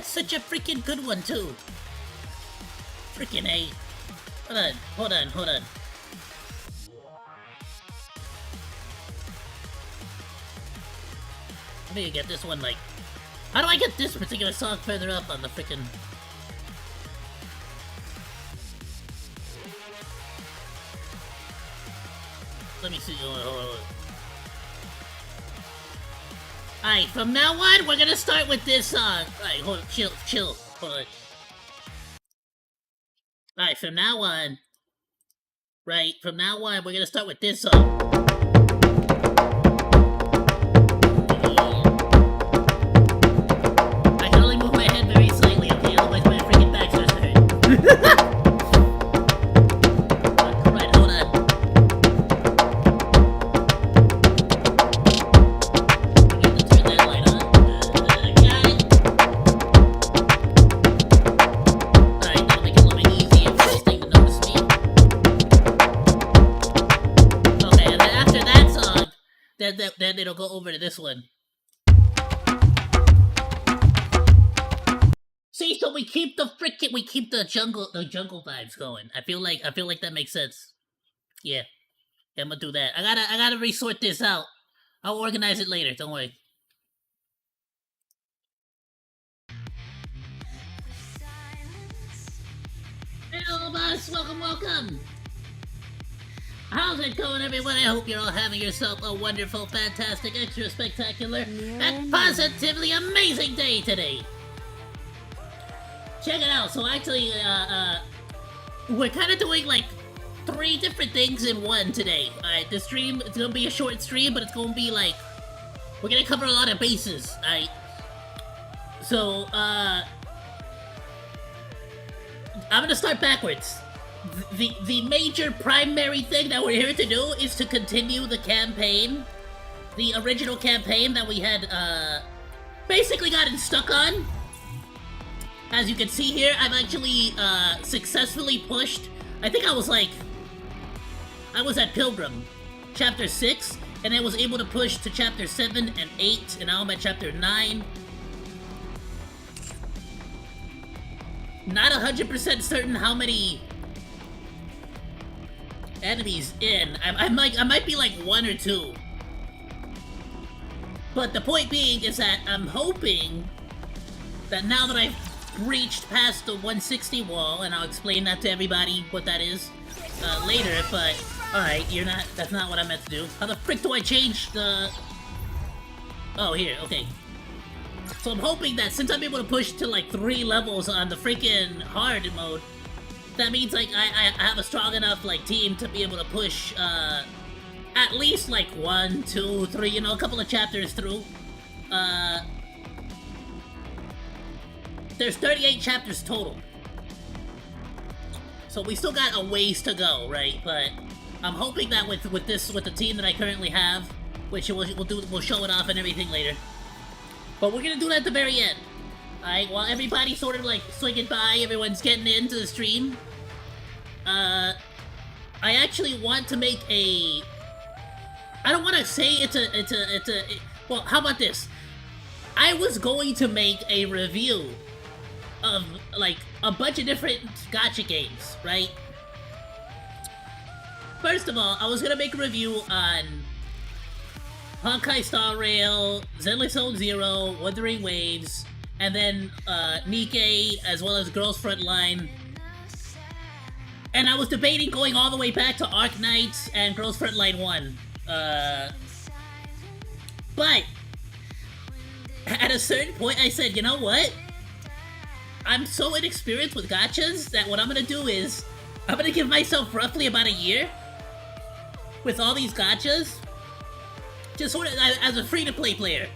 That's such a freaking good one, too. Freaking A. Hold on. I need to get this one, like... How do I get this particular song further up on the freaking... Let me see. Hold on. Alright, from now on, we're gonna start with this song. Alright, hold on. Chill. Hold on. Alright, from now on... Right, from now on, we're gonna start with this song. I can only move my head very slightly, okay? Otherwise my freaking back starts to hurt. Right, hold on. I got to turn that light on. Got it. Alright, that'll make it a little bit easier for this thing to notice me. Okay, and then after that song, then it'll go over to this one. See, so we keep the jungle vibes going. I feel like that makes sense. Yeah, I'm gonna do that. I gotta resort this out. I'll organize it later. Don't worry. Hello, boss. Welcome. How's it going, everyone? I hope you're all having yourself a wonderful, fantastic, extra spectacular, and positively amazing day today. Check it out. So actually, we're kind of doing like 3 different things in one today. Alright, the stream, it's gonna be a short stream, but it's gonna be like, we're gonna cover a lot of bases, alright? So, I'm gonna start backwards. The major primary thing that we're here to do is to continue the campaign. The original campaign that we had, basically gotten stuck on. As you can see here, I've actually, successfully pushed, I think I was at Pilgrim, Chapter 6, and I was able to push to Chapter 7 and 8, and now I'm at Chapter 9. Not 100% certain how many enemies in. I might be like 1 or 2. But the point being is that I'm hoping that now that I've reached past the 160 wall, and I'll explain that to everybody what that is later, but alright, that's not what I meant to do. How the frick do I change the... Oh, here, okay. So I'm hoping that since I'm able to push to like 3 levels on the freaking hard mode, that means like I have a strong enough like team to be able to push at least like 1, 2, 3, you know, a couple of chapters through. There's 38 chapters total. So we still got a ways to go, right? But I'm hoping that with the team that I currently have, which we'll show it off and everything later. But we're gonna do that at the very end. Alright, while everybody's sort of like swinging by, everyone's getting into the stream. I actually want to make a... I don't want to say well, how about this? I was going to make a review of, like, a bunch of different gacha games, right? First of all, I was gonna make a review on Honkai Star Rail, Zenless Zone Zero, Wuthering Waves, and then Nikkei, as well as Girls Frontline. And I was debating going all the way back to Arc Knights and Girls Frontline 1. But at a certain point, I said, you know what? I'm so inexperienced with gachas that what I'm gonna do is I'm gonna give myself roughly about a year with all these gachas, just sort of as a free-to-play player,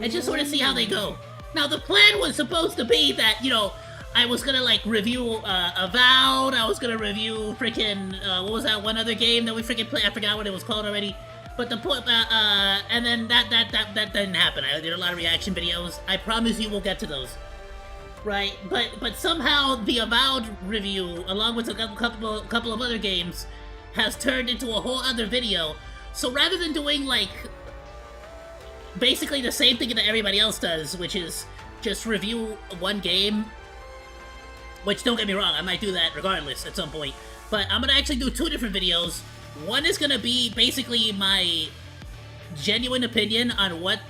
and just sort of see how they go. Now, the plan was supposed to be that, you know, I was gonna, like, review Avowed, I was gonna review freaking, what was that one other game that we freaking played? I forgot what it was called already. But the point, and then that didn't happen. I did a lot of reaction videos. I promise you we'll get to those. Right, but somehow the Avowed review, along with a couple of other games, has turned into a whole other video. So rather than doing, like, basically the same thing that everybody else does, which is just review one game, which don't get me wrong, I might do that regardless at some point, but I'm gonna actually do 2 different videos. One is gonna be basically my genuine opinion on what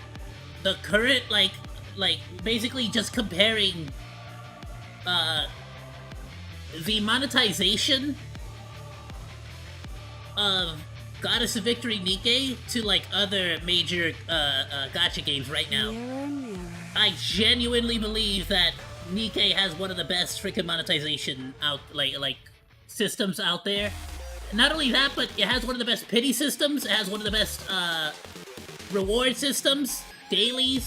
the current, like basically just comparing the monetization of Goddess of Victory Nikke to like other major gacha games right now. I genuinely believe that Nikke has one of the best freaking monetization out like systems out there. Not only that, but it has one of the best pity systems. It has one of the best reward systems, daily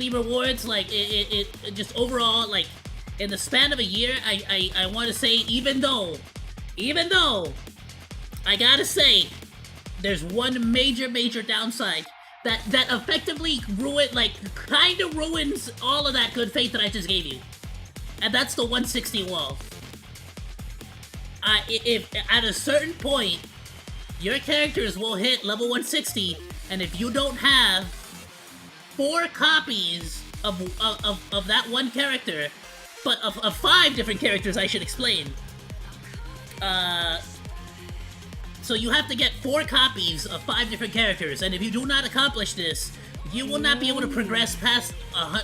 rewards. Like it just overall, like in the span of a year, I want to say, even though I gotta say there's one major downside that effectively kind of ruins all of that good faith that I just gave you, and that's the 160 wall. If at a certain point your characters will hit level 160, and if you don't have 4 copies of that one character, but of 5 different characters, I should explain. So you have to get 4 copies of 5 different characters, and if you do not accomplish this, you will not be able to progress past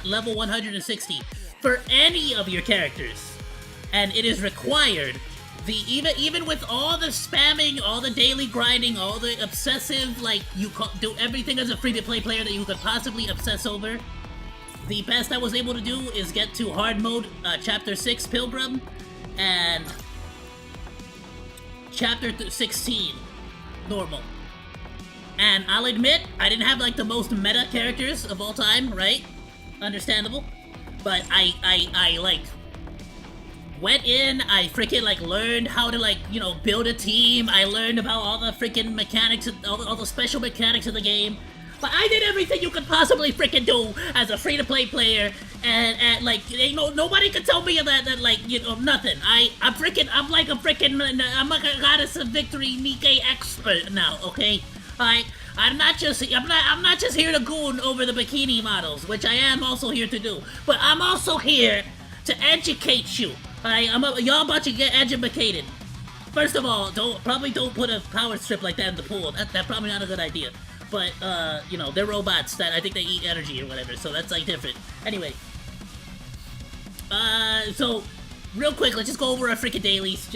level 160 for any of your characters. And it is required. Even with all the spamming, all the daily grinding, all the obsessive, like, you do everything as a free-to-play player that you could possibly obsess over, the best I was able to do is get to hard mode, Chapter 6 Pilgrim, and Chapter 16 Normal. And I'll admit, I didn't have, like, the most meta characters of all time, right? Understandable. But I like, went in, I freaking, like, learned how to, like, you know, build a team. I learned about all the freaking mechanics, all the special mechanics of the game. But I did everything you could possibly freaking do as a free-to-play player, and like, you know, nobody could tell me that like, you know, nothing. I'm like a freaking, I'm like a Goddess of Victory Nikke expert now, okay? I'm not just here to goon over the bikini models, which I am also here to do, but I'm also here to educate you. Y'all about to get educated. First of all, probably don't put a power strip like that in the pool. That's probably not a good idea. But, you know, they're robots that I think they eat energy or whatever, so that's, like, different. Anyway. So, real quick, let's just go over our freaking dailies.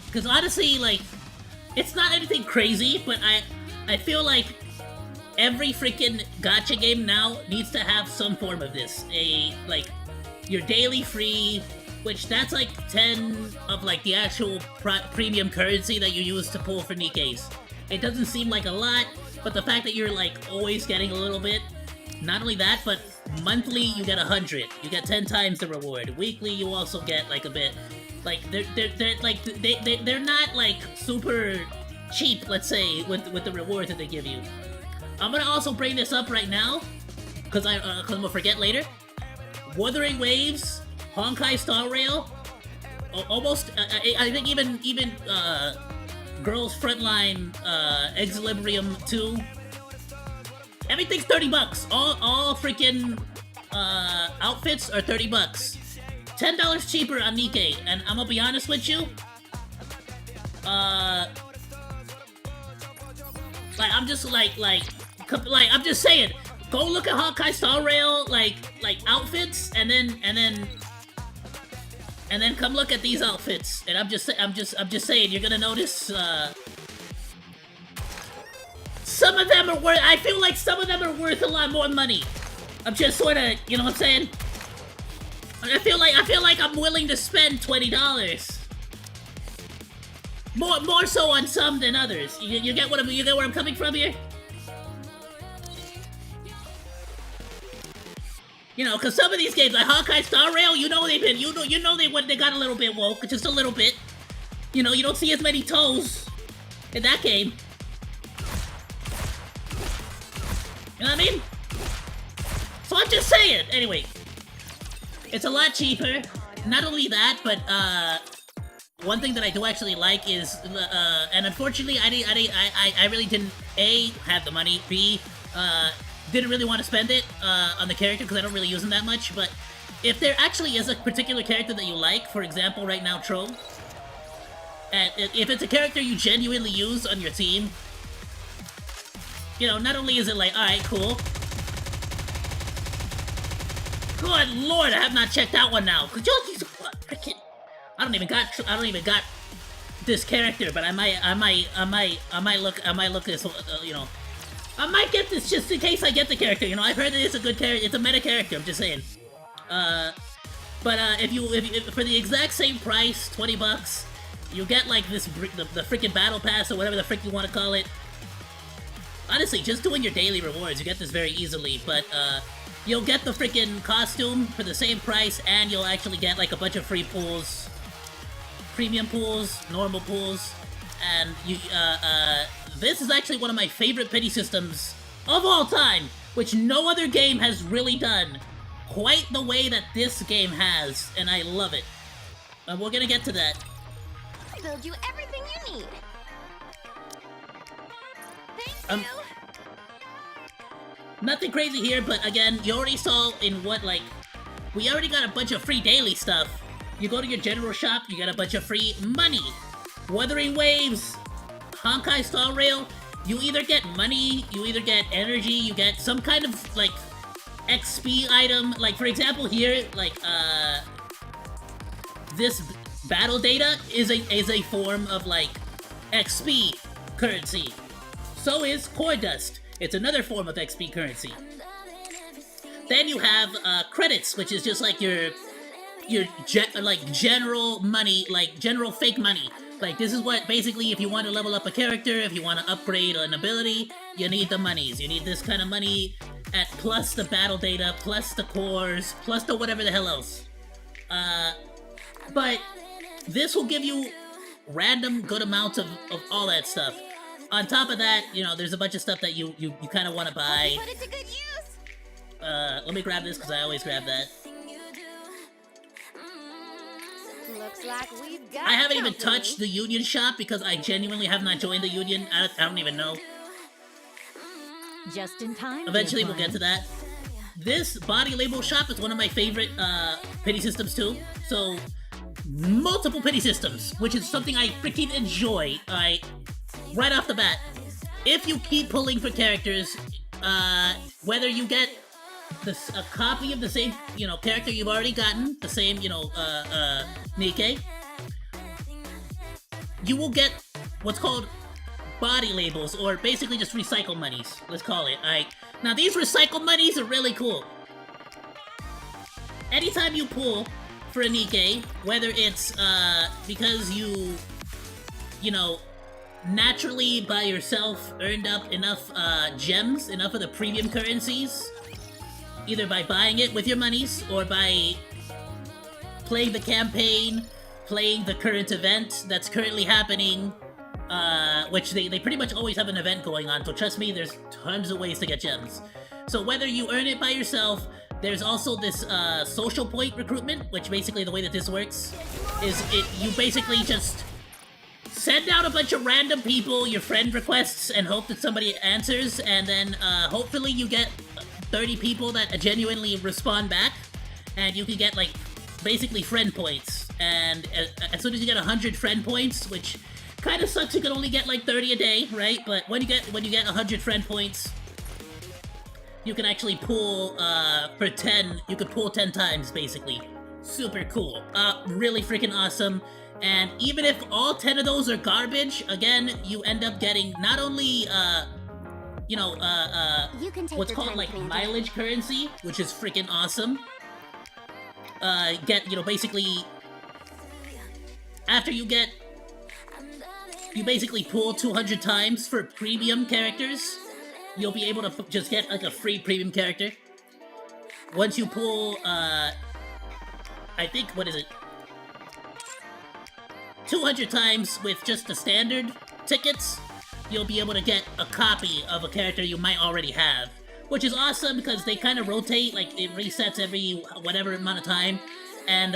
Because honestly, like, it's not anything crazy, but I feel like every freaking gacha game now needs to have some form of this. Like, your daily free, which that's, like, 10 of, like, the actual premium currency that you use to pull for Nikkes. It doesn't seem like a lot, but the fact that you're, like, always getting a little bit, not only that, but monthly you get 100. You get 10 times the reward. Weekly you also get, like, a bit. Like, they're not, like, super cheap, let's say, with the rewards that they give you. I'm gonna also bring this up right now, because I'm gonna forget later. Wuthering Waves, Honkai Star Rail, almost, I think even Girls Frontline, Exilibrium 2. Everything's 30 bucks. All freaking outfits are 30 bucks. $10 cheaper on Nikke, and I'm gonna be honest with you. Like, I'm just I'm just saying, go look at Honkai Star Rail like outfits, and then come look at these outfits, and I'm just saying, you're gonna notice, some of them are worth, I feel like some of them are worth a lot more money. I'm just sorta, you know what I'm saying? I feel like I'm willing to spend $20. More so on some than others. You get where I'm coming from here? You know, because some of these games, like Honkai Star Rail, you know they got a little bit woke, just a little bit. You know, you don't see as many toes in that game. You know what I mean? So I'm just saying. Anyway, it's a lot cheaper. Not only that, but one thing that I do actually like is, and unfortunately, I really didn't A, have the money, B, didn't really want to spend it on the character because I don't really use him that much, but if there actually is a particular character that you like, for example, right now, Troll, and if it's a character you genuinely use on your team, you know, not only is it like, alright, cool. Good lord, I have not checked that one now. Could you freaking... I don't even got this character, but I might look this, you know. I might get this just in case I get the character, you know. I've heard that it's a good character, it's a meta character, I'm just saying. If you for the exact same price, 20 bucks, you get like this, the freaking battle pass or whatever the frick you want to call it. Honestly, just doing your daily rewards, you get this very easily, but you'll get the freaking costume for the same price, and you'll actually get like a bunch of free pools, premium pools, normal pools, and you, this is actually one of my favorite pity systems of all time, which no other game has really done quite the way that this game has, and I love it. And we're gonna get to that. Build you everything you need. Thank you. Nothing crazy here, but again, you already saw in what, like, we already got a bunch of free daily stuff. You go to your general shop, you get a bunch of free money. Wuthering Waves, Honkai Star Rail, you either get money, you either get energy, you get some kind of, like, XP item. Like, for example, here, like, this battle data is a form of, like, XP currency. So is Core Dust. It's another form of XP currency. Then you have credits, which is just like your general money, like general fake money. Like, this is what, basically, if you want to level up a character, if you want to upgrade an ability, you need the monies. You need this kind of money at plus the battle data, plus the cores, plus the whatever the hell else. But this will give you random good amounts of all that stuff. On top of that, you know, there's a bunch of stuff that you kind of want to buy. Put it to good use. Let me grab this because I always grab that. Looks like we've got I haven't even company. touched the Union shop because I genuinely have not joined the Union. I don't even know. Just in time. Eventually we'll get to that. This body label shop is one of my favorite pity systems too. So, multiple pity systems, which is something I freaking enjoy. Right off the bat, if you keep pulling for characters, whether you get a copy of the same, you know, character you've already gotten, the same, you know, Nikke, you will get what's called body labels, or basically just recycle monies, let's call it. Now these recycle monies are really cool. Anytime you pull for a Nikke, whether it's because you know, naturally by yourself earned up enough gems, enough of the premium currencies, either by buying it with your monies or by playing the campaign, playing the current event that's currently happening, which they pretty much always have an event going on, so trust me, there's tons of ways to get gems. So whether you earn it by yourself, there's also this social point recruitment, which basically the way that this works is you basically just send out a bunch of random people your friend requests and hope that somebody answers, and then hopefully you get 30 people that genuinely respond back, and you can get like basically friend points. And as soon as you get 100 friend points, which kind of sucks, you can only get like 30 a day, right? But when you get 100 friend points, you can actually pull for 10. You could pull 10 times basically. Super cool. Really freaking awesome. And even if all 10 of those are garbage, again, you end up getting not only, you know, You can take what's your called time, like Commander. mileage currency, which is freaking awesome. You know, basically, after you basically pull 200 times for premium characters, you'll be able to just get like a free premium character. Once you pull, I think, what is it? 200 times with just the standard tickets, you'll be able to get a copy of a character you might already have. Which is awesome because they kind of rotate, like it resets every whatever amount of time. And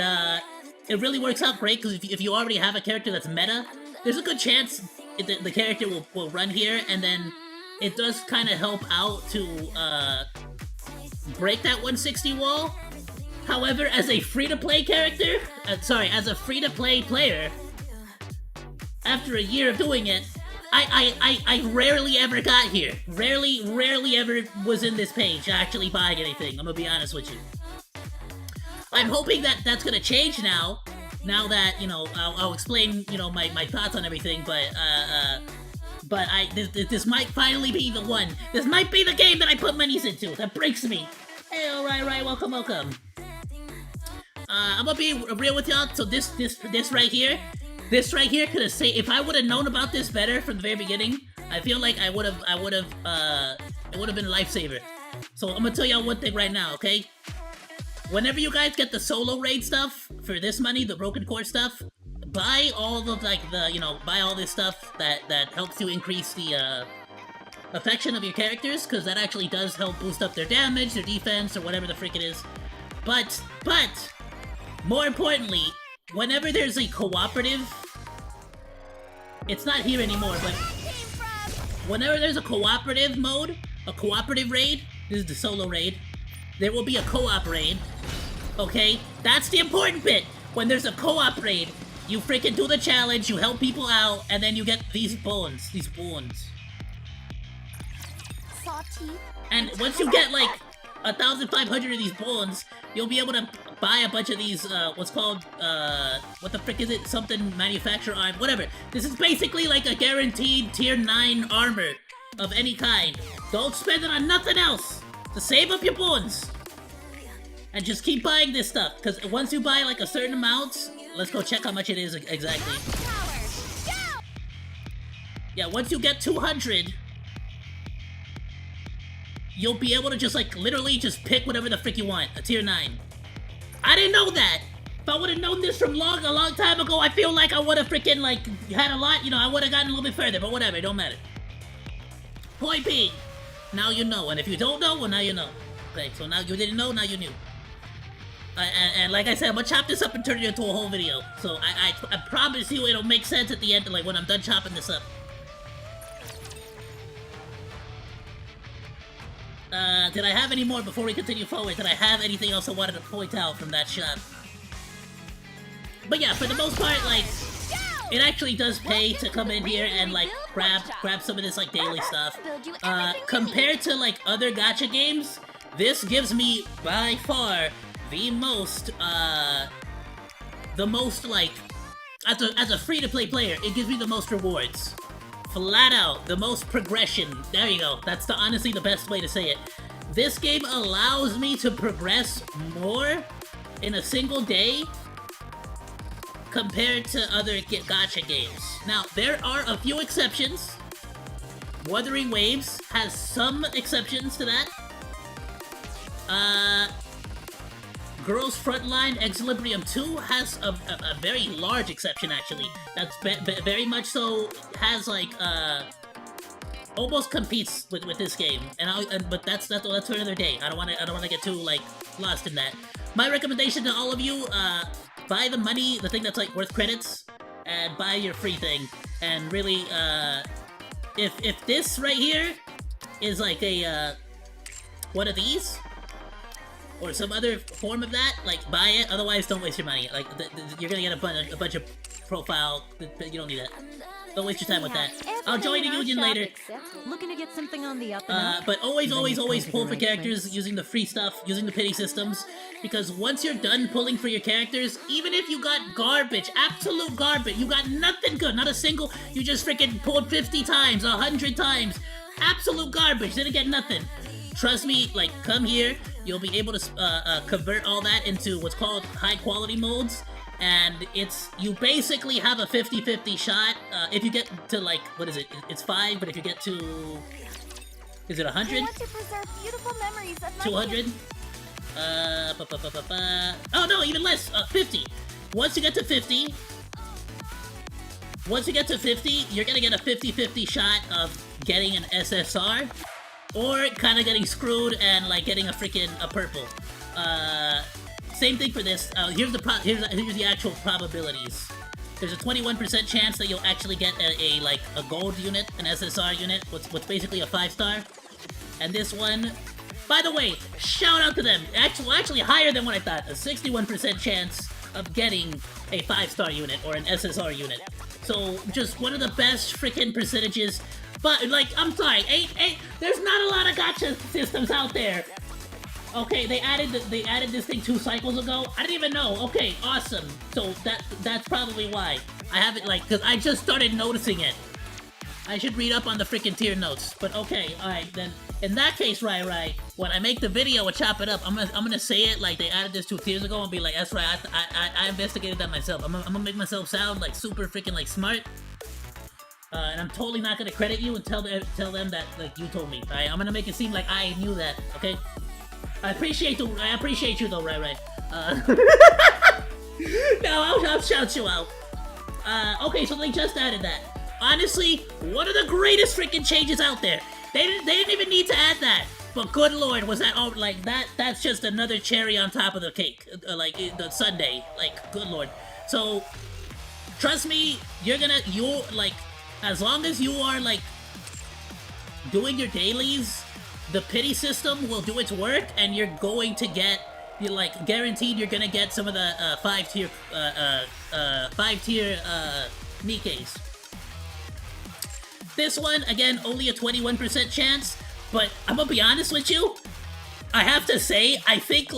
it really works out great because if you already have a character that's meta, there's a good chance the character will run here, and then it does kind of help out to break that 160 wall. However, as a free-to-play character, as a free-to-play player, after a year of doing it, I rarely ever got here. Rarely ever was in this page actually buying anything. I'm gonna be honest with you. I'm hoping that that's gonna change now. Now that, you know, I'll explain, you know, my thoughts on everything, but this might finally be the one. This might be the game that I put monies into. That breaks me. Hey, alright, welcome. I'm gonna be real with y'all. So this right here could have saved. If I would have known about this better from the very beginning, I feel like it would have been a lifesaver. So I'm gonna tell y'all one thing right now, okay? Whenever you guys get the solo raid stuff for this money, the broken core stuff, buy all of buy all this stuff that helps you increase the affection of your characters, because that actually does help boost up their damage, their defense, or whatever the frick it is. But more importantly, whenever there's a cooperative, it's not here anymore, but whenever there's a cooperative mode, a cooperative raid, this is the solo raid, there will be a co-op raid, okay? That's the important bit. When there's a co-op raid, you freaking do the challenge, you help people out, and then you get these bones. And once you get like 1,500 of these bones, you'll be able to buy a bunch of these, what's called, what the frick is it? Something manufacturer arm, whatever. This is basically like a guaranteed tier 9 armor of any kind. Don't spend it on nothing else to save up your bones. And just keep buying this stuff, because once you buy like a certain amount, let's go check how much it is exactly. Yeah, once you get 200, you'll be able to just like literally just pick whatever the frick you want, a tier 9. I didn't know that. If I would have known this from a long time ago, I feel like I would have freaking like had a lot, you know, I would have gotten a little bit further, but whatever, it don't matter. Point being, now you know, and if you don't know, well now you know. Okay, so now you didn't know, now you knew. And like I said, I'm gonna chop this up and turn it into a whole video. So I promise you it'll make sense at the end, like when I'm done chopping this up. Did I have any more before we continue forward? Did I have anything else I wanted to point out from that shop? But yeah, for the most part, like, it actually does pay to come in here and like grab some of this like daily stuff. Compared to like other gacha games, this gives me by far the most like, as a free-to-play player, it gives me the most rewards. Flat out, the most progression. There you go. That's honestly the best way to say it. This game allows me to progress more in a single day compared to other gacha games. Now, there are a few exceptions. Wuthering Waves has some exceptions to that. Girls Frontline Equilibrium 2 has a very large exception, actually. That's very much so, has like, almost competes with this game. But that's for another day. I don't wanna get too like lost in that. My recommendation to all of you, buy the thing that's like worth credits, and buy your free thing. And really, if this right here is like a one of these, or some other form of that, like, buy it, otherwise don't waste your money. Like, you're gonna get a bunch of profile, you don't need that. Don't waste your time with that. I'll join the union later. Looking to get something on the up But always pull for characters using the free stuff, using the pity systems, because once you're done pulling for your characters, even if you got garbage, absolute garbage, you got nothing good, not a single, you just freaking pulled 50 times, 100 times, absolute garbage, didn't get nothing. Trust me, like, come here, you'll be able to convert all that into what's called high quality molds, and you basically have a 50-50 shot, if you get to like, what is it, it's 5, but if you get to, is it 100? 200? Oh no, even less, 50. Once you get to 50, you're gonna get a 50-50 shot of getting an SSR, or kind of getting screwed and like getting a purple. Same thing for this. Here's the actual probabilities. there's a 21% chance that you'll actually get a gold unit, an SSR unit, what's basically a 5-star. And this one, by the way, shout out to them. Actually higher than what I thought. A 61% chance of getting a 5-star unit or an SSR unit. So just one of the best freaking percentages. But like, I'm sorry, there's not a lot of gacha systems out there. Okay, they added this thing 2 cycles ago. I didn't even know. Okay, awesome. So that's probably why. I haven't because I just started noticing it. I should read up on the freaking tier notes. But okay, alright, then in that case, right, when I make the video and chop it up, I'm gonna say it like they added this 2 tiers ago and be like, that's right, I investigated that myself. I'm gonna make myself sound like super freaking like smart. And I'm totally not gonna credit you and tell them that like you told me. Alright, I'm gonna make it seem like I knew that, okay? I appreciate you though, right. No, I'll shout you out. Okay, so they just added that. Honestly, one of the greatest freaking changes out there. They didn't even need to add that. But good lord, was that that's just another cherry on top of the cake, the sundae. Like, good lord. So, trust me, as long as you are doing your dailies, the pity system will do its work, and you're going to get, guaranteed you're gonna get some of the 5-tier Nikes. This one, again, only a 21% chance, but I'm gonna be honest with you, I have to say, I think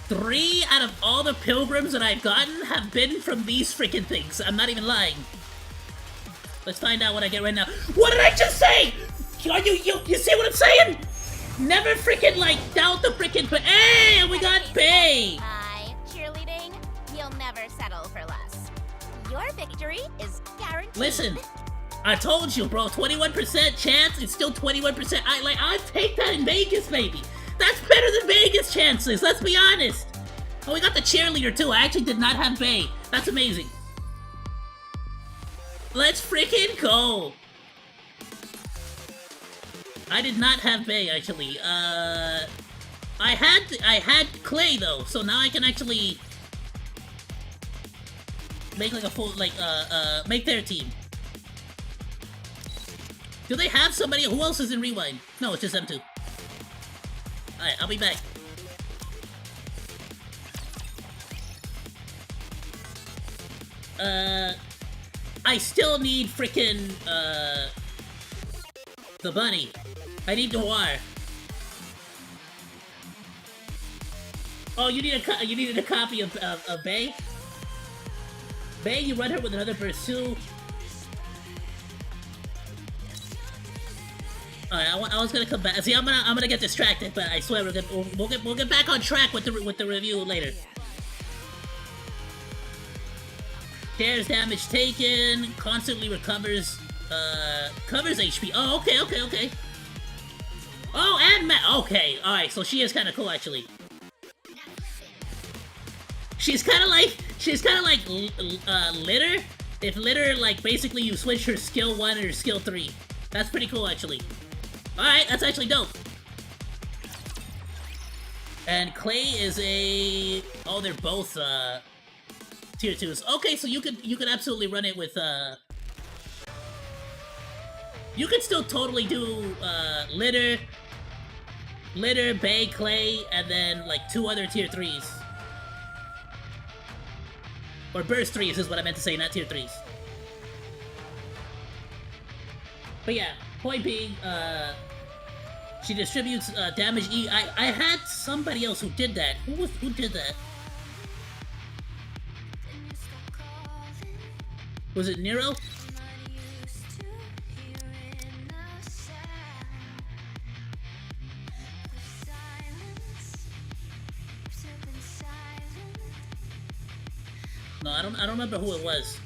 3 out of all the pilgrims that I've gotten have been from these freaking things. I'm not even lying. Let's find out what I get right now. What did I just say? You see what I'm saying? Never freaking doubt the freaking hey, and we got Bay. Hi, cheerleading. You'll never settle for less. Your victory is guaranteed. Listen, I told you, bro. 21% chance. It's still 21%. I'll take that in Vegas, baby. That's better than Vegas chances. Let's be honest. Oh, we got the cheerleader too. I actually did not have Bay. That's amazing. Let's freaking go! I did not have Bay, actually. I had Clay, though, so now I can actually make a full, make their team. Do they have somebody? Who else is in Rewind? No, it's just them two. Alright, I'll be back. I still need frickin', the bunny. I need Noir. Oh, you needed a copy of Bay? Bay, you run her with another Pursue. Alright, I was gonna come back. See, I'm gonna get distracted, but I swear we'll get back on track with the review later. Dares damage taken, constantly recovers, covers HP. Oh, okay. Oh, and okay, alright, so she is kinda cool, actually. She's kinda like Litter. If Litter, basically you switch her skill 1 and her skill 3. That's pretty cool, actually. Alright, that's actually dope. And Clay is a... Oh, they're both, tier 2s. Okay, so you could absolutely run it with, you could still totally do, Litter, Bay, Clay, and then, 2 other tier 3s. Or burst 3s is what I meant to say, not tier 3s. But yeah, point being, she distributes, damage E. I had somebody else who did that. Who did that? Was it Nero? No, I don't remember who it was.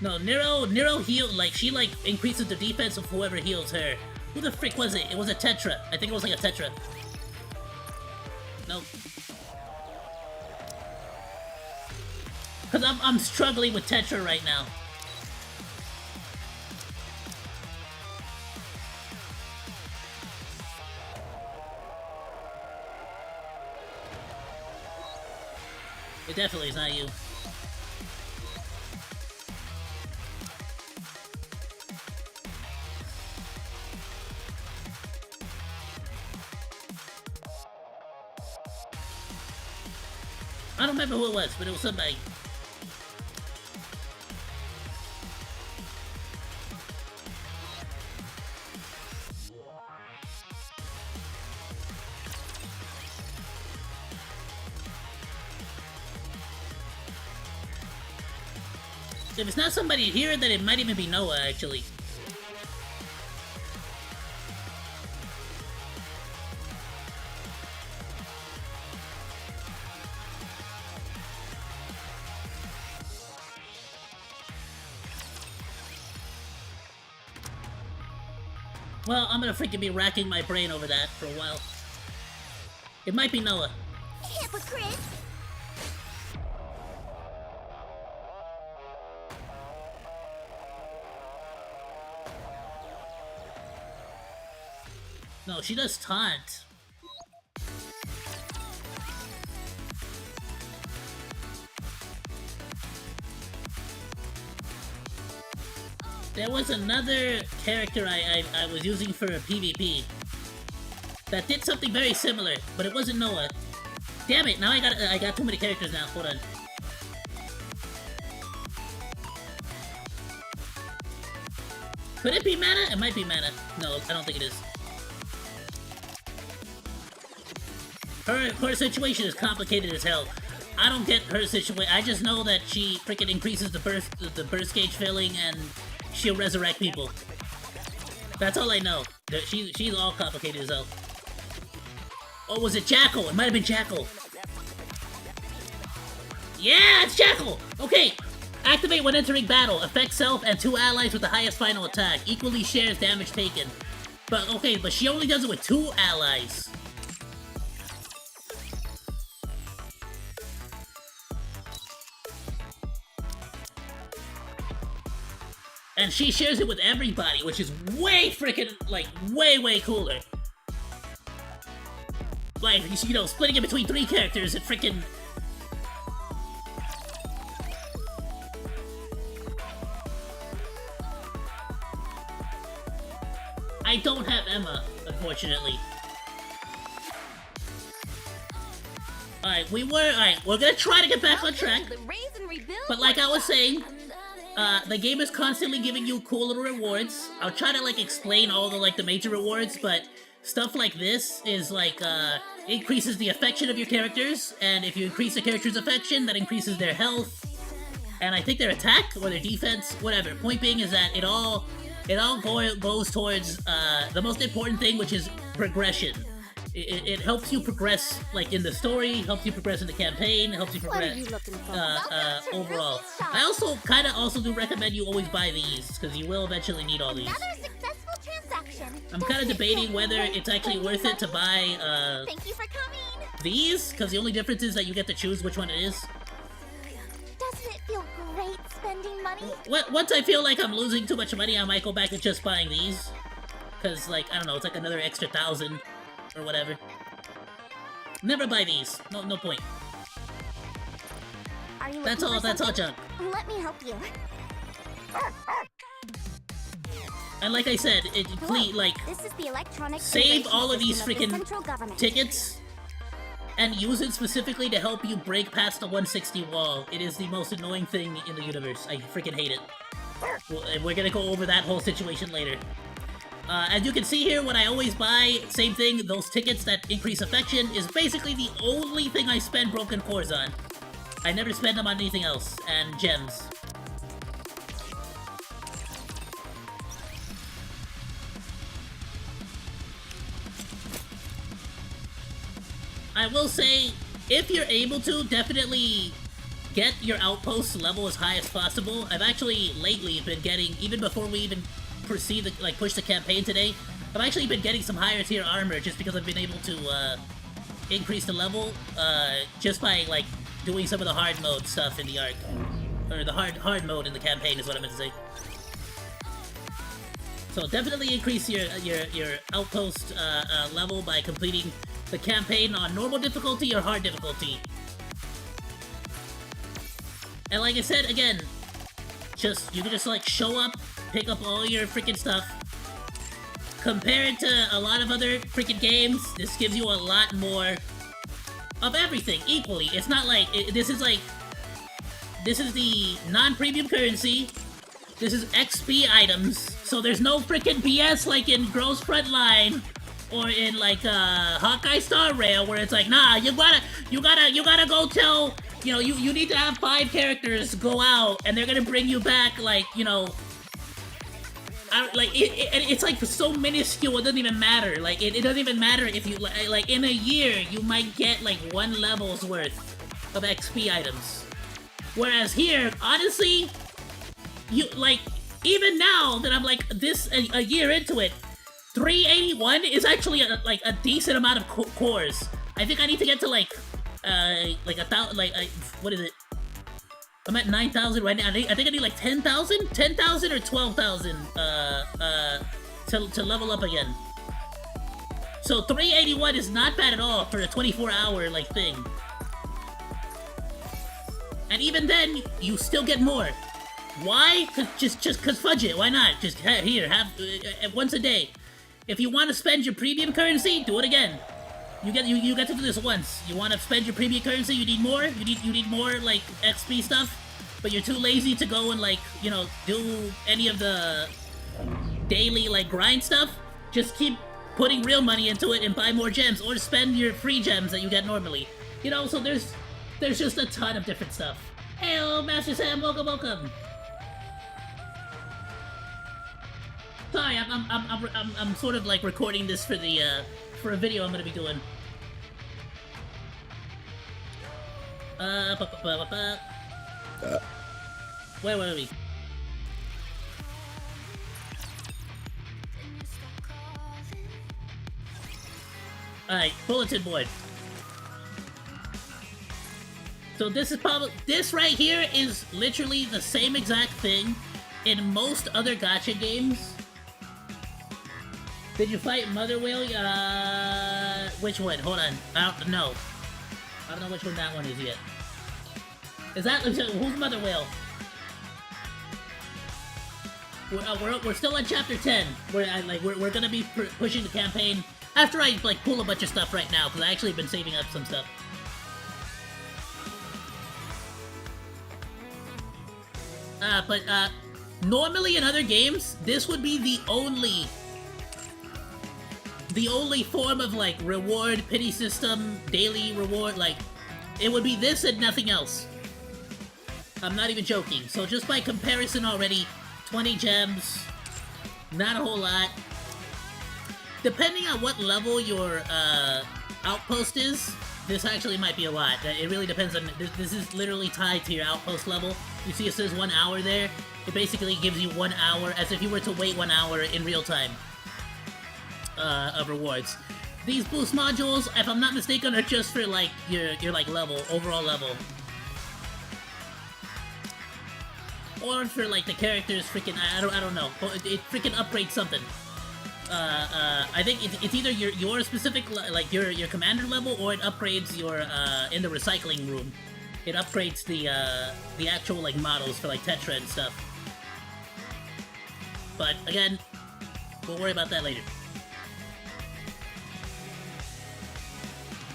No, Nero healed, she increases the defense of whoever heals her. Who the frick was it? It was a Tetra. I think it was a Tetra. Nope. Cause I'm struggling with Tetra right now. It definitely is not you. I don't remember who it was, but it was somebody. If it's not somebody here, then it might even be Noah, actually. Well, I'm gonna freaking be racking my brain over that for a while. It might be Noah. Hypocrite! No, she does taunt. There was another character I was using for a PvP that did something very similar, but it wasn't Noah. Damn it! Now I got too many characters now. Hold on. Could it be Mana? It might be Mana. No, I don't think it is. Her situation is complicated as hell. I don't get her situation. I just know that she freaking increases the burst gauge filling and she'll resurrect people. That's all I know. She's all complicated as hell. Oh, was it Jackal? It might have been Jackal. Yeah, it's Jackal! Okay. Activate when entering battle. Affect self and 2 allies with the highest final attack. Equally shares damage taken. But, okay, but she only does it with 2 allies. And she shares it with everybody, which is way freaking, like, way cooler. Like, you know, splitting it between 3 characters and freaking... I don't have Emma, unfortunately. Alright, we're gonna try to get back on track. But like I was saying, the game is constantly giving you cool little rewards. I'll try to, like, explain all the, like, the major rewards, but stuff like this is, like, increases the affection of your characters, and if you increase the character's affection, that increases their health, and I think their attack, or their defense, whatever. Point being is that it all goes towards, the most important thing, which is progression. It helps you progress, like, in the story, helps you progress in the campaign, helps you progress, overall. I also also do recommend you always buy these, because you will eventually need all these. I'm kind of debating whether it's actually worth it to buy, Thank you for coming. these, because the only difference is that you get to choose which one it is. Doesn't it feel great spending money? Once I feel like I'm losing too much money, I might go back to just buying these. Because, like, I don't know, it's like another extra 1,000. Or whatever. Never buy these. No point. Are you that's all junk. Let me help you. And like I said, please, like, This is the electronic save all of these system freaking the central government. tickets and use it specifically to help you break past the 160 wall. It is the most annoying thing in the universe. I freaking hate it. We're gonna go over that whole situation later. As you can see here, when I always buy, same thing, those tickets that increase affection is basically the only thing I spend broken cores on. I never spend them on anything else, and gems. I will say, if you're able to, definitely get your outposts level as high as possible. I've actually, lately, been getting, even before we even proceed to, like, push the campaign today, I've actually been getting some higher tier armor just because I've been able to increase the level just by, like, doing some of the hard mode stuff in the arc, or the hard mode in the campaign is what I meant to say. So definitely increase your outpost level by completing the campaign on normal difficulty or hard difficulty. And like I said, again, you can just like show up, pick up all your freaking stuff. Compared to a lot of other freaking games, this gives you a lot more of everything equally. It's not like this is the non-premium currency. This is XP items, so there's no freaking BS like in Girls Frontline or in like Hawkeye Star Rail where it's like, nah, you gotta go tell, you know, you need to have 5 characters go out and they're gonna bring you back like, you know, it's like so minuscule, it doesn't even matter. Like it doesn't even matter if you like in a year you might get like 1 level's worth of XP items. Whereas here, honestly, you like even now that I'm like a year into it, 381 is actually a decent amount of cores. I think I need to get to like a thousand, what is it? I'm at 9,000 right now. I think I need like 10,000 or 12,000 to level up again. So 381 is not bad at all for a 24-hour like thing. And even then, you still get more. Why? Just cause fudge it. Why not? Just here, have once a day. If you want to spend your premium currency, do it again. You get to do this once. You want to spend your premium currency, you need more. You need more like XP stuff, but you're too lazy to go and like, you know, do any of the daily like grind stuff. Just keep putting real money into it and buy more gems, or spend your free gems that you get normally. You know, so there's just a ton of different stuff. Hello, Master Sam, welcome. Sorry, I'm sort of like recording this for the for a video I'm gonna be doing. Where were we? Alright, bulletin board. So this right here is literally the same exact thing in most other gacha games. Did you fight Mother Whale? Which one? Hold on. I don't know which one that one is yet. Is that who's Mother Whale? We're still on chapter 10. We're gonna be pushing the campaign after I like pull a bunch of stuff right now because I actually been saving up some stuff. But normally in other games, this would be the only form of like reward, pity system, daily reward, like it would be this and nothing else. I'm not even joking. So just by comparison already, 20 gems, not a whole lot. Depending on what level your outpost is, this actually might be a lot. It really depends on, this is literally tied to your outpost level. You see it says 1 hour there. It basically gives you 1 hour as if you were to wait 1 hour in real time of rewards. These boost modules, if I'm not mistaken, are just for like your like level, overall level. Or for like the characters freaking, I don't know. It freaking upgrades something. I think it's either your specific, like your commander level, or it upgrades your, in the recycling room. It upgrades the actual like models for like Tetra and stuff. But again, we'll worry about that later.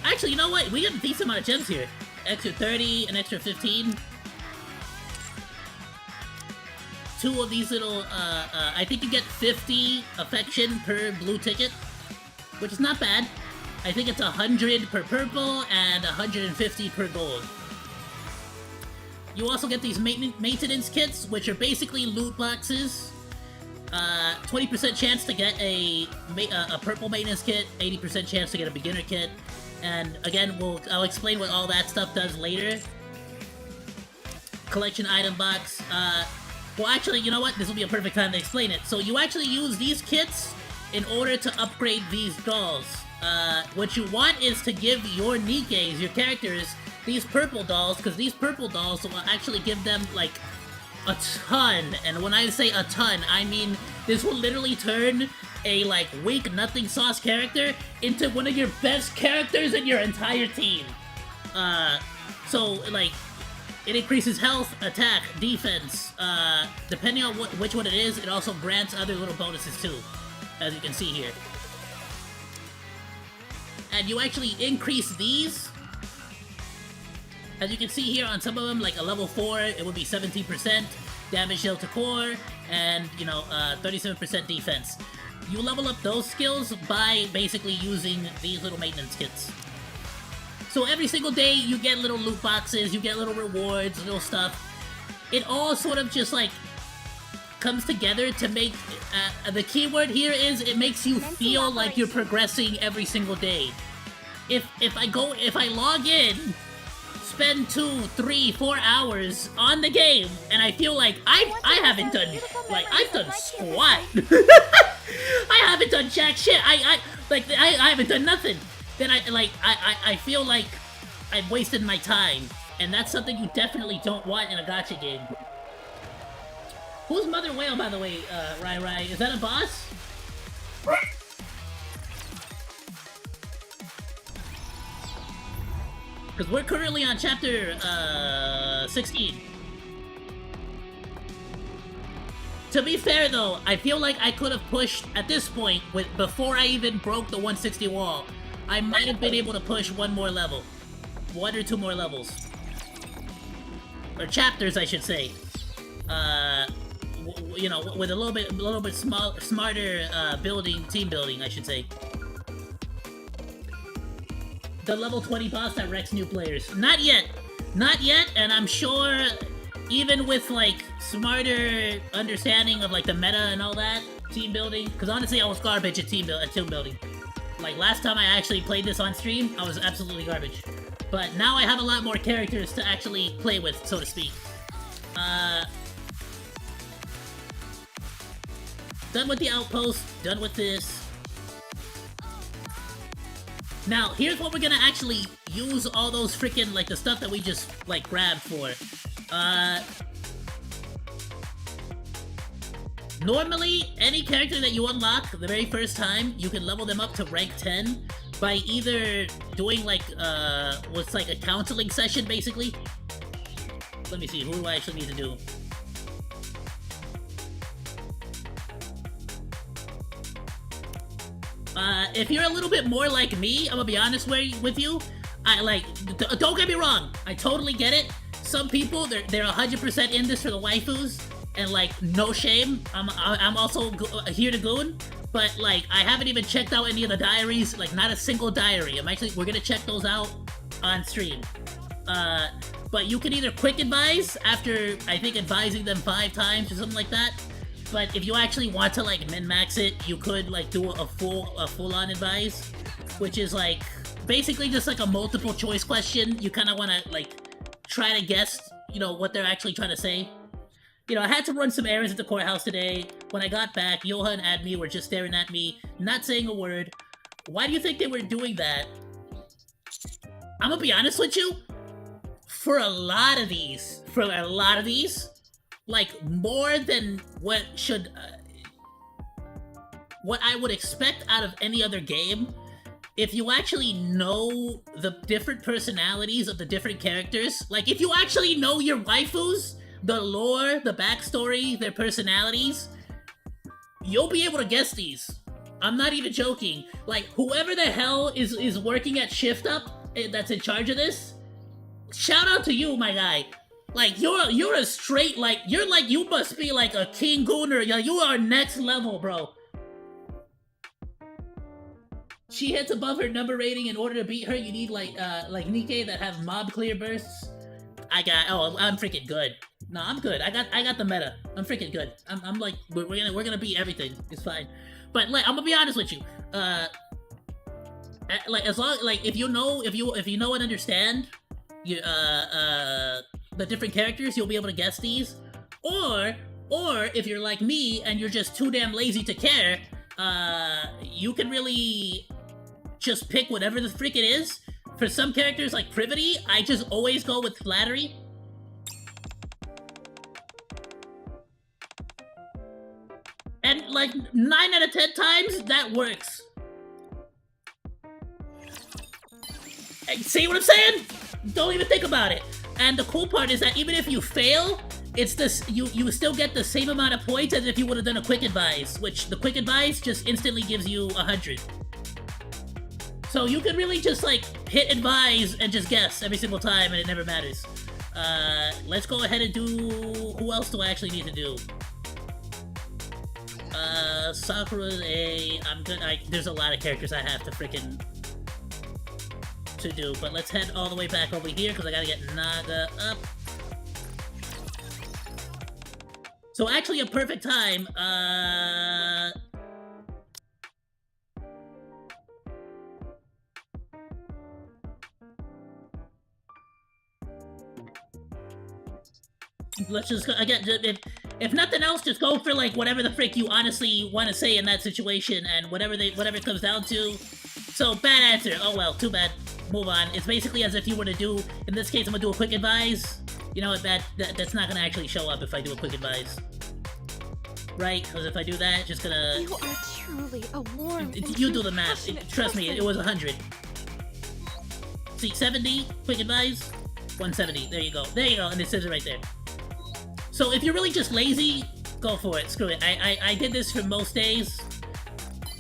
Actually, you know what? We got a decent amount of gems here. Extra 30, an extra 15. 2 of these little, I think you get 50 affection per blue ticket, which is not bad. I think it's 100 per purple and 150 per gold. You also get these maintenance kits, which are basically loot boxes. 20% chance to get a purple maintenance kit, 80% chance to get a beginner kit. And again, I'll explain what all that stuff does later. Collection item box. Well, actually, you know what? This will be a perfect time to explain it. So you actually use these kits in order to upgrade these dolls. What you want is to give your Nikkes, your characters, these purple dolls, because these purple dolls will actually give them, like, a ton. And when I say a ton, I mean this will literally turn a, like, weak nothing sauce character into one of your best characters in your entire team. So, like, It increases health, attack, defense. Depending on which one it is, it also grants other little bonuses too, as you can see here. And you actually increase these. As you can see here on some of them, like a level 4, it would be 17% damage dealt to core, and, you know, 37% defense. You level up those skills by basically using these little maintenance kits. So every single day, you get little loot boxes, you get little rewards, little stuff. It all sort of just, like, comes together to make... the keyword here is it makes you feel like you're progressing every single day. If I log in, spend 2, 3, 4 hours on the game, and I feel like I haven't done, like, I've done squat. I haven't done jack shit. I haven't done nothing. Then I feel like I've wasted my time, and that's something you definitely don't want in a gacha game. Who's Mother Whale, by the way, Rai? Is that a boss? Because we're currently on chapter 16. To be fair though, I feel like I could have pushed at this point before I even broke the 160 wall. I might have been able to push one more level. 1 or 2 more levels. Or chapters, I should say. You know, with a little bit smarter team building, I should say. The level 20 boss that wrecks new players. Not yet, and I'm sure even with like smarter understanding of like the meta and all that, team building, because honestly I was garbage at team building. Like last time I actually played this on stream, I was absolutely garbage. But now I have a lot more characters to actually play with, so to speak. Done with the outpost, done with this. Now, here's what we're gonna actually use all those freaking, like, the stuff that we just, like, grabbed for. Normally, any character that you unlock the very first time, you can level them up to rank 10 by either doing, like, what's like a counseling session, basically. Let me see, who do I actually need to do? If you're a little bit more like me, I'm gonna be honest with you, don't get me wrong, I totally get it. Some people, they're 100% in this for the waifus, and like, no shame, I'm also here to goon, but like, I haven't even checked out any of the diaries, like not a single diary. We're gonna check those out on stream. But you can either quick advise after, I think, advising them 5 times or something like that. But if you actually want to like min-max it, you could like do a full-on advise, which is like basically just like a multiple choice question. You kind of want to like try to guess, you know, what they're actually trying to say. You know, I had to run some errands at the courthouse today. When I got back, Yoha and Admi were just staring at me, not saying a word. Why do you think they were doing that? I'm gonna be honest with you. For a lot of these, like more than what I would expect out of any other game, if you actually know the different personalities of the different characters, like if you actually know your waifus, the lore, the backstory, their personalities, you'll be able to guess these. I'm not even joking. Like, whoever the hell is working at Shift Up, that's in charge of this, shout out to you, my guy. Like, you're a straight, like, you must be like a king gooner. You are next level, bro. She hits above her number rating. In order to beat her, you need like Nikkei that have mob clear bursts. I'm freaking good. No, I'm good. I got the meta. I'm freaking good. I'm like, we're gonna beat everything. It's fine. But like, I'm gonna be honest with you. Like, as long, like, if you know and understand you the different characters, you'll be able to guess these. Or if you're like me and you're just too damn lazy to care, you can really just pick whatever the freak it is. For some characters like Privity, I just always go with Flattery. And like 9 out of 10 times, that works. Hey, see what I'm saying? Don't even think about it. And the cool part is that even if you fail, it's this you still get the same amount of points as if you would have done a quick advise, which the quick advise just instantly gives you 100. So you could really just like hit advise and just guess every single time, and it never matters. Let's go ahead and do. Who else do I actually need to do? Sakura's A. I'm good. There's a lot of characters I have to freaking to do, but let's head all the way back over here because I gotta get Naga up. So actually, a perfect time. Let's just go again. If nothing else, just go for like whatever the frick you honestly want to say in that situation, and whatever it comes down to. So bad answer. Oh well, too bad. Move on. It's basically as if you were to do. In this case, I'm gonna do a quick advise. You know what? That's not gonna actually show up if I do a quick advise, right? Because if I do that, it's just gonna. You are truly a warm. You do the math. Trust me, it was 100. See, 70 quick advise, 170. There you go. There you go, and it says it right there. So if you're really just lazy, go for it. Screw it. I did this for most days.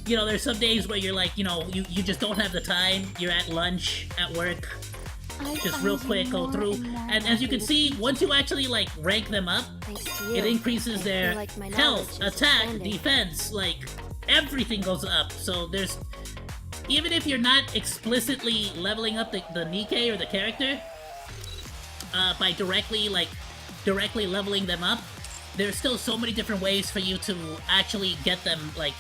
You know, there's some days where you're like, you know, you just don't have the time. You're at lunch, at work. Just real quick, go through. And as you can see, once you actually, like, rank them up, it increases their health, attack, defense. Like, everything goes up. So there's... Even if you're not explicitly leveling up the Nikke or the character, by directly leveling them up, there's still so many different ways for you to actually get them, like,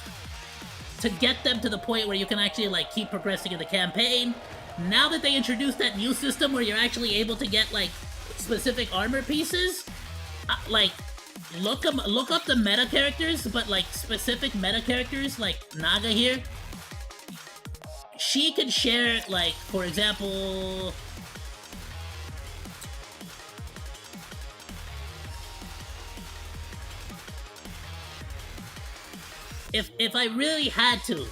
to get them to the point where you can actually, like, keep progressing in the campaign. Now that they introduced that new system where you're actually able to get, like, specific armor pieces, like, look up the meta characters, but, like, specific meta characters, like Naga here, she can share, like, for example... If I really had to,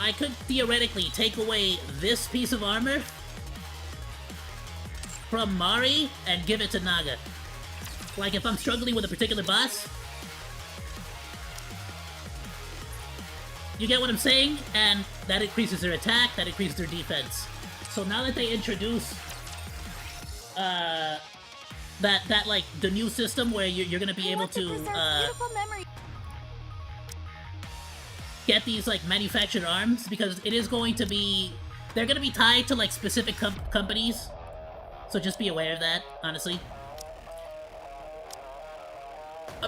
I could theoretically take away this piece of armor from Mari and give it to Naga. Like if I'm struggling with a particular boss. You get what I'm saying? And that increases their attack, that increases their defense. So now that they introduce that like the new system where you're gonna be able to get these like manufactured arms, because it is going to be, they're gonna be tied to like specific companies, so just be aware of that, honestly.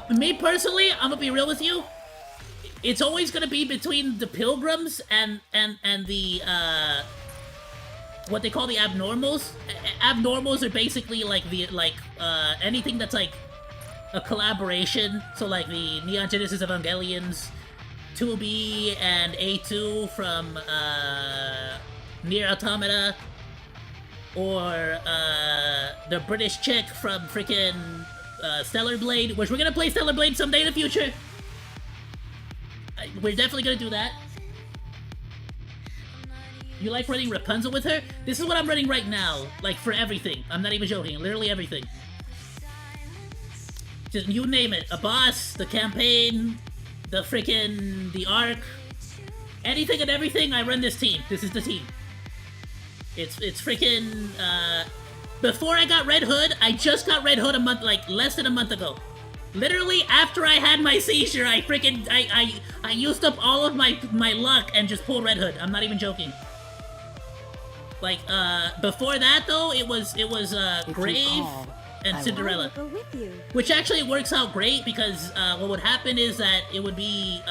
Me personally, I'm gonna be real with you, it's always gonna be between the pilgrims and the what they call the abnormals. Abnormals are basically like the anything that's like a collaboration, so like the Neon Genesis Evangelions, 2B and A2 from Nier Automata, or the British chick from freaking Stellar Blade, which we're gonna play Stellar Blade someday in the future. We're definitely gonna do that. You like running Rapunzel with her? This is what I'm running right now, like for everything. I'm not even joking, literally everything. Just you name it, a boss, the campaign, the arc, anything and everything, I run this team. This is the team. It's freaking, before I got Red Hood, I just got Red Hood less than a month ago. Literally, after I had my seizure, I used up all of my luck and just pulled Red Hood. I'm not even joking. Like, before that though, it was Grave and Cinderella, which actually works out great because what would happen is that it would be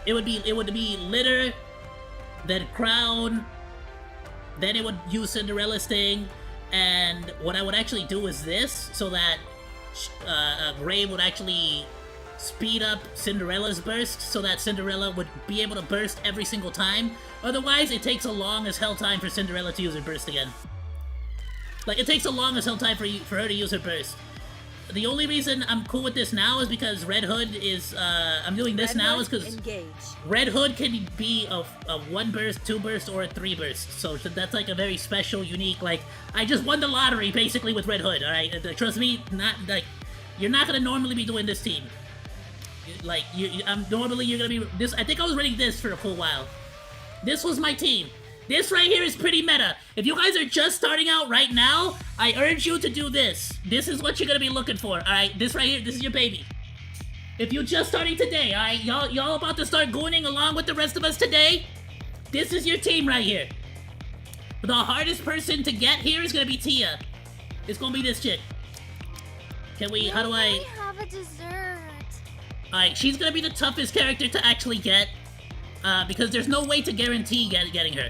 Litter, then Crown, then it would use Cinderella's thing, and what I would actually do is this, so that Grave would actually speed up Cinderella's burst, so that Cinderella would be able to burst every single time. Otherwise, it takes a long as hell time for Cinderella to use her burst again. Like, it takes a long as hell time for her to use her burst. The only reason I'm cool with this now is because Red Hood is, I'm doing this now is because Red Hood can be a 1 burst, 2 burst, or a 3 burst. So that's like a very special, unique, like, I just won the lottery basically with Red Hood, alright? Trust me, not, like, you're not gonna normally be doing this team. Like, normally you're gonna be, this, I think I was running this for a full while. This was my team. This right here is pretty meta. If you guys are just starting out right now, I urge you to do this. This is what you're gonna be looking for, alright? This right here, this is your baby. If you're just starting today, alright? Y'all about to start gooning along with the rest of us today? This is your team right here. The hardest person to get here is gonna be Tia. It's gonna be this chick. Can we, how do I have a dessert? Alright, she's gonna be the toughest character to actually get. Because there's no way to guarantee getting her.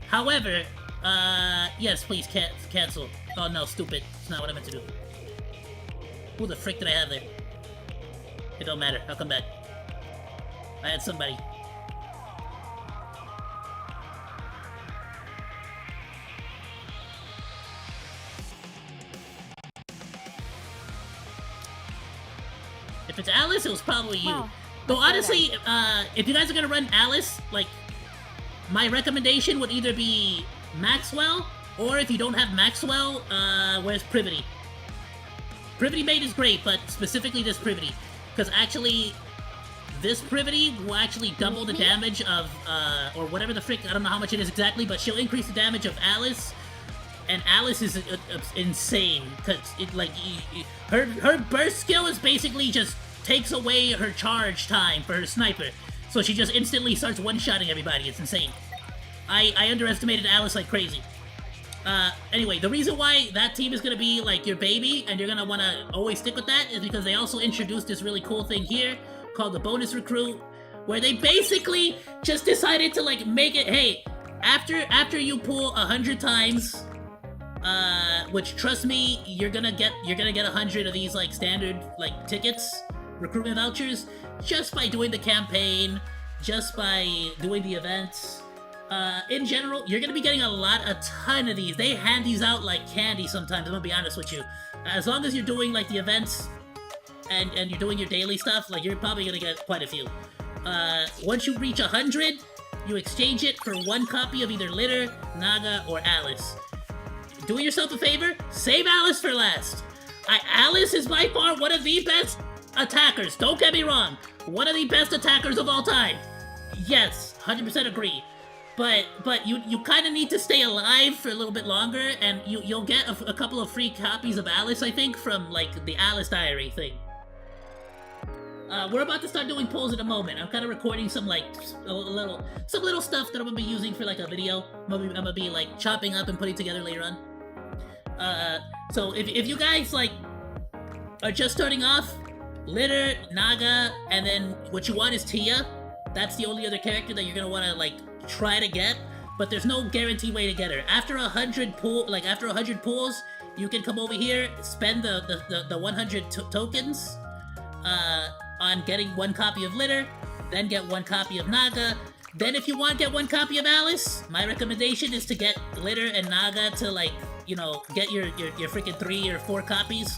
However, yes, please cancel. Oh no, stupid. It's not what I meant to do. Who the frick did I have there? It don't matter. I'll come back. I had somebody. If it's Alice, it was probably you. Wow. Though honestly, if you guys are gonna run Alice, like, my recommendation would either be Maxwell, or if you don't have Maxwell, where's Privity? Privity Mate is great, but specifically this Privity. Because actually, this Privity will actually double the damage of, or whatever the frick, I don't know how much it is exactly, but she'll increase the damage of Alice. And Alice is insane, because it, like, her burst skill is basically just takes away her charge time for her sniper. So she just instantly starts one-shotting everybody. It's insane. I underestimated Alice like crazy. Anyway, the reason why that team is gonna be like your baby and you're gonna wanna always stick with that is because they also introduced this really cool thing here called the bonus recruit, where they basically just decided to like make it, hey, after you pull 100 times, which trust me, you're gonna get 100 of these like standard like tickets, recruitment vouchers, just by doing the campaign, just by doing the events. In general, you're gonna be getting a ton of these. They hand these out like candy sometimes, I'm gonna be honest with you. As long as you're doing like the events and you're doing your daily stuff, like you're probably gonna get quite a few. Once you reach 100, you exchange it for 1 copy of either Litter, Naga, or Alice. Do yourself a favor, save Alice for last. Alice is by far one of the best attackers, don't get me wrong. One of the best attackers of all time. Yes, 100% agree. But you kind of need to stay alive for a little bit longer, and you'll get a couple of free copies of Alice, I think, from like the Alice Diary thing. We're about to start doing polls in a moment. I'm kind of recording some like little stuff that I'm gonna be using for like a video. I'm gonna be like chopping up and putting together later on. So if you guys like are just starting off, Litter, Naga, and then what you want is Tia. That's the only other character that you're gonna want to like try to get, but there's no guaranteed way to get her. After 100 pulls, you can come over here, spend the 100 tokens on getting 1 copy of Litter, then get 1 copy of Naga. Then if you want to get 1 copy of Alice, my recommendation is to get Litter and Naga to like, you know, get your freaking 3 or 4 copies.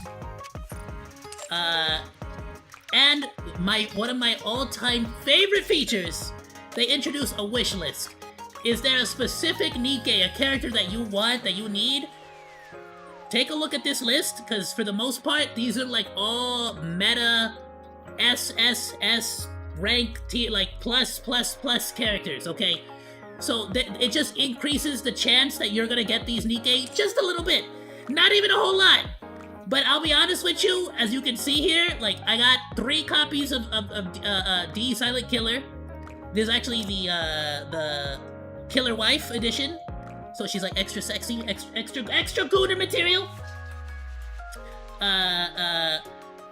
And one of my all-time favorite features, they introduce a wish list. Is there a specific Nikkei, a character that you want, that you need? Take a look at this list, because for the most part, these are like all meta SSS rank tier, like plus characters, okay? So it just increases the chance that you're gonna get these Nikkei just a little bit. Not even a whole lot. But I'll be honest with you, as you can see here, like, I got 3 copies of D Silent Killer. This is actually the Killer Wife edition. So she's like extra sexy, extra gooder material.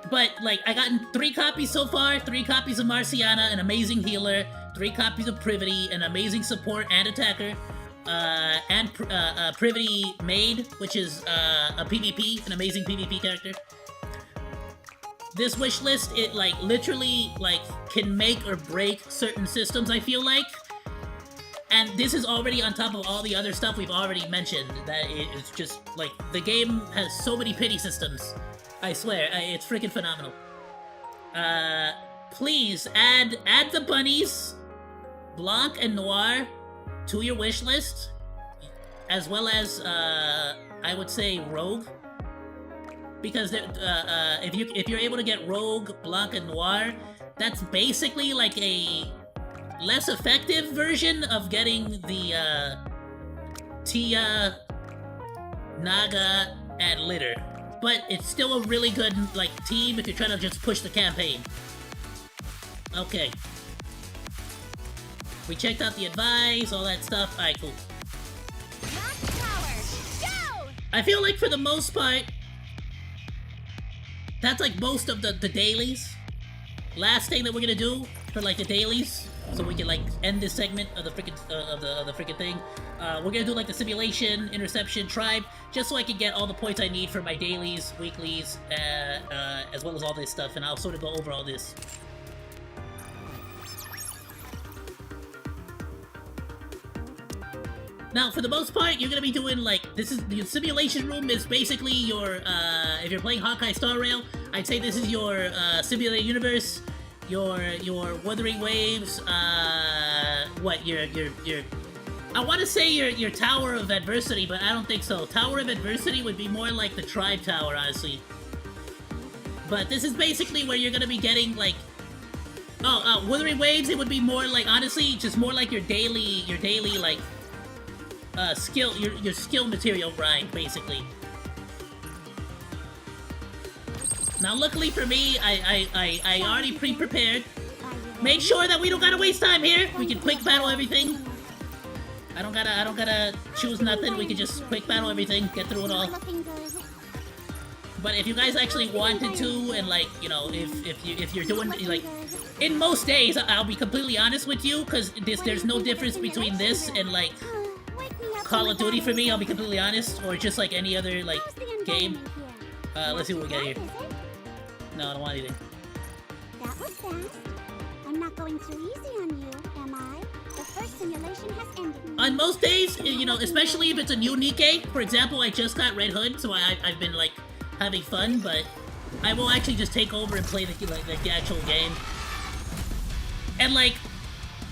But like, I gotten 3 copies so far, 3 copies of Marciana, an amazing healer, 3 copies of Privity, an amazing support and attacker, and Privity Maid, which is a PvP, an amazing PvP character. This wish list, it like literally like can make or break certain systems, I feel like. And this is already on top of all the other stuff we've already mentioned. That it's just, like, the game has so many pity systems. I swear, it's freaking phenomenal. Please, add the bunnies, Blanc and Noir, to your wish list. As well as, I would say Rogue. Because if you're able to get Rogue, Blanc, and Noir, that's basically like a less effective version of getting the Tia, Naga, and Litter. But it's still a really good like team if you're trying to just push the campaign. Okay. We checked out the advice, all that stuff. Alright, cool. I feel like for the most part, that's like most of the dailies. Last thing that we're gonna do for like the dailies, so we can like end this segment of the freaking the freaking thing. We're gonna do like the simulation, interception, tribe, just so I can get all the points I need for my dailies, weeklies, as well as all this stuff, and I'll sort of go over all this. Now, for the most part, you're gonna be doing like this is the simulation room is basically your if you're playing Hawkeye Star Rail, I'd say this is your simulated universe, your Wuthering Waves, what your I want to say your Tower of Adversity, but I don't think so. Tower of Adversity would be more like the Tribe Tower, honestly. But this is basically where you're gonna be getting like Wuthering Waves. It would be more like honestly just more like your daily like. Skill, your skill material grind, basically. Now, luckily for me, I already pre-prepared. Make sure that we don't gotta waste time here. We can quick battle everything. I don't gotta choose nothing. We can just quick battle everything, get through it all. But if you guys actually wanted to, and like, you know, if you're doing like, in most days, I'll be completely honest with you, because there's no difference between this and like. Call of Duty for me, I'll be completely honest, or just like any other like game. Let's see what we get here. No, I don't want anything. That was fast. I'm not going too easy on you, am I? The first simulation has ended. On most days, you know, especially if it's a new Nikkei. For example, I just got Red Hood, so I've been like having fun, but I will actually just take over and play the actual game. And like.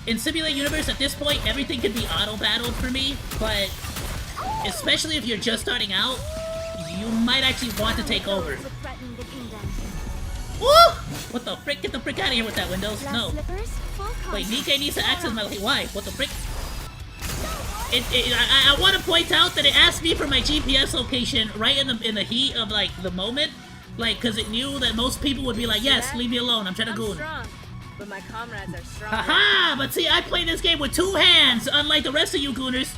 In Simulate Universe, at this point, everything can be auto-battled for me, but especially if you're just starting out, you might actually want to take over. Woo! What the frick? Get the frick out of here with that, Windows. No. Wait, Nikkei needs to access my... Why? What the frick? I want to point out that it asked me for my GPS location right in the heat of, like, the moment. Like, because it knew that most people would be like, yes, leave me alone, I'm trying to goon. But my comrades are strong. Haha! But see, I play this game with 2 hands, unlike the rest of you gooners.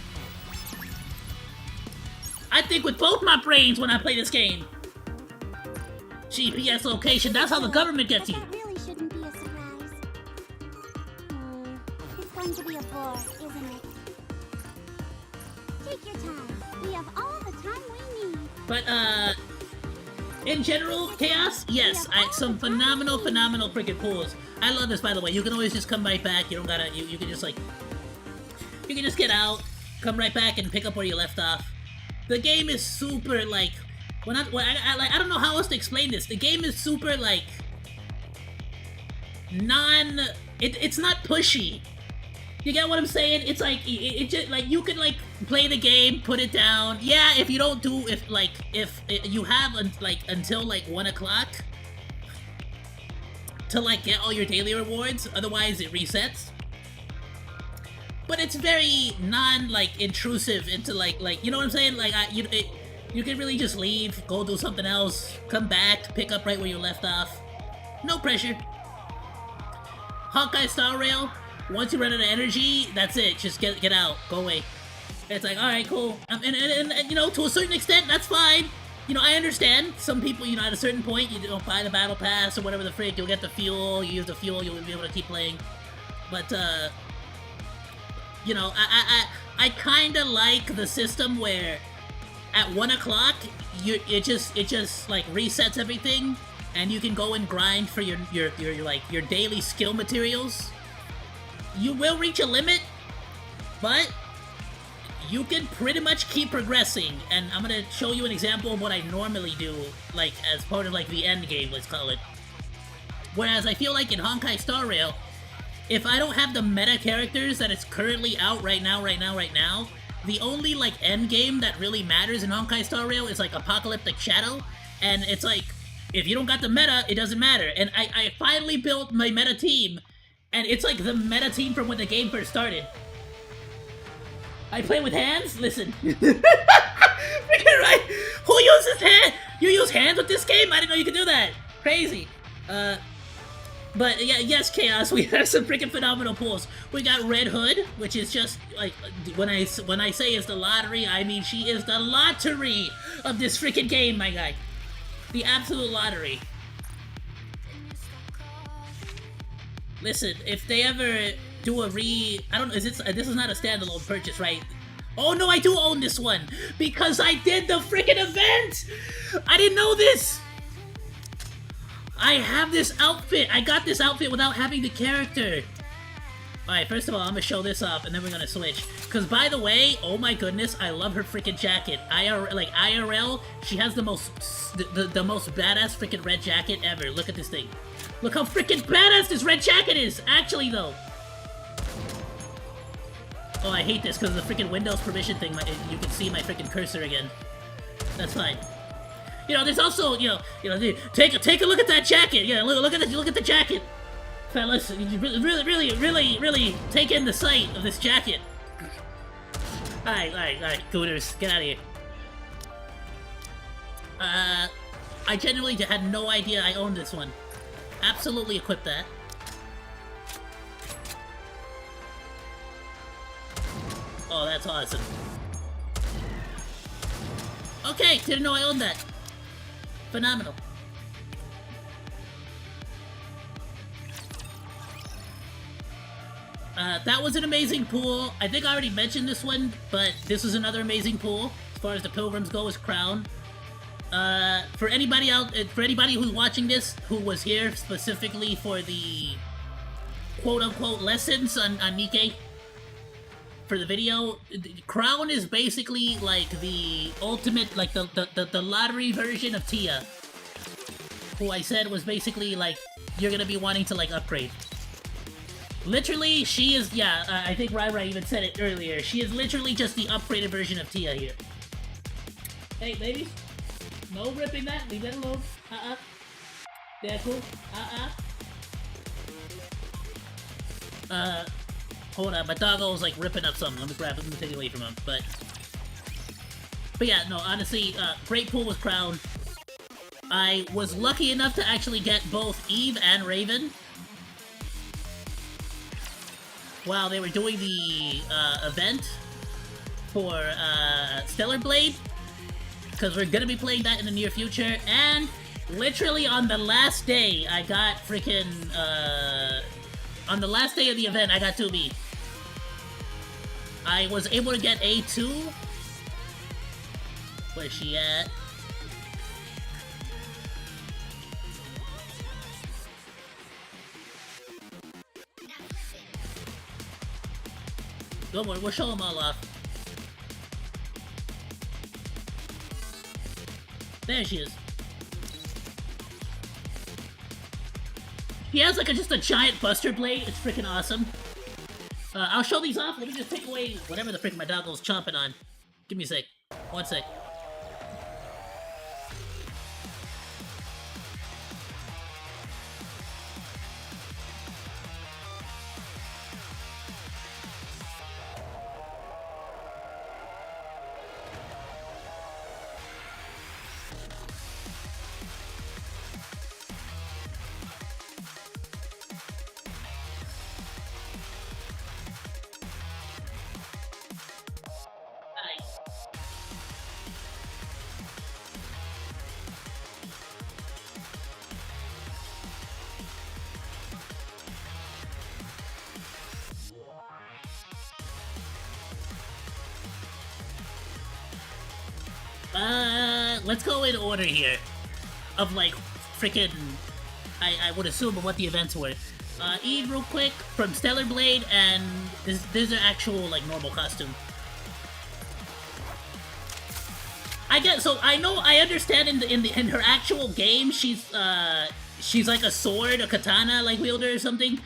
I think with both my brains when I play this game. GPS location, that's how the government gets you. That really shouldn't be a surprise. It's going to be a bore, isn't it? Take your time. We have all the time we need. But, in general, Chaos, yes, some phenomenal freaking pools. I love this, by the way. You can always just come right back. You don't gotta, you can just, like, you can just get out, come right back and pick up where you left off. The game is super, like, I don't know how else to explain this. The game is super, like, it's not pushy. You get what I'm saying? It's like, it just, like, you can, like, play the game, put it down. Yeah, if you don't do, if you have, like, until, like, 1 o'clock to, like, get all your daily rewards, otherwise it resets. But it's very like, intrusive into, like, you know what I'm saying? Like, you can really just leave, go do something else, come back, pick up right where you left off. No pressure. Hawkeye Star Rail, once you run out of energy, that's it. Just get out, go away. It's like, alright, cool. And, you know, to a certain extent, that's fine. You know, I understand. Some people, you know, at a certain point, you don't buy the battle pass or whatever the frick, you'll get the fuel, you use the fuel, you'll be able to keep playing. But, you know, I kinda like the system where at 1 o'clock, it just like resets everything, and you can go and grind for your daily skill materials. You will reach a limit, But you can pretty much keep progressing, and I'm gonna show you an example of what I normally do, like, as part of, like, the end game, let's call it. Whereas I feel like in Honkai Star Rail, if I don't have the meta characters that is currently out right now, the only, like, end game that really matters in Honkai Star Rail is, like, Apocalyptic Shadow, and it's like, if you don't got the meta, it doesn't matter. And I finally built my meta team, and it's like the meta team from when the game first started. I play with hands? Listen. Freaking right! Who uses hands? You use hands with this game? I didn't know you could do that. Crazy. But yeah, yes, Chaos, we have some freaking phenomenal pools. We got Red Hood, which is just, like, when I say it's the lottery, I mean she is the lottery of this freaking game, my guy. The absolute lottery. Listen, if they ever do a I don't know, this is not a standalone purchase, right? Oh no, I do own this one! Because I did the freaking event! I didn't know this! I have this outfit! I got this outfit without having the character! Alright, first of all, I'm gonna show this off, and then we're gonna switch. Because, by the way, oh my goodness, I love her freaking jacket. IRL, she has the most badass freaking red jacket ever. Look at this thing. Look how freaking badass this red jacket is! Actually, though. Oh, I hate this because of the freaking Windows permission thing. You can see my freaking cursor again. That's fine. You know, there's also, you know, take a look at that jacket. Yeah, look at the jacket, fellas. You really take in the sight of this jacket. All right, Gooters, get out of here. I genuinely had no idea I owned this one. Absolutely equip that. Oh, that's awesome. Okay, didn't know I owned that. Phenomenal. That was an amazing pool. I think I already mentioned this one, but this is another amazing pool. As far as the pilgrims go, is Crown. For anybody who's watching this, who was here specifically for the quote-unquote lessons on Nikke, for the video, Crown is basically like the ultimate, like the lottery version of Tia, who I said was basically like, you're gonna be wanting to like upgrade. Literally, she is, yeah, I think Rai even said it earlier, she is literally just the upgraded version of Tia here. Hey, ladies, no ripping that, leave that alone. Yeah, cool. Hold on, my doggo was like ripping up something. Let me grab it, let me take it away from him. But yeah, no, honestly, great pool with Crown. I was lucky enough to actually get both Eve and Raven while they were doing the event for Stellar Blade, because we're gonna be playing that in the near future. And literally on the last day, I got freaking on the last day of the event, I got 2B. I was able to get A2. Where's she at? Don't worry, we'll show them all off. There she is. He has like just a giant Buster Blade. It's freaking awesome. I'll show these off. Let me just take away whatever the frick my doggo's chomping on. Give me a sec. 1 sec. Let's go in order here of like freaking I would assume of what the events were. Eve real quick from Stellar Blade, and this is her actual like normal costume. I get so I understand in her actual game she's like a sword, a katana like wielder or something.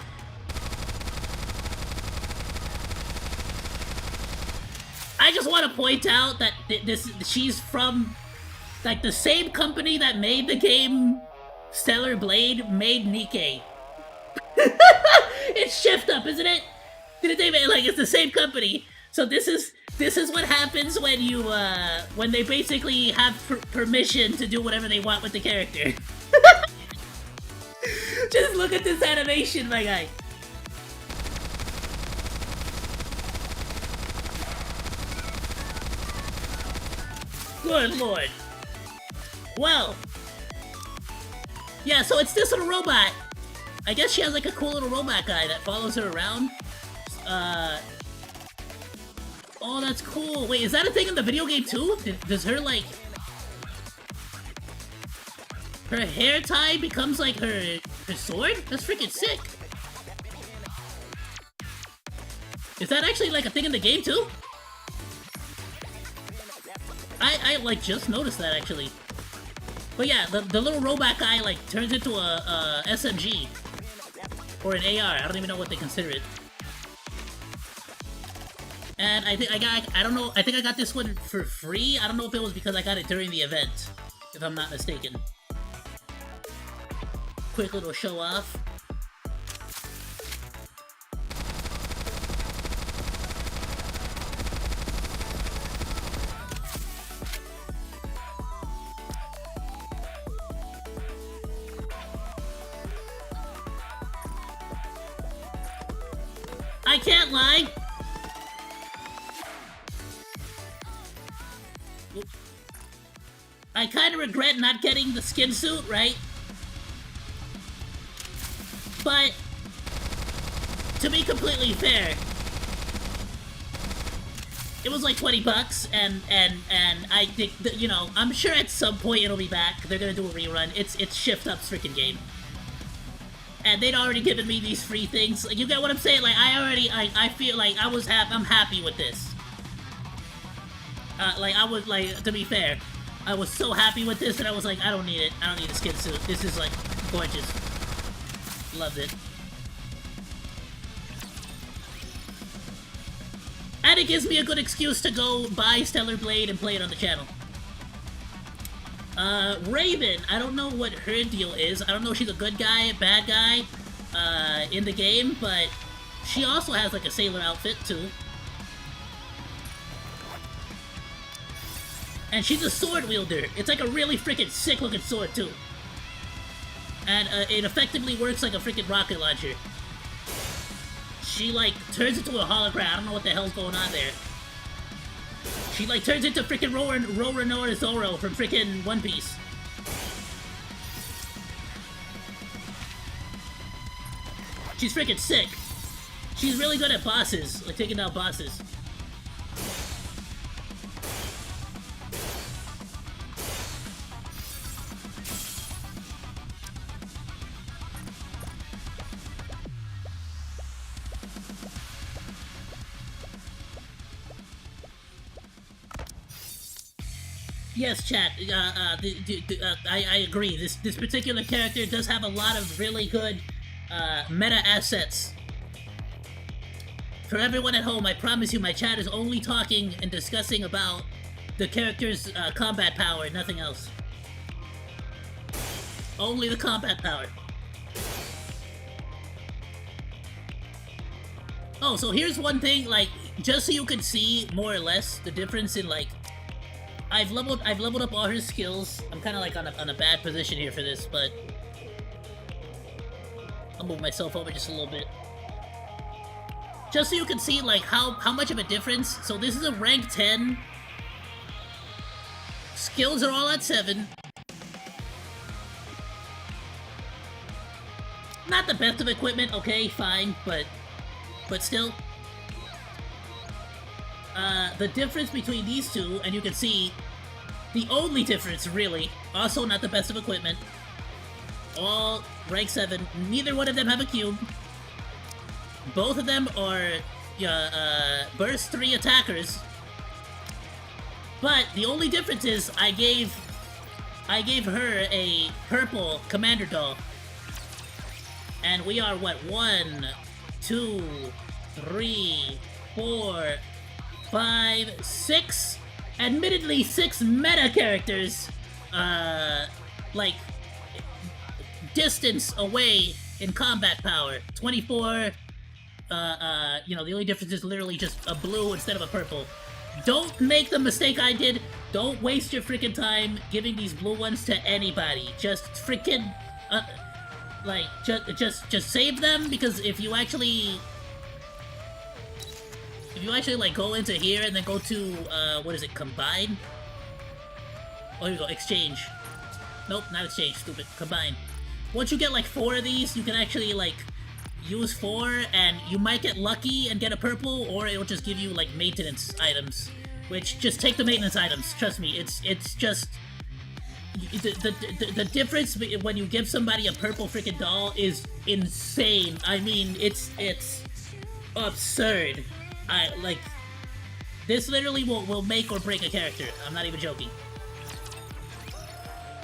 I just want to point out that she's from like the same company that made the game Stellar Blade made Nikkei. It's Shift Up, isn't it? Didn't they make, like, it's the same company. So this is what happens when you when they basically have permission to do whatever they want with the character. Just look at this animation, my guy. Good lord. Well. Yeah, so it's this little robot. I guess she has like a cool little robot guy that follows her around. Oh, that's cool. Wait, is that a thing in the video game too? Does her like... her hair tie becomes like her sword? That's freaking sick. Is that actually like a thing in the game too? I like just noticed that actually. But yeah, the little robot guy like turns into a SMG. Or an AR, I don't even know what they consider it. And I think I think I got this one for free. I don't know if it was because I got it during the event, if I'm not mistaken. Quick little show off. I can't lie. I kind of regret not getting the skin suit, right? But to be completely fair, it was like 20 bucks, and I think that, you know, I'm sure at some point it'll be back. They're gonna do a rerun. It's Shift Up's freaking game. And they'd already given me these free things. Like, you get what I'm saying? Like, I feel like I'm happy with this. Like, I was, like, to be fair, I was so happy with this that I was like, I don't need it. I don't need a skin suit. This is, like, gorgeous. Loved it. And it gives me a good excuse to go buy Stellar Blade and play it on the channel. Raven, I don't know what her deal is. I don't know if she's a good guy, bad guy, in the game, but she also has, like, a sailor outfit, too. And she's a sword wielder. It's like a really freaking sick-looking sword, too. And, it effectively works like a freaking rocket launcher. She, like, turns into a hologram. I don't know what the hell's going on there. She, like, turns into freaking Roronoa Zoro from freaking One Piece. She's freaking sick. She's really good at bosses, like taking down bosses. Yes, chat. I agree. This particular character does have a lot of really good meta assets. For everyone at home, I promise you, my chat is only talking and discussing about the character's combat power, nothing else. Only the combat power. Oh, so here's one thing, like, just so you can see more or less the difference in, like, I've leveled up all her skills. I'm kind of like on a bad position here for this, but I'll move myself over just a little bit, just so you can see like how much of a difference. So this is a rank 10. Skills are all at 7. Not the best of equipment, okay, fine, but still. The difference between these two, and you can see the only difference, really, also not the best of equipment, All rank 7. Neither one of them have a cube. Both of them are burst 3 attackers. But the only difference is I gave her a purple commander doll. And we are what? 1, 2, 3, 4, 5, 6. Admittedly, 6 meta characters. Like distance away in combat power. 24. You know, the only difference is literally just a blue instead of a purple. Don't make the mistake I did. Don't waste your freaking time giving these blue ones to anybody. Just freaking, like, just save them, because if you actually like go into here and then go to what is it, combine? Oh, here we go, exchange. Nope, not exchange, stupid. Combine. Once you get like 4 of these, you can actually like use 4, and you might get lucky and get a purple, or it'll just give you like maintenance items. Which, just take the maintenance items. Trust me, it's just the difference when you give somebody a purple freaking doll is insane. I mean, it's absurd. Like, this literally will make or break a character. I'm not even joking.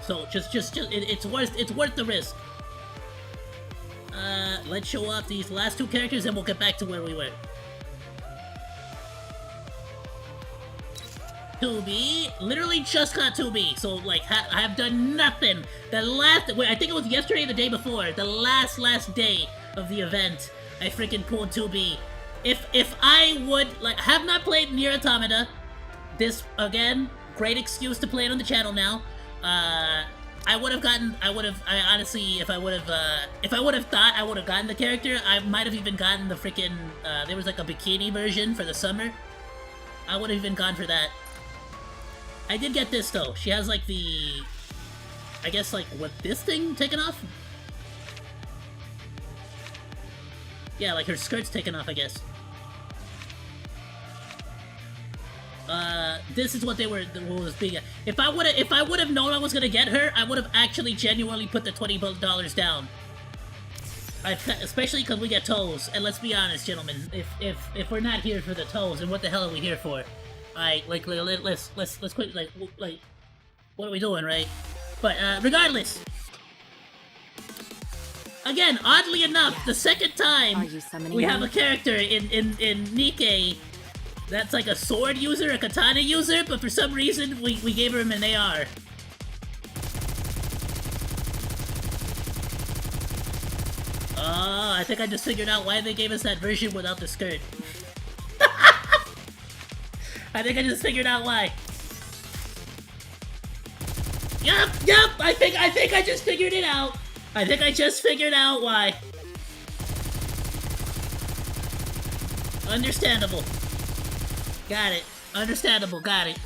So just it's worth the risk. Let's show off these last 2 characters and we'll get back to where we were. Tubi, literally just got Tubi, so like I have done nothing. I think it was yesterday or the day before, the last day of the event, I freaking pulled Tubi. If I would, like, have not played Nier Automata, this, again, great excuse to play it on the channel now. I honestly, if I would have thought I would have gotten the character, I might have even gotten the freaking, there was like a bikini version for the summer. I would have even gone for that. I did get this though. She has like the, I guess like, what, this thing taken off? Yeah, like her skirt's taken off, I guess. This is what was being. If I would have known I was gonna get her, I would have actually genuinely put the $20 down. Especially because we get toes, and let's be honest, gentlemen. If we're not here for the toes, then what the hell are we here for? Alright, like let's quit. Like what are we doing, right? But regardless. Again, oddly enough, the second time we have a character in Nikke that's like a sword user, a katana user, but for some reason we gave him an AR. Oh, I think I just figured out why they gave us that version without the skirt. I think I just figured out why. Yup, I think I just figured it out. I think I just figured out why. Understandable. Got it. Understandable, got it.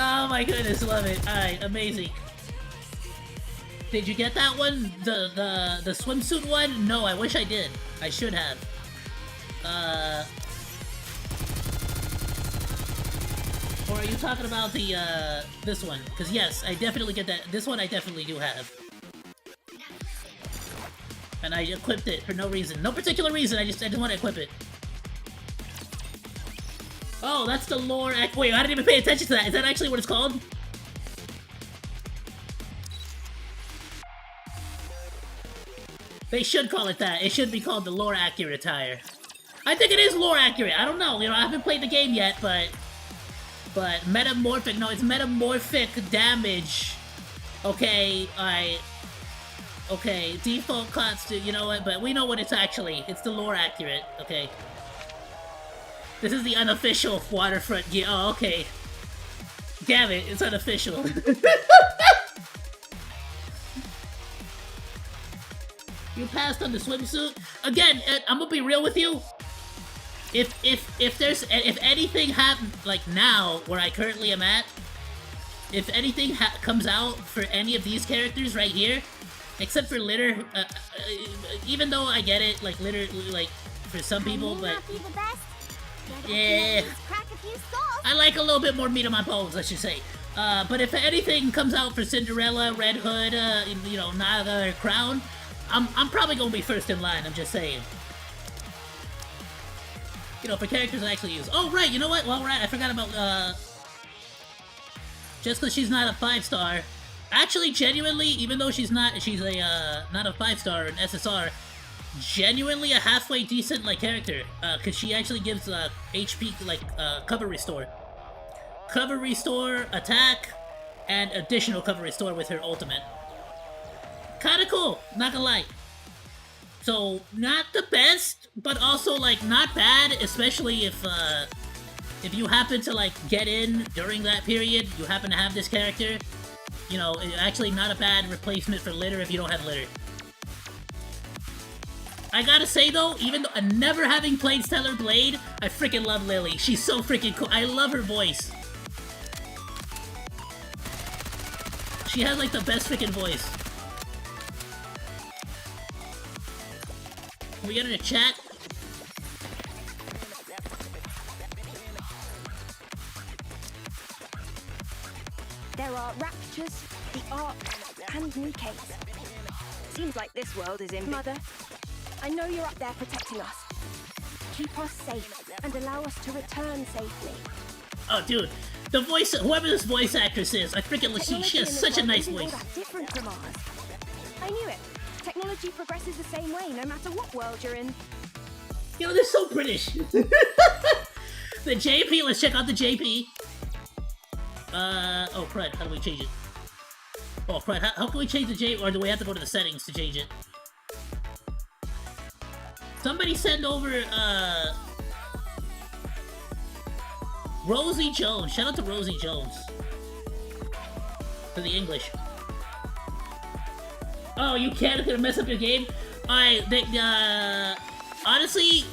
Oh my goodness, love it. Alright, amazing. Did you get that one? The swimsuit one? No, I wish I did. I should have. Or are you talking about the, this one? Because yes, I definitely get that. This one I definitely do have. And I equipped it for no reason. No particular reason, I just want to equip it. Oh, that's the lore act. Wait, I didn't even pay attention to that. Is that actually what it's called? They should call it that. It should be called the lore accurate attire. I think it is lore accurate. I don't know. You know, I haven't played the game yet, but metamorphic. No, it's metamorphic damage. Okay, alright. Okay, default constant. You know what? But we know what it's actually. It's the lore accurate. Okay. This is the unofficial waterfront gear. Oh, okay. Damn it, it's unofficial. You passed on the swimsuit? Again, I'm gonna be real with you. If anything happens, like now, where I currently am at, if anything comes out for any of these characters right here, except for Litter, even though I get it, like Litter, like for some people, but yeah, I like a little bit more meat on my bones, I should say. But if anything comes out for Cinderella, Red Hood, you know, Naga, or Crown, I'm probably gonna be first in line, I'm just saying. You know, for characters I actually use. Oh, right, you know what? Well, right, I forgot about, just because she's not a 5-star. Actually, genuinely, even though she's not a 5-star, an SSR, genuinely a halfway decent, like, character. Because she actually gives, HP, like, cover restore. Cover restore, attack, and additional cover restore with her ultimate. Kinda cool, not gonna lie. So, not the best, but also, like, not bad, especially if you happen to, like, get in during that period, you happen to have this character, you know, actually not a bad replacement for Litter if you don't have Litter. I gotta say, though, even though never having played Stellar Blade, I freaking love Lily. She's so freaking cool. I love her voice. She has, like, the best freaking voice. Can we get in a chat? There are Raptures, the Ark, and Nikkei's. Seems like this world is in. Mother, I know you're up there protecting us. Keep us safe and allow us to return safely. Oh, dude, the voice, whoever this voice actress is, I freaking listen. She has such a nice voice. Different from ours. I knew it. Technology progresses the same way, no matter what world you're in. You know, they're so British. The JP, let's check out the JP. Oh, crud, how do we change it? Oh, crud, how can we change the J, or do we have to go to the settings to change it? Somebody send over, Rosie Jones. Shout out to Rosie Jones. For the English. Oh, you can't? It's gonna mess up your game? Honestly,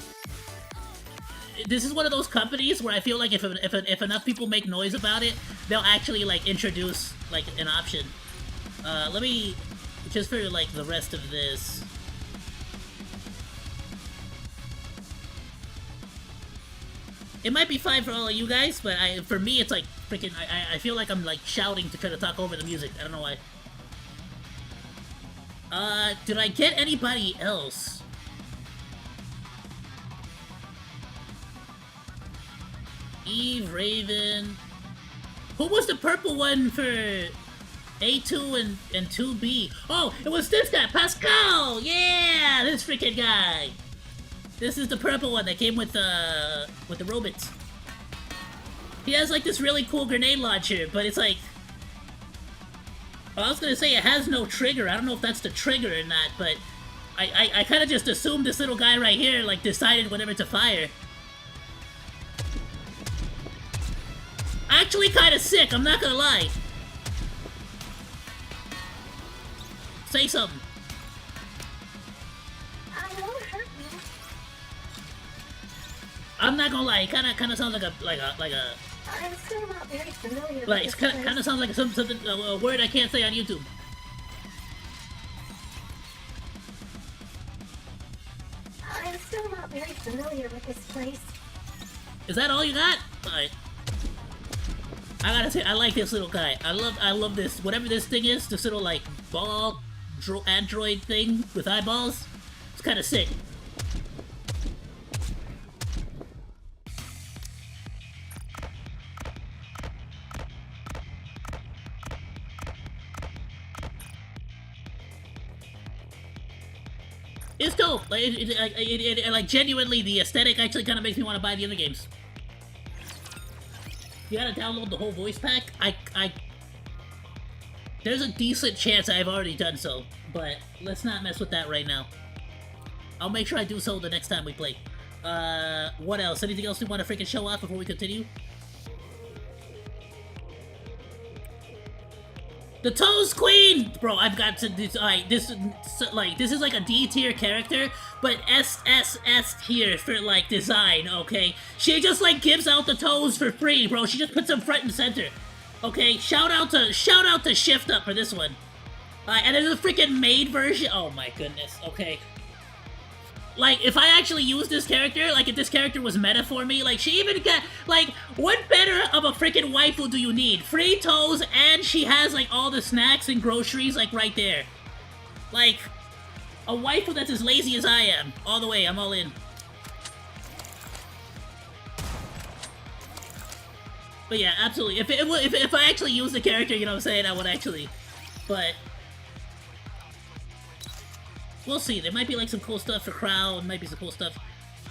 this is one of those companies where I feel like if enough people make noise about it, they'll actually, like, introduce, like, an option. Let me, just for, like, the rest of this. It might be fine for all of you guys, but for me, it's like, freaking, I feel like I'm, like, shouting to try to talk over the music. I don't know why. Did I get anybody else? Eve, Raven... Who was the purple one for A2 and 2B? Oh, it was this guy, Pascal! Yeah, this freaking guy! This is the purple one that came with the robots. He has, like, this really cool grenade launcher, but it's like... Well, I was gonna say it has no trigger. I don't know if that's the trigger or not, but I kind of just assumed this little guy right here, like, decided whenever to fire. Actually kind of sick, I'm not gonna lie. Say something. I'm not gonna lie, it kind of sounds like a I'm still not very familiar like, with it this kind of place. sounds like something a word I can't say on YouTube. I'm still not very familiar with this place. Is that all you got? Alright. I gotta say, I like this little guy. I love this, whatever this thing is, this little, like, ball android thing with eyeballs. It's kind of sick. It's dope. Like, like, genuinely, the aesthetic actually kind of makes me want to buy the other games. You gotta download the whole voice pack. There's a decent chance I've already done so, but let's not mess with that right now. I'll make sure I do so the next time we play. What else? Anything else we want to freaking show off before we continue? The Toes Queen! Bro, I've got to... Alright, this is like a D tier character, but SSS tier for, like, design, okay? She just, like, gives out the toes for free, bro. She just puts them front and center. Okay? Shout out to Shift Up for this one. Alright, and there's a freaking maid version. Oh my goodness, okay. Like, if I actually use this character, like, if this character was meta for me, like, she even got, like, what better of a freaking waifu do you need? Free toes, and she has, like, all the snacks and groceries, like, right there. Like, a waifu that's as lazy as I am. All the way, I'm all in. But yeah, absolutely. If I actually use the character, you know what I'm saying, I would actually. But we'll see. There might be like some cool stuff for Crow, might be some cool stuff.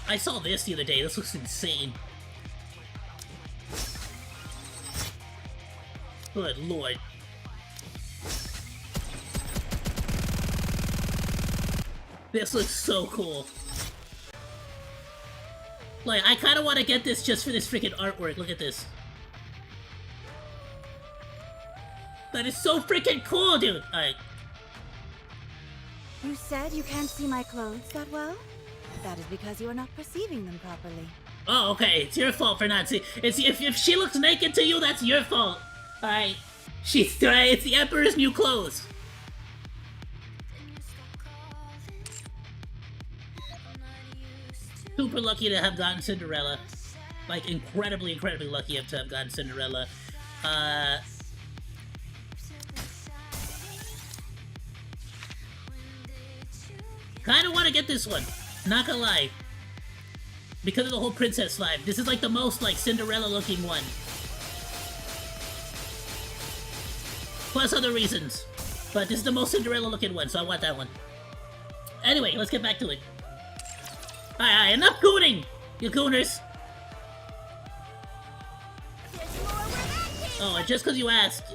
I saw this the other day. This looks insane. Good lord. This looks so cool. Like, I kind of want to get this just for this freaking artwork. Look at this. That is so freaking cool, dude! Alright. You said you can't see my clothes that well? That is because you are not perceiving them properly. Oh, okay. It's your fault for not seeing. It's if she looks naked to you, that's your fault. Alright. It's the Emperor's new clothes. Super lucky to have gotten Cinderella. Like, incredibly, incredibly lucky to have gotten Cinderella. Kinda wanna get this one. Not gonna lie. Because of the whole princess vibe. This is like the most, like, Cinderella-looking one. Plus other reasons. But this is the most Cinderella-looking one, so I want that one. Anyway, let's get back to it. Alright, enough gooning! You gooners! Oh, and just because you asked,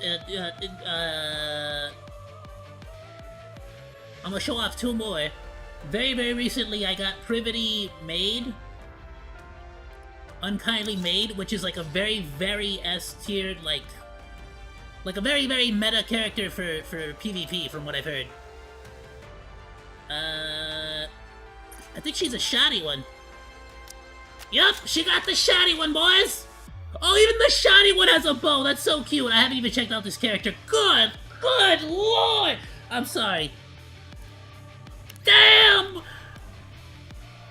I'm gonna show off two more. Very, very recently, I got Privity Maid. Unkindly Maid, which is like a very, very S-tiered, like a very, very meta character for PvP, from what I've heard. I think she's a shoddy one. Yup, she got the shoddy one, boys! Oh, even the shoddy one has a bow. That's so cute. I haven't even checked out this character. Good lord! I'm sorry. Damn!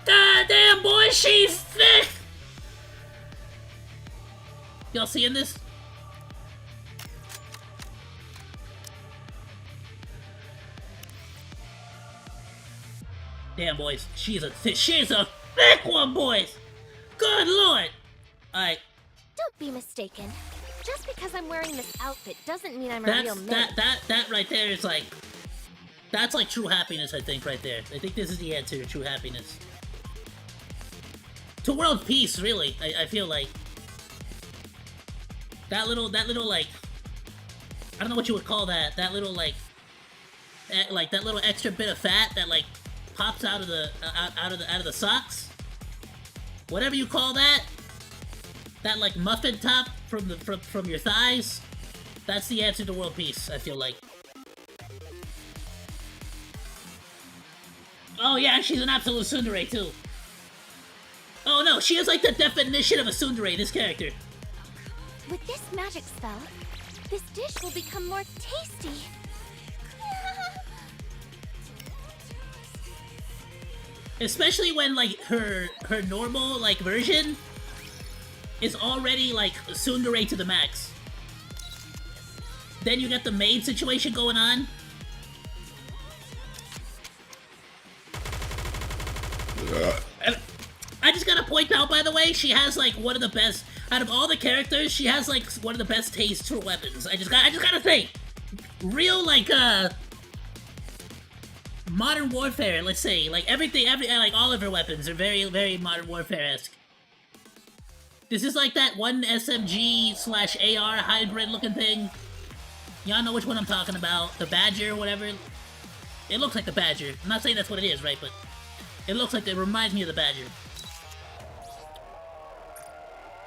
God damn, boy, she's thick! Y'all seeing this? Damn, boys, she's a thick one, boys! Good lord! Alright. Don't be mistaken. Just because I'm wearing this outfit doesn't mean I'm a real man. That right there is like... That's like true happiness, I think, right there. I think this is the answer to true happiness. To world peace, really, I feel like. That little, like... I don't know what you would call that. That little, like... that little extra bit of fat that, like, pops out of the socks. Whatever you call that. That, like, muffin top from your thighs. That's the answer to world peace, I feel like. Oh yeah, she's an absolute tsundere too. Oh no, she is like the definition of a tsundere, this character. With this magic spell, this dish will become more tasty. Especially when like her normal like version is already like tsundere to the max. Then you got the maid situation going on. I just gotta point out, by the way, she has like one of the best out of all the characters. She has like one of the best tastes for weapons. I just gotta say, real like modern warfare. Let's say like like all of her weapons are very, very modern warfare-esque. This is like that one SMG/AR hybrid looking thing. Y'all know which one I'm talking about. The Badger or whatever. It looks like the Badger. I'm not saying that's what it is, right? But it looks like it reminds me of the Badger.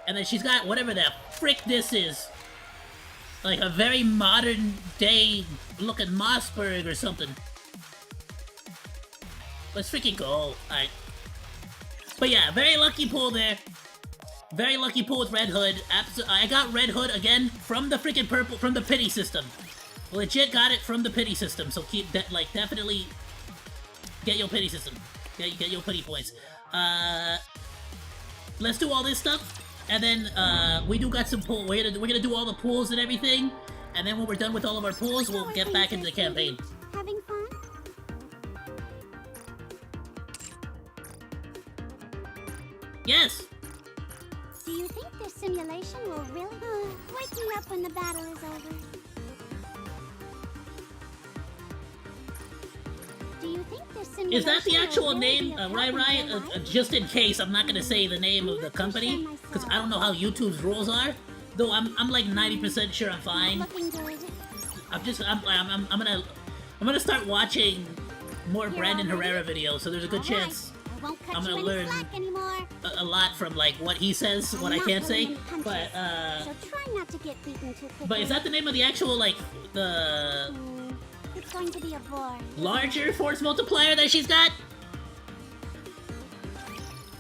And then she's got whatever the frick this is. Like a very modern day looking Mossberg or something. Let's freaking go. Alright. But yeah, very lucky pull there. Very lucky pull with Red Hood. I got Red Hood again from the freaking purple, from the pity system. Legit got it from the pity system, so keep that, like, definitely get your pity system. Get your pity points. Let's do all this stuff. And then we do got some pool. We're gonna do all the pools and everything. And then when we're done with all of our pools, we'll get back into the campaign. Having fun? Yes. Do you think this simulation will really wake me up when the battle is over? Do you think this simulation Is that the actual will really name, be a Rai part Rai? of your life? Just in case, I'm not gonna say the name of the company, because I don't know how YouTube's rules are. Though I'm like 90% sure I'm fine. Looking good. I'm gonna start watching more Brandon Herrera videos, so there's a good All right. chance I won't cut I'm you gonna any learn slack anymore. a lot from like what he says, what I I'm can't not say. pulling any But punches, so try not to get beaten too quickly. but is that the name of the actual like the It's going to be a bore. larger force multiplier that she's got?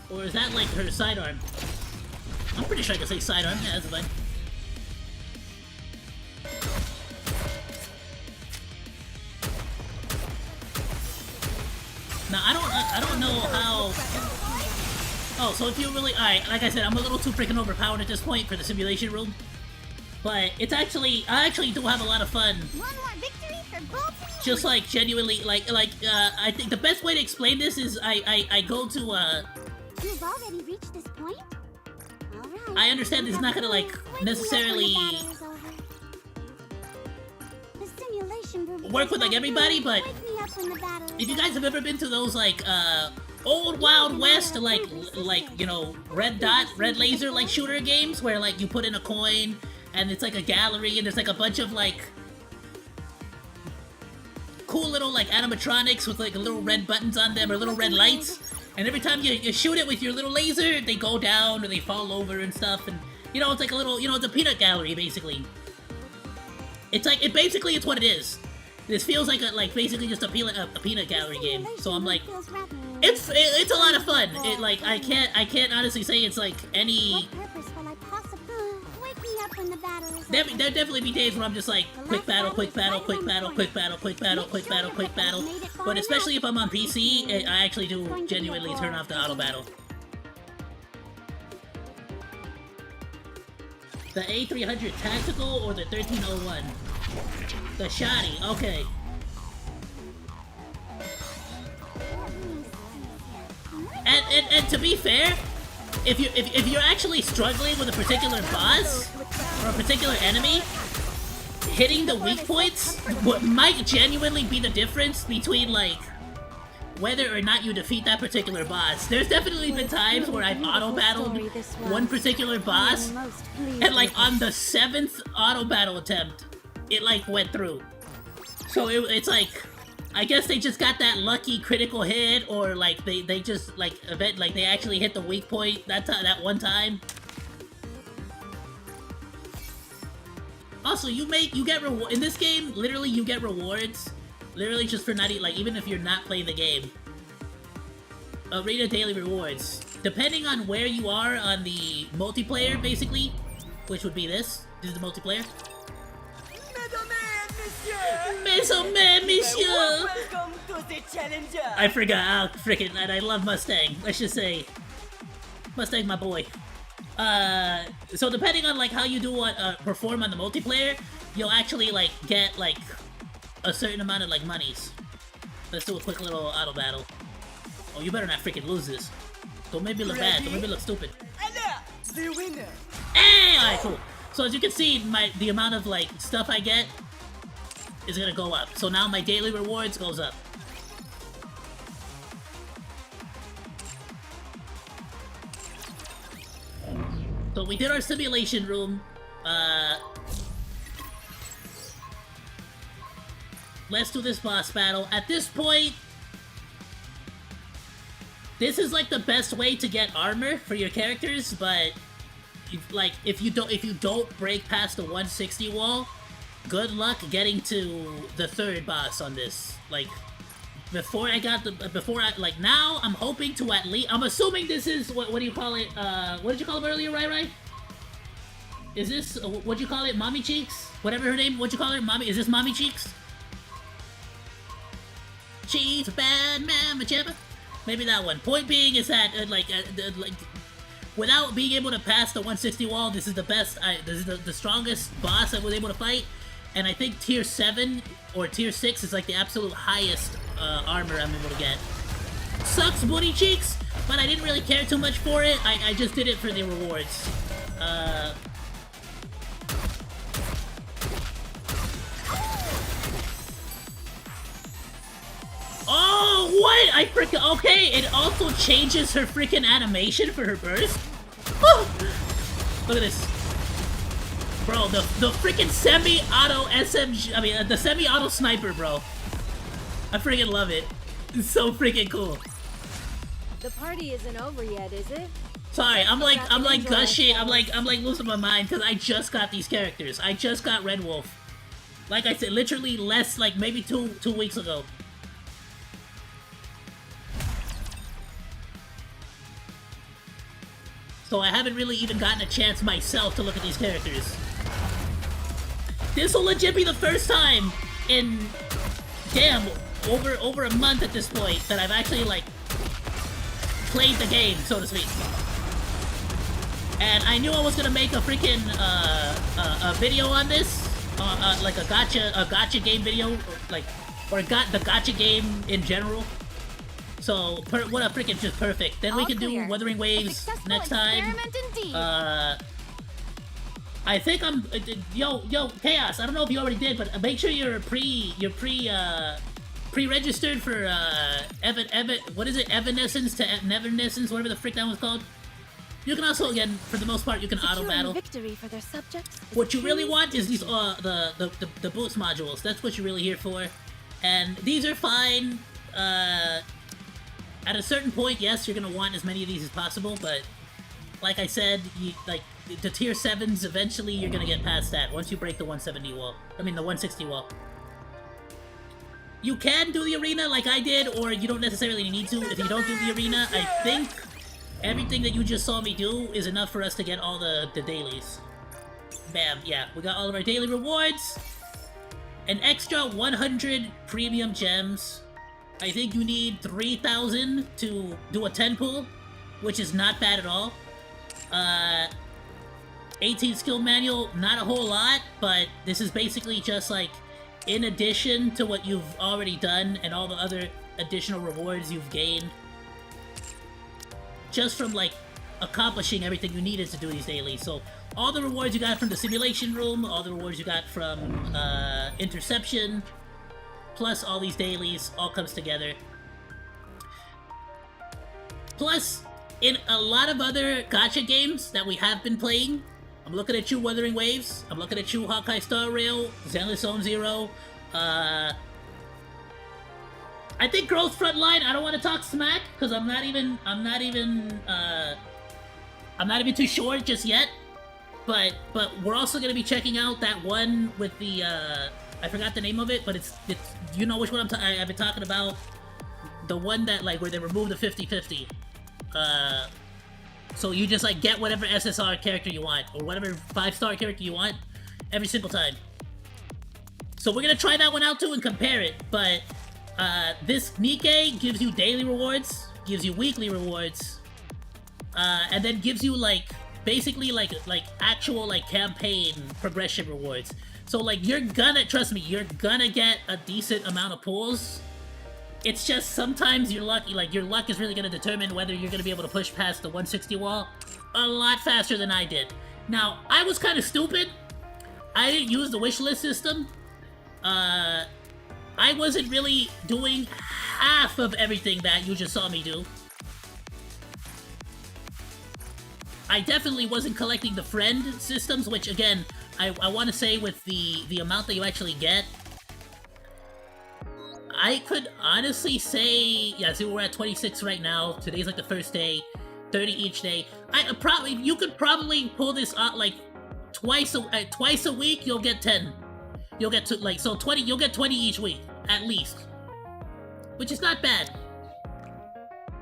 Or is that like her sidearm? I'm pretty sure I can say sidearm. Yeah, that's fine. Now I don't know how. Oh, so if you really, alright, like I said, I'm a little too freaking overpowered at this point for the simulation room. But it's actually, I actually do have a lot of fun. One more victory for both of you. Just like genuinely, I think the best way to explain this is I go to You've already reached this point? Alright. I understand this is not gonna like Wake me up when the necessarily battle is over. The simulation room work with like everybody, but Wake me up when the battle is if you guys have ever been to those like old Wild West like you know red laser like shooter games where like you put in a coin and it's like a gallery and there's like a bunch of like cool little like animatronics with like little red buttons on them or little red lights, and every time you shoot it with your little laser they go down or they fall over and stuff, and you know it's like a little, you know, it's a peanut gallery basically. It's like it's what it is. This feels like basically just a peanut gallery game. So I'm like, it's a lot of fun. It like I can't honestly say it's like any. What purpose will I possibly wake me up when the battle is There over? definitely be days where I'm just like quick battle, quick battle, quick battle, quick battle, quick battle, quick battle, quick battle. But especially if I'm on PC, I actually do genuinely turn off the auto battle. The A300 Tactical or the 1301? The Shoddy, okay. And to be fair, if you're actually struggling with a particular boss or a particular enemy, hitting the weak points might genuinely be the difference between like whether or not you defeat that particular boss. There's definitely been times where I've auto-battled one particular boss, and like on the 7th auto-battle attempt, it like went through. So it's like, I guess they just got that lucky critical hit, or like they just like they actually hit the weak point that one time. Also, you get reward in this game. Literally, you get rewards. Literally, just for not even if you're not playing the game. Arena daily rewards, depending on where you are on the multiplayer, basically, which would be this. This is the multiplayer. Monsieur! Welcome to the challenger. I forgot. Oh, freaking! And I love Mustang. Let's just say, Mustang, my boy. So depending on like how you do perform on the multiplayer, you'll actually like get like a certain amount of like monies. Let's do a quick little auto battle. Oh, you better not freaking lose this. Don't make me look bad. Don't make me look stupid. The winner. Hey! Alright, cool. So as you can see, the amount of like stuff I get is gonna go up. So now my daily rewards goes up. So we did our simulation room. Let's do this boss battle. At this point, this is like the best way to get armor for your characters, but if you don't break past the 160 wall, good luck getting to the third boss on this. Like now I'm hoping to at least, I'm assuming this is what do you call it? What did you call him earlier, Rai? Is this what'd you call it? Mommy Cheeks? Whatever her name, what'd you call her? Mommy, is this Mommy Cheeks? She's a bad mama chipper. Maybe that one. Point being is that without being able to pass the 160 wall, this is the best, this is the strongest boss I was able to fight, and I think tier 7 or tier 6 is like the absolute highest armor I'm able to get. Sucks booty cheeks, but I didn't really care too much for it. I just did it for the rewards. Oh, what? I freaking... Okay, it also changes her freaking animation for her burst. Oh, look at this. Bro, the freaking semi-auto SMG... I mean, the semi-auto sniper, bro. I freaking love it. It's so freaking cool. The party isn't over yet, is it? Sorry, I'm like gushing. I'm like losing my mind because I just got these characters. I just got Red Wolf. Like I said, literally less, like maybe two weeks ago. So I haven't really even gotten a chance myself to look at these characters. This will legit be the first time in, damn, over a month at this point that I've actually, like, played the game, so to speak. And I knew I was gonna make a freaking, a video on this, like a gacha game video, or the gacha game in general. So, what a freaking just perfect. Then we can do Wuthering Waves next time. I think I'm, yo, Chaos, I don't know if you already did, but make sure you're pre-registered for, what is it, Evanescence to Nevernescence, whatever the frick that one's called. You can also, again, for the most part, you can auto-battle. Victory for their subjects. What you really want is these, the boost modules. That's what you're really here for. And these are fine, at a certain point, yes, you're gonna want as many of these as possible, but like I said, the tier 7s, eventually you're gonna get past that once you break the 170 wall. I mean, the 160 wall. You can do the arena like I did, or you don't necessarily need to. If you don't do the arena, I think everything that you just saw me do is enough for us to get all the dailies. Bam, yeah, we got all of our daily rewards. An extra 100 premium gems. I think you need 3,000 to do a 10 pull, which is not bad at all. 18 skill manual, not a whole lot, but this is basically just like in addition to what you've already done and all the other additional rewards you've gained. Just from like accomplishing everything you needed to do these dailies. So all the rewards you got from the simulation room, all the rewards you got from interception, plus all these dailies, all comes together. Plus, in a lot of other gacha games that we have been playing, I'm looking at you, Wuthering Waves, I'm looking at you, Hawkeye Star Rail, Zenless Zone Zero, I think Growth Frontline, I don't want to talk smack, because I'm not even too sure just yet, but we're also going to be checking out that one with the, I forgot the name of it, but it's you know which one I've been talking about. The one that, like, where they remove the 50-50. So you just, like, get whatever SSR character you want, or whatever 5-star character you want, every single time. So we're gonna try that one out too and compare it, but, this Nikkei gives you daily rewards, gives you weekly rewards, and then gives you, like, basically, like actual, like, campaign progression rewards. So, like, you're gonna, trust me, you're gonna get a decent amount of pulls. It's just sometimes you're lucky, like, your luck is really gonna determine whether you're gonna be able to push past the 160 wall a lot faster than I did. Now, I was kind of stupid. I didn't use the wishlist system. I wasn't really doing half of everything that you just saw me do. I definitely wasn't collecting the friend systems, which, again, I want to say with the amount that you actually get, I could honestly say, yeah, see, we're at 26 right now. Today's like the first day, 30 each day. You could probably pull this out like twice a week. You'll get 10. You'll get to, like, so 20. You'll get 20 each week at least, which is not bad.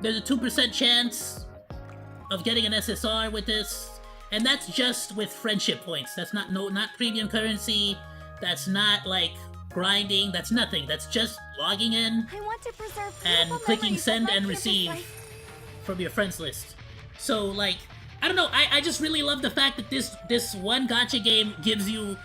There's a 2% chance of getting an SSR with this. And that's just with friendship points. That's not premium currency. That's not, like, grinding. That's nothing. That's just logging in I want to preserve and beautiful clicking memories send of and life here this receive life. from your friends list. So, like, I don't know, I just really love the fact that this one gacha game gives you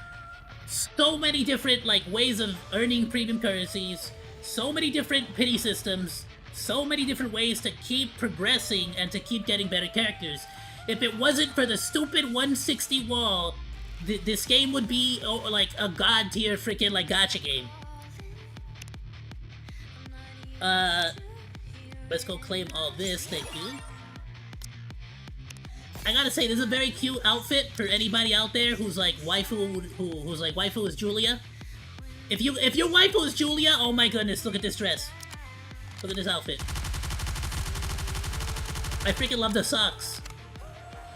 so many different, like, ways of earning premium currencies, so many different pity systems, so many different ways to keep progressing and to keep getting better characters. If it wasn't for the stupid 160 wall, this game would be, like, a god tier freaking, like, gacha game. Let's go claim all this, thank you. I gotta say, this is a very cute outfit for anybody out there who's like waifu, who's like waifu is Julia. If your waifu is Julia, oh my goodness, look at this dress. Look at this outfit. I freaking love the socks.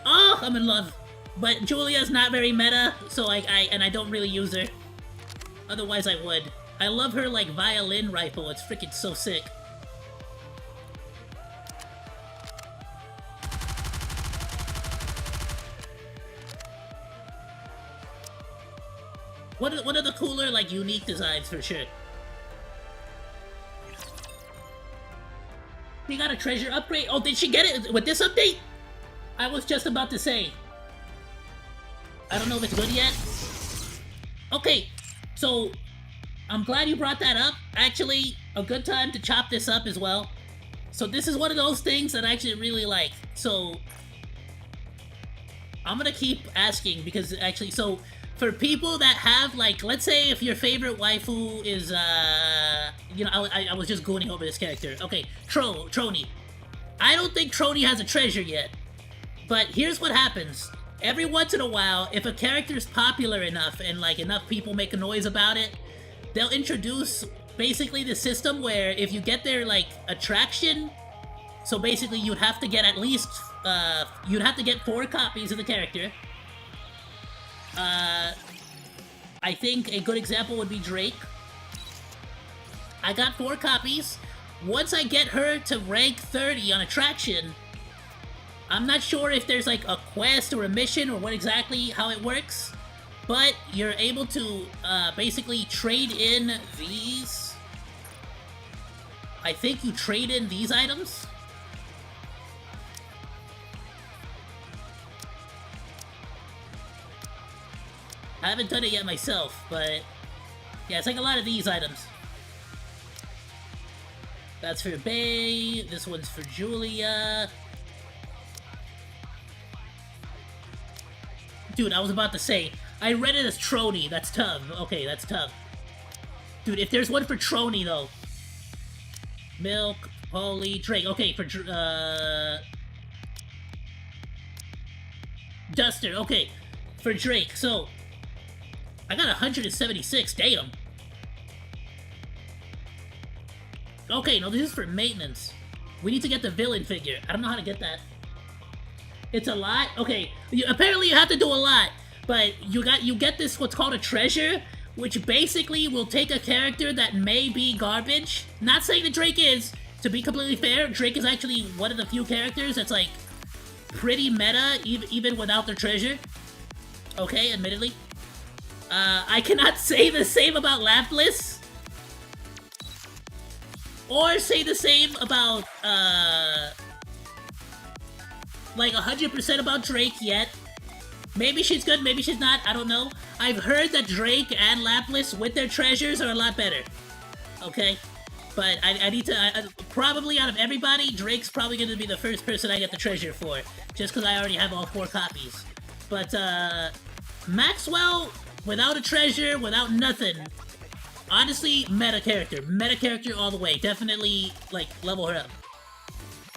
Oh, I'm in love. But Julia's not very meta, so I don't really use her. Otherwise I would. I love her like violin rifle, it's freaking so sick. One of the cooler, like, unique designs, for sure. We got a treasure upgrade. Oh, did she get it with this update? I was just about to say. I don't know if it's good yet. Okay, so I'm glad you brought that up. Actually, a good time to chop this up as well. So this is one of those things that I actually really like. So I'm gonna keep asking because actually, so for people that have, like, let's say if your favorite waifu is, you know, I was just gooning over this character. Okay, Trony. I don't think Trony has a treasure yet. But here's what happens. Every once in a while, if a character is popular enough and, like, enough people make a noise about it, they'll introduce basically the system where if you get their, like, attraction, so basically you'd have to get at least, you'd have to get 4 copies of the character. I think a good example would be Drake. I got 4 copies. Once I get her to rank 30 on attraction, I'm not sure if there's like a quest or a mission or what exactly how it works, but you're able to basically trade in these. I think you trade in these items. I haven't done it yet myself, but yeah, it's like a lot of these items. That's for Bay, this one's for Julia. Dude, I was about to say, I read it as Trony, that's tough. Okay, that's tough. Dude, if there's one for Trony though. Milk, Polly, Drake, okay, for Duster, okay, for Drake, so I got 176, damn. Okay, no, this is for maintenance. We need to get the villain figure. I don't know how to get that. It's a lot? Okay, apparently you have to do a lot, but you get this, what's called a treasure, which basically will take a character that may be garbage. Not saying that Drake is, to be completely fair, Drake is actually one of the few characters that's like pretty meta, even without their treasure. Okay, admittedly. I cannot say the same about Lapless. Or say the same about, like 100% about Drake yet. Maybe she's good, maybe she's not, I don't know. I've heard that Drake and Lapless with their treasures are a lot better. Okay? But I need to, probably out of everybody, Drake's probably gonna be the first person I get the treasure for. Just because I already have all 4 copies. But, Maxwell, without a treasure, without nothing. Honestly, meta character all the way. Definitely, like, level her up.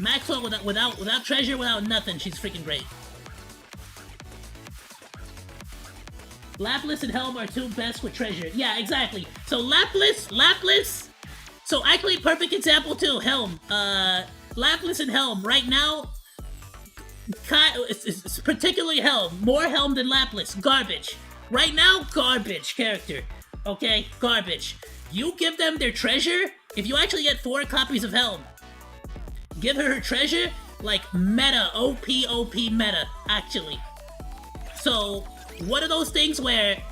Maxwell without treasure, without nothing, she's freaking great. Lapless and Helm are 2 best with treasure. Yeah, exactly. So Lapless. So actually, perfect example too. Helm. Lapless and Helm right now. It's particularly Helm. More Helm than Lapless. Garbage. Right now, garbage character. Okay, garbage. You give them their treasure. If you actually get 4 copies of Helm, give her treasure, like meta, OP meta, actually. So, one of those things where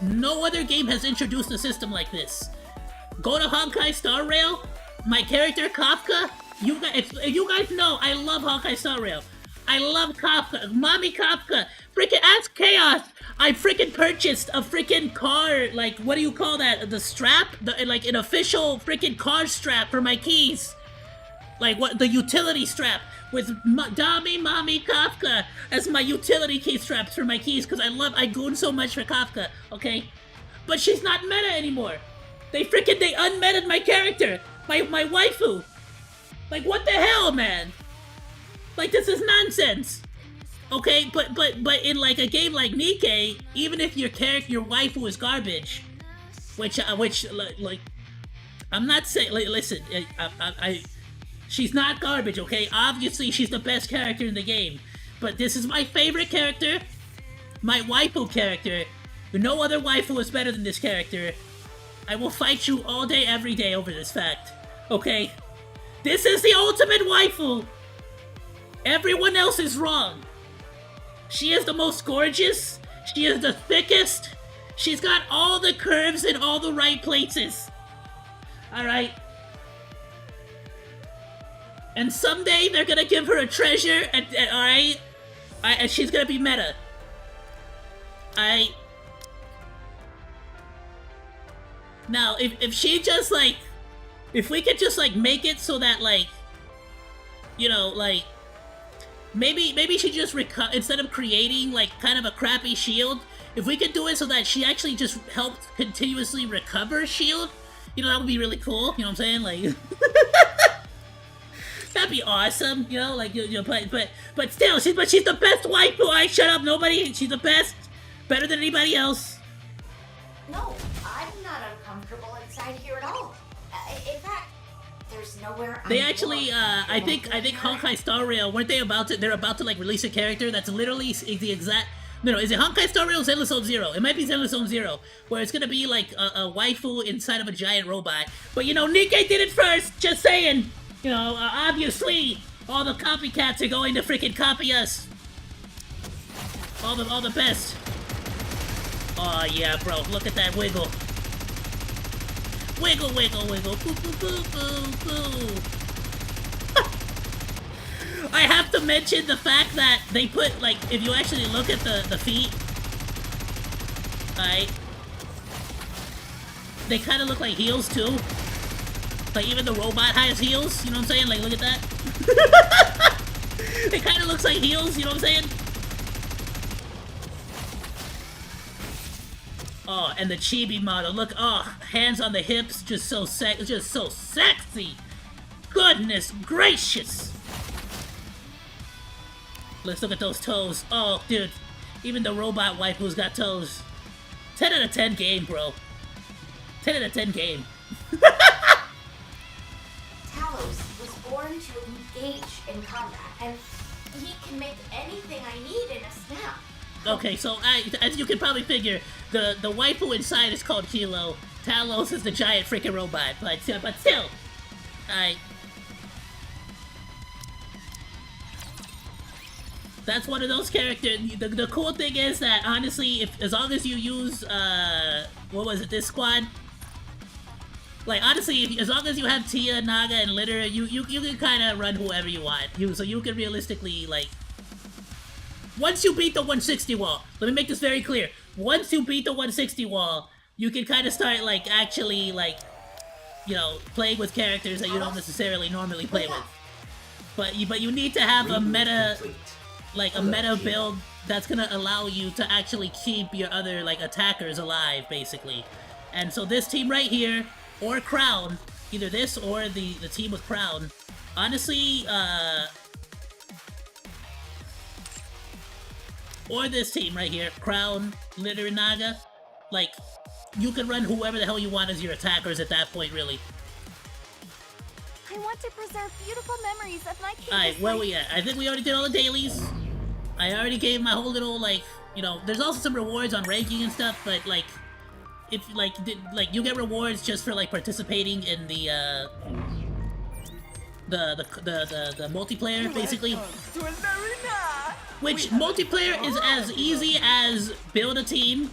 no other game has introduced a system like this. Go to Honkai Star Rail, my character, Kafka, you guys know I love Honkai Star Rail. I love Kafka. Mommy Kafka. Freaking ask Chaos. I freaking purchased a freaking car, like, what do you call that? The strap? Like an official freaking car strap for my keys. Like what? The utility strap with Mommy Kafka as my utility key straps for my keys because I goon so much for Kafka, okay? But she's not meta anymore. They unmeted my character. My waifu. Like, what the hell, man? Like, this is nonsense. Okay, but in like a game like Nikke, even if your waifu is garbage, which like, I'm not saying. Like, listen, she's not garbage. Okay, obviously she's the best character in the game, but this is my favorite character, my waifu character. No other waifu is better than this character. I will fight you all day, every day over this fact. Okay, this is the ultimate waifu. Everyone else is wrong. She is the most gorgeous. She is the thickest. She's got all the curves in all the right places. Alright? And someday they're gonna give her a treasure, alright? And she's gonna be meta. Now, if she just, like... If we could just, like, make it so that, like... You know, like... Maybe she just instead of creating like kind of a crappy shield, if we could do it so that she actually just helped continuously recover shield, you know, that would be really cool. You know what I'm saying? Like, that'd be awesome. You know, like but still, she's the best waifu. I shut up, nobody. She's the best, better than anybody else. No, I'm not uncomfortable inside here at all. In fact. There's nowhere they actually, I think Honkai Star Rail, they're about to like release a character that's literally the exact, no, is it Honkai Star Rail or Zenless Zone Zero? It might be Zenless Zone Zero, where it's gonna be like a waifu inside of a giant robot. But you know, Nikke did it first, just saying! You know, obviously, all the copycats are going to freaking copy us. All the best. Oh yeah, bro, look at that wiggle. Wiggle, wiggle, wiggle, boo, boo, boo, boo, boo. I have to mention the fact that they put, like, if you actually look at the feet, right, they kind of look like heels, too. Like, even the robot has heels, you know what I'm saying? Like, look at that. It kind of looks like heels, you know what I'm saying? Oh, and the chibi model, look, oh, hands on the hips, just so sexy. Goodness gracious. Let's look at those toes. Oh, dude, even the robot waifu's got toes. 10 out of 10 game, bro. 10 out of 10 game. Talos was born to engage in combat, and he can make anything I need in a snap. Okay, so as you can probably figure, the waifu inside is called Kilo. Talos is the giant freaking robot, but still, that's one of those characters. The cool thing is that honestly, as long as you use what was it, this squad? Like honestly, as long as you have Tia, Naga, and Litter, you can kind of run whoever you want. So you can realistically like. Once you beat the 160 wall, let me make this very clear. Once you beat the 160 wall, you can kind of start, like, actually, like, you know, playing with characters that you don't necessarily normally play with. But you need to have a meta, like, a meta build that's gonna allow you to actually keep your other, like, attackers alive, basically. And so this team right here, or Crown, either this or the team with Crown, honestly, or this team right here, Crown, Litter, and Naga, like, you can run whoever the hell you want as your attackers at that point, really. I want to preserve beautiful memories of my kids. Alright, where we at? I think we already did all the dailies. I already gave my whole little, like, you know, there's also some rewards on ranking and stuff, but, like, if, like, you get rewards just for, like, participating in the multiplayer, basically. Which multiplayer is as easy as build a team.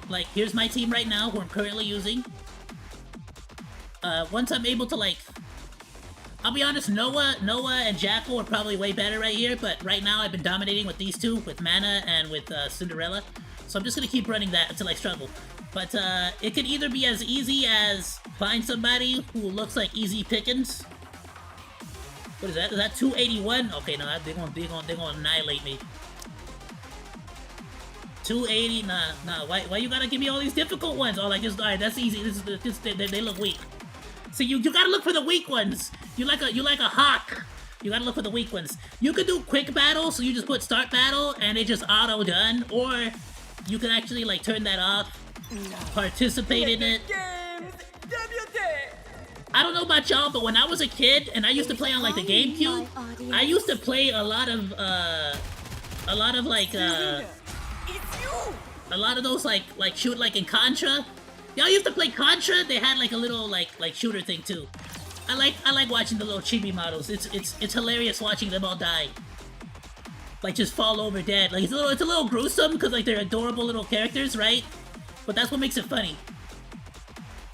Like, here's my team right now, who I'm currently using. Once I'm able to, like, I'll be honest, Noah and Jackal are probably way better right here, but right now I've been dominating with these two, with Mana and with Cinderella. So I'm just gonna keep running that until I struggle. But it could either be as easy as find somebody who looks like easy pickings. What is that? Is that 281? Okay, no, they're gonna annihilate me. 280? Nah. Why you gotta give me all these difficult ones? Oh, like this. Alright, that's easy. They look weak. So you gotta look for the weak ones. You like a hawk. You gotta look for the weak ones. You could do quick battle, so you just put start battle and it just auto done, or you can actually like turn that off, participate in it. I don't know about y'all, but when I was a kid and I used to play on like the GameCube, I used to play a lot of those like shoot like in Contra. Y'all used to play Contra. They had like a little like shooter thing too. I like watching the little chibi models. It's hilarious watching them all die. Like just fall over dead. Like it's a little gruesome because like they're adorable little characters, right? But that's what makes it funny.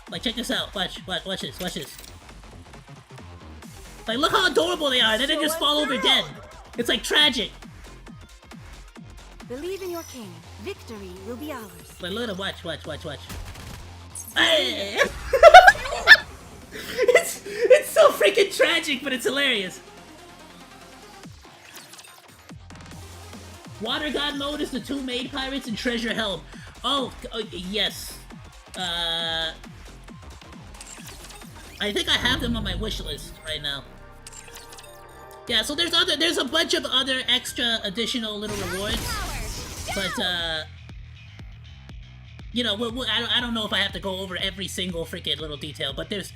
Like check this out. Watch this. Like look how adorable they are. Then they just fall over dead. It's like tragic. Believe in your king. Victory will be ours. Like look at them. Watch. Hey! It's so freaking tragic, but it's hilarious. Water God mode is the 2 maid pirates and treasure helm. Oh yes. I think I have them on my wish list right now. Yeah, so there's a bunch of other extra additional little rewards, but you know, I don't know if I have to go over every single freaking little detail, but there's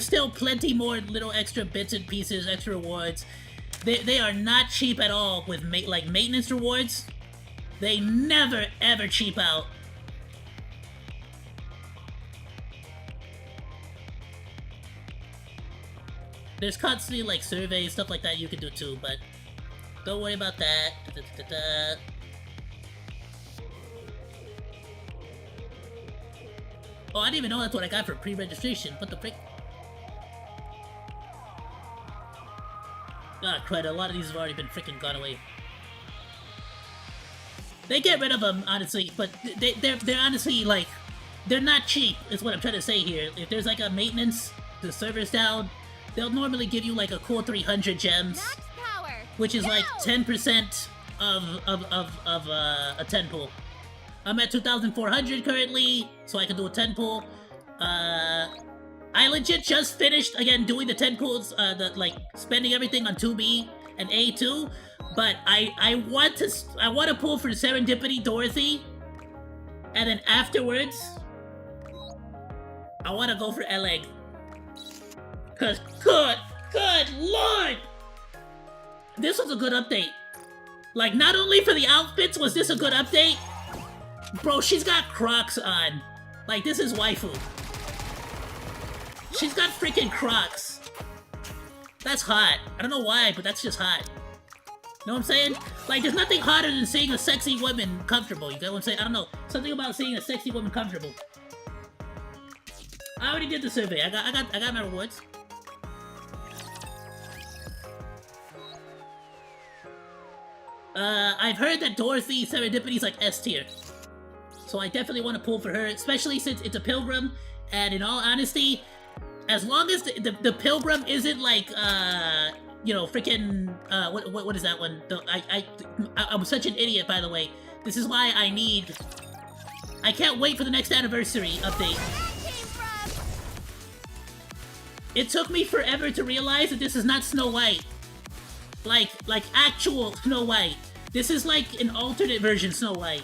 still plenty more little extra bits and pieces, extra rewards. They are not cheap at all with like maintenance rewards. They never ever cheap out. There's constantly like surveys, stuff like that you can do too, but don't worry about that. Oh, I didn't even know that's what I got for pre-registration. What the frick? Ah, crud, a lot of these have already been freaking gone away. They get rid of them, honestly, but they're honestly, like, they're not cheap, is what I'm trying to say here. If there's, like, a maintenance, the server's down, they'll normally give you, like, a cool 300 gems, which is, like, 10% of a 10 pull. I'm at 2,400 currently, so I can do a 10 pull. I legit just finished, again, doing the 10 pulls, spending everything on 2B and A2, but I want to pull for Serendipity Dorothy, and then afterwards, I want to go for Eleg. Cause, good lord! This was a good update. Like, not only for the outfits was this a good update, bro, she's got Crocs on. Like, this is waifu. She's got freaking Crocs. That's hot. I don't know why, but that's just hot. Know what I'm saying? Like, there's nothing hotter than seeing a sexy woman comfortable. You get what I'm saying? I don't know. Something about seeing a sexy woman comfortable. I already did the survey. I got my rewards. I've heard that Dorothy Serendipity's like S tier. So I definitely want to pull for her, especially since it's a pilgrim, and in all honesty, as long as the pilgrim isn't like, you know, freaking, what is that one? I'm such an idiot, by the way. This is why I can't wait for the next anniversary update. It took me forever to realize that this is not Snow White. Like actual Snow White. This is like an alternate version Snow White.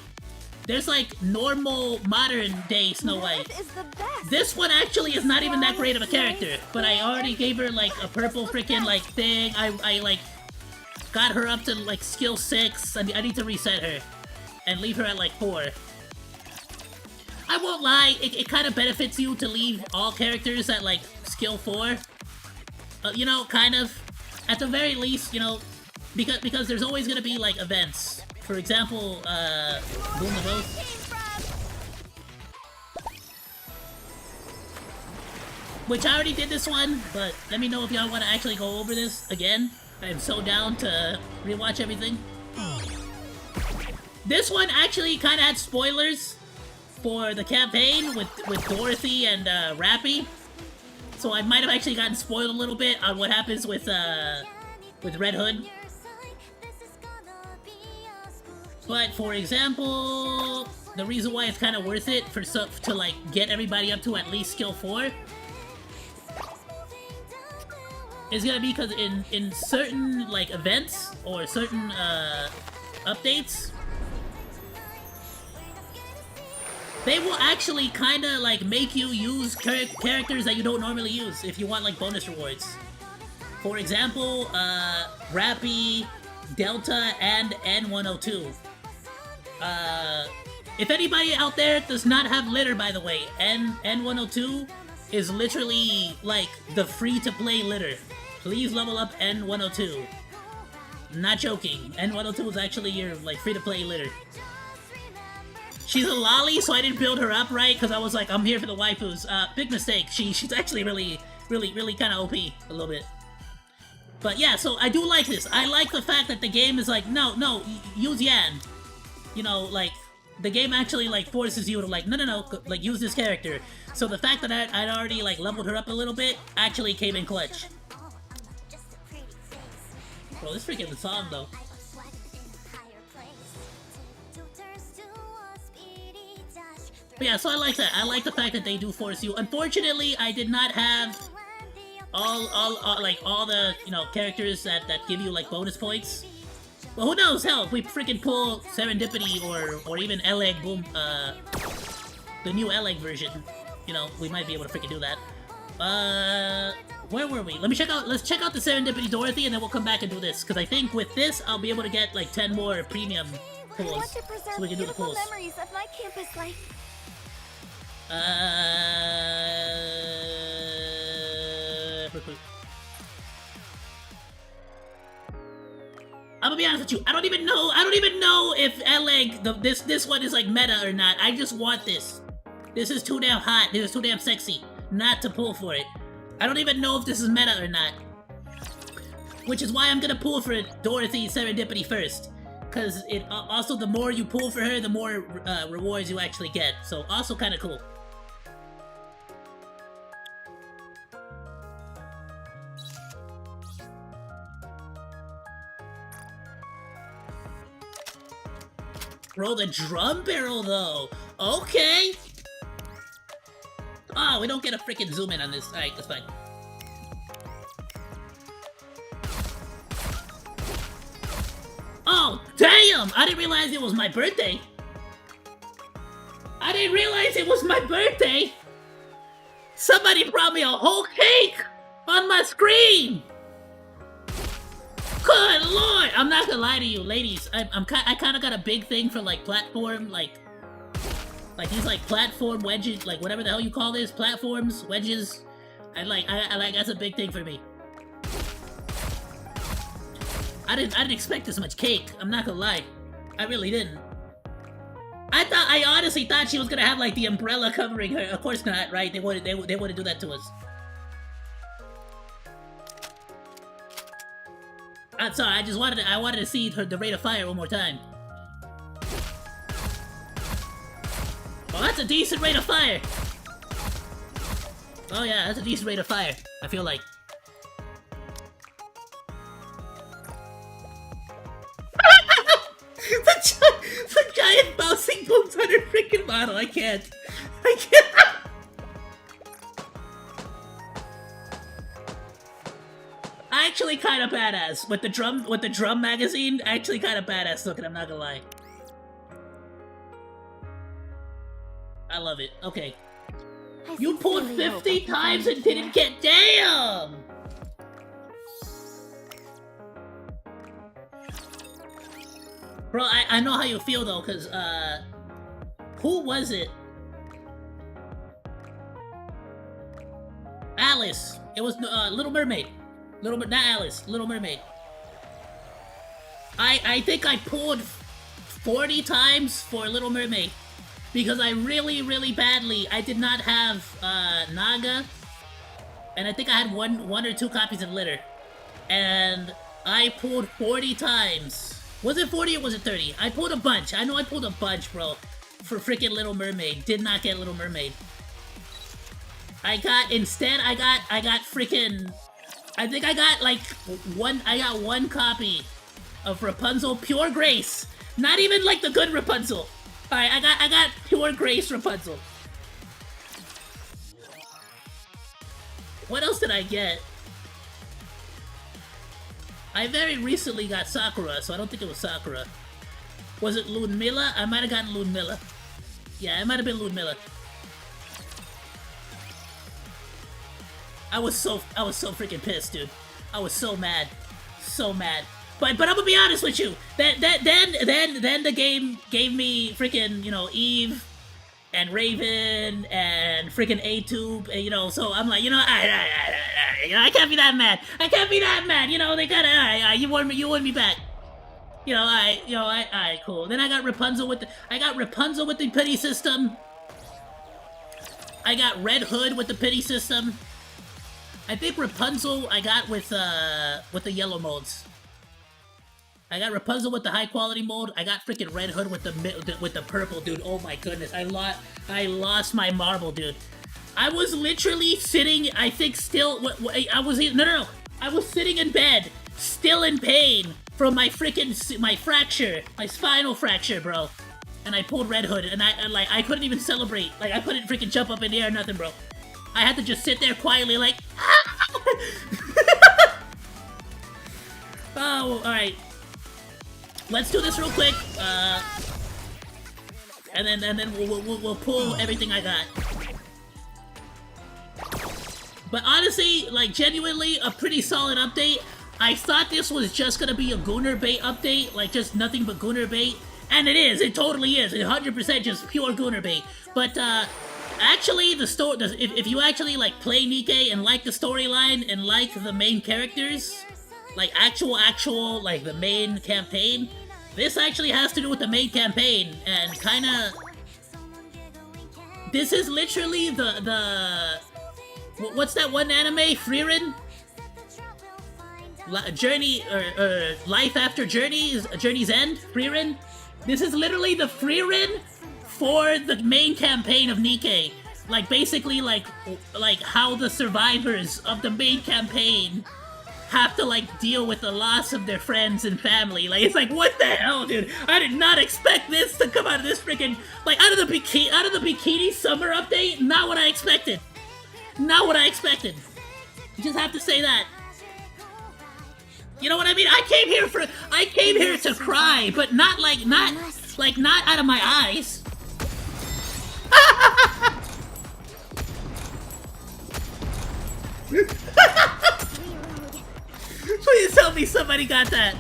There's like normal modern day Snow White. This one actually is not even that great of a character, but I already gave her like a purple freaking like thing. I like got her up to like skill 6. I need to reset her and leave her at like 4. I won't lie, it kind of benefits you to leave all characters at like skill 4. You know, kind of. At the very least, you know, because there's always gonna be like events. For example, Boom the Ghost. which I already did this one, but let me know if y'all want to actually go over this again. I am so down to rewatch everything. This one actually kind of had spoilers for the campaign with Dorothy and Rappy, so I might have actually gotten spoiled a little bit on what happens with Red Hood. But for example, the reason why it's kind of worth it to like get everybody up to at least skill 4 is gonna be because in certain like events or certain updates, they will actually kind of like make you use characters that you don't normally use if you want like bonus rewards. For example, Rappy, Delta, and N102. If anybody out there does not have litter, by the way, N102 is literally like the free-to-play litter. Please level up N102. Not joking. N102 is actually your like free-to-play litter. She's a lolly, so I didn't build her up right because I was like, I'm here for the waifus. Big mistake. She's actually really kind of OP a little bit. But yeah, so I do like this. I like the fact that the game is like, no, use Yan. You know, like, the game actually, like, forces you to, like, no, like, use this character. So the fact that I'd already, like, leveled her up a little bit actually came in clutch. Bro, this freaking the song, though. But yeah, so I like that. I like the fact that they do force you. Unfortunately, I did not have all the, you know, characters that give you, like, bonus points. But who knows, hell, if we freaking pull Serendipity or even L-Egg Boom, the new L-Egg version, you know, we might be able to freaking do that. Where were we? Let's check out the Serendipity Dorothy and then we'll come back and do this. Because I think with this, I'll be able to get like 10 more premium pulls. So we can do the pulls. Memories of my campus life. I'm gonna be honest with you, I don't even know if L-Egg, this one is like meta or not. I just want this. This is too damn hot, this is too damn sexy not to pull for it. I don't even know if this is meta or not. Which is why I'm gonna pull for Dorothy Serendipity first. Cause it also, the more you pull for her, the more rewards you actually get. So also kinda cool. Bro, the drum barrel, though. Okay. Oh, we don't get a freaking zoom in on this. Alright, that's fine. Oh, damn! I didn't realize it was my birthday. I didn't realize it was my birthday. Somebody brought me a whole cake on my screen. Good lord! I'm not gonna lie to you, ladies. I kind of got a big thing for like platform, like these like platform wedges, like whatever the hell you call this, platforms, wedges. I like that's a big thing for me. I didn't expect this much cake. I'm not gonna lie, I really didn't. I honestly thought she was gonna have like the umbrella covering her. Of course not, right? They wouldn't do that to us. I'm sorry, I wanted to see the rate of fire one more time. Oh, that's a decent rate of fire! Oh yeah, that's a decent rate of fire, I feel like. the giant bouncing boots on her freaking model, I can't. Actually kind of badass with the drum magazine. Actually kind of badass looking, I'm not gonna lie. I love it. Okay, you pulled 50 times and didn't get damn. Bro, I know how you feel though, cause who was it? Alice. It was Little Mermaid. Not Alice, Little Mermaid. I think I pulled 40 times for Little Mermaid because I really badly, I did not have Naga and I think I had one or two copies of litter, and I pulled 40 times. Was it 40 or was it 30? I pulled a bunch. I know I pulled a bunch, bro, for freaking Little Mermaid. Did not get Little Mermaid. I got freaking, I think I got like one copy of Rapunzel Pure Grace. Not even like the good Rapunzel. Alright, I got Pure Grace Rapunzel. What else did I get? I very recently got Sakura, so I don't think it was Sakura. Was it Ludmilla? I might have gotten Ludmilla. Yeah, it might have been Ludmilla. I was so freaking pissed, dude. I was so mad. So mad. But I'm gonna be honest with you. Then the game gave me freaking, you know, Eve and Raven and freaking Ayoo, you know, so I'm like, you know, I can't be that mad. I can't be that mad, you know, they gotta, you want me back. You know, alright, cool. Then I got Rapunzel with the pity system. I got Red Hood with the pity system. I think Rapunzel I got with the yellow modes. I got Rapunzel with the high quality mode. I got freaking Red Hood with the purple, dude. Oh my goodness, I lost my marble, dude. I was literally sitting, I think still, I was sitting in bed, still in pain from my freaking, my spinal fracture, bro. And I pulled Red Hood, and I couldn't even celebrate. Like, I couldn't freaking jump up in the air or nothing, bro. I had to just sit there quietly, like, oh, alright. Let's do this real quick, and then we'll pull everything I got. But honestly, like, genuinely, a pretty solid update. I thought this was just gonna be a Gooner Bait update, like, just nothing but Gooner Bait. And it is, it totally is, 100% just pure Gooner Bait. But, actually, if you actually, like, play Nikke and like the storyline and like the main characters, like, actual, like, the main campaign, this actually has to do with the main campaign, and kinda... This is literally the what's that one anime? Frieren? Journey, or Life After Journey's End? Frieren? This is literally the Frieren for the main campaign of Nikke. Like, basically, like how the survivors of the main campaign have to, like, deal with the loss of their friends and family. Like, it's like, what the hell, dude? I did not expect this to come out of this freaking, like, out of the bikini summer update. Not what I expected. Not what I expected. You just have to say that. You know what I mean? I came here to cry, but not out of my eyes. Please tell me somebody got that.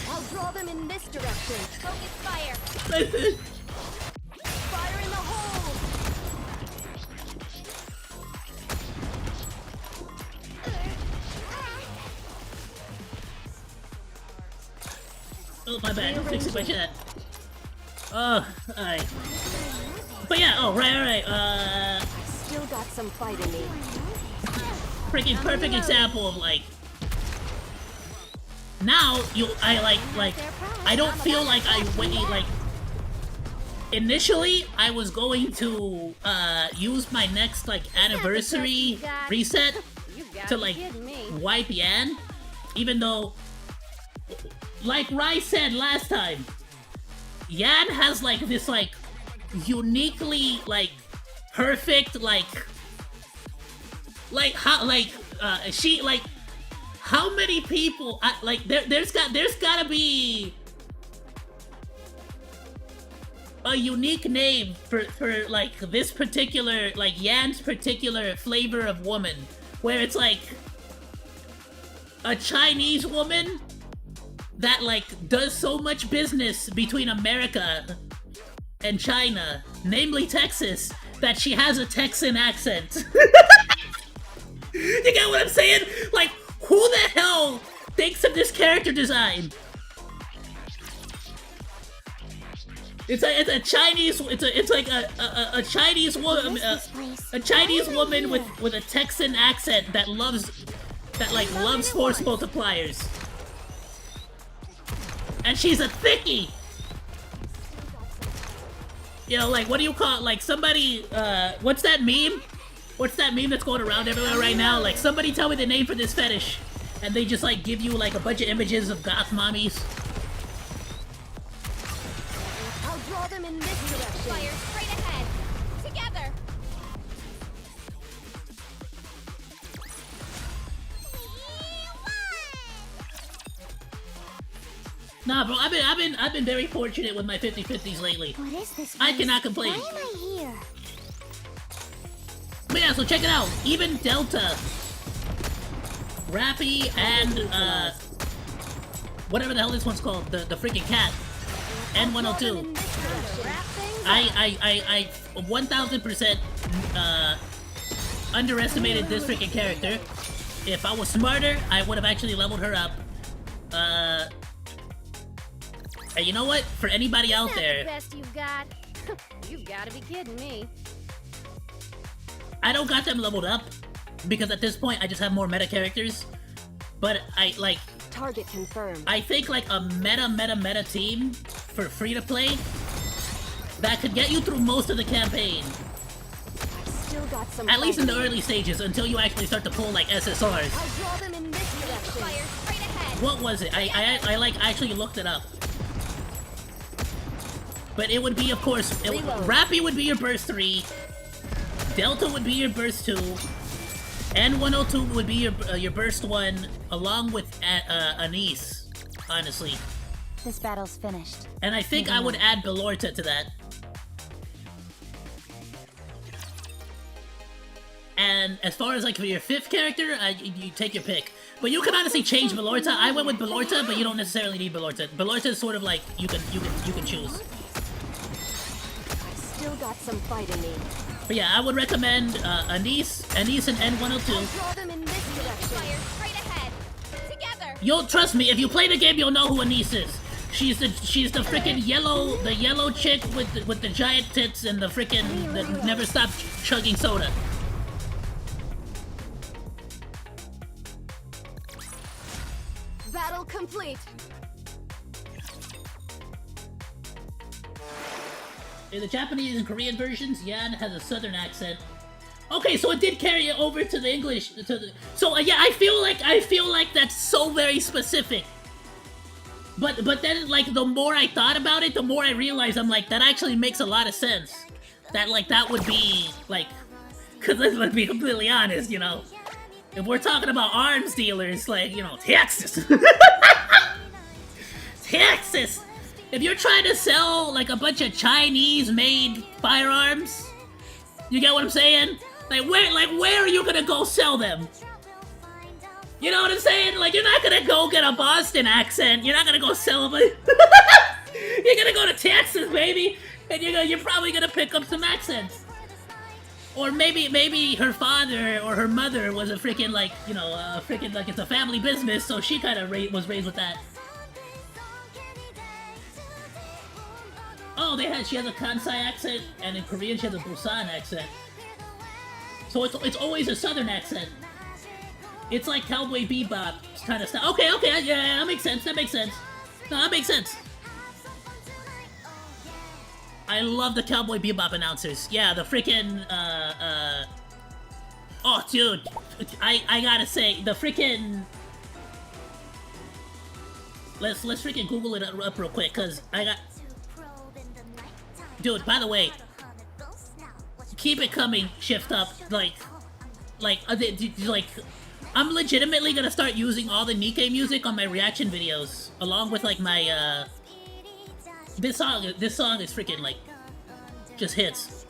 I'll draw them in this direction. Focus fire. Fire in the hole. Oh, my bad. Fixing my chat. Oh, alright. But yeah, oh, right. Still got some fight in me. Freaking perfect example of, like, now I don't feel like I went, like, initially I was going to use my next, like, anniversary reset to, like, wipe Yan, even though, like Rai said last time, Yan has, like, this, like, uniquely, like, perfect, she, like, how many people, like, there's gotta be a unique name for, like, this particular, like, Yan's particular flavor of woman, where it's, like, a Chinese woman that, like, does so much business between America and China, namely Texas, that she has a Texan accent. You get what I'm saying? Like, who the hell thinks of this character design? It's a Chinese. It's like a Chinese woman. A Chinese woman with a Texan accent that loves force multipliers. And she's a thickie. You know, like, what do you call it? Like, somebody, what's that meme? What's that meme that's going around everywhere right now? Like, somebody tell me the name for this fetish. And they just, like, give you, like, a bunch of images of goth mommies. I'll draw them in this direction. Fire straight ahead. Together. Nah, bro, I've been very fortunate with my 50-50s lately. What is this? I cannot complain. Why am I here? But yeah, so check it out. Even Delta, Rappy, and whatever the hell this one's called, the freaking cat, N102. I 1000% underestimated this freaking character. If I was smarter, I would have actually leveled her up. And you know what? For anybody out there, Best you've got. You've got to be kidding me. I don't got them leveled up because at this point I just have more meta characters. But Target confirmed. I think like a meta team for free to play that could get you through most of the campaign. I've still got some. At least in the fighting. early stages until you actually start to pull like SSRs. I'll draw them in this direction. Fire straight ahead. What was it? I like actually looked it up. But it would be, of course, Rappy would be your burst 3, Delta would be your burst 2, N102 would be your burst 1, along with Anise, honestly. This battle's finished. And I think I would add Belorta to that. And as far as like for your 5th character, you take your pick. But you can honestly change Belorta. I went with Belorta, but you don't necessarily need Belorta. Belorta is sort of like you can choose. Still got some fight in me. But yeah, I would recommend Anise and N102. I'll draw them in this direction. Fire straight ahead. Together. You'll trust me, if you play the game, you'll know who Anise is. She's the freaking yellow chick with the giant tits and the freaking that never stops chugging soda. Battle complete. In the Japanese and Korean versions, Yan has a southern accent. Okay, so it did carry it over to the English. So yeah, I feel like that's so very specific. But then like the more I thought about it, the more I realized I'm like that actually makes a lot of sense. That like that would be like, cause let's be completely honest, you know, if we're talking about arms dealers, like you know Texas, Texas. If you're trying to sell, like, a bunch of Chinese-made firearms, you get what I'm saying? Like, where are you gonna go sell them? You know what I'm saying? Like, you're not gonna go get a Boston accent. You're not gonna go sell them. You're gonna go to Texas, baby, and you're probably gonna pick up some accents. Or maybe her father or her mother was a freaking, like, you know, freaking, like, it's a family business, so she kind of was raised with that. Oh, she has a Kansai accent, and in Korean she has a Busan accent. So it's always a southern accent. It's like Cowboy Bebop kind of style. Okay, yeah, that makes sense, No, that makes sense. I love the Cowboy Bebop announcers. Yeah, the freaking, oh, dude, I gotta say, the freaking... Let's freaking Google it up real quick, cause I got... Dude, by the way, keep it coming, Shift Up. Like, I'm legitimately gonna start using all the Nikkei music on my reaction videos, along with like my this song is freaking like just hits.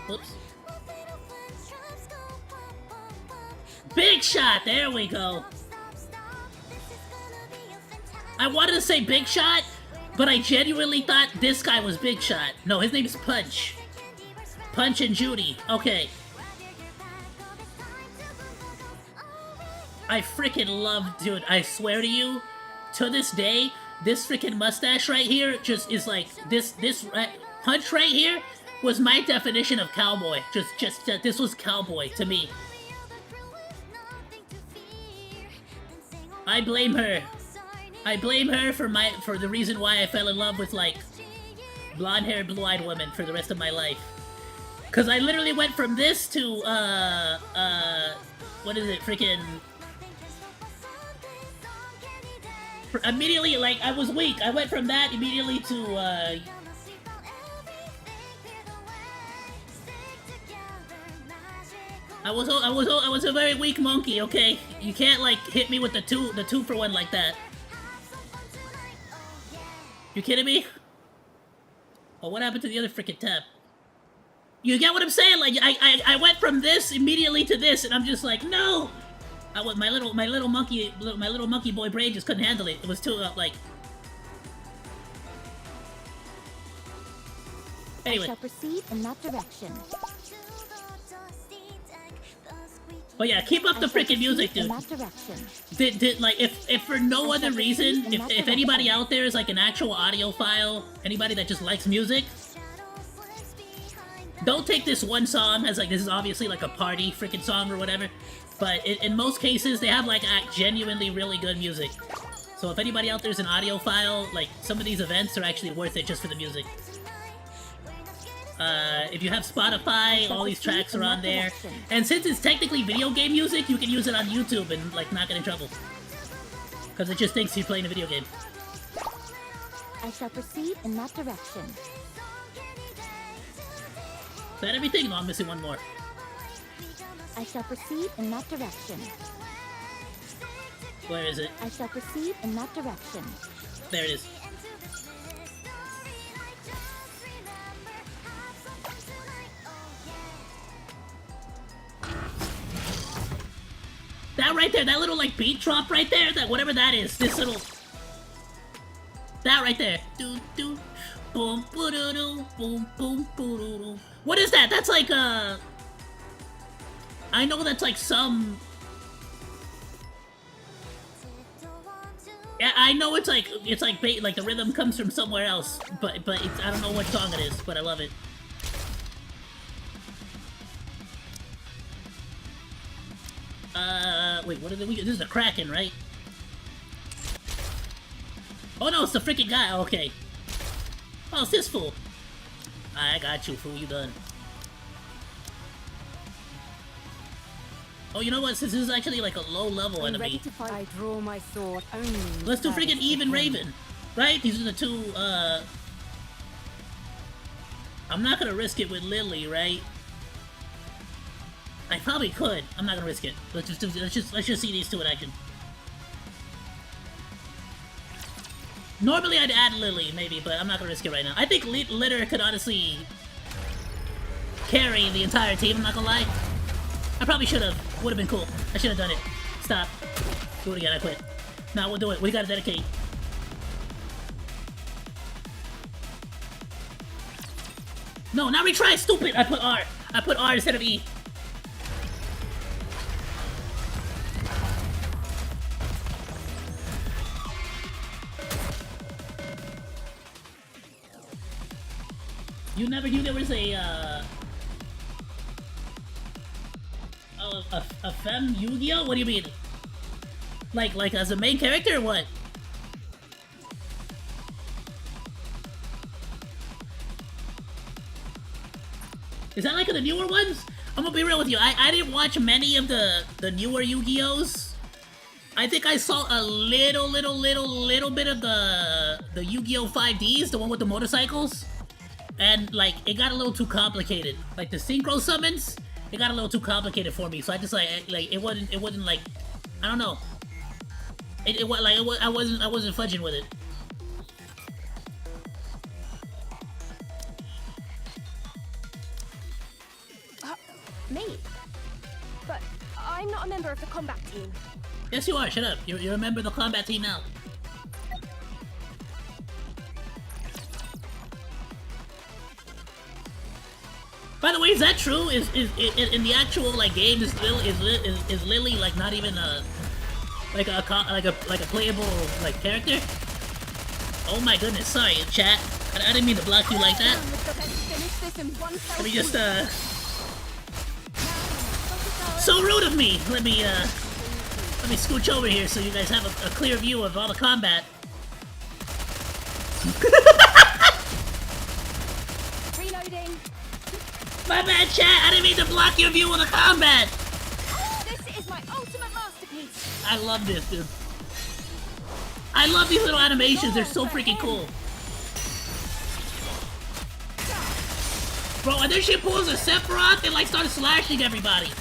Oops. Big Shot! There we go! I wanted to say Big Shot, but I genuinely thought this guy was Big Shot. No, his name is Punch. Punch and Judy. Okay. I freaking love, dude, I swear to you, to this day, this freaking mustache right here just is like, this Punch right here was my definition of cowboy. This was cowboy to me. I blame her. I blame her for the reason why I fell in love with, like, blonde-haired, blue-eyed women for the rest of my life. Cause I literally went from this to, what is it, freaking... Immediately, like, I was weak. I went from that immediately to, I was a very weak monkey, okay? You can't, like, hit me with the two for one like that. You kidding me? Oh, what happened to the other freaking tab? You get what I'm saying? Like, I went from this immediately to this, and I'm just like, no! My little monkey boy brain just couldn't handle it. It was too, like... Anyway. I shall proceed in that direction. But yeah, keep up the freaking music, dude. Like, if for no other reason, if anybody out there is like an actual audiophile, anybody that just likes music, don't take this one song as like, this is obviously like a party freaking song or whatever, but in most cases, they have like genuinely really good music. So if anybody out there is an audiophile, like, some of these events are actually worth it just for the music. If you have Spotify, all these tracks are on there. And since it's technically video game music, you can use it on YouTube and, like, not get in trouble. Because it just thinks you're playing a video game. I shall proceed in that direction. Is that everything? No, I'm missing one more. I shall proceed in that direction. Where is it? I shall proceed in that direction. There it is. That right there, that little, like, beat drop right there, that whatever that is, this little... That right there. Doo doo. Boom, boo doo doo. Boom, boom, boo doo doo. What is that? That's like, I know that's like some... Yeah, I know it's like the rhythm comes from somewhere else, but it's, I don't know what song it is, but I love it. Wait, what are we? This is a Kraken, right? Oh no, it's the freaking guy. Okay. Oh, it's this fool. I got you, fool. You done. Oh, you know what? Since this is actually like a low-level enemy, I draw my sword only. let's do freaking Eve and Raven, right? These are the two. I'm not gonna risk it with Lily, right? I probably could. I'm not gonna risk it. Let's just see these two in action. Normally I'd add Lily, maybe, but I'm not gonna risk it right now. I think Litter could honestly carry the entire team, I'm not gonna lie. I probably should have. Would have been cool. I should have done it. Stop. Do it again, I quit. Nah, we'll do it. We gotta dedicate. No, not retry, stupid! I put R. I put R instead of E. You never knew there was a femme Yu-Gi-Oh? What do you mean? Like as a main character or what? Is that like the newer ones? I'm gonna be real with you. I didn't watch many of the newer Yu-Gi-Ohs. I think I saw a little bit of the Yu-Gi-Oh 5Ds, the one with the motorcycles. And, like, it got a little too complicated. Like, the synchro summons, it got a little too complicated for me. So I just, like it wasn't, like, I don't know. I wasn't fudging with it. Me? But I'm not a member of the combat team. Yes, you are. Shut up. You're a member of the combat team now. By the way, is that true? Is in the actual like game is Lily like not even a like a playable like character? Oh my goodness, sorry, chat. I didn't mean to block you like that. Let me just so rude of me. Let me scooch over here so you guys have a clear view of all the combat. Reloading. My bad, chat. I didn't mean to block your view of the combat. This is my ultimate masterpiece. I love this, dude. I love these little animations. They're so freaking cool. Bro, and then she pulls a Sephiroth and like started slashing everybody.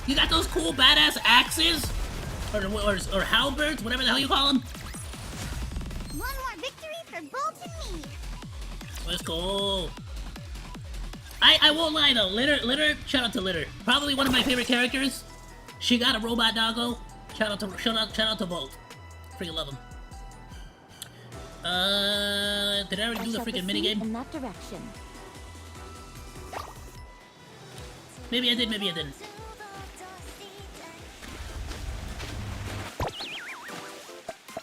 You got those cool badass axes? Or halberds, whatever the hell you call them. One more victory for Bolt and me. Let's go. I won't lie though, Litter, shout out to Litter. Probably one of my favorite characters. She got a robot doggo. Shout out to Bolt. Freaking love him. Did I already do the freaking minigame? In that direction. Maybe I did, maybe I didn't.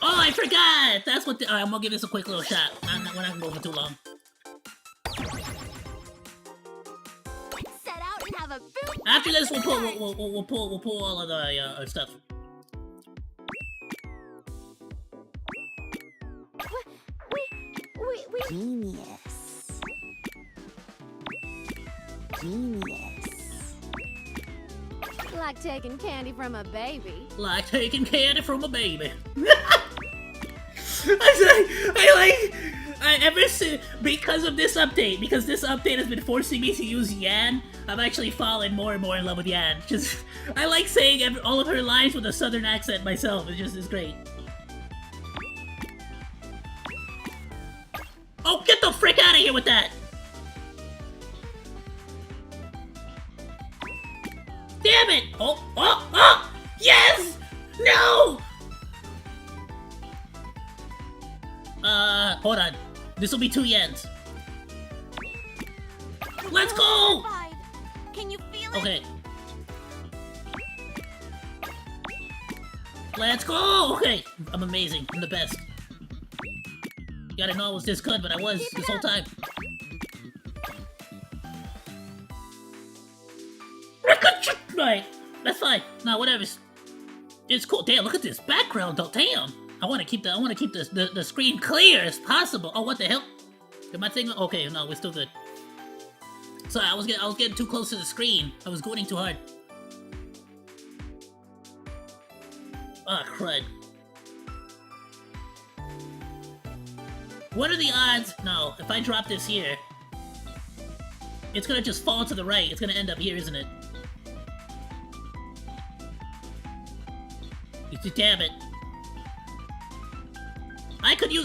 Oh, I forgot! That's what I'm gonna give this a quick little shot. We're not gonna go for too long. Set out and have a boot. After this, we'll pull all of the stuff. We. Genius. Like taking candy from a baby. Like taking candy from a baby. Because of this update, because this update has been forcing me to use Yan, I've actually fallen more and more in love with Yan. Just, I like saying all of her lines with a southern accent myself. It's great. Oh, get the frick out of here with that! Damn it! Oh! Yes! No! Hold on. This will be 2 yens. Let's go! Can you feel it? Okay. Let's go! Okay. I'm amazing. I'm the best. You gotta know I was this good, but I was this whole time. Right. That's fine. No, whatever. It's cool. Damn, look at this background though. Damn. I want to keep the screen clear as possible. Oh, what the hell? Did my thing? Okay, no, we're still good. Sorry, I was getting too close to the screen. I was going too hard. Ah, crud. What are the odds? No, if I drop this here, it's gonna just fall to the right. It's gonna end up here, isn't it? Damn it.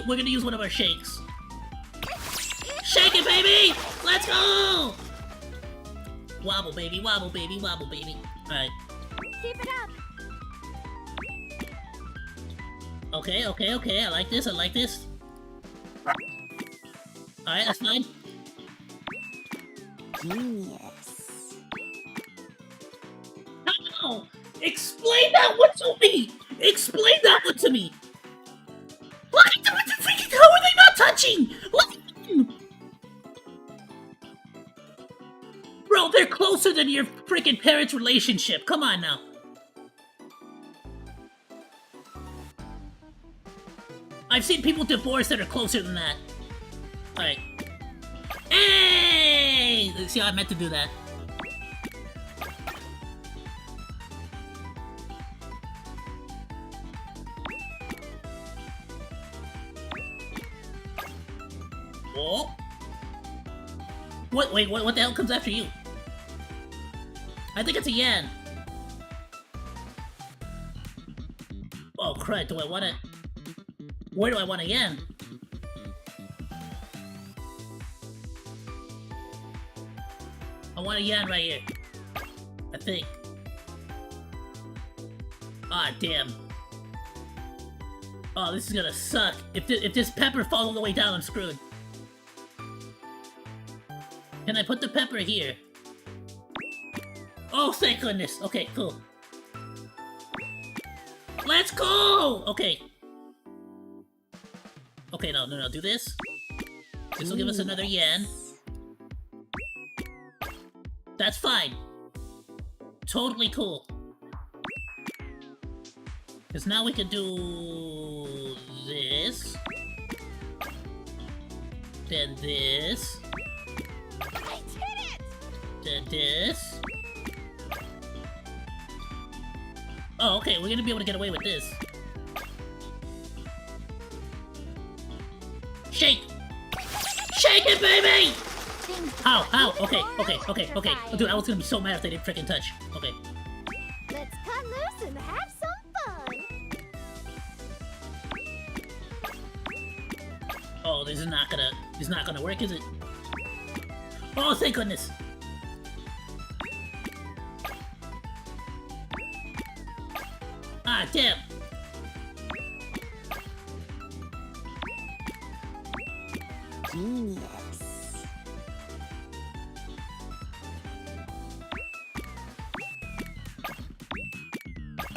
We're gonna use one of our shakes. Shake it, baby! Let's go! Wobble, baby, wobble, baby, wobble, baby. Alright. Keep it up. Okay, I like this, Alright, that's fine. Genius. No! Explain that one to me! Explain that one to me! Look at them! What the freaking hell are they not touching? Look at them! Bro, they're closer than your freaking parents' relationship. Come on now. I've seen people divorce that are closer than that. Alright. Hey! See how I meant to do that. Oh. Wait, what the hell comes after you? I think it's a yen. Oh crud, do I want it? Where do I want a yen? I want a yen right here. I think. Ah, damn. Oh, this is gonna suck. If this pepper falls all the way down, I'm screwed. Can I put the pepper here? Oh, thank goodness. Okay, cool. Let's go! Okay. Okay, no, do this. This will give us another yen. That's fine. Totally cool. Because now we can do this. Then this. I did it! Then this. Oh, okay, we're gonna be able to get away with this. Shake! Shake it, baby! How? Okay. Dude, I was gonna be so mad if they didn't freaking touch. Okay. Let's cut loose and have some fun. Oh, this is not gonna work, is it? Oh, thank goodness! Ah, damn! Genius.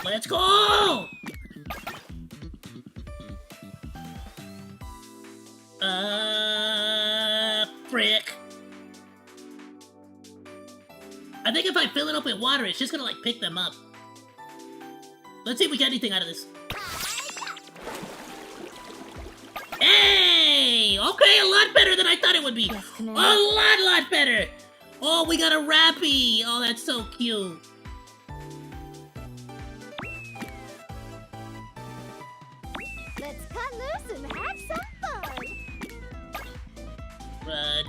Let's go! Frick. I think if I fill it up with water, it's just gonna, like, pick them up. Let's see if we get anything out of this. Hey! Okay, a lot better than I thought it would be. Yes, A lot better! Oh, we got a Rappy! Oh, that's so cute. Let's cut loose and have some fun. Run.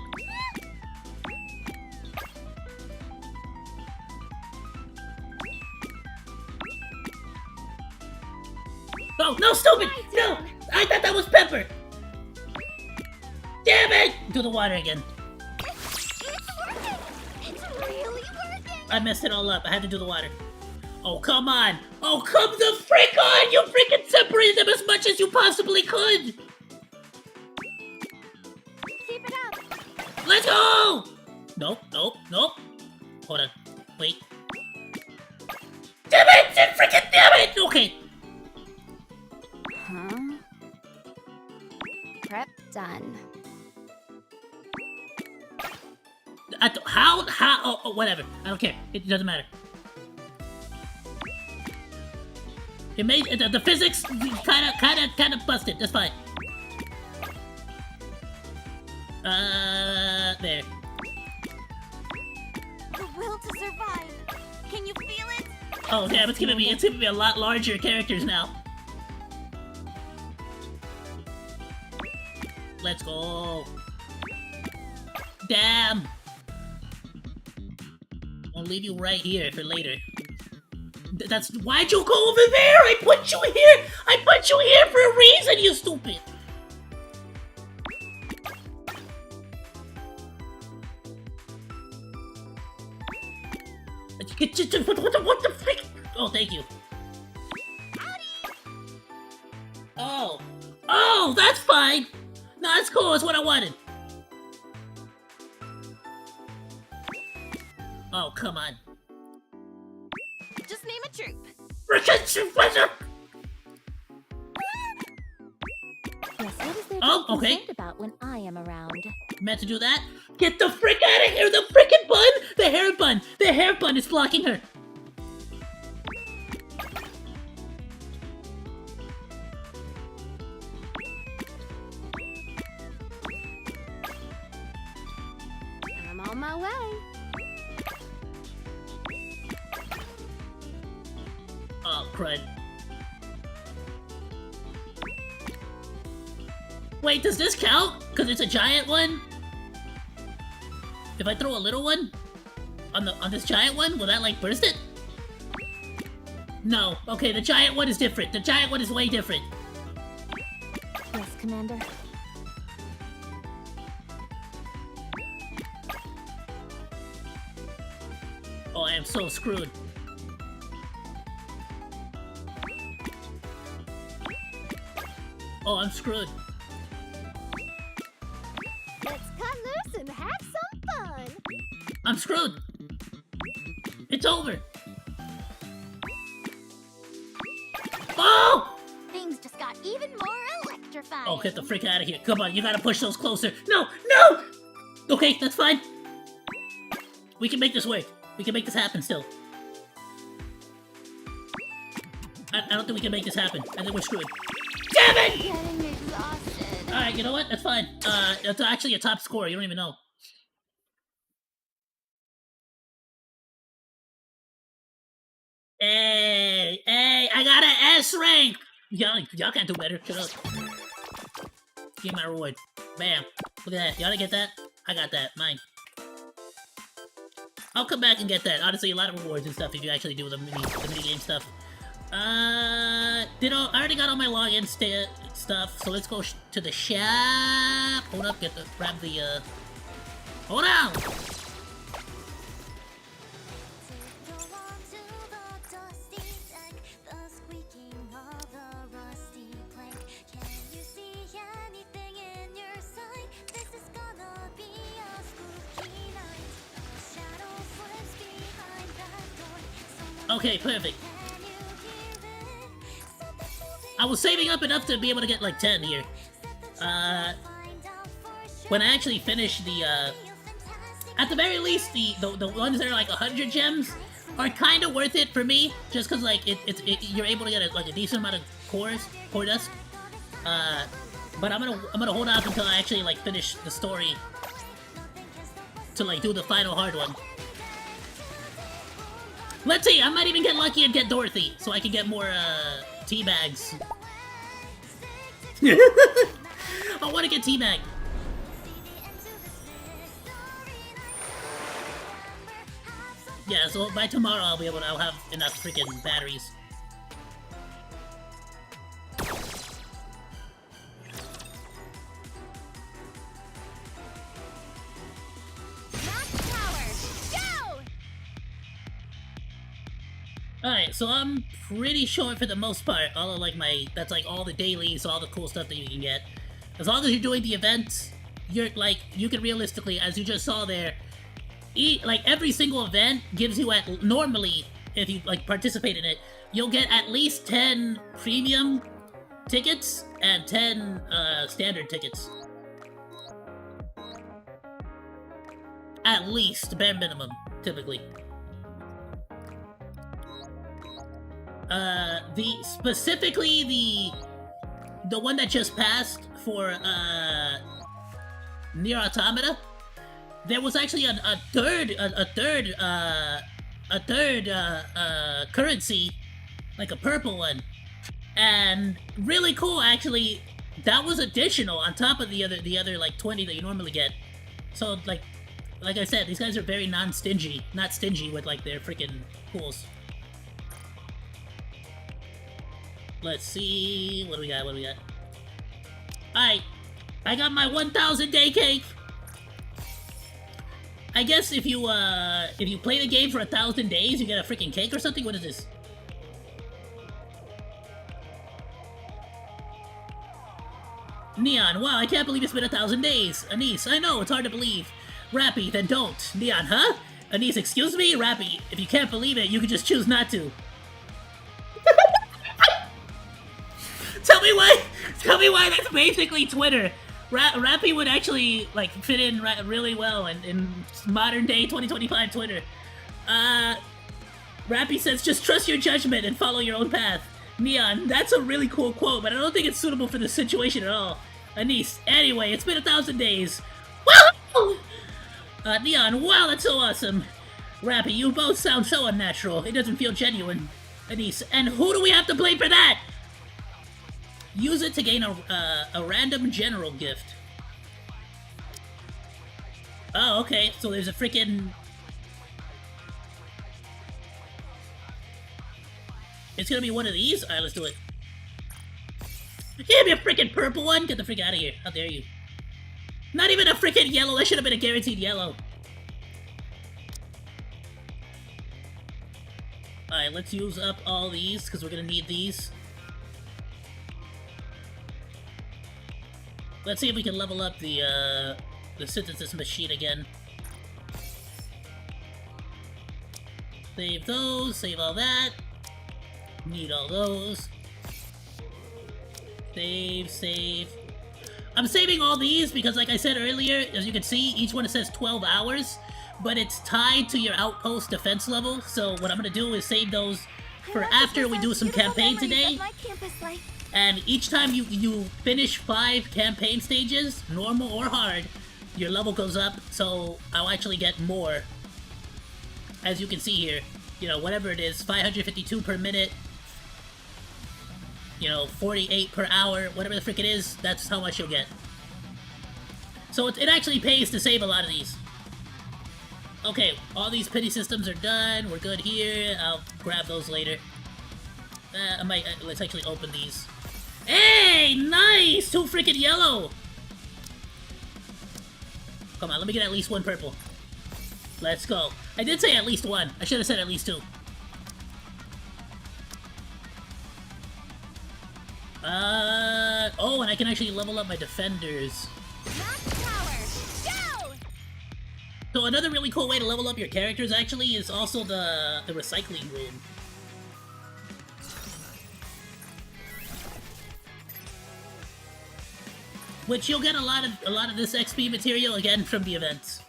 Oh, no, stupid! No! I thought that was pepper! Damn it! Do the water again. It's working. It's really working. I messed it all up. I had to do the water. Oh, come on! Oh, come the frick on! You freaking separated them as much as you possibly could! Keep it up. Let's go! Nope. Hold on. Wait. Damn it! Freaking damn it! Okay. Huh? Prep done. How? Oh, whatever. I don't care. It doesn't matter. It made the physics kind of busted. That's fine. There. The will to survive. Can you feel it? Oh damn! It's gonna be a lot larger characters now. Let's go. Damn. I'll leave you right here for later. That's why'd you go over there? I put you here. I put you here for a reason, you stupid. What the freak? Oh, thank you. Oh, that's fine. No, that's cool. That's what I wanted. Oh, come on. Just name a troop. Yes, what is there to Oh, be okay. concerned about when I am around? Meant to do that? Get the frick out of here! The frickin' bun! The hair bun! The hair bun is blocking her! I'm on my way. Oh, crud. Wait, does this count? Because it's a giant one? If I throw a little one on this giant one, will that like burst it? No. Okay, the giant one is different. The giant one is way different. Yes, Commander. Oh, I am so screwed. Oh, I'm screwed. Let's cut loose and have some fun. I'm screwed. It's over. Oh! Things just got even more electrifying. Oh, get the frick out of here. Come on, you gotta push those closer. No, no! Okay, that's fine. We can make this work. We can make this happen still. I don't think we can make this happen. I think we're screwed. Damn it! Getting exhausted. Alright, you know what? That's fine. It's actually a top score. You don't even know. Hey, hey, I got an S rank! Y'all can't do better. Shut up. Get my reward. Bam. Look at that. Y'all didn't get that? I got that. Mine. I'll come back and get that. Honestly, a lot of rewards and stuff if you actually do the mini game stuff. I already got all my login stuff, so let's go to the shop. Hold up, grab the, hold on! Okay, perfect. I was saving up enough to be able to get like 10 here. When I actually finish the, at the very least, the ones that are like 100 gems are kind of worth it for me, just cause like you're able to get a decent amount of core dust. But I'm gonna hold off until I actually like finish the story to like do the final hard one. Let's see, I might even get lucky and get Dorothy, so I can get more, tea bags. I want to get teabag. Yeah, so by tomorrow I'll have enough freaking batteries. Alright, so I'm pretty sure for the most part, all of like that's like all the dailies, all the cool stuff that you can get. As long as you're doing the events, you can realistically, as you just saw there, like every single event gives you normally, if you like participate in it, you'll get at least 10 premium tickets and 10 standard tickets. At least, bare minimum, typically. Specifically the one that just passed for Nier Automata, there was actually a third currency, like a purple one, and really cool actually. That was additional on top of the other like 20 that you normally get. So like I said, these guys are very not stingy with like their freaking pools. Let's see, what do we got? Alright, I got my 1,000 day cake! I guess if you play the game for 1,000 days, you get a freaking cake or something? What is this? Neon, wow, I can't believe it's been 1,000 days! Anise, I know, it's hard to believe. Rappy, then don't. Neon, huh? Anise, excuse me? Rappy, if you can't believe it, you can just choose not to. Tell me why that's basically Twitter. Rappy would actually, like, fit in really well in modern day 2025 Twitter. Rappy says, just trust your judgment and follow your own path. Neon, that's a really cool quote, but I don't think it's suitable for the situation at all. Anise, anyway, it's been 1,000 days. Woo! Neon, wow, that's so awesome. Rappy, you both sound so unnatural. It doesn't feel genuine. Anise, and who do we have to blame for that? Use it to gain a random general gift. Oh, okay, so there's a freaking... It's gonna be one of these? Alright, let's do it. Give me a freaking purple one! Get the freak out of here. How dare you. Not even a freaking yellow! That should have been a guaranteed yellow. Alright, let's use up all these, because we're gonna need these. Let's see if we can level up the synthesis machine again. Save those, save all that. Need all those. Save. I'm saving all these because, like I said earlier, as you can see, each one says 12 hours, but it's tied to your outpost defense level, so what I'm gonna do is save those for after we do some campaign today. And each time you finish 5 campaign stages, normal or hard, your level goes up, so I'll actually get more. As you can see here, you know, whatever it is, 552 per minute, you know, 48 per hour, whatever the frick it is, that's how much you'll get. So it actually pays to save a lot of these. Okay, all these pity systems are done, we're good here, I'll grab those later. Let's actually open these. Hey, nice! 2 freaking yellow! Come on, let me get at least 1 purple. Let's go. I did say at least 1. I should have said at least 2. Oh, and I can actually level up my defenders. So another really cool way to level up your characters, actually, is also the recycling room. Which you'll get a lot of this XP material again from the events.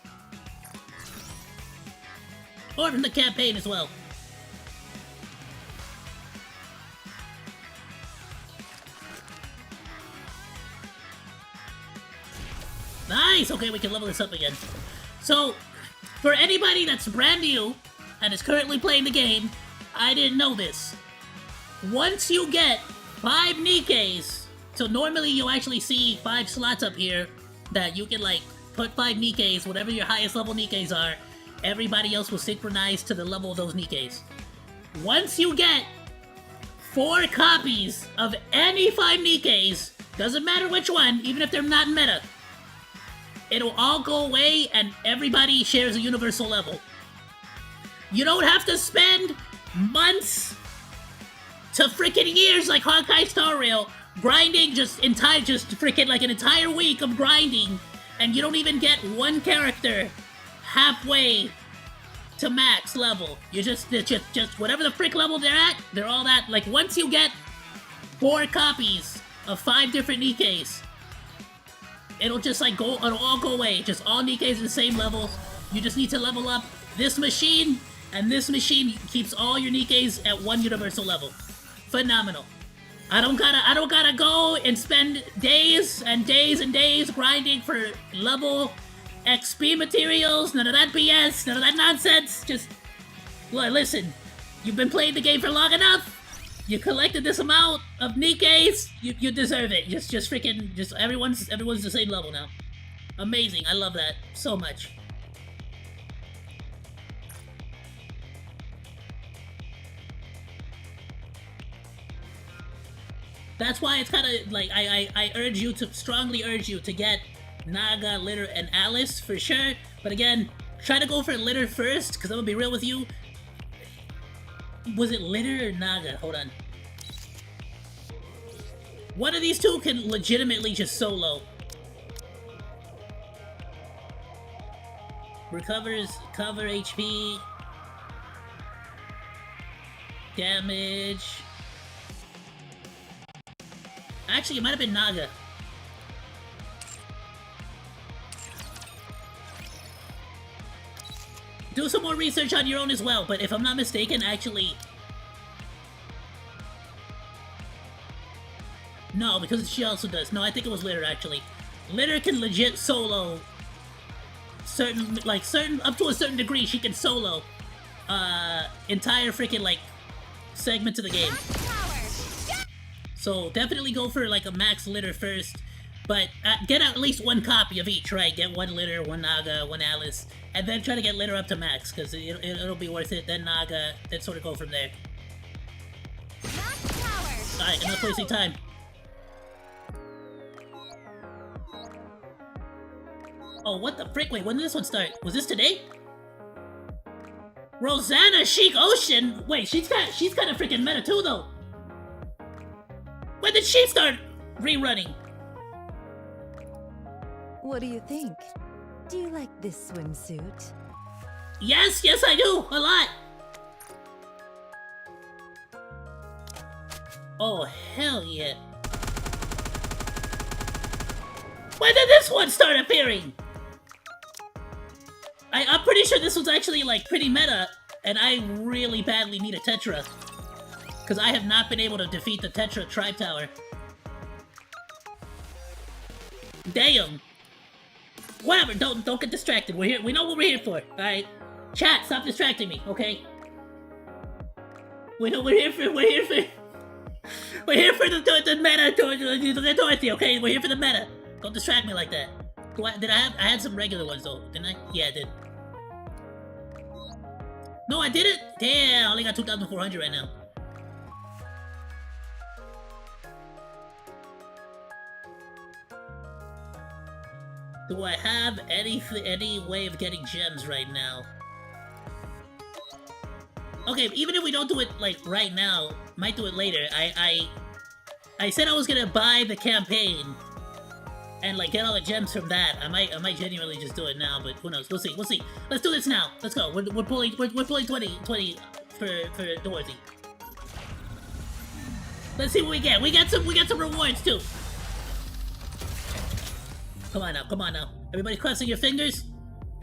Or from the campaign as well. Nice! Okay, we can level this up again. So, for anybody that's brand new and is currently playing the game, I didn't know this. Once you get 5 Nikes, so normally you'll actually see 5 slots up here that you can, like, put 5 Nikes, whatever your highest level Nikes are, everybody else will synchronize to the level of those Nikes. Once you get 4 copies of any 5 Nikes, doesn't matter which one, even if they're not meta, it'll all go away and everybody shares a universal level. You don't have to spend months to freaking years like Honkai Star Rail grinding just freaking like an entire week of grinding, and you don't even get 1 character halfway to max level. You just whatever the frick level they're at, they're all that. Like, once you get 4 copies of 5 different Nikes, it'll just like it'll all go away. Just all Nikes the same level. You just need to level up this machine, and this machine keeps all your Nikes at 1 universal level. Phenomenal. I don't gotta go and spend days and days and days grinding for level XP materials. None of that BS. None of that nonsense. Just listen. You've been playing the game for long enough. You collected this amount of Nikes. You deserve it. Everyone's the same level now. Amazing. I love that so much. That's why it's kind of like I strongly urge you to get Naga, Litter, and Alice for sure. But again, try to go for Litter first, because I'm gonna be real with you. Was it Litter or Naga? Hold on. One of these two can legitimately just solo. Recovers, cover HP, damage. Actually, it might have been Naga. Do some more research on your own as well, but if I'm not mistaken, actually... No, because she also does. No, I think it was Litter, actually. Litter can legit solo up to a certain degree, she can solo entire freaking, like, segments of the game. So definitely go for like a max Litter first, but get at least 1 copy of each, right? Get 1 Litter, 1 Naga, 1 Alice, and then try to get Litter up to max, because it'll be worth it. Then Naga, then sort of go from there. Alright, enough wasting time. Oh, what the frick? Wait, when did this one start? Was this today? Rosanna Chic Ocean? Wait, she's kind of freaking meta too, though. When did she start rerunning? What do you think? Do you like this swimsuit? Yes, yes I do! A lot! Oh, hell yeah. When did this one start appearing? I'm pretty sure this was actually, like, pretty meta, and I really badly need a Tetra. Because I have not been able to defeat the Tetra Tribe Tower. Damn! Whatever, don't get distracted. We're here. We know what we're here for, alright? Chat, stop distracting me, okay? We know we're here for the meta, the Dorothy, okay? We're here for the meta. Don't distract me like that. I had some regular ones though, didn't I? Yeah, I did. No, I didn't? Damn, I only got 2,400 right now. Do I have any way of getting gems right now? Okay, even if we don't do it like right now, might do it later. I said I was gonna buy the campaign and like get all the gems from that. I might genuinely just do it now, but who knows? We'll see. We'll see. Let's do this now. Let's go. We're pulling 20 for Dorothy. Let's see what we get. We got some rewards too. Come on now. Everybody crossing your fingers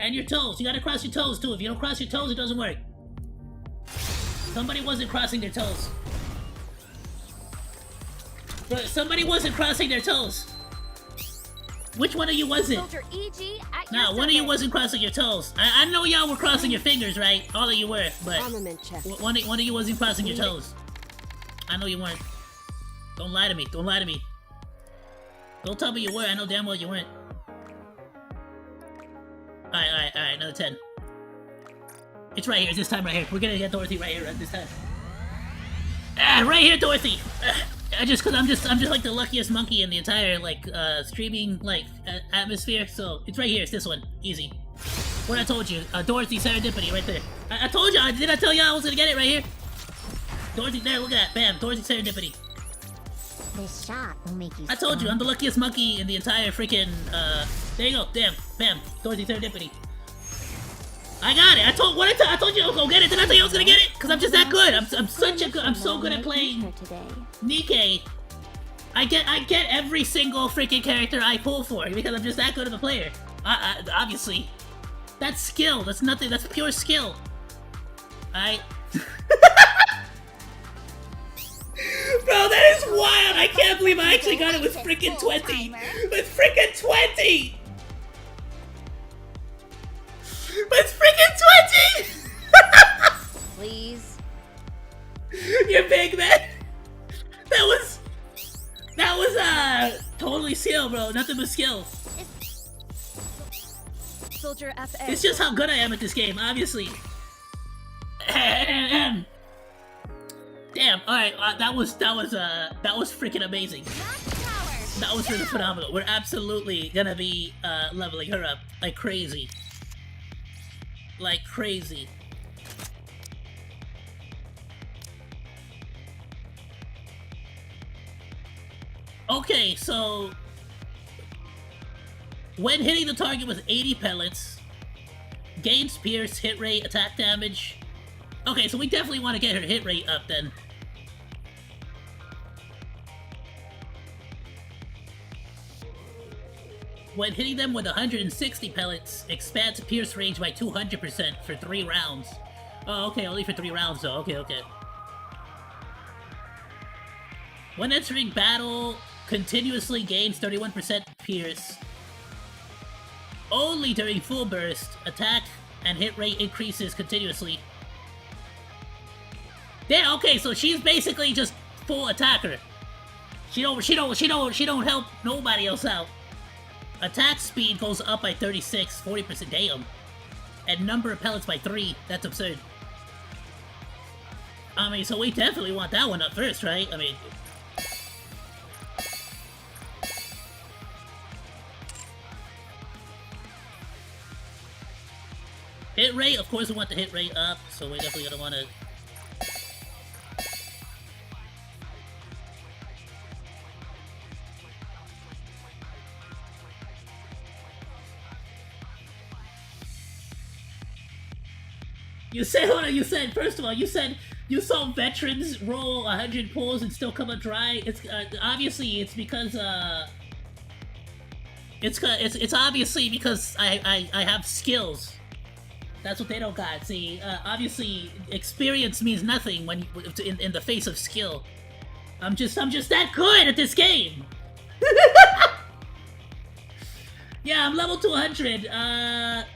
and your toes. You gotta cross your toes too. If you don't cross your toes, it doesn't work. Somebody wasn't crossing their toes. Bro, somebody wasn't crossing their toes. Which one of you wasn't? Nah, one of you wasn't crossing your toes. I know y'all were crossing your fingers, right? All of you were, but one of you wasn't crossing your toes. I know you weren't. Don't lie to me. Don't lie to me. Don't tell me you were. I know damn well you weren't. Alright, another 10. It's right here. It's this time right here. We're gonna get Dorothy right here at this time. Right here, Dorothy! I'm just like the luckiest monkey in the entire, like, streaming, like, atmosphere, so it's right here. It's this one. Easy. What I told you. Dorothy Serendipity right there. I told you! Did I tell you I was gonna get it right here? Dorothy, there, look at that. Bam, Dorothy Serendipity. This shot will make you. I told you, I'm the luckiest monkey in the entire freaking, there you go, damn, bam, Dorothy Serendipity. I got it, I told you I was gonna get it, did I tell you I was gonna get it? Cause I'm just that good, I'm so good at playing Nikke. I get every single freaking character I pull for, because I'm just that good of a player. Obviously. That's skill, that's nothing, that's pure skill. Bro, that is wild! I can't believe I actually got it with freaking 20! With freaking 20! With freaking 20! Please. You're big, man! That was totally skill, bro. Nothing but skill. Soldier FA. It's just how good I am at this game, obviously. Damn, alright, that was freaking amazing. That was really phenomenal. We're absolutely gonna be leveling her up like crazy. Like crazy. Okay, so when hitting the target with 80 pellets, gains pierce, hit rate, attack damage. Okay, so we definitely want to get her hit rate up then. When hitting them with 160 pellets, expands pierce range by 200% for 3 rounds. Oh, okay, only for 3 rounds though. Okay. When entering battle, continuously gains 31% pierce. Only during full burst, attack and hit rate increases continuously. Yeah, okay, so she's basically just full attacker. She don't help nobody else out. Attack speed goes up by 36, 40%, damn. And number of pellets by 3, that's absurd. I mean, so we definitely want that one up first, right? I mean... Hit rate, of course we want the hit rate up, so we're definitely gonna wanna... You said, hold on, you said, first of all, you said you saw veterans roll 100 pulls and still come up dry. It's, obviously, it's because, it's obviously because I have skills. That's what they don't got. See, obviously, experience means nothing when in the face of skill. I'm just that good at this game. Yeah, I'm level 200.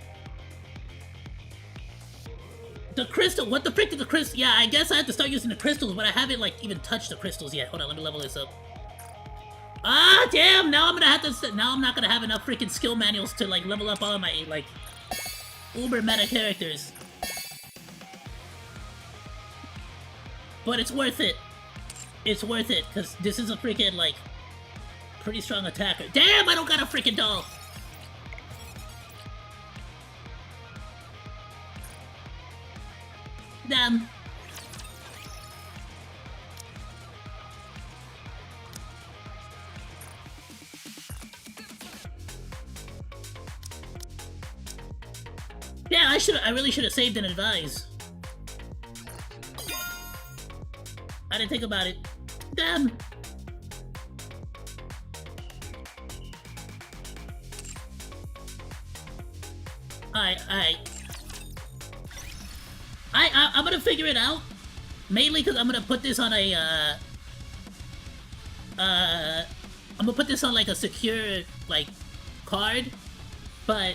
The crystal. What the frick did the crystal? Yeah, I guess I have to start using the crystals, but I haven't like even touched the crystals yet. Hold on, let me level this up. Ah, damn! Now I'm gonna have to. Now I'm not gonna have enough freaking skill manuals to like level up all of my like uber meta characters. But it's worth it. It's worth it because this is a freaking like pretty strong attacker. Damn! I don't got a freaking doll. Damn. Yeah, I really should have saved and advised. I didn't think about it. Damn. Alright. I'm gonna figure it out. Mainly because I'm gonna put this on a, I'm gonna put this on like a secure, like, card. But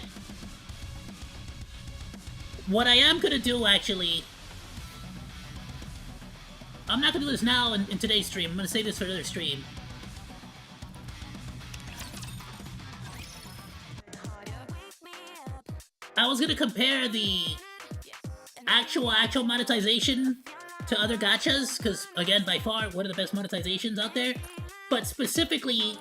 what I am gonna do, actually, I'm not gonna do this now in today's stream. I'm gonna save this for another stream. I was gonna compare the actual monetization to other gachas, because, again, by far, one of the best monetizations out there. But specifically,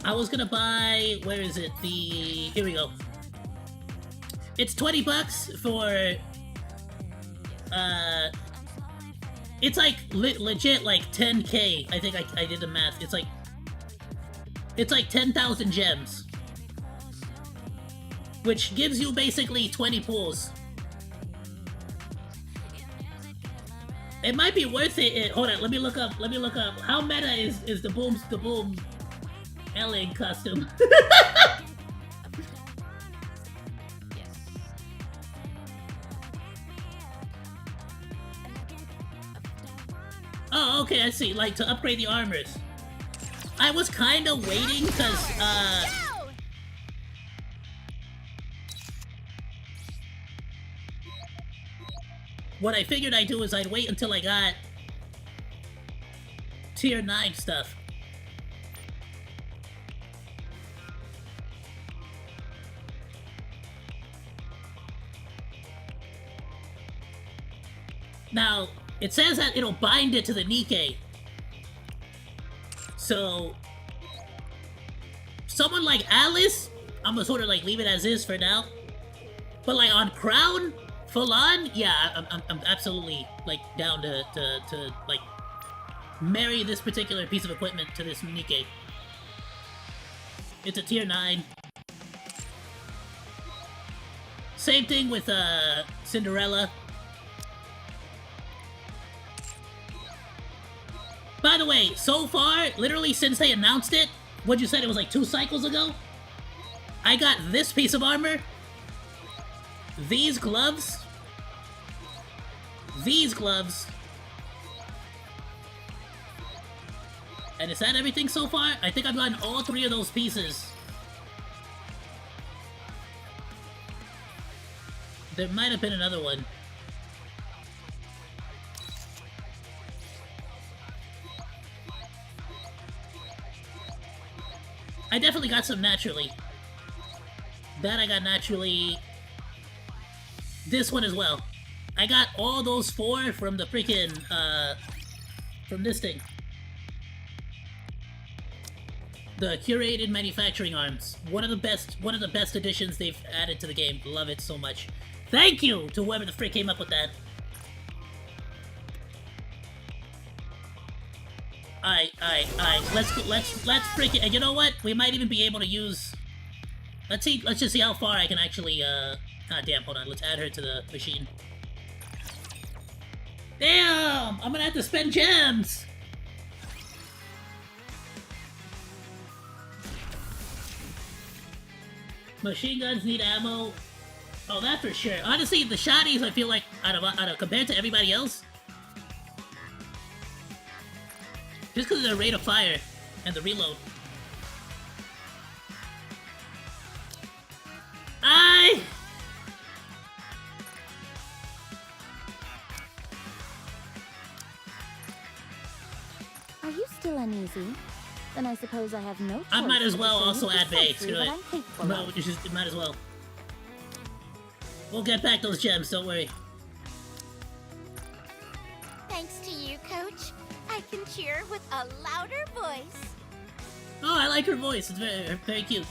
I was gonna buy, where is it? Here we go. It's 20 bucks for, it's like legit like 10k. I think I did the math. It's like 10,000 gems. Which gives you basically 20 pulls. It might be worth it. Hold on, let me look up. How meta is the boom Ellen costume? Oh, okay, I see. Like, to upgrade the armors. I was kind of waiting, because, what I figured I'd do is I'd wait until I got tier 9 stuff. Now, it says that it'll bind it to the Nikkei. So, someone like Alice, I'm gonna sort of like leave it as is for now. But like on Crown, full on, yeah, I'm absolutely like down to like marry this particular piece of equipment to this Nikkei. It's a tier 9. Same thing with Cinderella. By the way, so far, literally since they announced it, what you said, it was like 2 cycles ago? I got this piece of armor, these gloves, and is that everything so far? I think I've gotten all 3 of those pieces. There might have been another one. I definitely got some naturally. That I got naturally. This one as well. I got all those 4 from the freaking, from this thing. The curated manufacturing arms. One of the best additions they've added to the game. Love it so much. Thank you to whoever the frick came up with that. Alright. Let's freaking, and you know what? We might even be able to use. Let's just see how far I can actually Ah, damn, hold on. Let's add her to the machine. Damn! I'm gonna have to spend gems! Machine guns need ammo. Oh, that for sure. Honestly, the shotties, I feel like, out of compared to everybody else, just because of the rate of fire and the reload. Are you still uneasy? Then I suppose I have no choice. I might as well but to also say add base. precisely what I'm capable No, of. you just might as well. We'll get back those gems, don't worry. Thanks to you, Coach, I can cheer with a louder voice. Oh, I like her voice. It's very, very cute.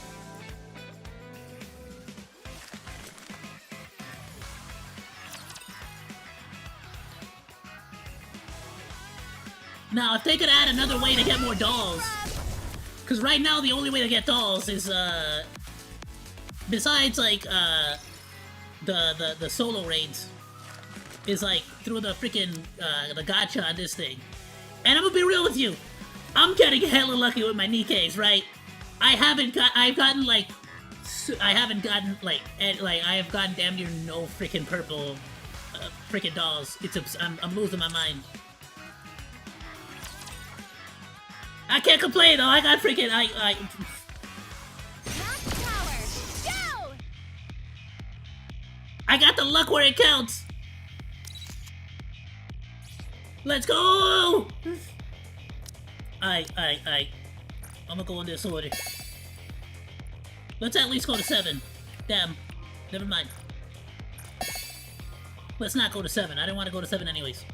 Now, if they could add another way to get more dolls, because right now the only way to get dolls is, besides, like, the solo raids, is, like, through the freaking, the gacha on this thing. And I'm gonna be real with you, I'm getting hella lucky with my Nikes, right? I have gotten damn near no freaking purple, freaking dolls. I'm losing my mind. I can't complain though. I got freaking Max power, go! I got the luck where it counts. Let's go! I'm gonna go in this order. Let's at least go to 7. Damn. Never mind. Let's not go to 7. I didn't want to go to 7 anyways.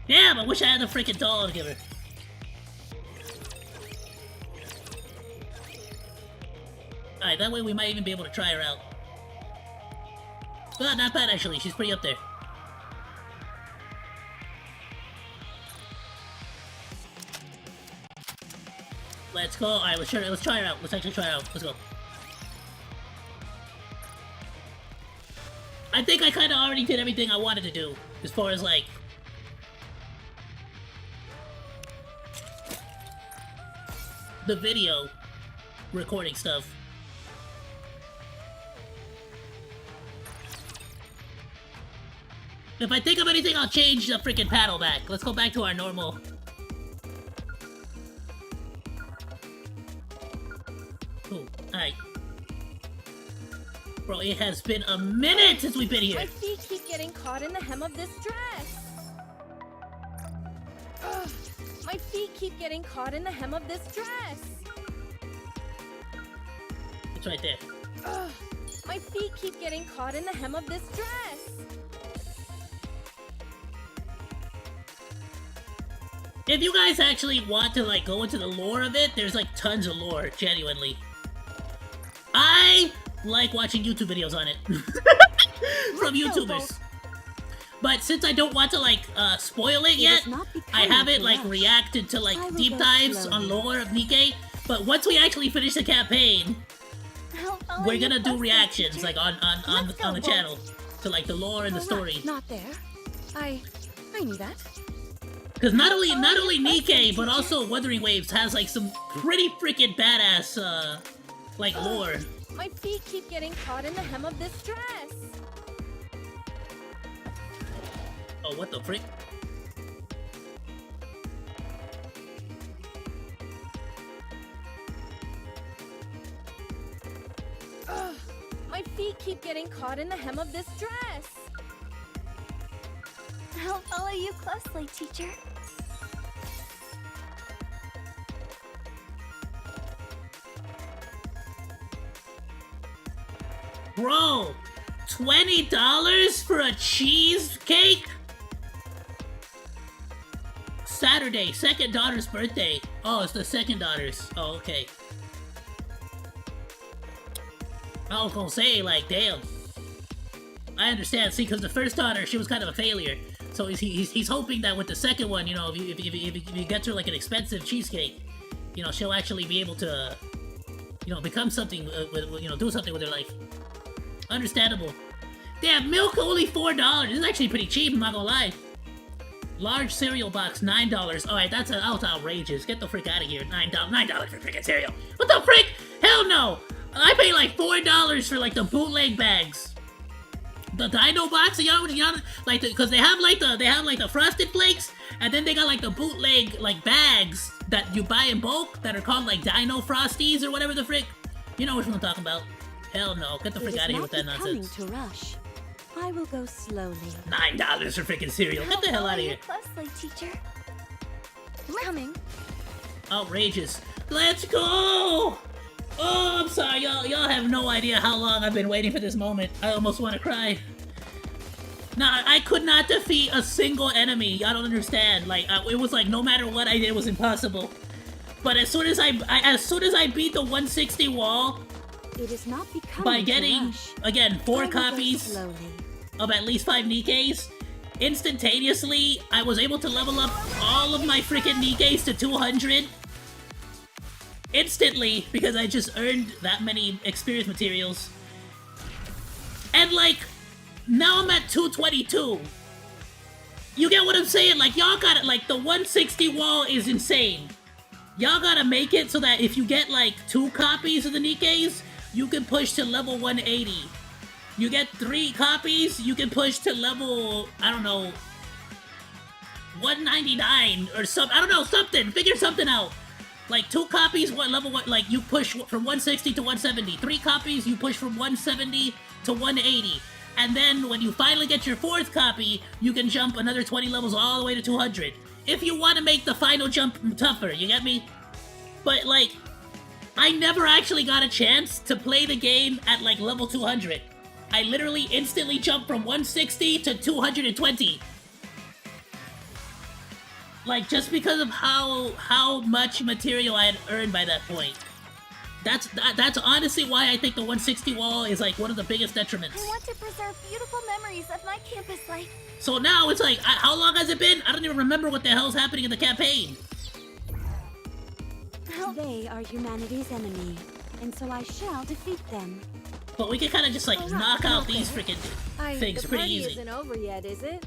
Damn, I wish I had the freaking doll to give her. Alright, that way we might even be able to try her out. Well, not bad actually, she's pretty up there. Let's go. Alright, let's try her out. Let's actually try her out. Let's go. I think I kinda already did everything I wanted to do, as far as like the video recording stuff. If I think of anything, I'll change the freaking paddle back. Let's go back to our normal. Ooh, alright. Bro, it has been a minute since we've been here. My feet keep getting caught in the hem of this dress. Ugh, my feet keep getting caught in the hem of this dress. It's right there. Ugh, my feet keep getting caught in the hem of this dress. If you guys actually want to like go into the lore of it, there's like tons of lore, genuinely. I like watching YouTube videos on it. From YouTubers. But since I don't want to like spoil it yet, I haven't like reacted to like deep dives on lore of Nikke. But once we actually finish the campaign, we're gonna do reactions like on the channel to like the lore and the story. Not there. I knew that. Because not only Nikke, but also Wuthering Waves has like some pretty freaking badass like lore. My feet keep getting caught in the hem of this dress. Oh, what the frick? Ugh, my feet keep getting caught in the hem of this dress. I'll follow you closely, teacher. Bro, $20 for a cheesecake? Saturday, second daughter's birthday. Oh, it's the second daughter's. Oh, okay. I was gonna say, like, damn. I understand. See, because the first daughter, she was kind of a failure. So he's hoping that with the second one, you know, if you get her like an expensive cheesecake, you know, she'll actually be able to, you know, become something, you know, do something with her life. Understandable. Damn, milk only $4. This is actually pretty cheap, I'm not gonna lie. Large cereal box, $9. Alright, that's outrageous. Get the frick out of here. $9 for freaking cereal. What the frick? Hell no! I paid like $4 for like the bootleg bags. The Dino box, you know, like, because they have like the Frosted Flakes, and then they got like the bootleg like bags that you buy in bulk that are called like Dino Frosties or whatever the frick. You know which one I'm talking about. Hell no, get the frick out of here with that nonsense. To rush. I will go slowly. $9 for freaking cereal. Get the hell out of here. Closely, teacher. Coming. Outrageous. Let's go! Oh, I'm sorry, y'all have no idea how long I've been waiting for this moment. I almost want to cry. Nah, I could not defeat a single enemy. Y'all don't understand. Like, it was like no matter what I did, it was impossible. But as soon as I beat the 160 wall, it is not by getting, again, 4 copies slowly. Of at least 5 Nikkeis, instantaneously, I was able to level up all of my freaking Nikkeis to 200. Instantly, because I just earned that many experience materials. And like, now I'm at 222. You get what I'm saying? Like, y'all gotta, like, the 160 wall is insane. Y'all gotta make it so that if you get like 2 copies of the Nikkeis, you can push to level 180. You get 3 copies, you can push to level, I don't know, 199 or something. I don't know, something. Figure something out. Like 2 copies, level 1, like you push from 160 to 170. 3 copies, you push from 170 to 180. And then when you finally get your 4th copy, you can jump another 20 levels all the way to 200. If you want to make the final jump tougher, you get me? But like, I never actually got a chance to play the game at like level 200. I literally instantly jumped from 160 to 220. Like, just because of how much material I had earned by that point. That's honestly why I think the 160 wall is like one of the biggest detriments. I want to preserve beautiful memories of my campus life. So now it's like, how long has it been? I don't even remember what the hell's happening in the campaign. They are humanity's enemy, and so I shall defeat them. But we can kind of just like knock out these freaking things the pretty party easy. isn't over yet, is it?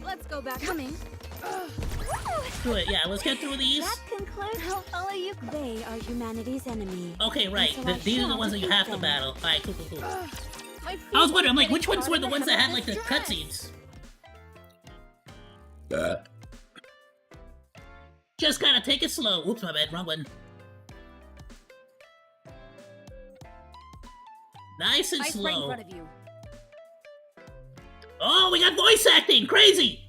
Let's go back. Coming. Do it, yeah, let's get through these. That concludes all of you. They are humanity's enemy. Okay, right. So These are the ones that you have to battle. Alright, cool. I was wondering, I'm like, which ones were the ones that had like the cutscenes? Just gotta take it slow. Oops, my bad, wrong button. Nice and slow. Right in front of you. Oh, we got voice acting! Crazy!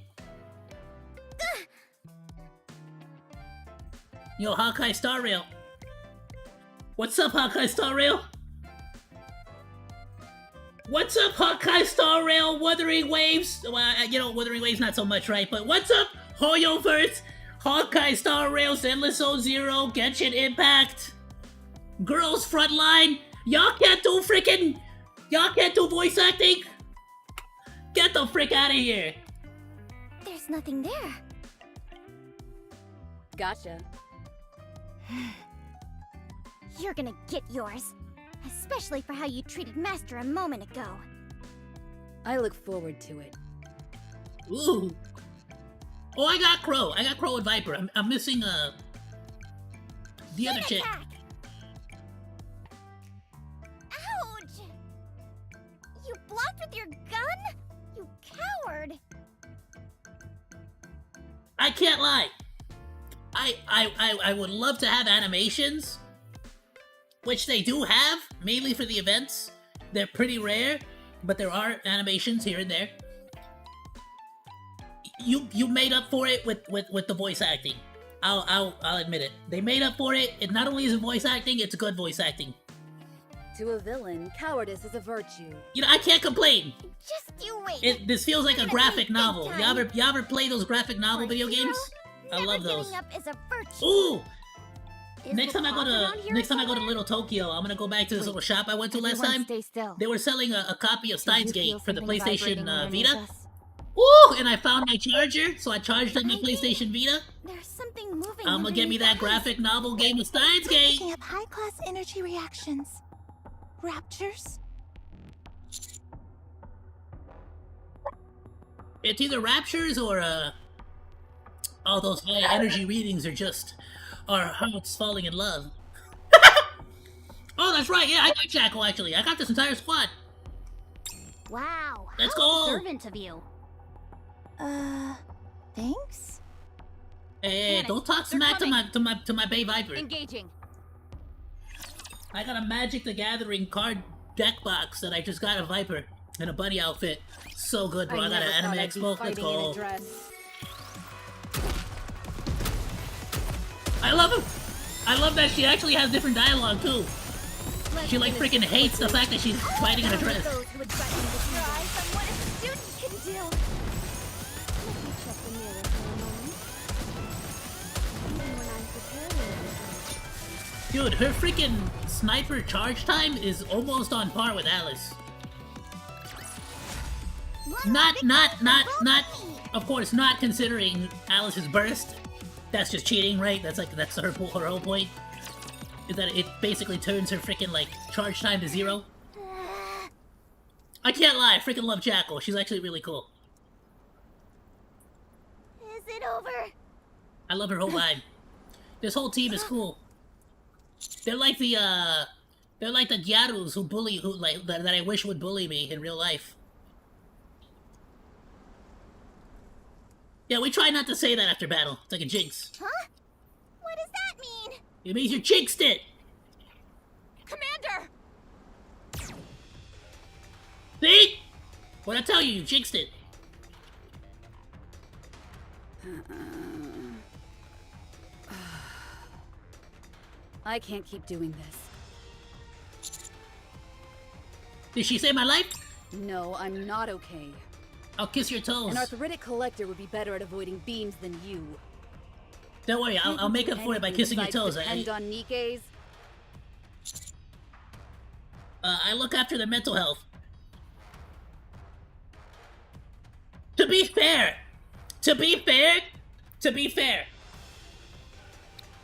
Yo, Hawkeye Star Rail. What's up, Hawkeye Star Rail? What's up, Hawkeye Star Rail? Wuthering Waves? Well, you know, Wuthering Waves not so much, right? But what's up, Hoyoverse? Hawkeye Star Rail, Endless Zero, Genshin Impact, Girls Frontline. Y'all can't do voice acting? Get the frick out of here. There's nothing there. Gotcha. You're gonna get yours. Especially for how you treated Master a moment ago. I look forward to it. Ooh. Oh, I got Crow. I got Crow and Viper. I'm missing, the other chick. Attack. Ouch! You blocked with your gun? You coward! I can't lie. I would love to have animations, which they do have, mainly for the events. They're pretty rare, but there are animations here and there. You made up for it with the voice acting. I'll admit it. They made up for it. It not only is it voice acting, it's good voice acting. To a villain, cowardice is a virtue. You know, I can't complain. Just you wait. This feels like a graphic novel. You ever play those graphic novel video games? I love those. Giving up is a virtue. Ooh! Is Next the time I clock around here go to somewhere? Little Tokyo, I'm gonna go back to this little shop I went to last Everyone time. Stay still. They were selling a copy of Steins Do you Gate feel for the something vibrating PlayStation underneath Vita. us? Ooh! And I found my charger, so I charged up my PlayStation Vita. There's some something moving. I'ma get me that graphic novel game of Steins Gate. Picking up high-class energy reactions. Raptures? It's either raptures or all those high energy readings are just our hearts falling in love. Oh, that's right. Yeah, I got Jackal actually. I got this entire squad. Wow. Let's how go. observant of you. Thanks? Hey, don't talk smack to my Bay Viper. Engaging. I got a Magic the Gathering card deck box that I just got a Viper and a bunny outfit. So good, bro. I got an Anime Expo. Let's go. I love him. I love that she actually has different dialogue too. She like freaking hates the fact that she's fighting in a dress. Those who would threaten to try from what a student can do. Let me check the mirror for a moment. Even when I'm preparing. Dude, her freaking sniper charge time is almost on par with Alice. Not, of course, not considering Alice's burst. That's just cheating, right? That's her whole point. Is that it basically turns her freaking, like, charge time to 0. I can't lie, I freaking love Jackal. She's actually really cool. Is it over? I love her whole vibe. This whole team is cool. They're like the Gyarus that I wish would bully me in real life. Yeah, we try not to say that after battle. It's like a jinx. Huh? What does that mean? It means you jinxed it! Commander! See? What'd I tell you? You jinxed it. I can't keep doing this. Did she save my life? No, I'm not okay. I'll kiss your toes. An arthritic collector would be better at avoiding beams than you. Don't worry, I'll make up for it by kissing your toes. Depend on Nikke's. I look after their mental health. To be fair,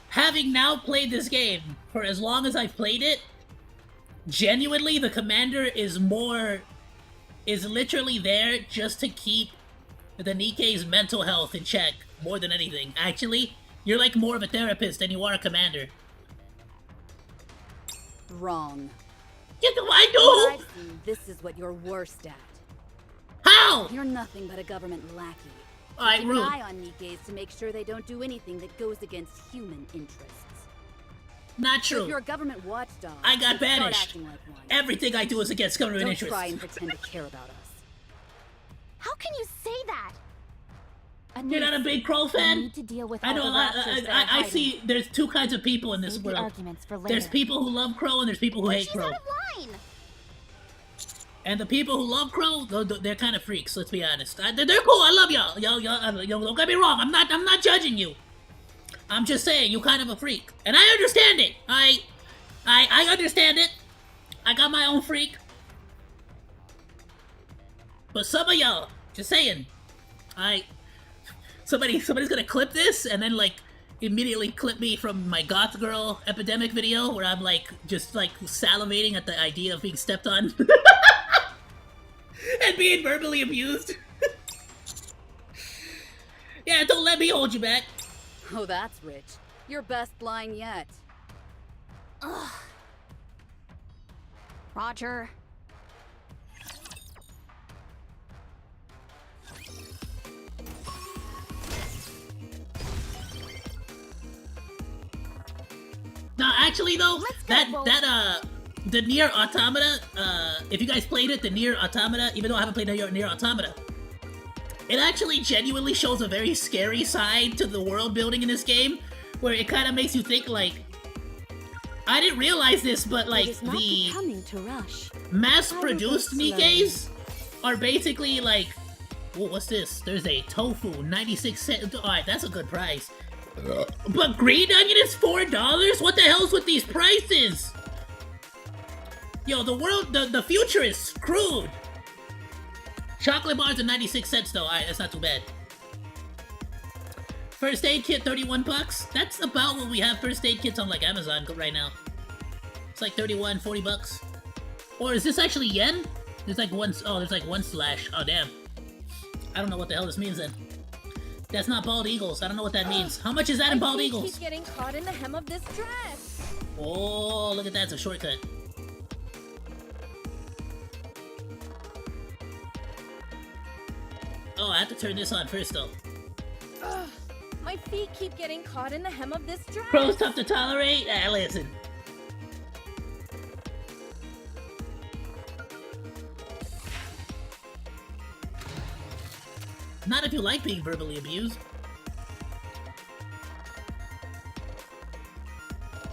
having now played this game for as long as I've played it, genuinely the commander is literally there just to keep the Nikke's mental health in check more than anything. Actually, you're like more of a therapist than you are a commander. Wrong. Get the I What do! I've seen, this is what you're worst at. How? You're nothing but a government lackey. Alright, Keep rude. an eye on Nikke's to make sure they don't do anything that goes against human interests. Not So if true. you're a government watchdog, I got you start banished. acting like one. Everything I do is against government Don't interests. try and pretend to care about us. How can you say that? You're not a big Crow I fan? need to deal with I all know. the raptors that are I hiding. see. There's two kinds of people in this Save the world. arguments for later. There's people who love Crow and there's people who hate She's Crow. out of line. And the people who love Crow, they're kind of freaks. Let's be honest. They're cool. I love y'all. Y'all, don't get me wrong. I'm not judging you. I'm just saying you kind of a freak, and I understand it. I understand it. I got my own freak. But some of y'all, just saying, somebody's gonna clip this and then like immediately clip me from my goth girl epidemic video where I'm like just like salivating at the idea of being stepped on and being verbally abused. Yeah, don't let me hold you back. Oh, that's rich. Your best line yet. Ugh. Roger. No, actually though, the Nier Automata, if you guys played it, the Nier Automata, even though I haven't played Nier Automata, it actually genuinely shows a very scary side to the world building in this game, where it kind of makes you think like, I didn't realize this, but like the mass-produced Nikke's are basically like, whoa, what's this? There's a tofu, 96 cents. Alright, that's a good price. But green onion is $4? What the hell's with these prices? Yo, the future is screwed. Chocolate bars are 96 cents though. Alright, that's not too bad. First aid kit, 31 bucks. That's about what we have first aid kits on like Amazon right now. It's like 31, 40 bucks. Or is this actually yen? There's like one, oh, there's like one slash. Oh, damn. I don't know what the hell this means then. That's not bald eagles. I don't know what that means. How much is that in bald eagles? Keep getting caught in the hem of this dress. Oh, look at that. It's a shortcut. Oh, I have to turn this on first though. Ugh, my feet keep getting caught in the hem of this dress. Crow's tough to tolerate? Ah, listen. Not if you like being verbally abused.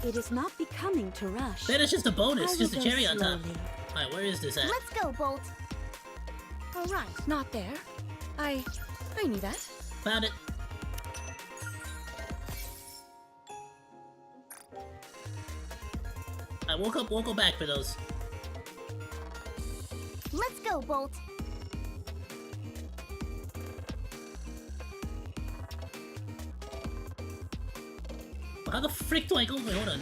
It is not becoming to rush. That is just a bonus, just a go cherry on top. slowly. Alright, where is this at? Let's go, Bolt. All right, not there. I knew that. Found it. I woke up, won't go back for those. Let's go, Bolt. How the frick do I go? Wait, hold on.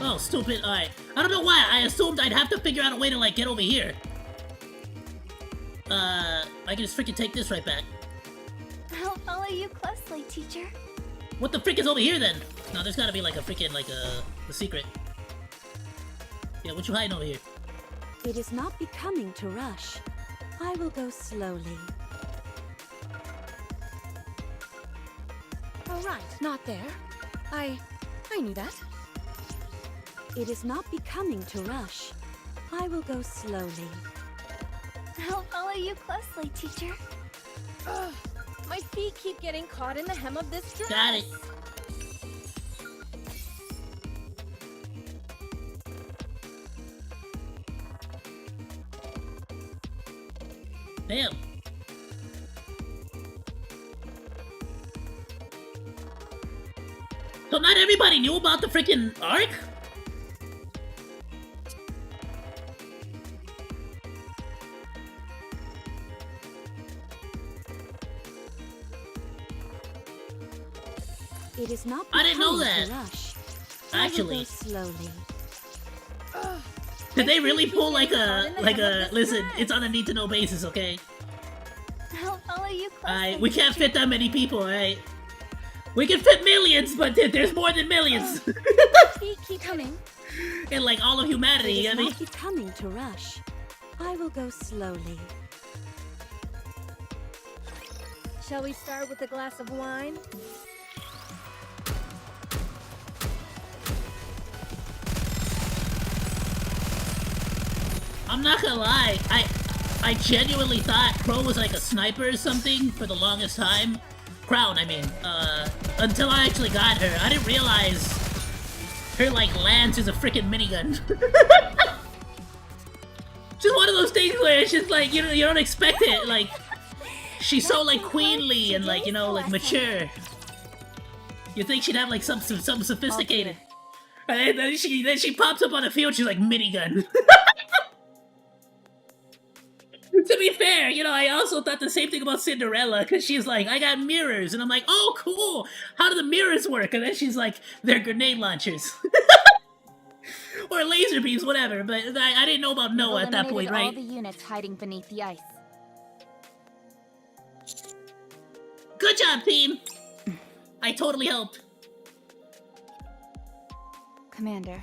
Oh, stupid. Alright. I don't know why. I assumed I'd have to figure out a way to, like, get over here. I can just freaking take this right back. I'll follow you closely, teacher. What the frick is over here, then? No, there's gotta be, like, a freaking, like, a secret. Yeah, what you hiding over here? It is not becoming to rush. I will go slowly. All right, not there. I knew that. It is not becoming to rush. I will go slowly. I'll follow you closely, teacher. Ugh, my feet keep getting caught in the hem of this dress. Got it. Damn. So not everybody knew about the freaking arc? It is not I didn't know becoming that. to rush. Actually. I will go slowly. Ugh, Did they really keep pull like getting caught a, in the like hem of a, this listen, dress. it's on a need to know basis, okay? I'll follow you closely. Alright, we can't fit that many people, alright? We can fit millions, but there's more than millions. feet keep coming. In like all of humanity, It you is know what I mean? not becoming to rush. I will go slowly. Shall we start with a glass of wine? I'm not gonna lie, I genuinely thought Crow was like a sniper or something for the longest time. Crown, I mean. Until I actually got her. I didn't realize her, like, lance is a freaking minigun. Just one of those things where it's just like, you don't expect it, like, she's so, like, queenly and, like, you know, like, mature. You think she'd have, like, something sophisticated. And then she pops up on the field, she's like, minigun. To be fair, you know, I also thought the same thing about Cinderella, because she's like, I got mirrors, and I'm like, oh, cool, how do the mirrors work? And then she's like, they're grenade launchers. Or laser beams, whatever, but I didn't know about Noah at that point, Eliminated all right? the units hiding beneath the ice. Good job, team! I totally helped. Commander,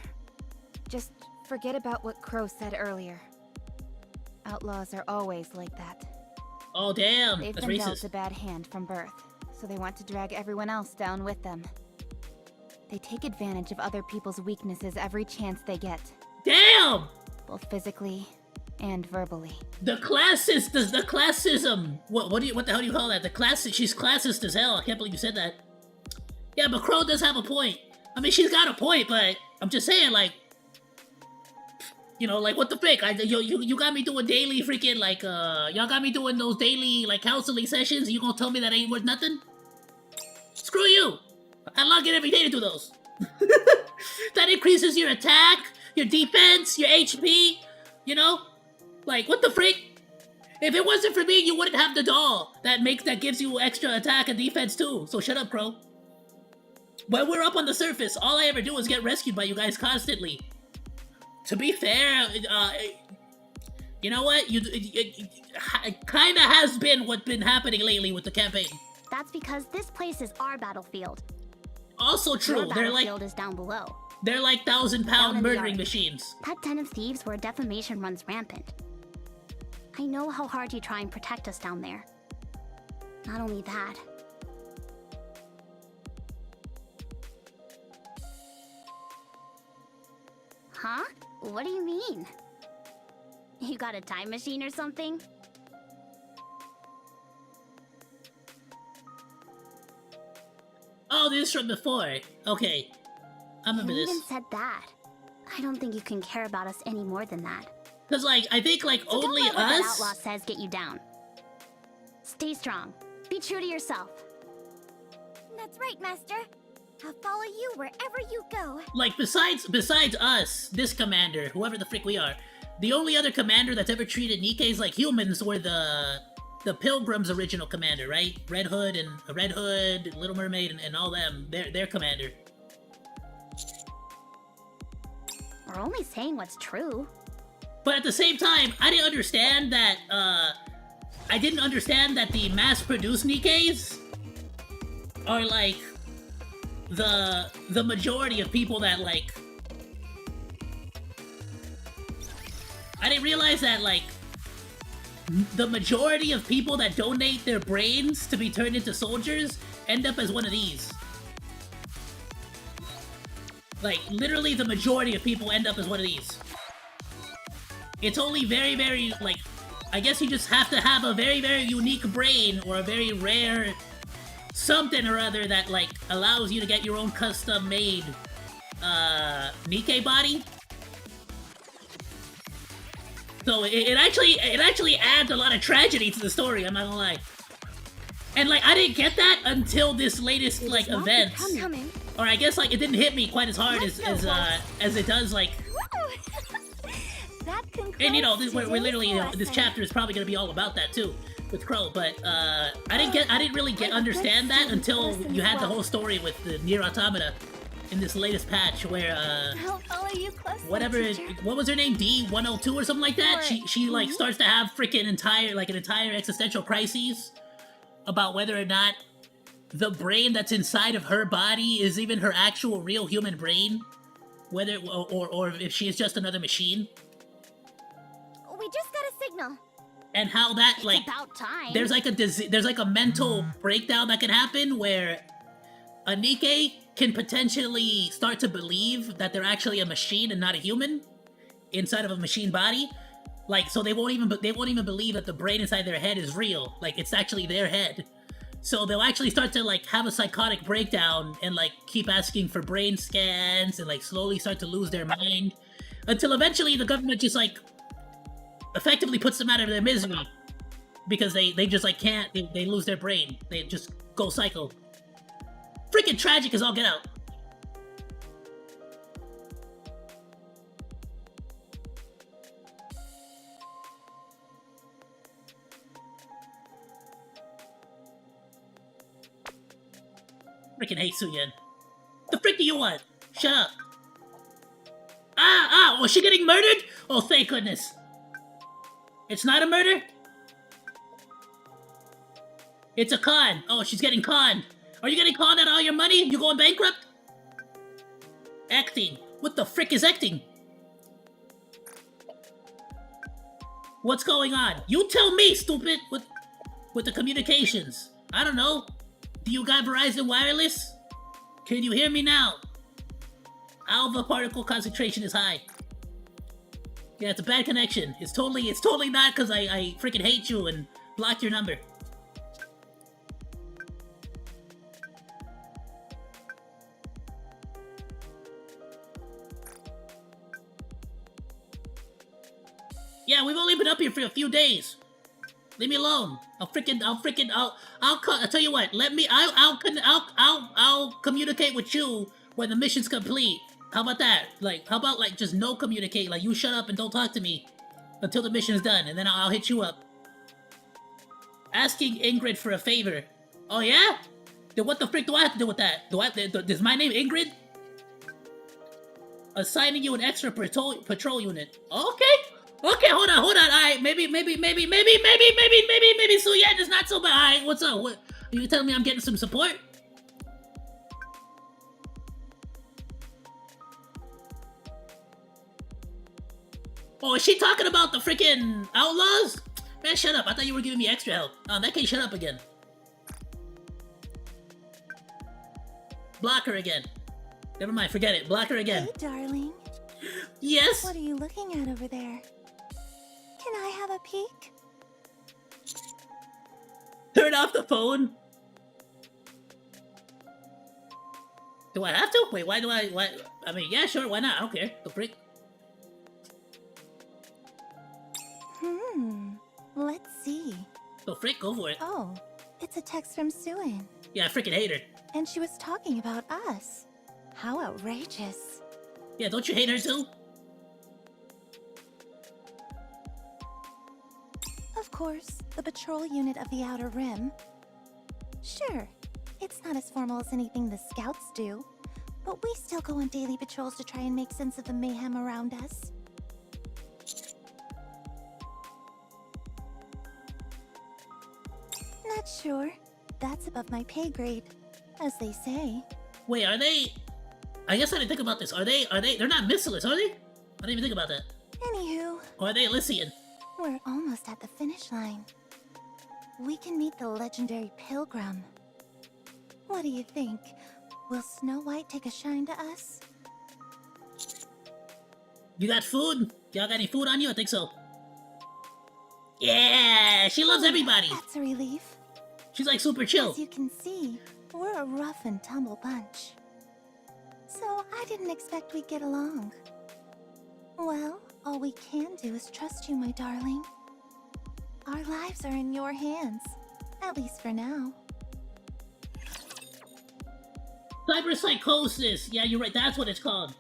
just forget about what Crow said earlier. Outlaws are always like that. Oh, damn, They've that's been dealt racist. a bad hand from birth, so they want to drag everyone else down with them. They take advantage of other people's weaknesses every chance they get, Damn! both physically and verbally. The classism. What the hell do you call that? She's classist as hell. I can't believe you said that. Yeah, but Crow does have a point. I mean, she's got a point, but I'm just saying, like, you know, like, what the frick? You got me doing daily freaking, like, y'all got me doing those daily, like, counseling sessions, and you gonna tell me that ain't worth nothing? Screw you! I log in every day to do those. That increases your attack, your defense, your HP, you know? Like, what the frick? If it wasn't for me, you wouldn't have the doll that gives you extra attack and defense too. So shut up, Crow. When we're up on the surface, all I ever do is get rescued by you guys constantly. To be fair, you know what? It kind of has been what's been happening lately with the campaign. That's because this place is our battlefield. Also true. Your battlefield is down below. They're like 1,000-pound murdering machines. That den of thieves where defamation runs rampant. I know how hard you try and protect us down there. Not only that. Huh? What do you mean? You got a time machine or something? Oh, this is from before. Okay. I remember this. You even said that. I don't think you can care about us any more than that. Cause like, I think like So only don't let what that us... outlaw says get you down. Stay strong. Be true to yourself. That's right, Master. I'll follow you wherever you go. Like, besides us, this commander, whoever the frick we are, the only other commander that's ever treated Nikes like humans were the Pilgrim's original commander, right? Red Hood, Little Mermaid, and all them. Their commander. We're only saying what's true. But at the same time, I didn't understand that, the mass-produced Nikes are, like, the majority of people that, like... I didn't realize that, like, the majority of people that donate their brains to be turned into soldiers end up as one of these. Like, literally the majority of people end up as one of these. It's only very, very, like, I guess you just have to have a very, very unique brain or a very rare something or other that, like, allows you to get your own custom-made, Nike body. So it actually adds a lot of tragedy to the story, I'm not gonna lie. And, like, I didn't get that until this latest, like, event. Or I guess, like, it didn't hit me quite as hard as it does, like... And, you know, we're literally, you know, this chapter is probably gonna be all about that, too, with Crow, but, I didn't really understand that until you had the whole story with the Nier Automata in this latest patch, where, I'll follow you closely, whatever, what was her name, D102 or something like that? She like, starts to have freaking an entire existential crises about whether or not the brain that's inside of her body is even her actual real human brain, whether, or if she is just another machine. We just got a signal. And how that, It's like, about time. there's like a mental breakdown that can happen where a Nike can potentially start to believe that they're actually a machine and not a human inside of a machine body. Like, so they won't even believe that the brain inside their head is real. Like, it's actually their head. So they'll actually start to, like, have a psychotic breakdown and, like, keep asking for brain scans and, like, slowly start to lose their mind. Until eventually the government just, like, effectively puts them out of their misery. Because they just, like, can't, they lose their brain. They just go psycho. Freaking tragic as all get out. Freaking hate Suyen. The frick do you want? Shut up. Oh, is she getting murdered? Oh, thank goodness. It's not a murder? It's a con. Oh, she's getting conned. Are you getting conned out of all your money? You going bankrupt? Acting. What the frick is acting? What's going on? You tell me, stupid! With the communications. I don't know. Do you got Verizon Wireless? Can you hear me now? Alpha particle concentration is high. Yeah, it's a bad connection. It's totally not because I freaking hate you and block your number. Yeah, we've only been up here for a few days. Leave me alone. I'll tell you what. I'll communicate with you when the mission's complete. How about that? Like, how about like just no communicate? Like, you shut up and don't talk to me until the mission is done, and then I'll hit you up. Asking Ingrid for a favor. Oh yeah? Then what the frick do I have to do with that? Is my name Ingrid? Assigning you an extra patrol unit. Okay. Okay, hold on. Alright, maybe Suyen is not so bad. Alright, what's up? What? Are you telling me I'm getting some support? Oh, is she talking about the freaking outlaws? Man, shut up. I thought you were giving me extra help. Oh, in that case, shut up again. Block her again. Never mind, forget it. Block her again. Hey, darling. Yes? What are you looking at over there? Can I have a peek? Turn off the phone. Do I have to? Wait, why? I mean, yeah, sure, why not? I don't care. The freak. Let's see. The freak, go for it. Oh, it's a text from Suin. Yeah, I freaking hate her. And she was talking about us. How outrageous. Yeah, don't you hate her too? Of course, the patrol unit of the Outer Rim. Sure, it's not as formal as anything the Scouts do, but we still go on daily patrols to try and make sense of the mayhem around us. Not sure. That's above my pay grade, as they say. Wait, are they... I guess I didn't think about this. They're not Missilus, are they? I didn't even think about that. Anywho... Or are they Elysian? We're almost at the finish line. We can meet the legendary Pilgrim. What do you think? Will Snow White take a shine to us? You got food? Y'all got any food on you? I think so. Yeah, she loves everybody. That's a relief. She's like super chill. As you can see, we're a rough and tumble bunch. So I didn't expect we'd get along. Well, all we can do is trust you, my darling. Our lives are in your hands, at least for now. Cyberpsychosis. Yeah, you're right. That's what it's called.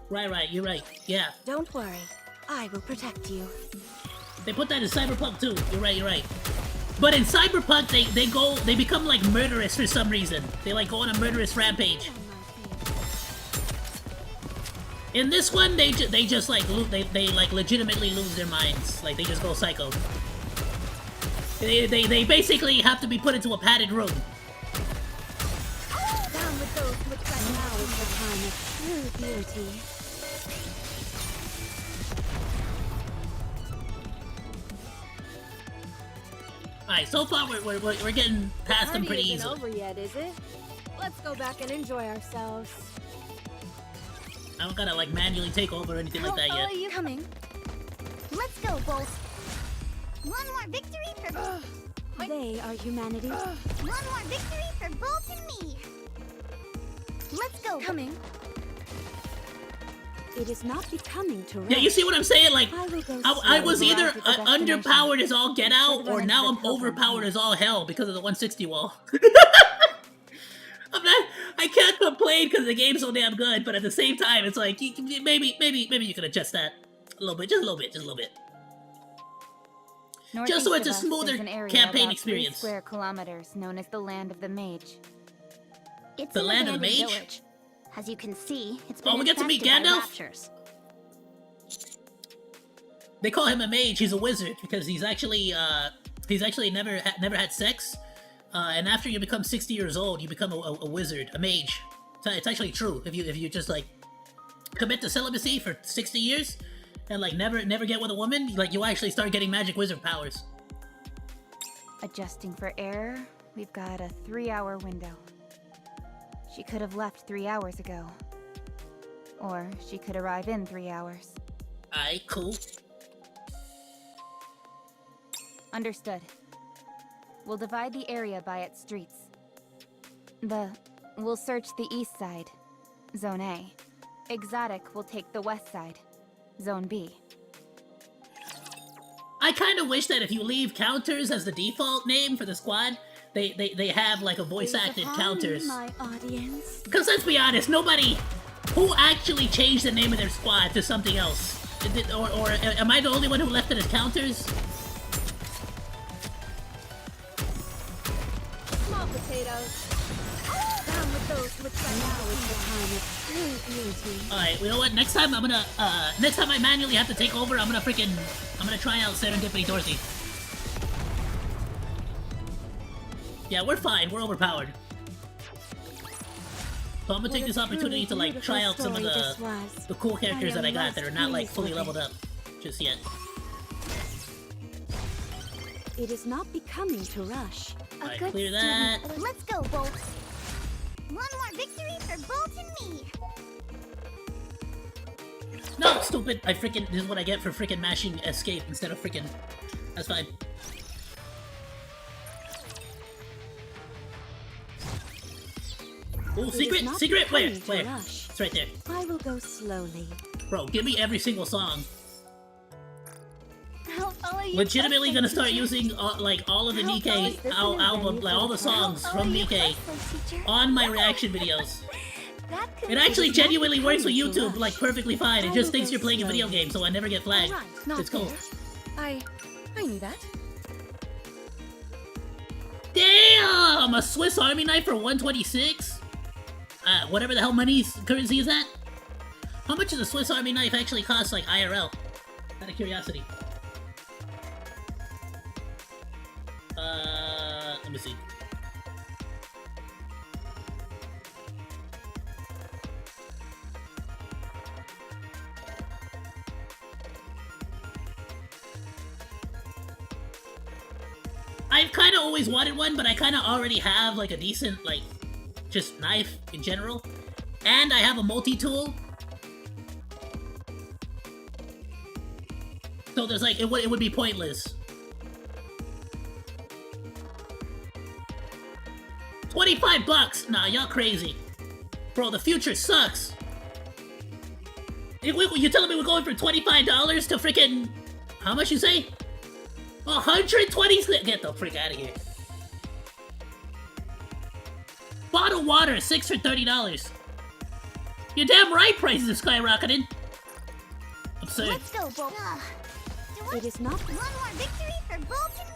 Right. You're right. Yeah. Don't worry. I will protect you. They put that in Cyberpunk too. You're right. But in Cyberpunk, they become like murderous for some reason. They like go on a murderous rampage. In this one, they just like they like legitimately lose their minds. Like they just go psycho. They basically have to be put into a padded room. Down with those who would try. Now is the time of true beauty. Alright, so far we're getting past them pretty Party easily. isn't over yet, is it? Let's go back and enjoy ourselves. I don't gotta like manually take over or anything like that yet. Are you coming? Let's go, Bolt. One more victory for They are humanity. one more victory for Bolt and me. Let's go. Coming. It is not becoming to rest. Yeah, you see what I'm saying? Like, I will go I was slowly. either Arrive at the destination. underpowered as all get out, Should've or run now into I'm the pilgrim. overpowered as all hell because of the 160 wall. I can't complain because the game's so damn good, but at the same time, it's like, maybe you could adjust that a little bit, just a little bit. Just so Northeast it's a of us, smoother there's an area campaign about 3 experience. square kilometers known as the Land of the Mage. It's The an land of the abandoned mage? village. As you can see, it's Oh, been we get to meet infested by Gandalf? raptures. They call him a mage. He's a wizard because he's actually never had sex. And after you become 60 years old, you become a wizard, a mage. It's actually true. If you just like commit to celibacy for 60 years and like never get with a woman, like you actually start getting magic wizard powers. Adjusting for error, we've got a 3-hour window. She could have left 3 hours ago. Or she could arrive in 3 hours. Aight, cool. Understood. We'll divide the area by its streets. We'll search the east side, Zone A. Exotic will take the west side, Zone B. I kind of wish that if you leave counters as the default name for the squad, they have like a voice acted counters. My audience. Because let's be honest, nobody who actually changed the name of their squad to something else. Or am I the only one who left it as counters? potatoes. Down with those who attract. Now is the time of true beauty. Alright, you know what? Next time I'm gonna, next time I manually have to take over, I'm gonna try out Serendipity Dorothy. Yeah, we're fine. We're overpowered. So I'm gonna take this opportunity to, like, try out some of the cool characters that I got that are not, like, fully leveled up just yet. It is not becoming to rush. Alright, clear that. Let's go, Bolt. One more victory for Bolt and me. No, stupid! This is what I get for freaking mashing escape instead of freaking... That's fine. Oh, secret! Secret! Where? It's right there. I will go slowly. Bro, give me every single song. I'll follow you. Legitimately gonna start using, like, all of the Nikkei album, like, all the songs from Nikkei on my reaction videos. It actually genuinely works with YouTube, like, perfectly fine. It just thinks you're playing a video game, so I never get flagged. It's cool. I knew that. Damn! A Swiss Army knife for 126? Whatever the hell currency is that? How much does a Swiss Army knife actually cost, like, IRL? Out of curiosity. Let me see. I've kind of always wanted one, but I kind of already have, like, a decent, like, just knife in general. And I have a multi-tool. So there's, like, it would be pointless. 25 bucks! Nah, y'all crazy. Bro, the future sucks. You're telling me we're going for $25 to freaking... How much you say? 120? Get the freak out of here. Bottled water, 6 for $30. You're damn right prices have skyrocketed. Absurd. Let's go, Bolt. It is not One more victory for Bolt and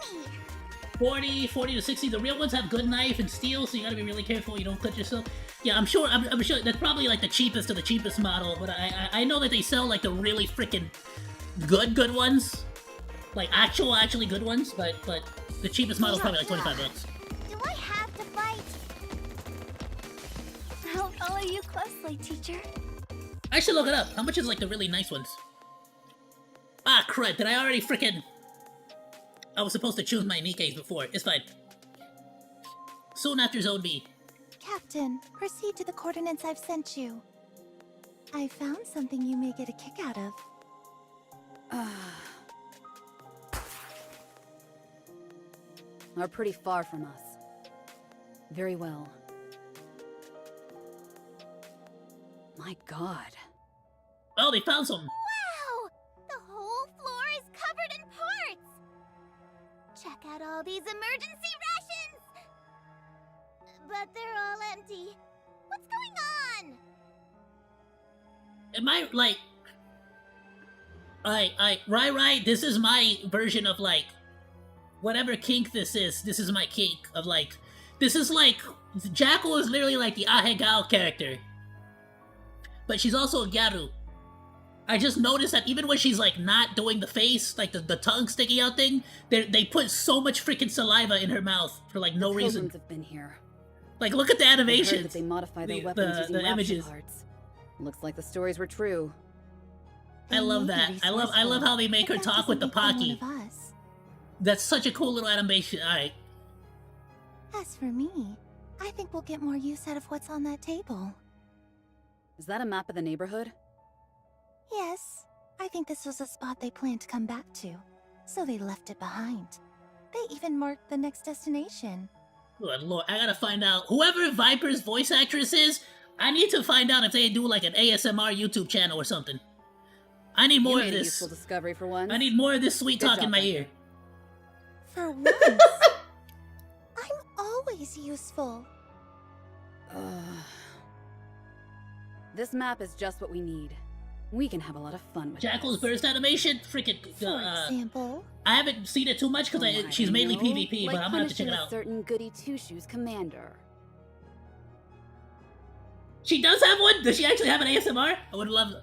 me. 40 to 60. The real ones have good knife and steel, so you gotta be really careful you don't cut yourself. Yeah, I'm sure that's probably like the cheapest of the cheapest model, but I know that they sell like the really freaking good ones. Like actually good ones, but the cheapest model is probably like 25 bucks. Do I have to fight? I'll follow you closely, teacher. I should look it up. How much is like the really nice ones? Ah, crud. Did I already freaking... I was supposed to choose my Nikkeis before. It's fine. Soon after Zone B. Captain, proceed to the coordinates I've sent you. I found something you may get a kick out of. Are pretty far from us. Very well. My god. Oh, they found some. Wow! The whole floor is covered in parts! Check out all these emergency rations! But they're all empty. What's going on? Am I, like... Right, this is my version of, like... Whatever kink this is my kink of, like... This is, like... Jackal is literally, like, the Ahegao character. But she's also a Gyaru. I just noticed that even when she's, like, not doing the face, like, the tongue sticking out thing, they put so much freaking saliva in her mouth for, like, no reason. Pilgrims have been here. Like, look at the animations. I heard that they modify their weapons using the images. parts. Looks like the stories were true. I love that. I love how they make her talk with the Pocky. That's such a cool little animation. Alright. As for me, I think we'll get more use out of what's on that table. Is that a map of the neighborhood? Yes, I think this was a spot they planned to come back to, so they left it behind. They even marked the next destination. Good lord, I gotta find out. Whoever Viper's voice actress is, I need to find out if they do like an ASMR YouTube channel or something. I need more of A this. useful discovery for once. I need more of this sweet talk in my ear. For once, I'm always useful. This map is just what we need. We can have a lot of fun with Jackal's this. burst animation, freaking. For example, I haven't seen it too much because she's mainly PvP, but I'm gonna have to check it Like out. punishing a certain goody two-shoes commander. She does have one. Does she actually have an ASMR? I would love.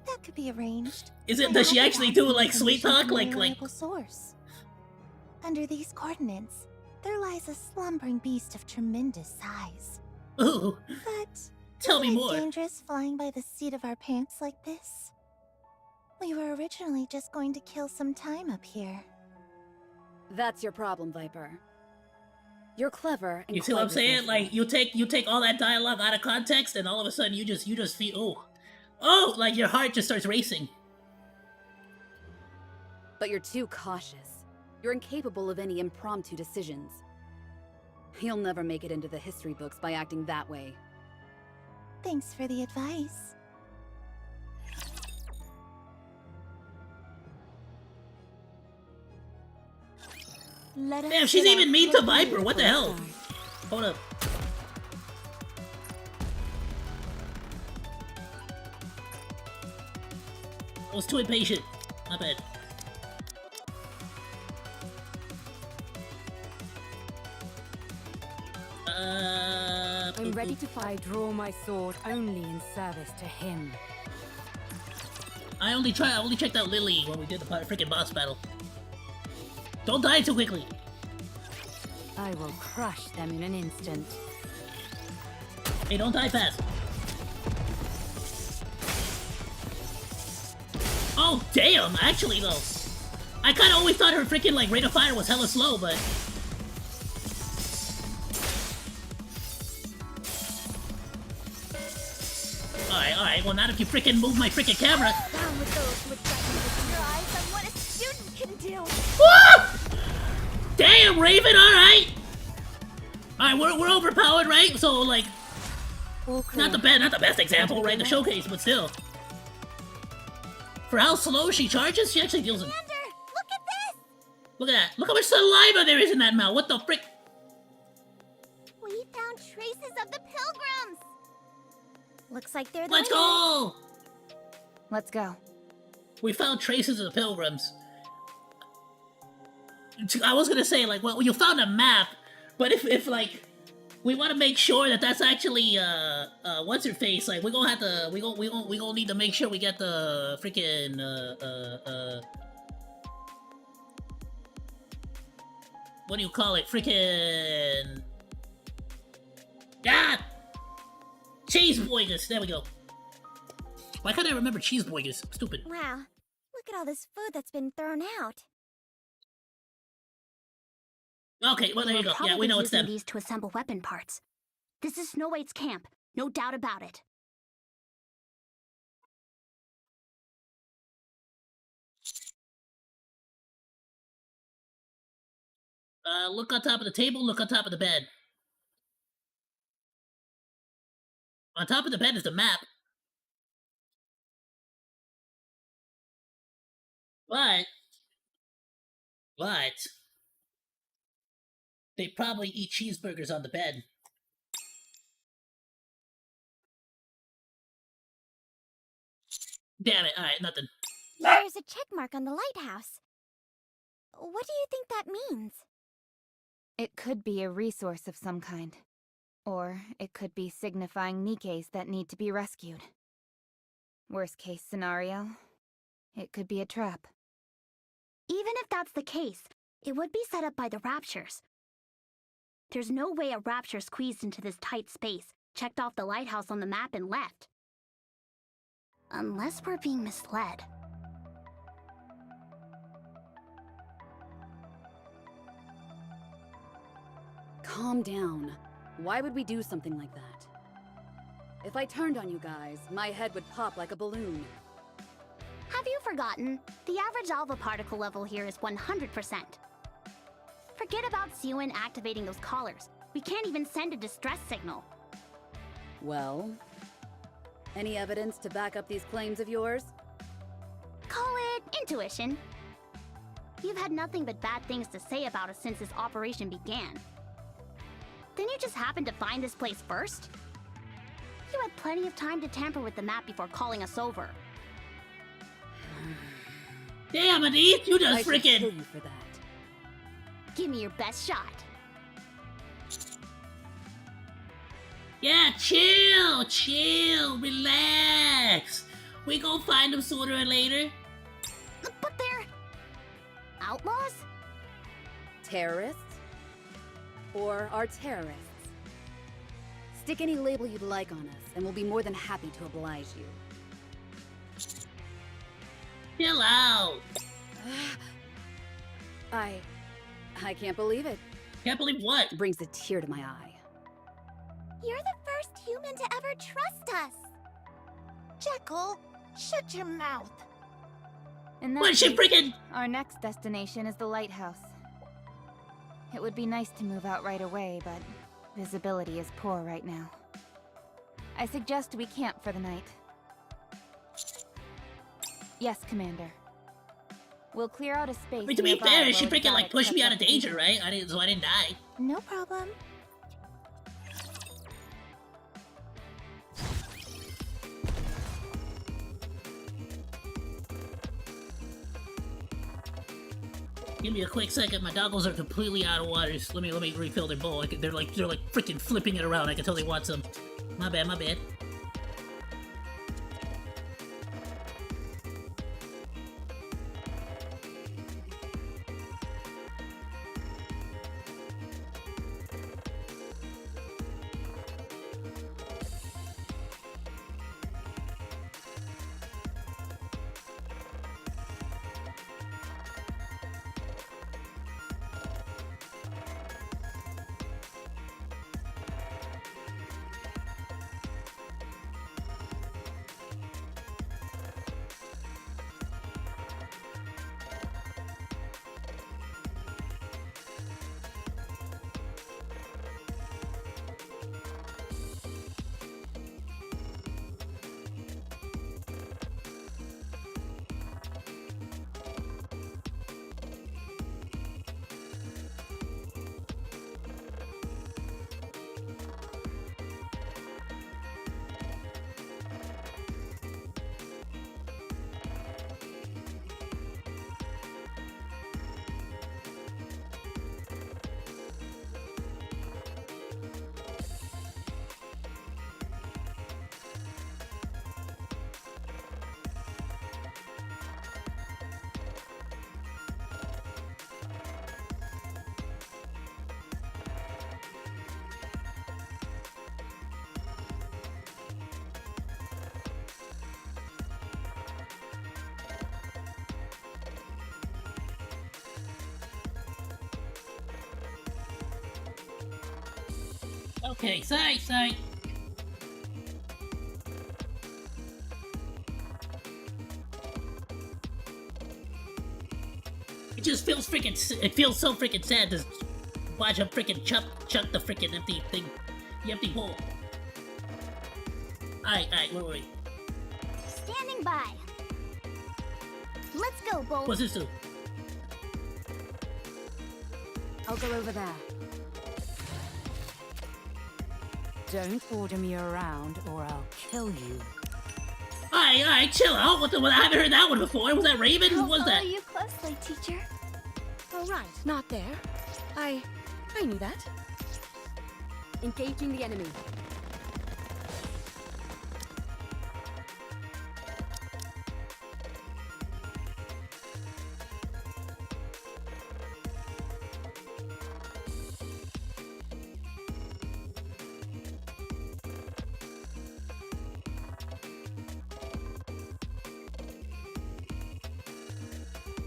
that could be arranged. Is it? I Does she have actually that do like sweet information talk, from a like? reliable source. Under these coordinates, there lies a slumbering beast of tremendous size. Ooh. But Tell me isn't it more. dangerous flying by the seat of our pants like this? We were originally just going to kill some time up here. That's your problem, Viper. You're clever and You see what I'm quite saying? resourceful. Like you take all that dialogue out of context, and all of a sudden you just feel like your heart just starts racing. But you're too cautious. You're incapable of any impromptu decisions. You'll never make it into the history books by acting that way. Thanks for the advice. Let us Damn, she's get even our mean to cooking Viper. What the for a hell? start. Hold up. I was too impatient. My bad. I'm ready to fight. I draw my sword only in service to him. I only checked out Lily when we did the freaking boss battle. Don't die too quickly. I will crush them in an instant. Hey, don't die fast. Oh, damn! Actually, though. I kinda always thought her freaking, like, rate of fire was hella slow, but... Alright, well, not if you freaking move my freaking camera. Down with those with your eyes on what a student can do. Woo! Damn, Raven, alright! Alright, we're overpowered, right? So, like... Not the best example, right? The showcase, but still. For how slow she charges, she actually deals in... Look at this! Look at that. Look how much saliva there is in that mouth. What the frick? We found traces of the pilgrims. Looks like they're the Let's go! Let's go. We found traces of the pilgrims. I was gonna say, like, well, you found a map, but if like, we want to make sure that that's actually, what's her face? Like, we're gonna have to, we gonna need to make sure we get the freaking, what do you call it? Freaking, ah! Cheeseburgers! There we go. Why can't I remember cheeseburgers? Stupid. Wow, look at all this food that's been thrown out. Okay, well, there you go. Yeah, we know it's them. These to assemble weapon parts. This is Snow White's camp, no doubt about it. Look on top of the table, look on top of the bed. On top of the bed is the map. But they probably eat cheeseburgers on the bed. Damn it, alright, nothing. There's a check mark on the lighthouse. What do you think that means? It could be a resource of some kind. Or it could be signifying Nikes that need to be rescued. Worst case scenario, it could be a trap. Even if that's the case, it would be set up by the Raptures. There's no way a Rapture squeezed into this tight space, checked off the lighthouse on the map, and left. Unless we're being misled. Calm down. Why would we do something like that? If I turned on you guys, my head would pop like a balloon. Have you forgotten? The average alpha particle level here is 100%. Forget about Sewin activating those collars. We can't even send a distress signal. Well, any evidence to back up these claims of yours? Call it intuition. You've had nothing but bad things to say about us since this operation began. Then you just happened to find this place first? You had plenty of time to tamper with the map before calling us over. Damn, Anith, you I just should kill freaking. you for that. Give me your best shot. Yeah, chill, relax. We gon' find them sooner or later. But they're outlaws? Terrorists? Or are terrorists? Stick any label you'd like on us, and we'll be more than happy to oblige you. Chill out. I can't believe it. Can't believe what? It brings a tear to my eye. You're the first human to ever trust us. Jekyll, shut your mouth. In that What is she case, freaking? our next destination is the lighthouse. It would be nice to move out right away, but visibility is poor right now. I suggest we camp for the night. Yes, Commander. We'll clear out a space. I mean, to be nearby fair, she while freaking like Exotic pushed me sets out up of the danger, defense. right? So I didn't die. No problem. Give me a quick second. My goggles are completely out of water. Let me refill their bowl. They're like freaking flipping it around. I can tell they want some. My bad. Okay, sorry. It just feels freaking. It feels so freaking sad to watch him freaking chuck the freaking empty thing, the empty bowl. Alright, where were we? Standing by. Let's go, Bo. What's this do? I'll go over there. Don't order me around or I'll kill you. Alright, chill out. What the? I haven't heard that one before. Was that Raven? Who was that? Follow you closely, teacher. Oh, right, not there. I knew that. Engaging the enemy.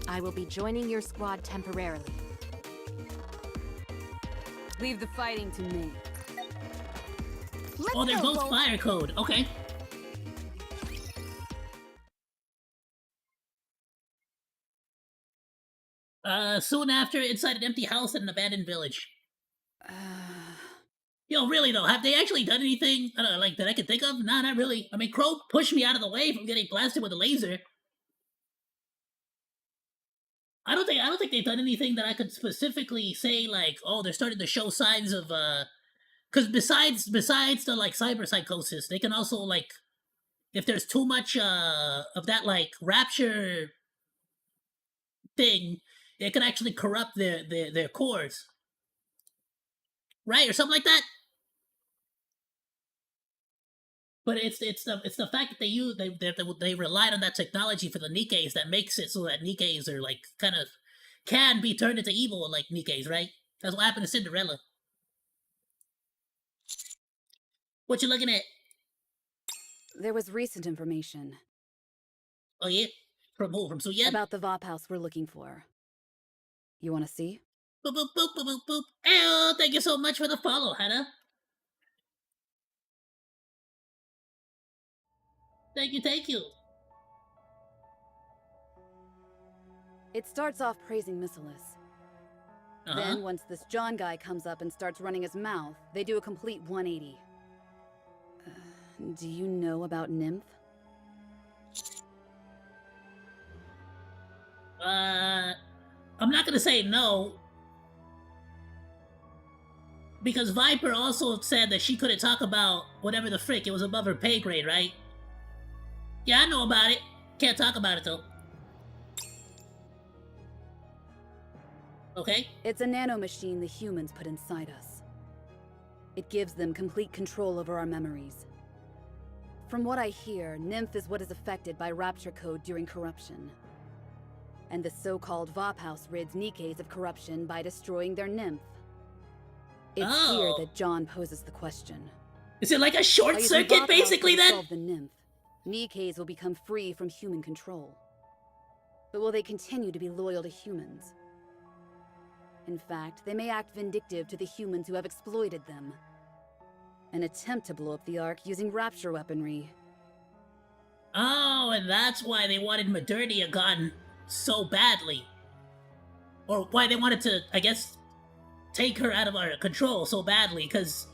I will be joining your squad temporarily. Leave the fighting to me. Let's Oh, they're go, both Bo. fire code. Okay. Soon after, inside an empty house in an abandoned village. Yo, really though, have they actually done anything, like, that I can think of? Nah, not really. I mean, Crow pushed me out of the way from getting blasted with a laser. I don't think they've done anything that I could specifically say, like, oh, they're starting to show signs of, because besides the, like, cyber psychosis, they can also, like, if there's too much, of that, like, rapture thing, it could actually corrupt their cores, right, or something like that. But it's the fact that they relied on that technology for the Nikkeis that makes it so that Nikkeis are like kind of can be turned into evil like Nikkeis, right? That's what happened to Cinderella. What you looking at? There was recent information. Oh yeah, from who? From Suyen? About the Vop house we're looking for. You want to see? Boop boop boop boop boop boop. Hey, thank you so much for the follow, Hannah. Thank you, thank you. It starts off praising Missilus. Then, once this John guy comes up and starts running his mouth, they do a complete 180. Do you know about Nymph? I'm not gonna say no. Because Viper also said that she couldn't talk about whatever the frick, it was above her pay grade, right? Yeah, I know about it. Can't talk about it, though. Okay. It's a nanomachine the humans put inside us. It gives them complete control over our memories. From what I hear, Nymph is what is affected by Rapture Code during corruption. And the so-called Vop House rids Nikkeis of corruption by destroying their Nymph. It's here that John poses the question. Is it like a short circuit, basically, then? Solve the Nymph, Nikkeis will become free from human control. But will they continue to be loyal to humans? In fact, they may act vindictive to the humans who have exploited them. And attempt to blow up the Ark using Rapture weaponry. Oh, and that's why they wanted Modernia gone so badly. Or why they wanted to, I guess, take her out of our control so badly, because...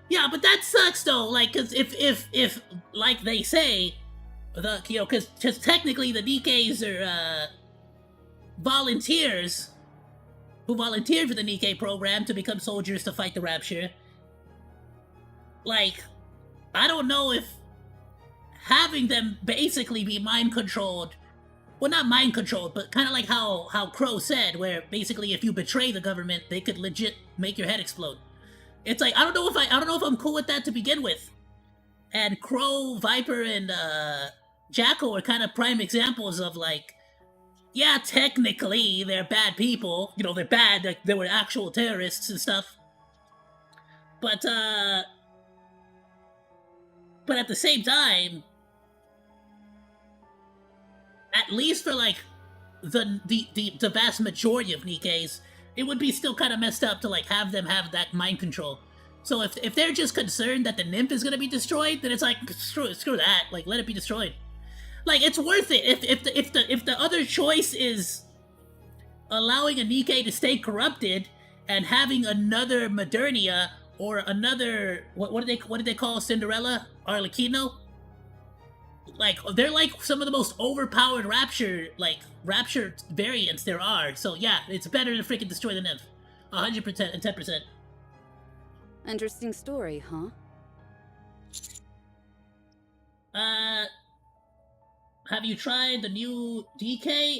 Yeah, but that sucks, though, like, because if, like they say, because technically the Nikkeis are, volunteers who volunteered for the Nikkei program to become soldiers to fight the Rapture. Like, I don't know if having them basically be mind-controlled, well, not mind-controlled, but kind of like how Crow said, where basically if you betray the government, they could legit make your head explode. It's like, I don't know if I'm cool with that to begin with. And Crow, Viper, and Jackal are kind of prime examples of like, yeah, technically they're bad people. You know, they're bad, like they were actual terrorists and stuff. But at the same time, at least for like the vast majority of Nikkeis, it would be still kind of messed up to like have them have that mind control. So if they're just concerned that the Nymph is gonna be destroyed, then it's like screw that. Like let it be destroyed. Like it's worth it if the other choice is allowing a Nikkei to stay corrupted and having another Modernia or another what did they call Cinderella? Arlecchino? Like they're like some of the most overpowered Rapture variants there are. So yeah, it's better to freaking destroy the Nymph. 100% and 10%. Interesting story, huh? Have you tried the new DK?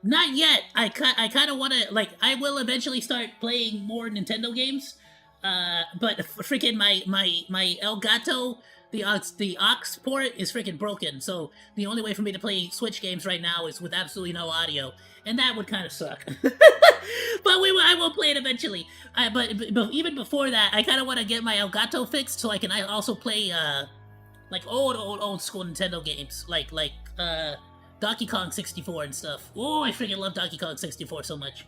Not yet. I kind of want to, like, I will eventually start playing more Nintendo games. But freaking my Elgato, the aux port is freaking broken. So the only way for me to play Switch games right now is with absolutely no audio. And that would kind of suck. But I will play it eventually. But even before that, I kind of want to get my Elgato fixed so I can also play, like old school Nintendo games. Like Donkey Kong 64 and stuff. Oh, I freaking love Donkey Kong 64 so much.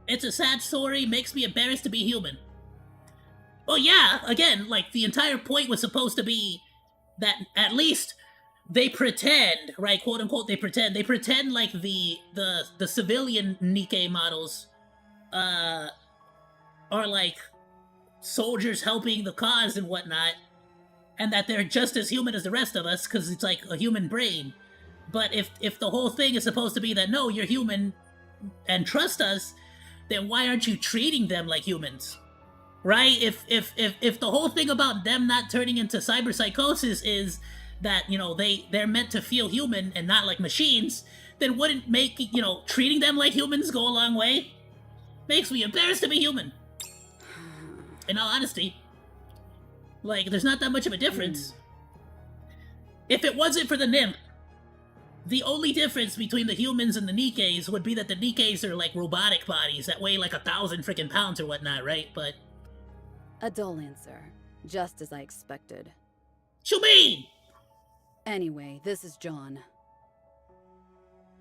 It's a sad story, makes me embarrassed to be human. Well, yeah, again, like, the entire point was supposed to be that at least they pretend, right, quote-unquote, they pretend like the civilian Nikkei models, are like soldiers helping the cause and whatnot, and that they're just as human as the rest of us, because it's like a human brain. But if the whole thing is supposed to be that no, you're human and trust us, then why aren't you treating them like humans? Right? If the whole thing about them not turning into cyberpsychosis is that, you know, they're meant to feel human and not like machines, then wouldn't treating them like humans go a long way? Makes me embarrassed to be human. In all honesty. Like, there's not that much of a difference. If it wasn't for the nymph, the only difference between the humans and the Nikkeis would be that the Nikkeis are like robotic bodies that weigh like 1,000 freaking pounds or whatnot, right? But A dull answer. Just as I expected. Shumeen! Anyway, this is John.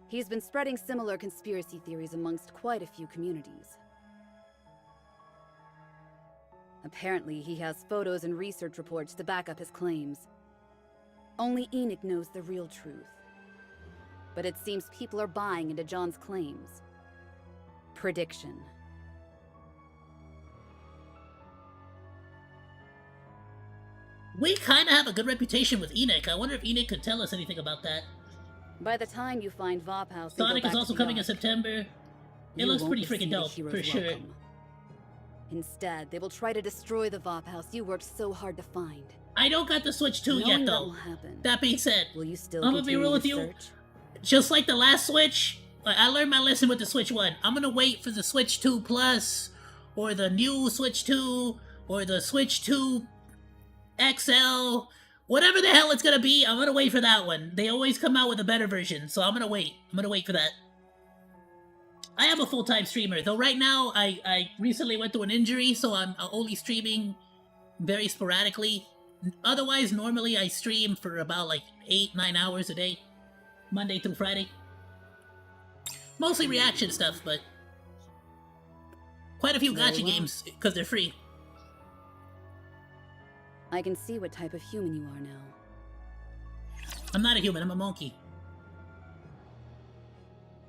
He's been spreading similar conspiracy theories amongst quite a few communities. Apparently, he has photos and research reports to back up his claims. Only Enoch knows the real truth. But it seems people are buying into John's claims. Prediction. We kind of have a good reputation with Enoch. I wonder if Enoch could tell us anything about that. By the time you find Vop House, Sonic is also coming in September. It looks pretty freaking dope, for sure. Instead, they will try to destroy the Vop House you worked so hard to find. I don't got the Switch 2 yet, though. That being said, will you still I'm gonna be real with you. Just like the last Switch, I learned my lesson with the Switch 1. I'm gonna wait for the Switch 2 Plus, or the new Switch 2, or the Switch 2 XL, whatever the hell it's gonna be. I'm gonna wait for that one. They always come out with a better version, so I'm gonna wait. I'm gonna wait for that. I am a full-time streamer, though right now I recently went through an injury, so I'm only streaming very sporadically. Otherwise, normally I stream for about like 8-9 hours a day, Monday through Friday. Mostly reaction stuff, but quite a few gacha games, because they're free. I can see what type of human you are now. I'm not a human, I'm a monkey.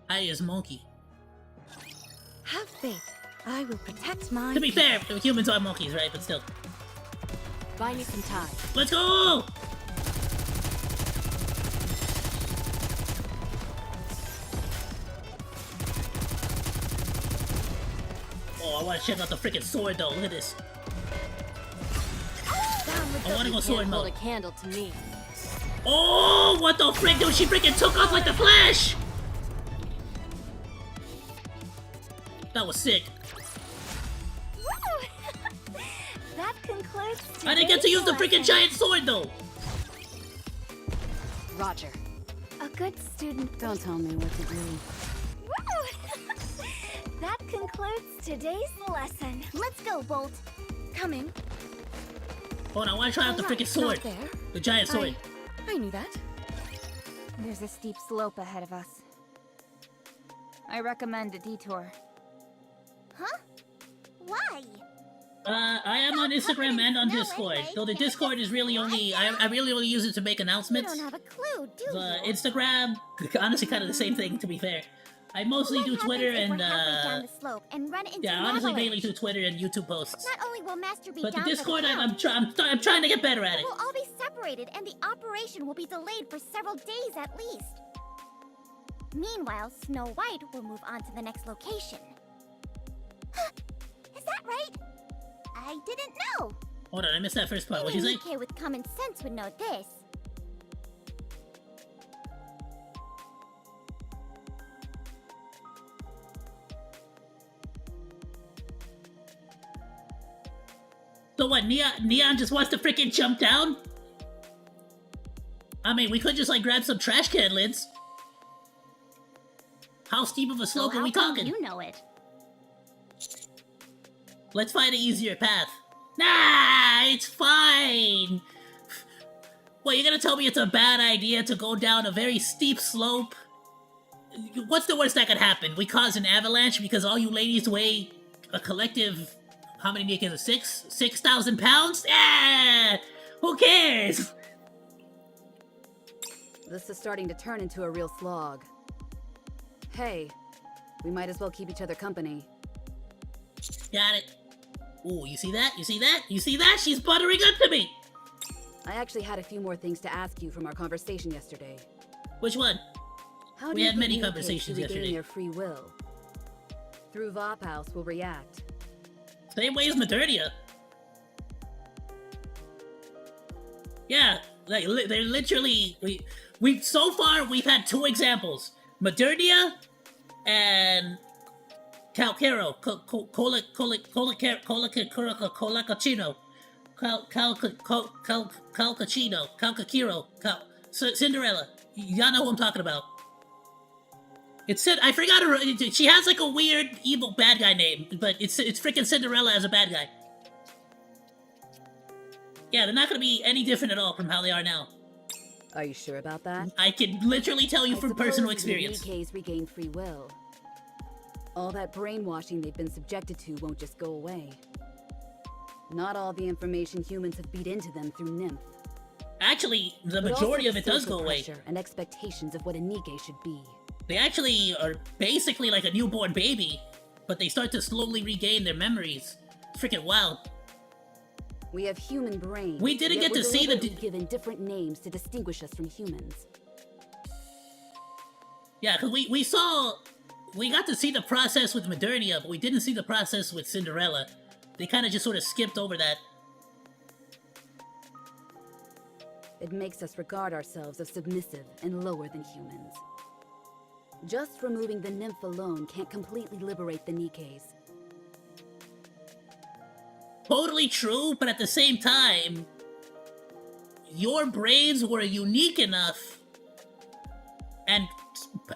I is monkey. Have faith. I will protect my... To be fair, humans are monkeys, right? But still. Buy me some time. Let's go! Oh, I want to check out the freaking sword, though. Look at this. I want to go sword mode. Hold a candle to me. Oh, what the frick, dude? She freaking took off like the Flash! That was sick. That concludes. I didn't get to use the freaking giant sword, though. Roger. A good student. Don't tell me what to do. Woo! That concludes today's lesson. Let's go, Bolt. Coming. Hold on, I want to try out the freaking sword. The giant sword. I knew that. There's a steep slope ahead of us. I recommend a detour. Huh? Why? I am on Instagram and on Discord. Though the Discord is really only... I really only use it to make announcements. You don't have a clue, do The you? Instagram, honestly kind of the same thing, to be fair. I mostly do Twitter and, down the slope and run into yeah, honestly lava mainly ledge. do Twitter and YouTube posts. Not only will Master be But the down Discord, for the I'm count, trying to get better at it. we'll all be separated and the operation will be delayed for several days at least. Meanwhile, Snow White will move on to the next location. Is that right? I didn't know. Hold on, I missed that first part. What'd you say? Nikke with common sense would know this. So what, Neon just wants to freaking jump down? I mean, we could just like grab some trash can lids. How steep of a slope So are we how come talking? you know it? Let's find an easier path. Nah, it's fine. What, you're gonna tell me it's a bad idea to go down a very steep slope? What's the worst that could happen? We cause an avalanche because all you ladies weigh a collective... How many Nick is it? 6,000 pounds? Yeah! Who cares? This is starting to turn into a real slog. Hey, we might as well keep each other company. Got it. Ooh, you see that? You see that? You see that? She's buttering up to me! I actually had a few more things to ask you from our conversation yesterday. Which one? How We do you had many think Nikkei conversations to regain yesterday. their free will? Through Vophouse will react. Same way as Modernia. Yeah, like they're literally we so far we've had 2 examples: Modernia and Calcaro, Colacachino, Calcachino, Cinderella. Y'all know who I'm talking about. I forgot her. She has like a weird evil bad guy name, but it's freaking Cinderella as a bad guy. Yeah, they're not gonna be any different at all from how they are now. Are you sure about that? I can literally tell you from personal experience. The Nikkeis regain free will. All that brainwashing they've been subjected to won't just go away. Not all the information humans have beat into them through Nymph. Actually, the But majority also of it does social go away. pressure and expectations of what a Nikkei should be. They actually are basically like a newborn baby, but they start to slowly regain their memories. It's freaking wild. We have human brains. We didn't yet get to we're see the deliberately given different names to distinguish us from humans. Yeah, because we got to see the process with Modernia, but we didn't see the process with Cinderella. They kind of just sort of skipped over that. It makes us regard ourselves as submissive and lower than humans. Just removing the Nymph alone can't completely liberate the Nikkeis. Totally true, but at the same time, your brains were unique enough and,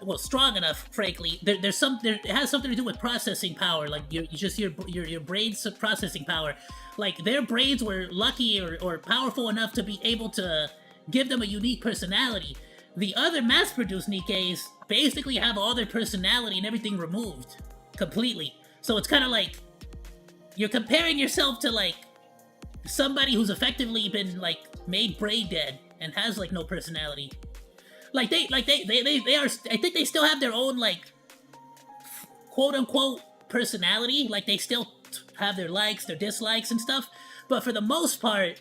well, strong enough, frankly. It has something to do with processing power, like your brain's processing power. Like, their brains were lucky or powerful enough to be able to give them a unique personality. The other mass-produced Nikkeis basically have all their personality and everything removed completely. So it's kind of like you're comparing yourself to like somebody who's effectively been like made brain dead and has like no personality. Like they are. I think they still have their own like quote unquote personality. Like they still have their likes, their dislikes, and stuff. But for the most part,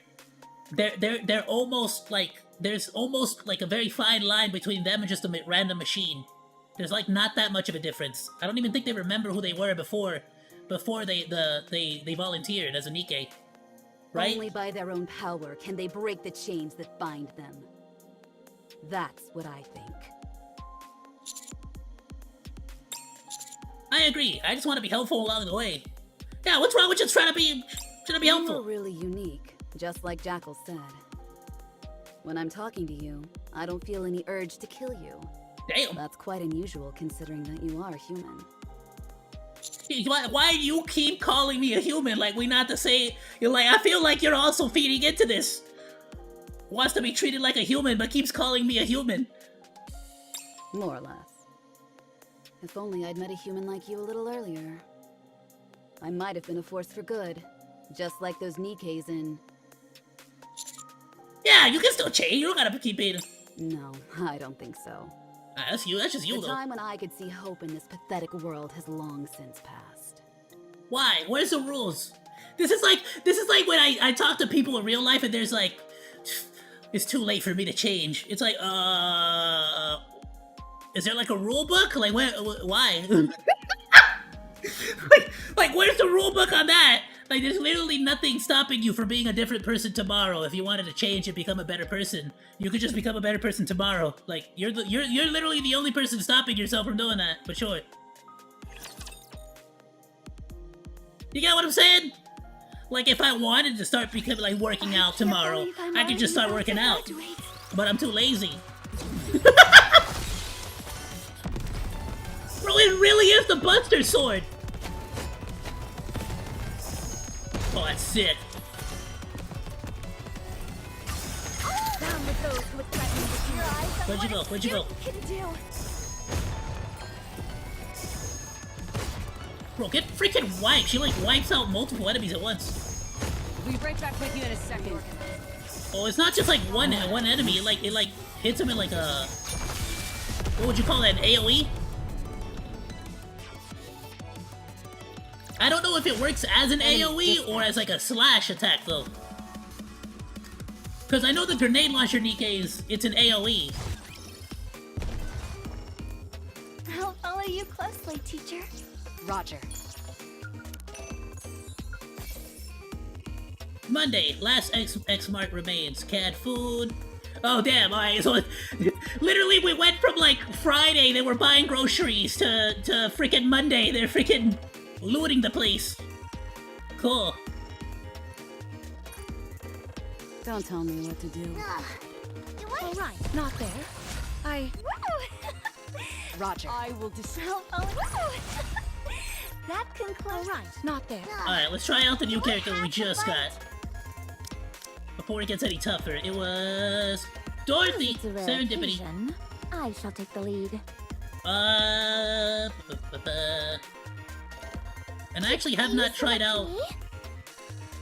they're almost like there's almost like a very fine line between them and just a random machine. There's like not that much of a difference. I don't even think they remember who they were before they volunteered as a Nikkei. Right? Only by their own power can they break the chains that bind them. That's what I think. I agree. I just want to be helpful along the way. Yeah, what's wrong with just trying to be helpful? You're really unique, just like Jackal said. When I'm talking to you, I don't feel any urge to kill you. Damn. That's quite unusual considering that you are human. Why do you keep calling me a human? Like we not the same? You're like, I feel like you're also feeding into this. Wants to be treated like a human, but keeps calling me a human. More or less. If only I'd met a human like you a little earlier. I might have been a force for good, just like those Nikkeis in... Yeah, you can still change. You don't gotta keep being... No, I don't think so. That's you. That's just you, the though. The time when I could see hope in this pathetic world has long since passed. Why? Where's the rules? This is like when I talk to people in real life and there's like, it's too late for me to change. It's like, is there like a rule book? Like, why? like, where's the rule book on that? Like, there's literally nothing stopping you from being a different person tomorrow. If you wanted to change and become a better person, you could just become a better person tomorrow. Like, you're literally the only person stopping yourself from doing that. For sure. You get what I'm saying? Like, if I wanted to start becoming like working out tomorrow, I could just start working out. But I'm too lazy. Bro, it really is the Buster Sword. Oh, that's sick. Where'd you go? Where'd you go? Bro, get freaking wiped. She like wipes out multiple enemies at once. We'll be right back with you in a second. Oh, it's not just like one enemy. It like hits him in like a... What would you call that? An AoE? I don't know if it works as an AoE or as like a slash attack though. Because I know the grenade launcher Nikkeis, it's an AoE. closely, teacher. Roger. Monday, last X mark remains. Canned food. Oh damn! All right, so literally we went from like Friday they were buying groceries to freaking Monday they're freaking looting the place. Cool. Don't tell me what to do. All right, not there. Roger. I will decide. That concludes. All right, not there. All right, let's try out the new character we just got. Before it gets any tougher, it was Dorothy. It's a rare Serendipity. occasion. I shall take the lead. And I actually have not tried out.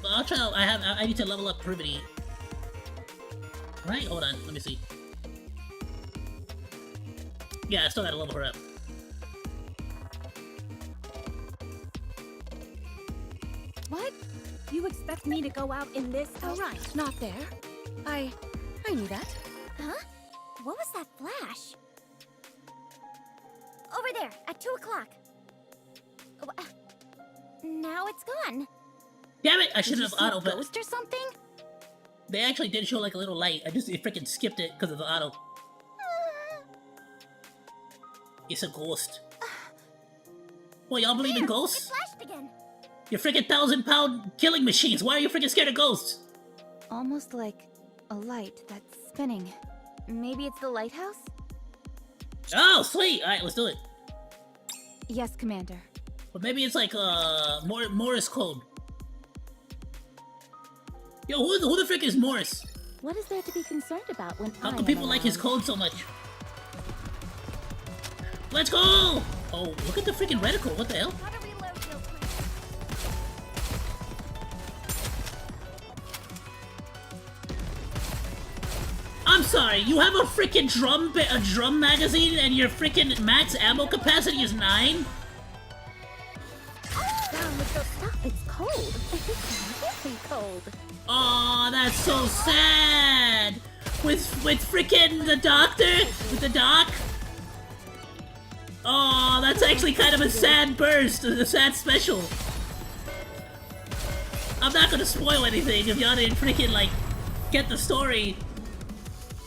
Well, I'll try out. I need to level up Privity. Right? Hold on. Let me see. Yeah, I still gotta level her up. What? You expect me to go out in this? All right, not there. I knew that. Huh? What was that flash? Over there, at 2 o'clock. Now it's gone. Damn it! I should Did you have see a auto, but ghost or something? they actually did show like a little light. I just freaking skipped it because of the auto. It's a ghost. Well, y'all believe in It ghosts? flashed again. You're freaking 1,000-pound killing machines. Why are you freaking scared of ghosts? Almost like a light that's spinning. Maybe it's the lighthouse? Oh, sweet! Alright, let's do it. Yes, Commander. But maybe it's like, Morris code. Yo, who the frick is Morris? What is there to be concerned about when How I come am people like his around? code so much? Let's go! Oh, look at the freaking reticle. What the hell? Gotta reload real quick. I'm sorry, you have a freaking drum magazine and your freaking max ammo capacity is 9? Down with the stuff. It's cold. It's very cold. Aw, that's so sad! With freaking the doctor? With the doc? Oh, that's actually kind of a sad burst, a sad special. I'm not gonna spoil anything if y'all didn't freaking, like, get the story.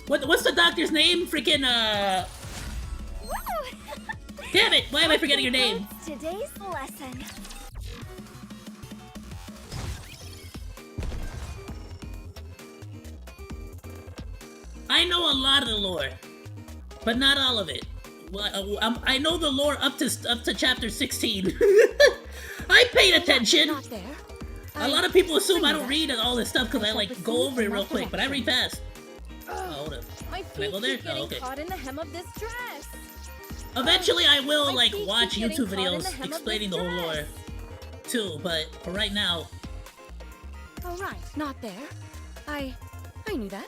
What's the doctor's name? Freaking, Damn it! Why am I forgetting your name? Today's lesson. I know a lot of the lore, but not all of it. Well, I know the lore up to chapter 16. I paid attention. Not there. A lot of people assume I don't read all this stuff because I like go over it real quick, but I read fast. Oh, hold up. My Can I feet go there? keep getting Oh, okay. caught in the hem of this dress. Eventually, I will My like feet watch keep getting YouTube caught in videos the hem of explaining the this whole lore dress. too. But for right now, All right, not there. I knew that.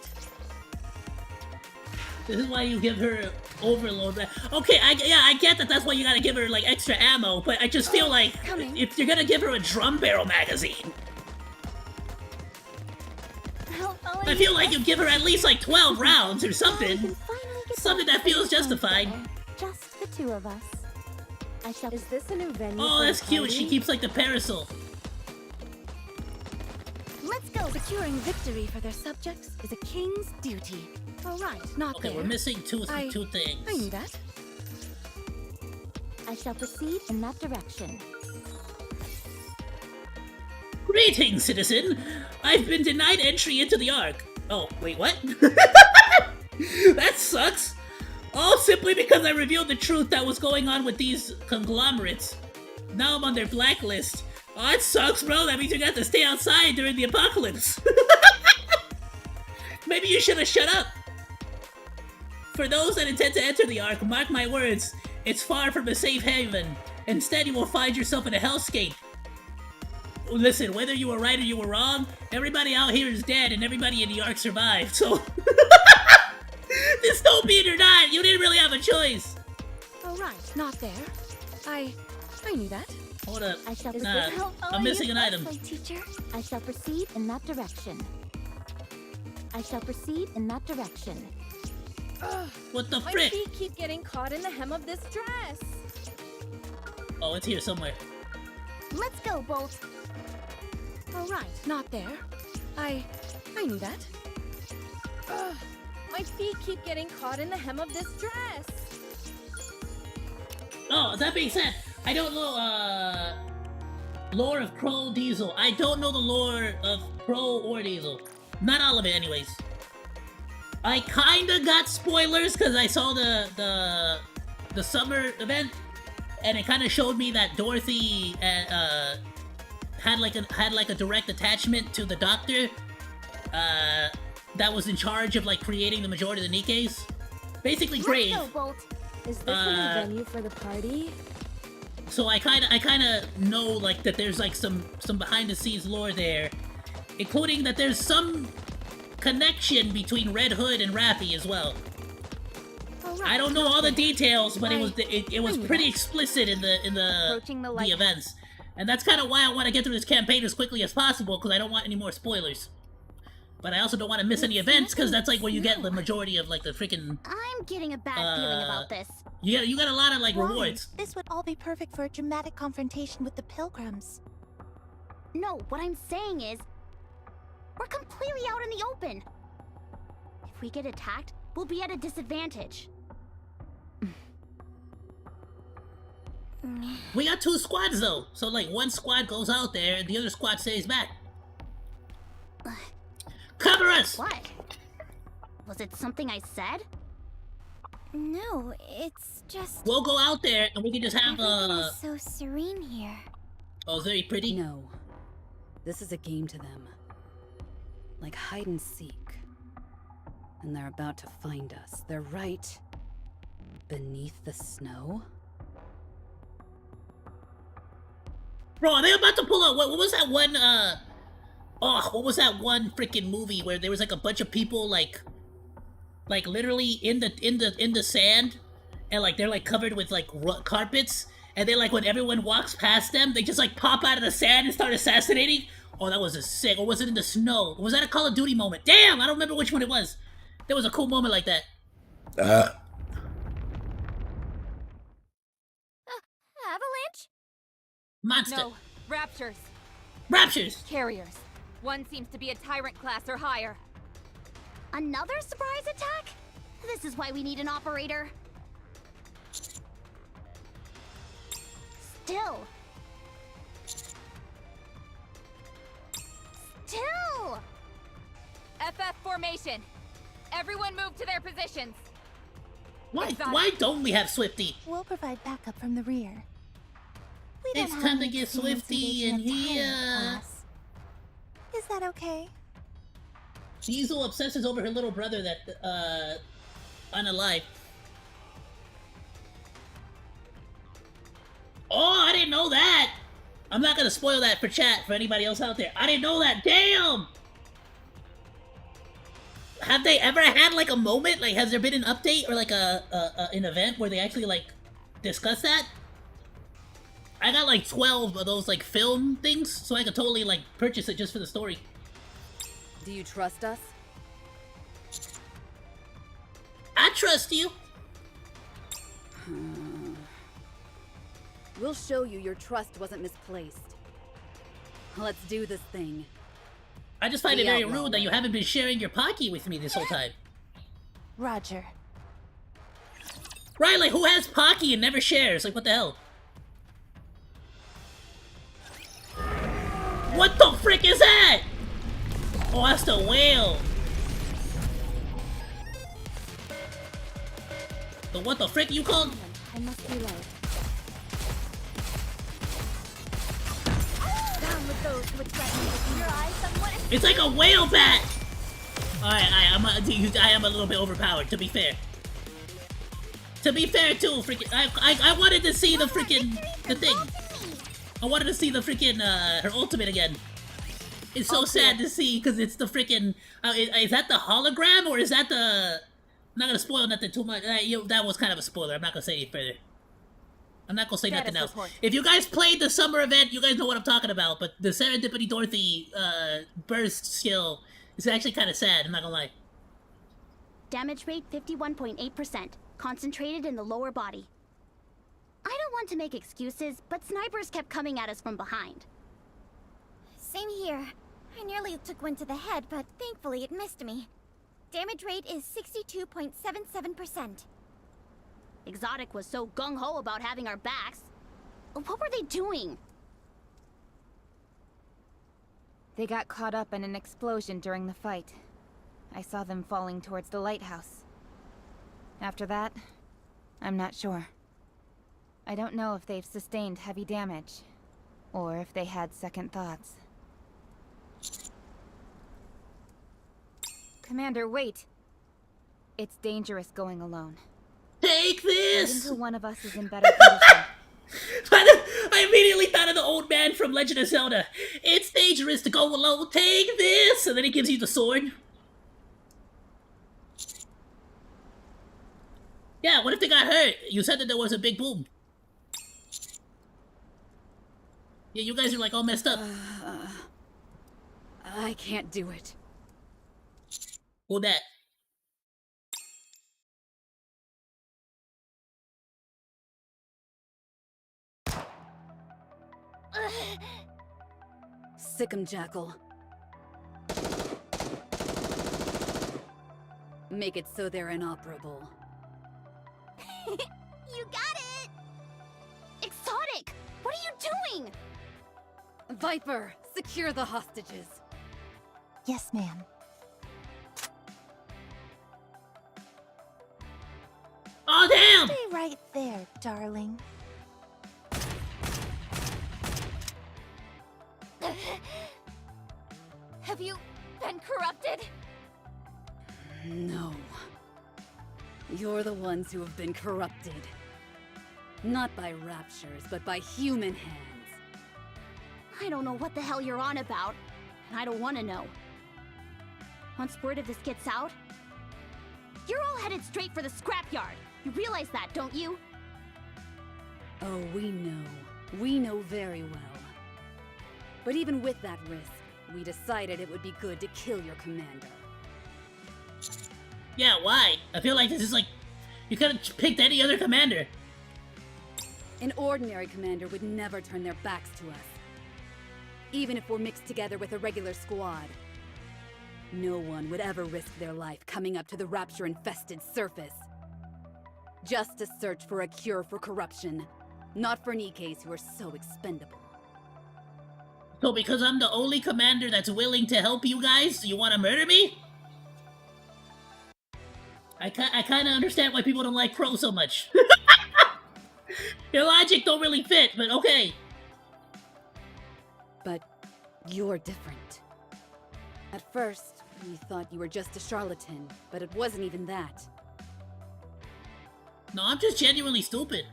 this is why you give her overload. Okay, I get that. That's why you gotta give her like extra ammo. But I just feel like if you're gonna give her a drum barrel magazine, I feel like you give her at least like 12 rounds or something. Something that feels justified. Just the two of us. I shall. Is this a new venue? Oh, for a that's cute. She party? keeps like the parasol. Let's go. Securing victory for their subjects is a king's duty. All right, not Okay, there. we're missing two I things. knew that. I shall proceed in that direction. Greetings, citizen. I've been denied entry into the Ark. Oh, wait, what? That sucks. All simply because I revealed the truth that was going on with these conglomerates. Now I'm on their blacklist. Oh, it sucks, bro. That means you got to stay outside during the apocalypse. Maybe you should have shut up. For those that intend to enter the Ark, mark my words. It's far from a safe haven. Instead, you will find yourself in a hellscape. Listen, whether you were right or you were wrong, everybody out here is dead and everybody in the Ark survived, so... Dystopian or not, you didn't really have a choice. All right, not there. I knew that. Hold up. I shall. Nah, I'm missing an item. Teacher. I shall proceed in that direction. I shall proceed in that direction. What the My frick? feet keep getting caught in the hem of this dress. Oh, it's here somewhere. Let's go, Bolt. Oh, right, not there. I knew that. Ugh, my feet keep getting caught in the hem of this dress. Oh, that being said, I don't know, lore of Crow Diesel. I don't know the lore of Crow or Diesel. Not all of it, anyways. I kinda got spoilers, because I saw the summer event, and it kinda showed me that Dorothy, had like a direct attachment to the doctor, that was in charge of, like, creating the majority of the Nikkeis. Basically, Grave. Let's go, Bolt. Is this a new venue for the party? So I kinda know, like, that there's, like, some behind-the-scenes lore there, including that there's some connection between Red Hood and Rappy as well. Oh, right, I don't know all the details, but it was knew pretty that. explicit in the Approaching the lighthouse. events, and that's kind of why I want to get through this campaign as quickly as possible, because I don't want any more spoilers. But I also don't want to miss any events, because that's like where you get the majority of, like, the freaking. I'm getting a bad feeling about this. You got a lot of, like, Why? rewards. This would all be perfect for a dramatic confrontation with the pilgrims. No, what I'm saying is, we're completely out in the open. If we get attacked, we'll be at a disadvantage. We got 2 squads though, so like one squad goes out there and the other squad stays back. Cover us! What? Was it something I said? No, it's just... We'll go out there and we can just have so serene here. Oh, very pretty. No. This is a game to them. Like hide and seek. And they're about to find us. They're right beneath the snow. Bro, are they about to pull out what was that one what was that one freaking movie where there was like a bunch of people like literally in the sand, and like they're like covered with like carpets, and then like when everyone walks past them, they just like pop out of the sand and start assassinating? Oh, that was a sick. Or was it in the snow? Was that a Call of Duty moment? Damn, I don't remember which one it was. There was a cool moment like that. Avalanche? Monster. No, raptures. Raptures. Carriers. One seems to be a tyrant class or higher. Another surprise attack? This is why we need an operator. Still. FF formation. Everyone move to their positions. Why don't we have Swifty? We'll provide backup from the rear. We It's don't have time to any get experience Swifty in engaging a tyrant here. class. Is that okay? Diesel obsesses over her little brother that, unalive. Oh, I didn't know that! I'm not gonna spoil that for chat for anybody else out there. I didn't know that, damn! Have they ever had, like, a moment? Like, has there been an update or, like, an event where they actually, like, discuss that? I got, like, 12 of those, like, film things, so I could totally, like, purchase it just for the story. Do you trust us? I trust you! We'll show you your trust wasn't misplaced. Let's do this thing. I just find it The very outlaw rude that you way. haven't been sharing your Pocky with me this whole time. Roger. Right, like, who has Pocky and never shares? Like, what the hell? What the frick is that? Oh, that's the whale. The what the frick you called? I must be low. Down with those who would threaten me with your eyes somewhat. It's like a whale bat! Alright, I am a little bit overpowered, to be fair. To be fair, too, freaking, I wanted to see the freaking, the thing. I wanted to see the freaking, her ultimate again. It's so sad to see, because it's the freaking, is that the hologram, or is that the, I'm not gonna spoil nothing too much. That was kind of a spoiler, I'm not gonna say any further. I'm not gonna say Status nothing else. report. If you guys played the summer event, you guys know what I'm talking about, but the Serendipity Dorothy, burst skill is actually kind of sad, I'm not gonna lie. Damage rate 51.8%. Concentrated in the lower body. I don't want to make excuses, but snipers kept coming at us from behind. Same here. I nearly took one to the head, but thankfully it missed me. Damage rate is 62.77%. Exotic was so gung-ho about having our backs. What were they doing? They got caught up in an explosion during the fight. I saw them falling towards the lighthouse. After that, I'm not sure. I don't know if they've sustained heavy damage, or if they had second thoughts. Commander, wait! It's dangerous going alone. Take this! Wait until one of us is in better condition. I immediately thought of the old man from Legend of Zelda. It's dangerous to go alone. Take this! And then he gives you the sword. Yeah, what if they got hurt? You said that there was a big boom. Yeah, you guys are like all messed up. I can't do it. Who that? Sick 'em, Jackal. Make it so they're inoperable. You got it! Exotic! What are you doing? Viper, secure the hostages. Yes, ma'am. Oh, damn! Stay right there, darling. Have you been corrupted? No. You're the ones who have been corrupted. Not by raptures, but by human hands. I don't know what the hell you're on about, and I don't want to know. Once word of this gets out, you're all headed straight for the scrapyard. You realize that, don't you? Oh, we know. We know very well. But even with that risk, we decided it would be good to kill your commander. Yeah, why? I feel like this is like... You could have picked any other commander. An ordinary commander would never turn their backs to us. Even if we're mixed together with a regular squad. No one would ever risk their life coming up to the rapture-infested surface. Just to search for a cure for corruption. Not for Nikes who are so expendable. So because I'm the only commander that's willing to help you guys, you want to murder me? I kind of understand why people don't like Crow so much. Your logic don't really fit, but okay. But you're different. At first, we thought you were just a charlatan, but it wasn't even that. No, I'm just genuinely stupid.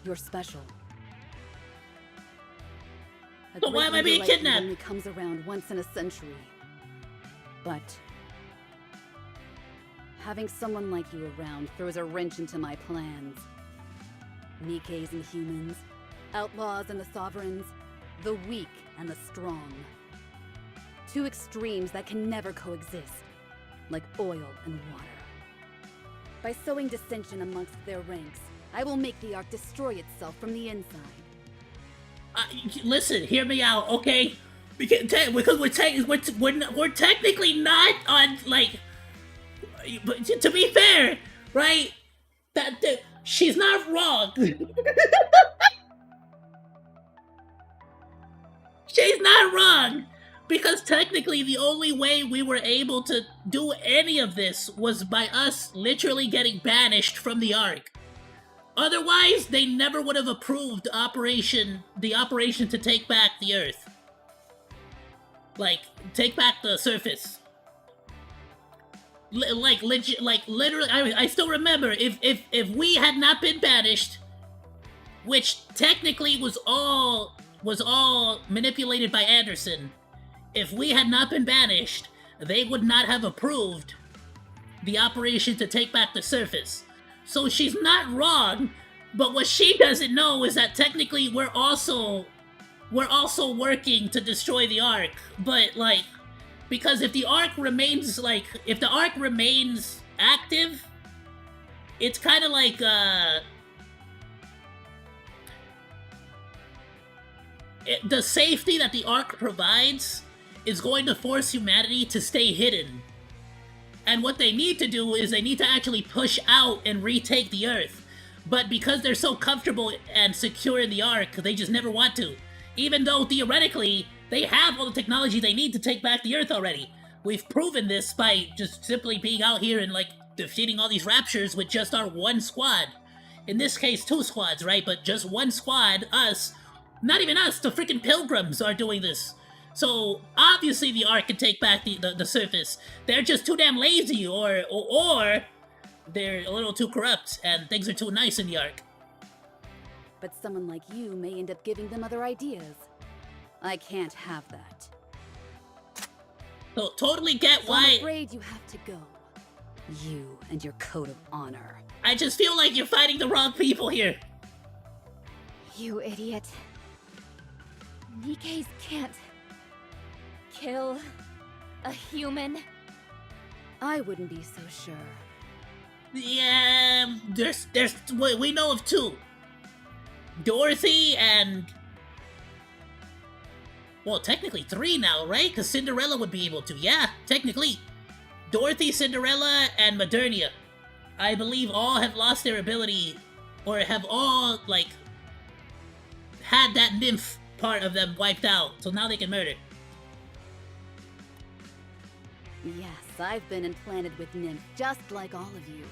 You're special. So why am I being kidnapped? Only comes around once in a century. But having someone like you around throws a wrench into my plans. Nikes and humans, outlaws and the sovereigns, the weak and the strong. Two extremes that can never coexist, like oil and water. By sowing dissension amongst their ranks, I will make the Ark destroy itself from the inside. Listen, hear me out, okay? Because we're technically not on, like... But to be fair, right? That she's not wrong. She's not wrong! Because technically the only way we were able to do any of this was by us literally getting banished from the Ark. Otherwise, they never would have approved the operation to take back the Earth. Like, take back the surface. Literally, I still remember, if we had not been banished, which technically was all manipulated by Anderson, if we had not been banished, they would not have approved the operation to take back the surface. So she's not wrong, but what she doesn't know is that technically we're also working to destroy the Ark. But like, Because if the arc remains, if the arc remains active, it's kind of like, the safety that the arc provides is going to force humanity to stay hidden. And what they need to do is they need to actually push out and retake the Earth. But because they're so comfortable and secure in the arc, they just never want to. Even though, theoretically, they have all the technology they need to take back the Earth already. We've proven this by just simply being out here and, defeating all these raptures with just our one squad. In this case, 2 squads, right? But just one squad, us. Not even us, the freaking pilgrims are doing this. So, obviously the Ark can take back the surface. They're just too damn lazy, or they're a little too corrupt, and things are too nice in the Ark. But someone like you may end up giving them other ideas. I can't have that. So, totally get So why... I'm afraid you have to go. You and your code of honor. I just feel like you're fighting the wrong people here. You idiot. Nikes can't kill a human. I wouldn't be so sure. Yeah, we know of 2. Dorothy and... Well, technically 3 now, right? Because Cinderella would be able to. Yeah, technically. Dorothy, Cinderella, and Modernia. I believe all have lost their ability, or have all, had that nymph part of them wiped out, so now they can murder. Yes, I've been implanted with Nymph just like all of you.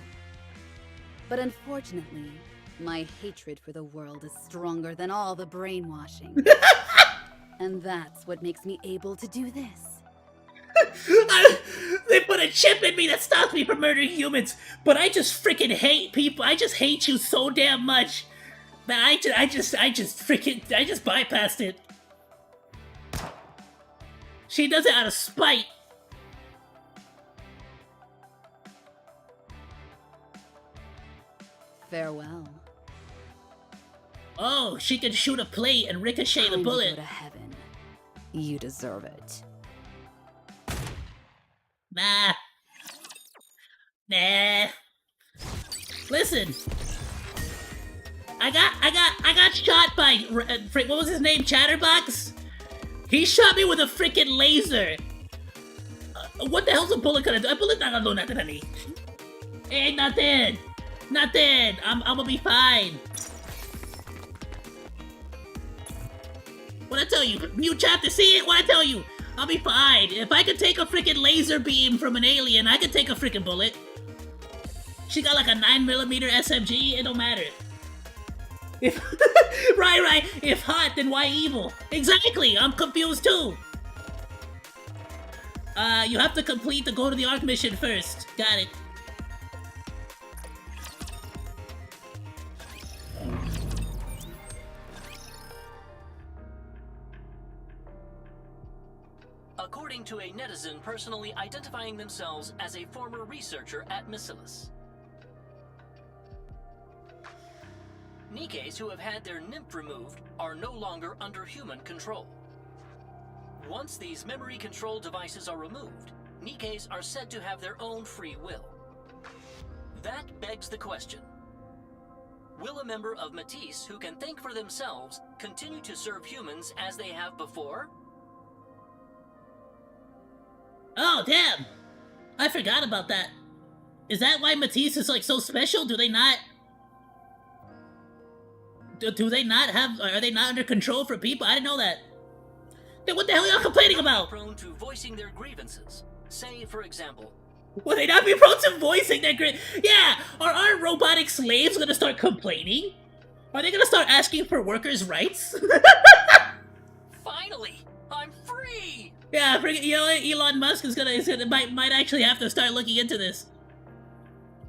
But unfortunately, my hatred for the world is stronger than all the brainwashing. And that's what makes me able to do this. They put a chip in me that stops me from murdering humans, but I just freaking hate people. I just hate you so damn much that I just bypassed it. She does it out of spite. Farewell. Oh, she can shoot a plate and ricochet the Time bullet. to go to heaven. You deserve it. Nah. Listen. I got shot by what was his name? Chatterbox? He shot me with a freaking laser. What the hell's a bullet gonna do? A bullet not gonna do nothing to me. Ain't nothing. Nothing. I'm gonna be fine. What I tell you? New chapter, see it? What I tell you? I'll be fine. If I could take a freaking laser beam from an alien, I could take a freaking bullet. She got like a 9mm SMG, it don't matter. Right. If hot, then why evil? Exactly, I'm confused too. You have to complete the Go to the Ark mission first. Got it. According to a netizen personally identifying themselves as a former researcher at Miscelis. Nikes who have had their nymph removed are no longer under human control. Once these memory control devices are removed, Nikes are said to have their own free will. That begs the question: will a member of Matisse who can think for themselves continue to serve humans as they have before? Oh, damn! I forgot about that. Is that why Matisse is like so special? Do they not... Do they not have... Are they not under control for people? I didn't know that. Then what the hell are y'all complaining about? Prone to voicing their grievances. Say, for example... Will they not be prone to voicing their Yeah! Are our robotic slaves gonna start complaining? Are they gonna start asking for workers' rights? Finally! I'm free! Yeah, Elon Musk might actually have to start looking into this.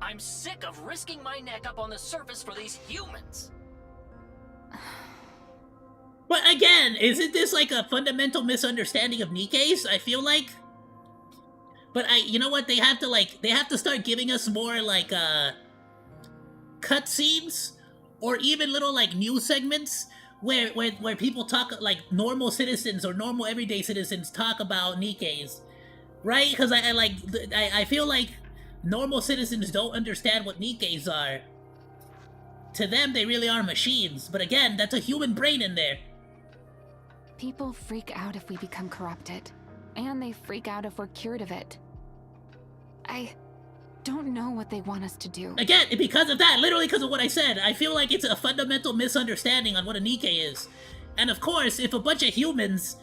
I'm sick of risking my neck up on the surface for these humans. But again, isn't this like a fundamental misunderstanding of Nikes? I feel like. But you know what? They have to start giving us more like cutscenes, or even little like news segments where people talk, like normal citizens or normal everyday citizens talk about Nikes. right? Because I feel like normal citizens don't understand what Nikes are. To them, they really are machines. But again, that's a human brain in there. People freak out if we become corrupted. And they freak out if we're cured of it. I don't know what they want us to do. Again, because of that, literally because of what I said, I feel like it's a fundamental misunderstanding on what a Nikkei is. And of course, if a bunch of humans,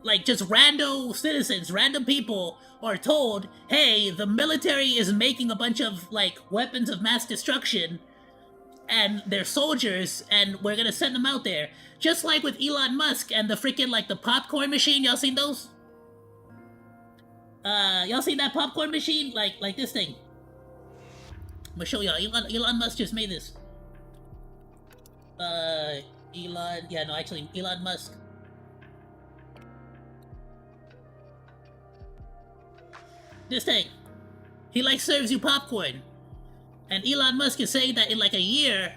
like just random citizens, random people, are told, hey, the military is making a bunch of, like, weapons of mass destruction, and they're soldiers, and we're gonna send them out there. Just like with Elon Musk and the freaking, like, the popcorn machine, y'all seen those? Y'all seen that popcorn machine? Like this thing. I'm gonna show y'all. Elon Musk just made this. Elon Musk. This thing. He, like, serves you popcorn. And Elon Musk is saying that in, like, a year,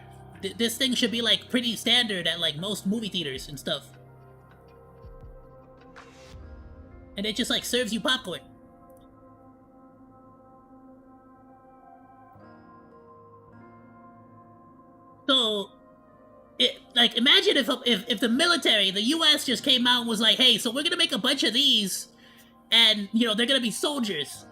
this thing should be, like, pretty standard at, like, most movie theaters and stuff. And it just, like, serves you popcorn. So, like, imagine if the military, the U.S. just came out and was like, hey, so we're gonna make a bunch of these, and, you know, they're gonna be soldiers.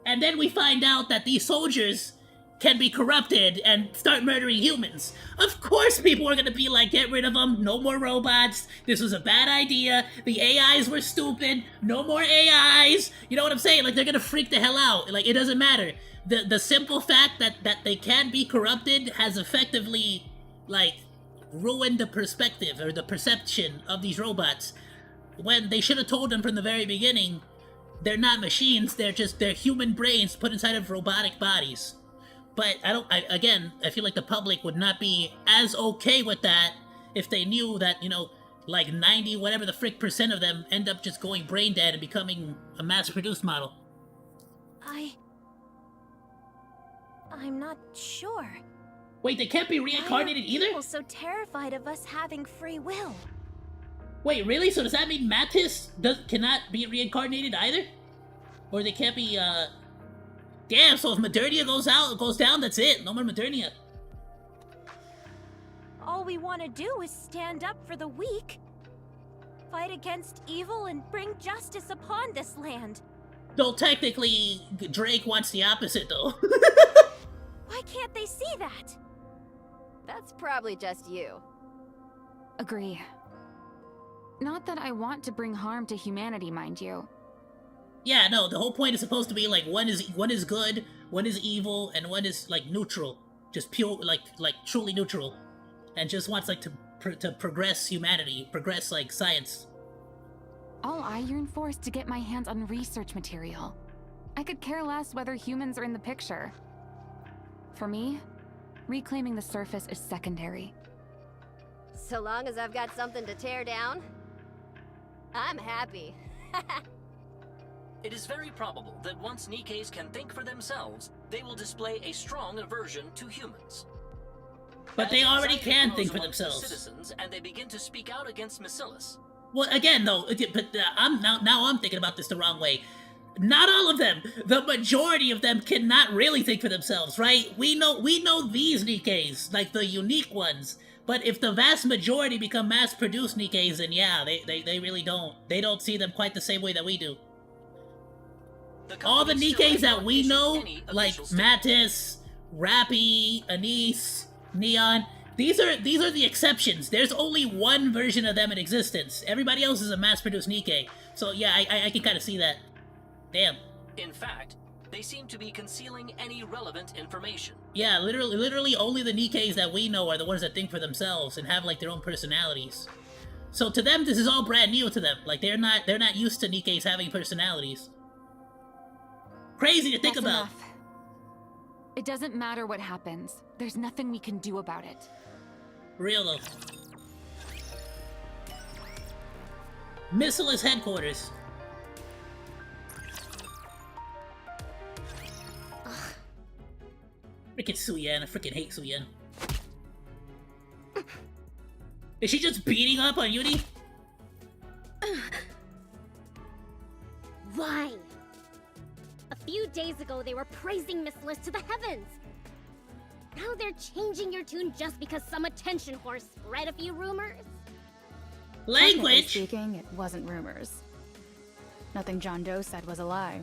And then we find out that these soldiers can be corrupted and start murdering humans. Of course people are gonna be like, get rid of them, no more robots, this was a bad idea, the AIs were stupid, no more AIs, you know what I'm saying? Like, they're gonna freak the hell out. Like, it doesn't matter. The simple fact that they can be corrupted has effectively, like, ruined the perspective or the perception of these robots, when they should have told them from the very beginning, they're not machines, they're human brains put inside of robotic bodies. But I feel like the public would not be as okay with that if they knew that, you know, like 90 whatever the frick % of them end up just going brain dead and becoming a mass-produced model. I'm not sure. Wait, they can't be reincarnated either? Why are people so terrified of us having free will? Wait, really? So does that mean Mattis cannot be reincarnated either? Or they can't be, Damn, so if Modernia goes down, that's it. No more Modernia. All we want to do is stand up for the weak. Fight against evil and bring justice upon this land. Though technically, Drake wants the opposite, though. Why can't they see that? That's probably just you. Agree. Not that I want to bring harm to humanity, mind you. Yeah, no, the whole point is supposed to be, like, one is good, one is evil, and one is, like, neutral. Just pure, like truly neutral. And just wants, like, to progress humanity, progress, like, science. All I yearn for is to get my hands on research material. I could care less whether humans are in the picture. For me, reclaiming the surface is secondary. So long as I've got something to tear down, I'm happy. It is very probable that once Nikes can think for themselves, they will display a strong aversion to humans. But they already can think for themselves. Citizens, and they begin to speak out against Masilis. Well, again, though, but now I'm thinking about this the wrong way. Not all of them. The majority of them cannot really think for themselves, right? We know these Nikes, like the unique ones. But if the vast majority become mass-produced Nikes, then yeah, they really don't. They don't see them quite the same way that we do. All the Nikes that we know, like Mattis, Rappy, Anise, Neon, these are the exceptions. There's only one version of them in existence. Everybody else is a mass-produced Nikke. So yeah, I can kind of see that. Damn. In fact, they seem to be concealing any relevant information. Yeah, literally only the Nikkes that we know are the ones that think for themselves and have, like, their own personalities. So to them, this is all brand new to them. Like, they're not used to Nikkes having personalities. Crazy to think about. Enough. It doesn't matter what happens. There's nothing we can do about it. Real though. Missileless headquarters. Frickin' Suyen, I frickin' hate Suyen. Is she just beating up on Yuri? Why? days ago they were praising Miss Liz to the heavens. Now they're changing your tune just because some attention whore spread a few rumors? Technically Language! speaking, it wasn't rumors. Nothing John Doe said was a lie.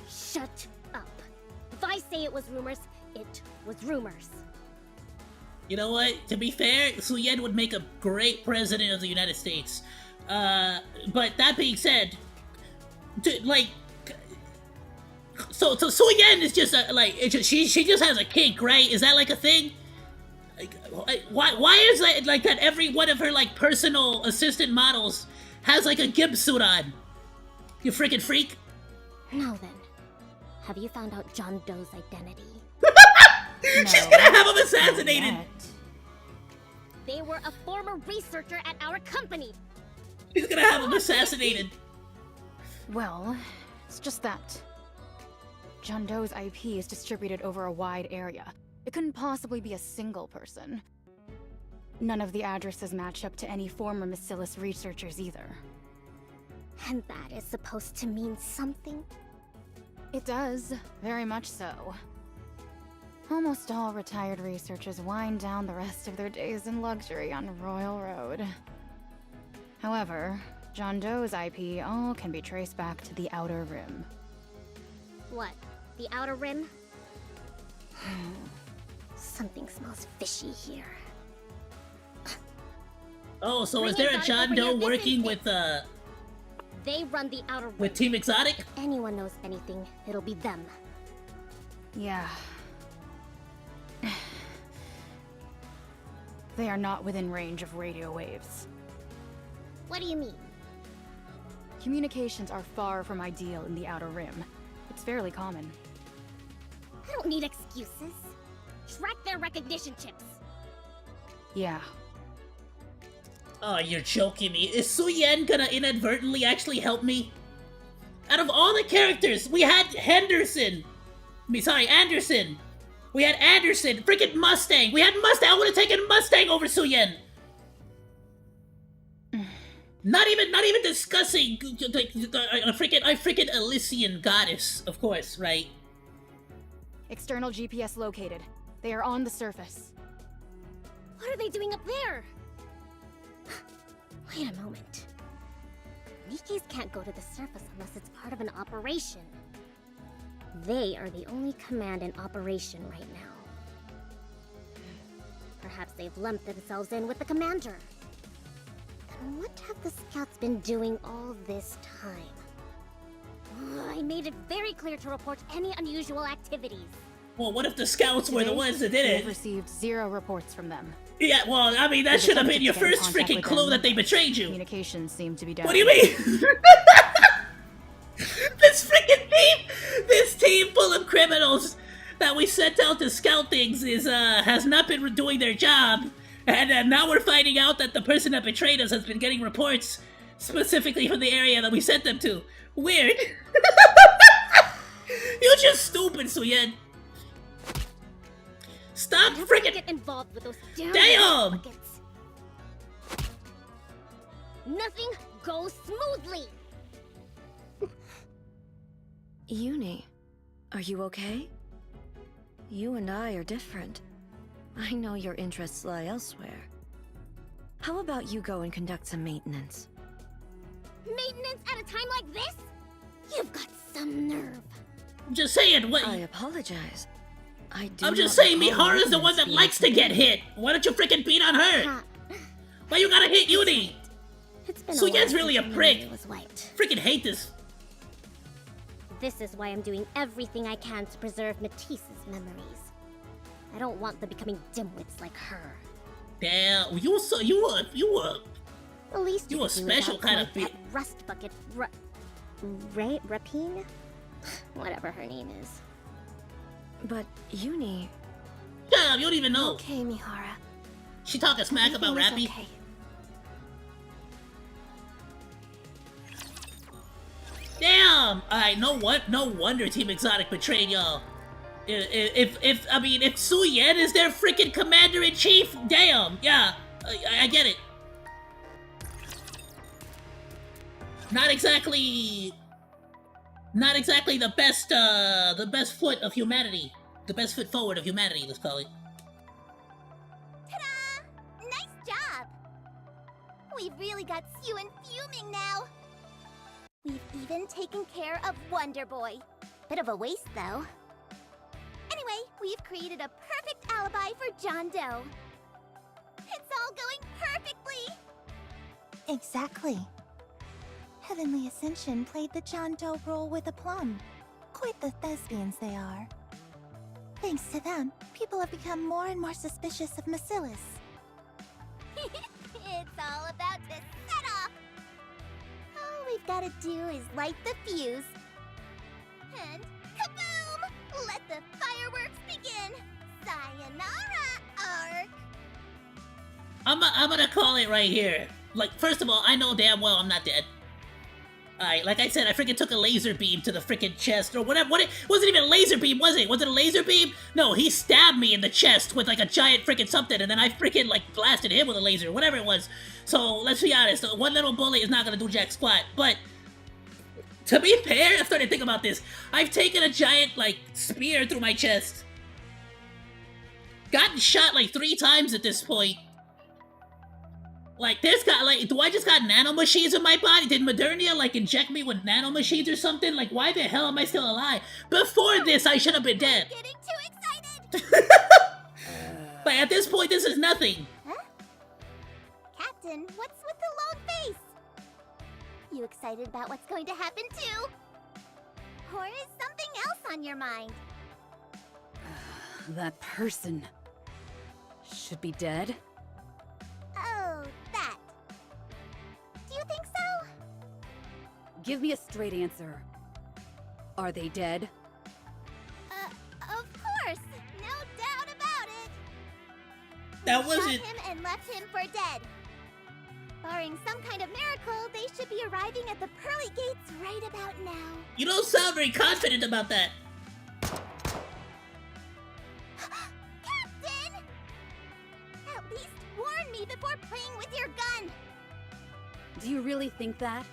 Shut up. If I say it was rumors, it was rumors. You know what? To be fair, Suyen would make a great president of the United States. But that being said, so Suyen is just she just has a kink, right? Is that like a thing? Like, why is that like that? Every one of her like personal assistant models has like a gimp suit on. You freaking freak! Now then, have you found out John Doe's identity? No, she's gonna have him assassinated! They were a former researcher at our company! She's gonna have him assassinated! Well, it's just that John Doe's IP is distributed over a wide area. It couldn't possibly be a single person. None of the addresses match up to any former Bacillus researchers either. And that is supposed to mean something? It does, very much so. Almost all retired researchers wind down the rest of their days in luxury on Royal Road. However, John Doe's IP all can be traced back to the Outer Rim. What? The Outer Rim? Something smells fishy here. Oh, so is there a John Doe working with They run the Outer Rim. with Team Exotic? If anyone knows anything, it'll be them. Yeah. They are not within range of radio waves. What do you mean? Communications are far from ideal in the Outer Rim. It's fairly common. I don't need excuses. Track their recognition chips. Yeah. Oh, you're joking me. Is Suyen gonna inadvertently actually help me? Out of all the characters, we had Anderson. We had Anderson. Freaking Mustang. We had Mustang. I would have taken Mustang over Suyen. Not even discussing like a freaking Elysian goddess, of course, right? External GPS located. They are on the surface. What are they doing up there? Wait a moment. Nikes can't go to the surface unless it's part of an operation. They are the only command in operation right now. Perhaps they've lumped themselves in with the commander. Then what have the scouts been doing all this time? I made it very clear to report any unusual activities. Well, what if the scouts were the ones that did We've it? received 0 reports from them. Yeah, well, I mean, that should have been your first freaking clue that they betrayed you. Communications seem to be down. What do you mean? This team full of criminals that we sent out to scout things has not been doing their job, and now we're finding out that the person that betrayed us has been getting reports specifically from the area that we sent them to. Weird. You're just stupid, Suyen. Stop freaking get involved with those damn. buckets. Nothing goes smoothly. Uni, are you okay? You and I are different. I know your interests lie elsewhere. How about you go and conduct some maintenance? Maintenance at a time like this? You've got some nerve. I'm just saying, what? I apologize. I'm just saying, Mihara's the one that likes to get hit. Why don't you freaking beat on her? Why you gotta hit Uni? Suyen's really a prick. Freaking hate this. This is why I'm doing everything I can to preserve Matisse's memories. I don't want them becoming dimwits like her. Damn, you At least a special kind of that rust bucket. Rapine? Whatever her name is. But Uni. Yeah, you don't even know. Okay, Mihara. She talking smack about Rappy. Okay. Damn! Alright, no wonder Team Exotic betrayed y'all. If Suyen is their freaking commander-in-chief, damn, yeah, I get it. Not exactly not exactly the best foot of humanity. The best foot forward of humanity, let's call it. Ta-da! Nice job! We've really got Suen fuming now. We've even taken care of Wonder Boy. Bit of a waste, though. Anyway, we've created a perfect alibi for John Doe. It's all going perfectly! Exactly. Heavenly Ascension played the John Doe role with aplomb. Quite the thespians they are. Thanks to them, people have become more and more suspicious of Macillus. It's all about the set-off! All we've gotta do is light the fuse. And kaboom! Let the fireworks begin! Sayonara, Ark! I'm gonna call it right here. Like, first of all, I know damn well I'm not dead. Alright, like I said, I freaking took a laser beam to the freaking chest, or whatever. What? It wasn't even a laser beam, was it? Was it a laser beam? No, he stabbed me in the chest with like a giant freaking something, and then I freaking like blasted him with a laser, whatever it was. So let's be honest, one little bullet is not gonna do jack squat. But to be fair, I started to think about this. I've taken a giant like spear through my chest, gotten shot like 3 times at this point. Like, there's got, like, do I just got nanomachines in my body? Did Modernia, like, inject me with nanomachines or something? Like, why the hell am I still alive? Before this, I should have been dead. I'm getting too excited! But at this point, this is nothing. Huh? Captain, what's with the long face? You excited about what's going to happen too? Or is something else on your mind? That person should be dead. Oh, that. Do you think so? Give me a straight answer. Are they dead? Of course. No doubt about it. That We wasn't... shot him and left him for dead. Barring some kind of miracle, they should be arriving at the pearly gates right about now. You don't sound very confident about that. Captain! At least warn me before playing with your gun. Do you really think that?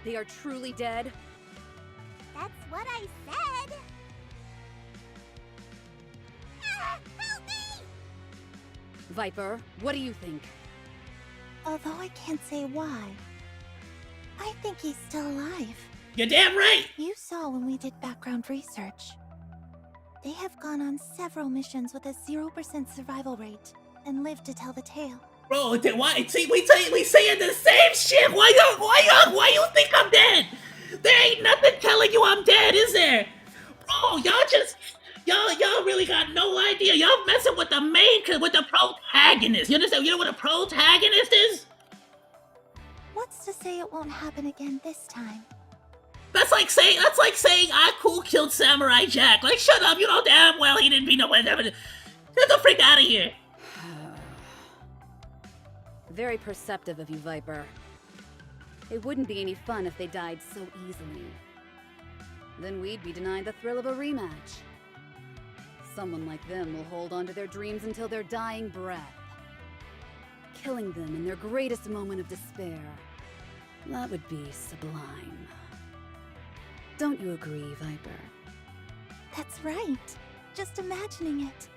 They are truly dead? That's what I said. Ah, help me! Viper, what do you think? Although I can't say why, I think he's still alive. You're damn right! You saw when we did background research. They have gone on several missions with a 0% survival rate and lived to tell the tale. Bro, why? See, we saying the same shit. Why you think I'm dead? There ain't nothing telling you I'm dead, is there? Bro, y'all really got no idea. Y'all messing with the protagonist. You understand? You know what a protagonist is? What's to say it won't happen again this time? That's like saying Aku killed Samurai Jack. Like, shut up. You know damn well he didn't be nowhere. Get the freak out of here. Very perceptive of you, Viper. It wouldn't be any fun if they died so easily. Then we'd be denied the thrill of a rematch. Someone like them will hold on to their dreams until their dying breath. Killing them in their greatest moment of despair. That would be sublime. Don't you agree, Viper? That's right. Just imagining it.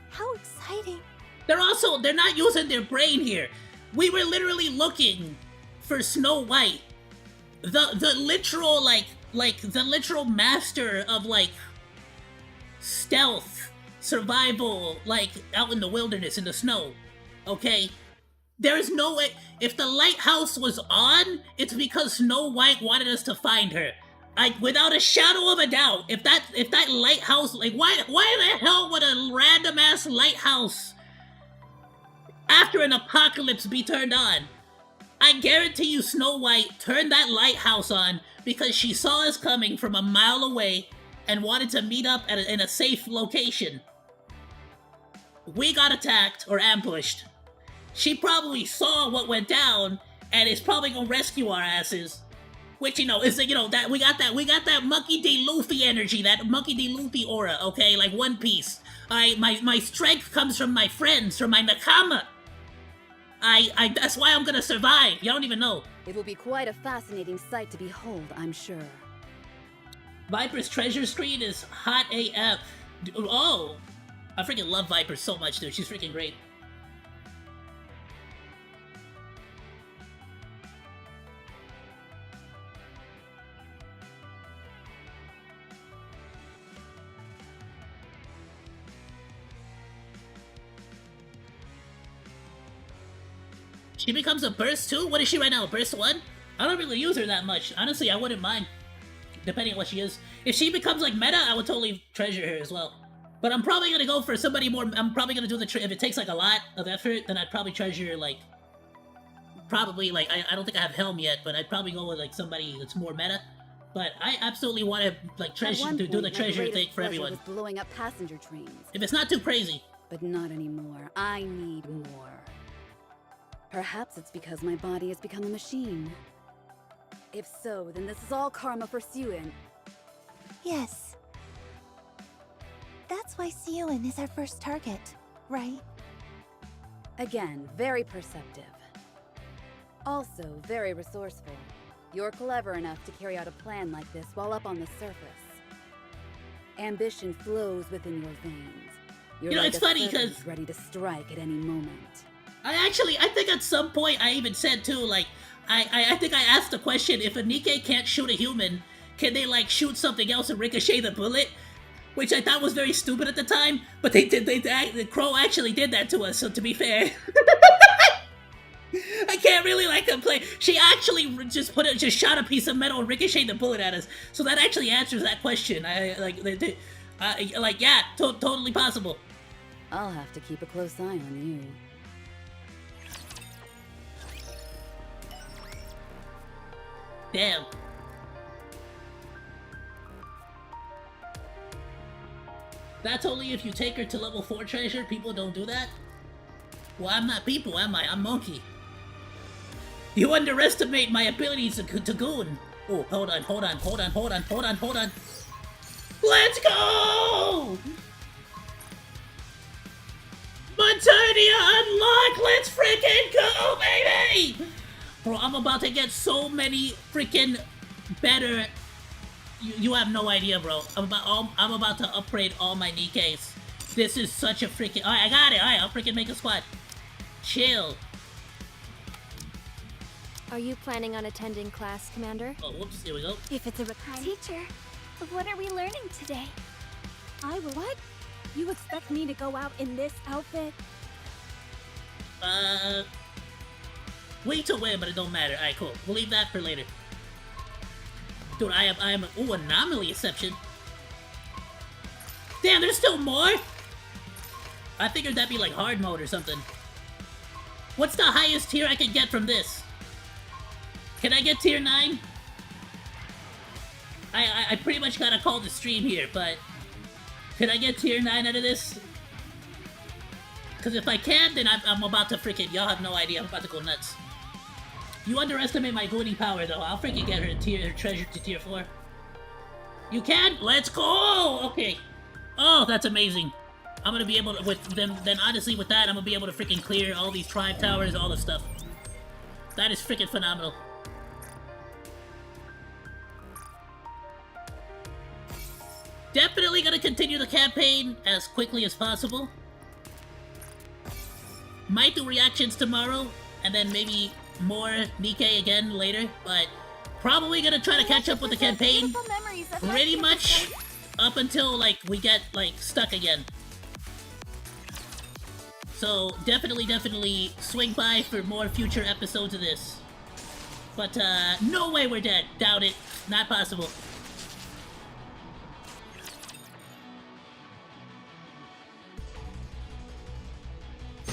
How exciting. They're not using their brain here. We were literally looking for Snow White. The literal, the literal master of, stealth, survival, out in the wilderness, in the snow. Okay? There's no way. If the lighthouse was on, it's because Snow White wanted us to find her. Without a shadow of a doubt, if that lighthouse, why the hell would a random ass lighthouse after an apocalypse be turned on? I guarantee you Snow White turned that lighthouse on because she saw us coming from a mile away and wanted to meet up in a safe location. We got attacked or ambushed. She probably saw what went down and is probably gonna rescue our asses. Which, is that we got that Monkey D. Luffy energy, that Monkey D. Luffy aura, okay? Like One Piece. My strength comes from my friends, from my nakama. That's why I'm gonna survive. You don't even know. It will be quite a fascinating sight to behold, I'm sure. Viper's treasure screen is hot AF. Oh! I freaking love Viper so much, dude. She's freaking great. She becomes a burst 2? What is she right now, a burst 1? I don't really use her that much. Honestly, I wouldn't mind. Depending on what she is. If she becomes like meta, I would totally treasure her as well. But I'm probably gonna go for somebody more. I'm probably gonna do the if it takes like a lot of effort, then I'd probably treasure like. Probably like I don't think I have Helm yet, but I'd probably go with like somebody that's more meta. But I absolutely want to like treasure to do the treasure thing for everyone. Was blowing up passenger trains. If it's not too crazy. But not anymore. I need more. Perhaps it's because my body has become a machine. If so, then this is all karma for Suyun. Yes. That's why Suyun is our first target, right? Again, very perceptive. Also, very resourceful. You're clever enough to carry out a plan like this while up on the surface. Ambition flows within your veins. You're like it's funny because ready to strike at any moment. I think at some point I even said too, like, I think I asked the question, if a Nikke can't shoot a human, can they like shoot something else and ricochet the bullet? Which I thought was very stupid at the time, but the Crow actually did that to us, so to be fair. I can't really like complain. She actually just shot a piece of metal and ricocheted the bullet at us, so that actually answers that question. Yeah, totally possible. I'll have to keep a close eye on you. Damn. That's only if you take her to level 4 treasure. People don't do that? Well, I'm not people, am I? I'm monkey. You underestimate my abilities to goon. Oh, hold on. Let's go! Maternia unlock! Let's freaking go, baby! Bro, I'm about to get so many freaking better. You have no idea, bro. I'm about to upgrade all my Nikkes. This is such a freaking. Alright, I got it. Alright, I'll freaking make a squad. Chill. Are you planning on attending class, Commander? Oh, whoops. Here we go. If it's a teacher, what are we learning today? I will. What? You expect me to go out in this outfit? Wait to win, but it don't matter. Alright, cool. We'll leave that for later. Dude, I am ooh, anomaly exception. Damn, there's still more? I figured that'd be like hard mode or something. What's the highest tier I can get from this? Can I get tier 9? I pretty much gotta call the stream here, but can I get tier 9 out of this? Because if I can, then I'm about to freaking, y'all have no idea, I'm about to go nuts. You underestimate my gooning power, though. I'll freaking get her treasure to tier 4. You can? Let's go! Okay. Oh, that's amazing. I'm gonna be able to, then honestly with that, I'm gonna be able to freaking clear all these tribe towers, all this stuff. That is freaking phenomenal. Definitely gonna continue the campaign as quickly as possible. Might do reactions tomorrow, and then maybe more Nikke again later, but probably gonna try to catch up with the campaign pretty much up until like we get like stuck again. So definitely swing by for more future episodes of this. But no way we're dead. Doubt it. Not possible.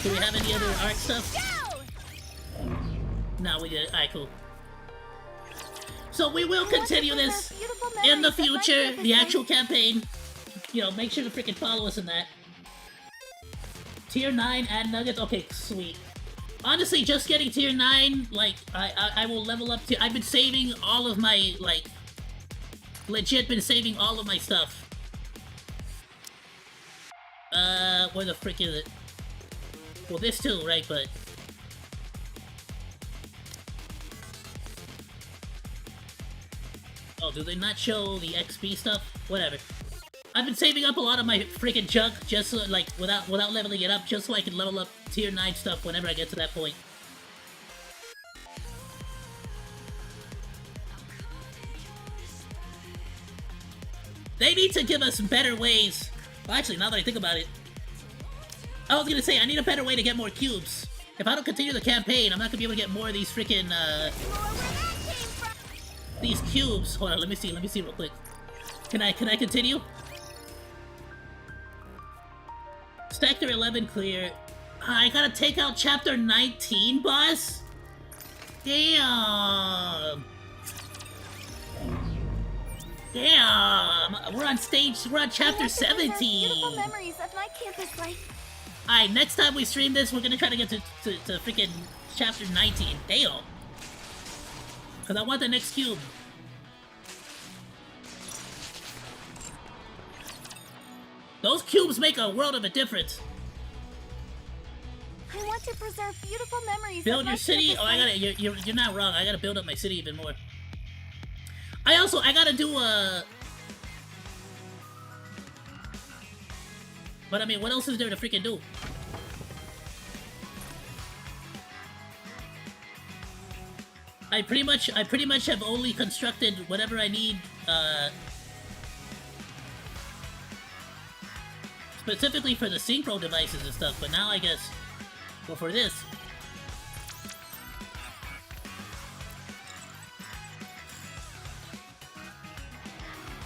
Do we have any other arc stuff? No, we did. Alright, cool. So we will continue this in the future, the actual campaign. You know, make sure to freaking follow us in that. Tier 9 and nuggets. Okay, sweet. Honestly, just getting tier 9, like, I will level up to. I've been saving all of my, like, legit been saving all of my stuff. Where the frick is it? Well, this too, right, but... Oh, do they not show the XP stuff? Whatever. I've been saving up a lot of my freaking junk just so, like without leveling it up, just so I can level up tier 9 stuff whenever I get to that point. They need to give us better ways. Well, actually, now that I think about it, I was gonna say I need a better way to get more cubes. If I don't continue the campaign, I'm not gonna be able to get more of these freaking these cubes. Hold on, let me see real quick. Can I continue? Sector 11 clear. I gotta take out chapter 19, boss? Damn! Damn! We're on chapter 17! Beautiful memories of my campus life. Alright, next time we stream this, we're gonna try to get to freaking chapter 19. Damn! Because I want the next cube. Those cubes make a world of a difference. I want to preserve beautiful memories. Build your city? Oh, I gotta. You're not wrong. I gotta build up my city even more. I gotta do a. But I mean, what else is there to freaking do? I pretty much have only constructed whatever I need. Specifically for the synchro devices and stuff, but now I guess, well, for this.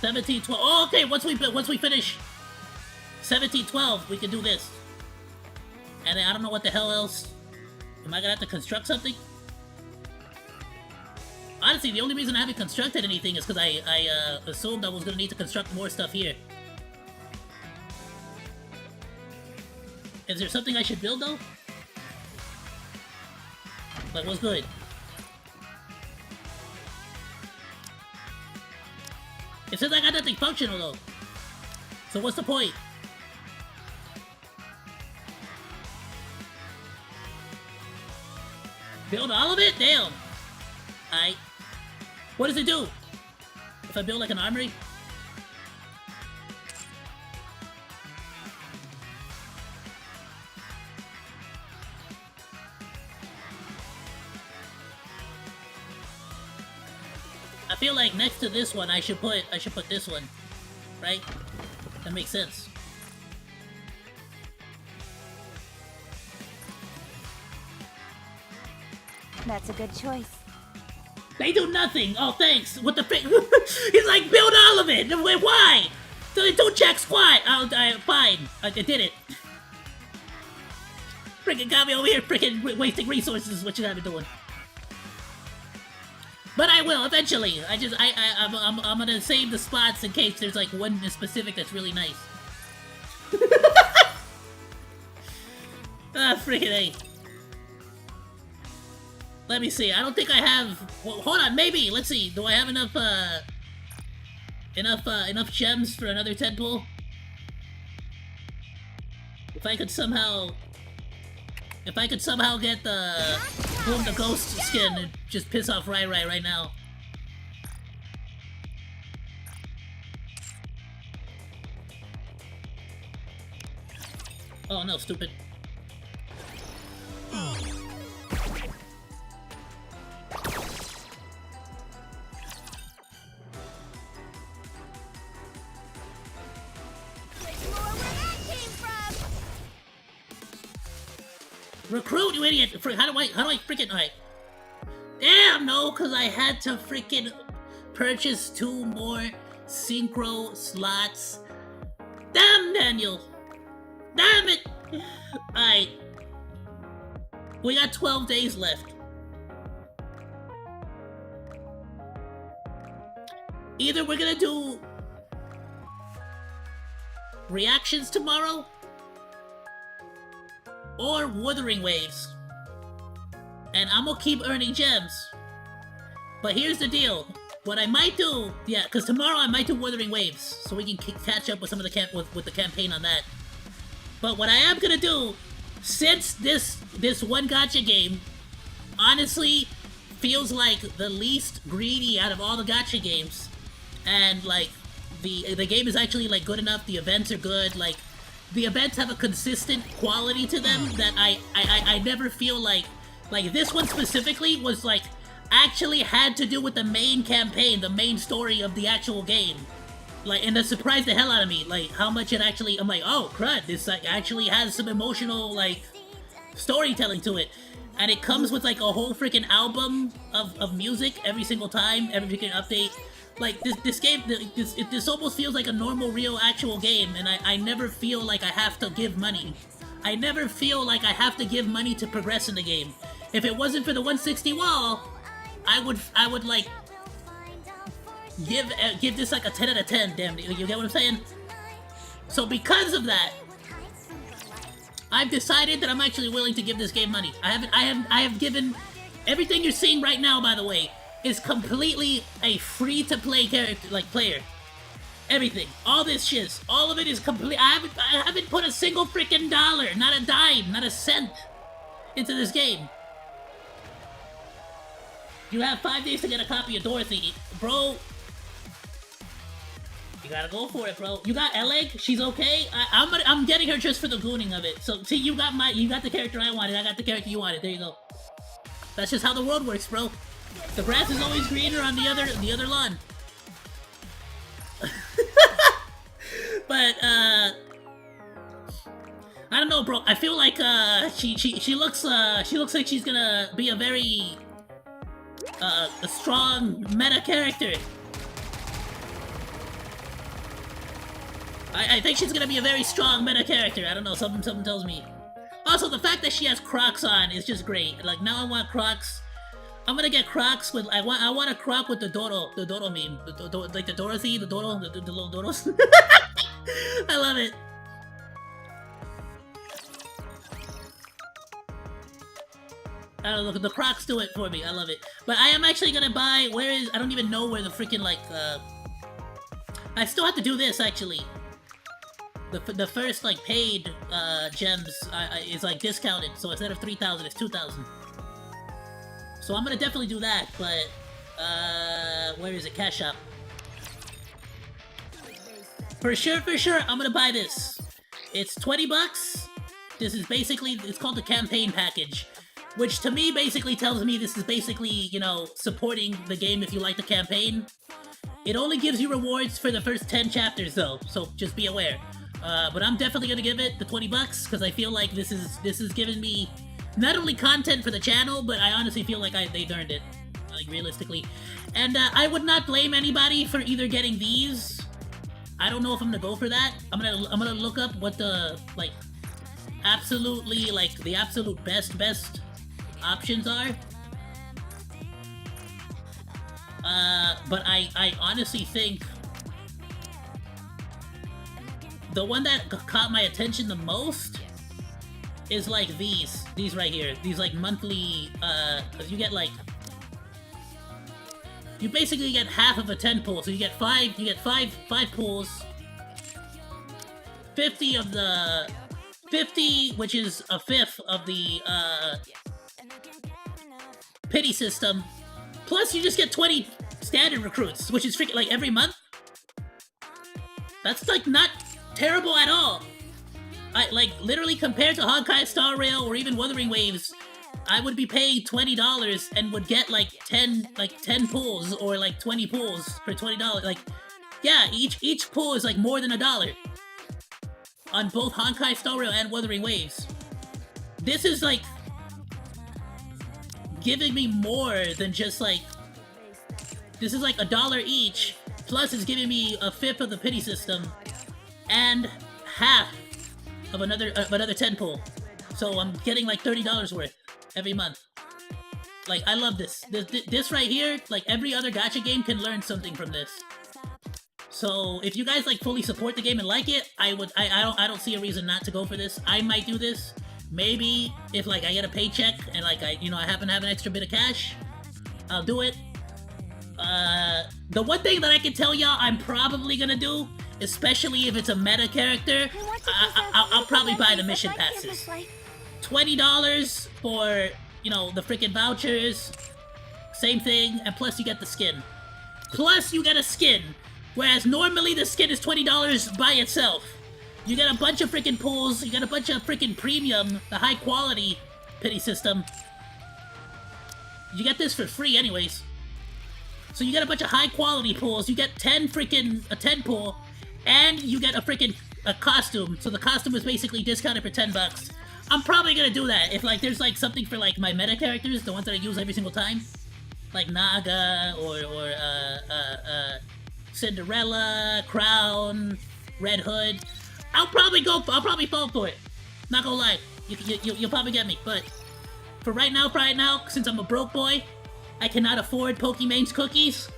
$17.12. Oh, okay. Once we finish 17.12, we can do this. And then I don't know what the hell else. Am I gonna have to construct something? Honestly, the only reason I haven't constructed anything is because I assumed I was gonna need to construct more stuff here. Is there something I should build, though? Like, what's good? It says I got nothing functional, though. So what's the point? Build all of it? Damn! Alright. What does it do? If I build, like, an armory? I feel like next to this one, I should put this one, right? That makes sense. That's a good choice. They do nothing. Oh, thanks. What the frick? He's like, build all of it. Why? Don't jack squat. Fine. I did it. Freaking got me over here, freaking wasting resources. Is what you have been doing. But I will eventually. I'm gonna save the spots in case there's like one specific that's really nice. Ah, freaking A. Let me see. I don't think I have. Well, hold on. Maybe. Let's see. Do I have enough? Enough gems for another tentpole? If I could somehow get the Boom the Ghost skin and just piss off Rai right now. Oh no, stupid. Recruit, you idiot! How do I freaking... Alright. Damn, no, because I had to freaking purchase 2 more synchro slots. Damn, Daniel! Damn it! Alright. We got 12 days left. Either we're gonna do reactions tomorrow, or Wuthering Waves. And I'm gonna keep earning gems. But here's the deal. What I might do, yeah, because tomorrow I might do Wuthering Waves, so we can catch up with some of the with the campaign on that. But what I am gonna do, since this one gacha game honestly feels like the least greedy out of all the gacha games, and like the game is actually like good enough. The events are good. Like the events have a consistent quality to them that I never feel like this one specifically was like actually had to do with the main campaign, the main story of the actual game. Like, and that surprised the hell out of me, like, how much it actually, I'm like, oh, crud, this, like, actually has some emotional, like, storytelling to it. And it comes with, like, a whole freaking album of music every single time, every freaking update. Like, this game, this almost feels like a normal, real, actual game, and I never feel like I have to give money. I never feel like I have to give money to progress in the game. If it wasn't for the 160 wall, I would, like, give this like a 10 out of 10, damn, you get what I'm saying? So because of that, I've decided that I'm actually willing to give this game money. I have given, everything you're seeing right now, by the way, is completely a free-to-play character, like, player. Everything. All this shiz. All of it is complete. I haven't put a single freaking dollar, not a dime, not a cent into this game. You have 5 days to get a copy of Dorothy. Bro, you gotta go for it, bro. You got Eleg? She's okay? I'm getting her just for the gooning of it. So, see, you got the character I wanted. I got the character you wanted. There you go. That's just how the world works, bro. The grass is always greener on the other lawn. But, I don't know, bro. I feel like, she looks like she's gonna be a very, a strong meta character. I think she's gonna be a very strong meta character. I don't know, something tells me. Also, the fact that she has Crocs on is just great. Like, now I want Crocs. I'm gonna get Crocs with, I want a Croc with the Dodo meme. Like the Dorothy, the Dodo, the little Dodos. I love it. I don't know, the Crocs do it for me. I love it. But I am actually gonna buy, I don't even know where the freaking, like, I still have to do this, actually. The first, like, paid, gems is, like, discounted. So instead of 3,000, it's 2,000. So I'm gonna definitely do that, but, where is it? Cash Shop. For sure, I'm gonna buy this. It's 20 bucks. This is basically, it's called the campaign package. Which to me basically tells me this is basically, you know, supporting the game if you like the campaign. It only gives you rewards for the first 10 chapters though, so just be aware. But I'm definitely gonna give it the 20 bucks, because I feel like this is giving me not only content for the channel, but I honestly feel like they've earned it, like, realistically. And I would not blame anybody for either getting these. I don't know if I'm gonna go for that. I'm gonna look up what the, like, absolutely, like, the absolute best options are. But I honestly think the one that caught my attention the most is like these right here. These, like, monthly, cause you get, like, you basically get half of a 10 pool, so you get five pools. 50 of the 50, which is a fifth of the pity system. Plus, you just get 20 standard recruits, which is freaking, like, every month. That's, like, not terrible at all. Like, literally, compared to Honkai Star Rail or even Wuthering Waves, I would be paying $20 and would get, like, 10 pools or, like, 20 pools for $20. Like, yeah, each pool is, like, more than $1 on both Honkai Star Rail and Wuthering Waves. This is, like, giving me more than just, like, this is like $1 each, plus it's giving me a fifth of the pity system and half of another 10 pool. So I'm getting like $30 worth every month. Like, I love this. This right here, like, every other gacha game can learn something from this. So if you guys, like, fully support the game and like it, I don't see a reason not to go for this. I might do this. Maybe if, like, I get a paycheck and, like, I happen to have an extra bit of cash, I'll do it. The one thing that I can tell y'all I'm probably gonna do, especially if it's a meta character, I'll probably buy the mission passes. $20 for, you know, the freaking vouchers, same thing, and plus you get the skin. Plus you get a skin Whereas normally the skin is $20 by itself. You get a bunch of freaking pulls, you get a bunch of freaking premium, the high quality pity system. You get this for free anyways. So you get a bunch of high quality pulls, you get 10 pull, and you get a costume. So the costume is basically discounted for $10. I'm probably gonna do that if like there's like something for like my meta characters, the ones that I use every single time. Like Naga or Cinderella, Crown, Red Hood. I'll probably fall for it. Not gonna lie, you'll probably get me. But for right now, since I'm a broke boy, I cannot afford Pokemon's cookies.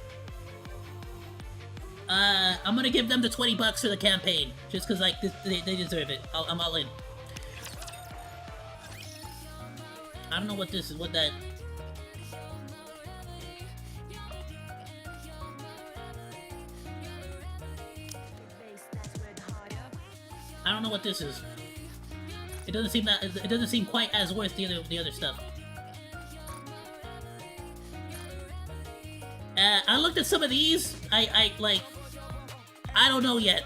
I'm gonna give them the $20 for the campaign, just cause like they deserve it. I'm all in. I don't know what this is. What that? I don't know what this is. It doesn't seem quite as worth the other stuff. I looked at some of these. I don't know yet.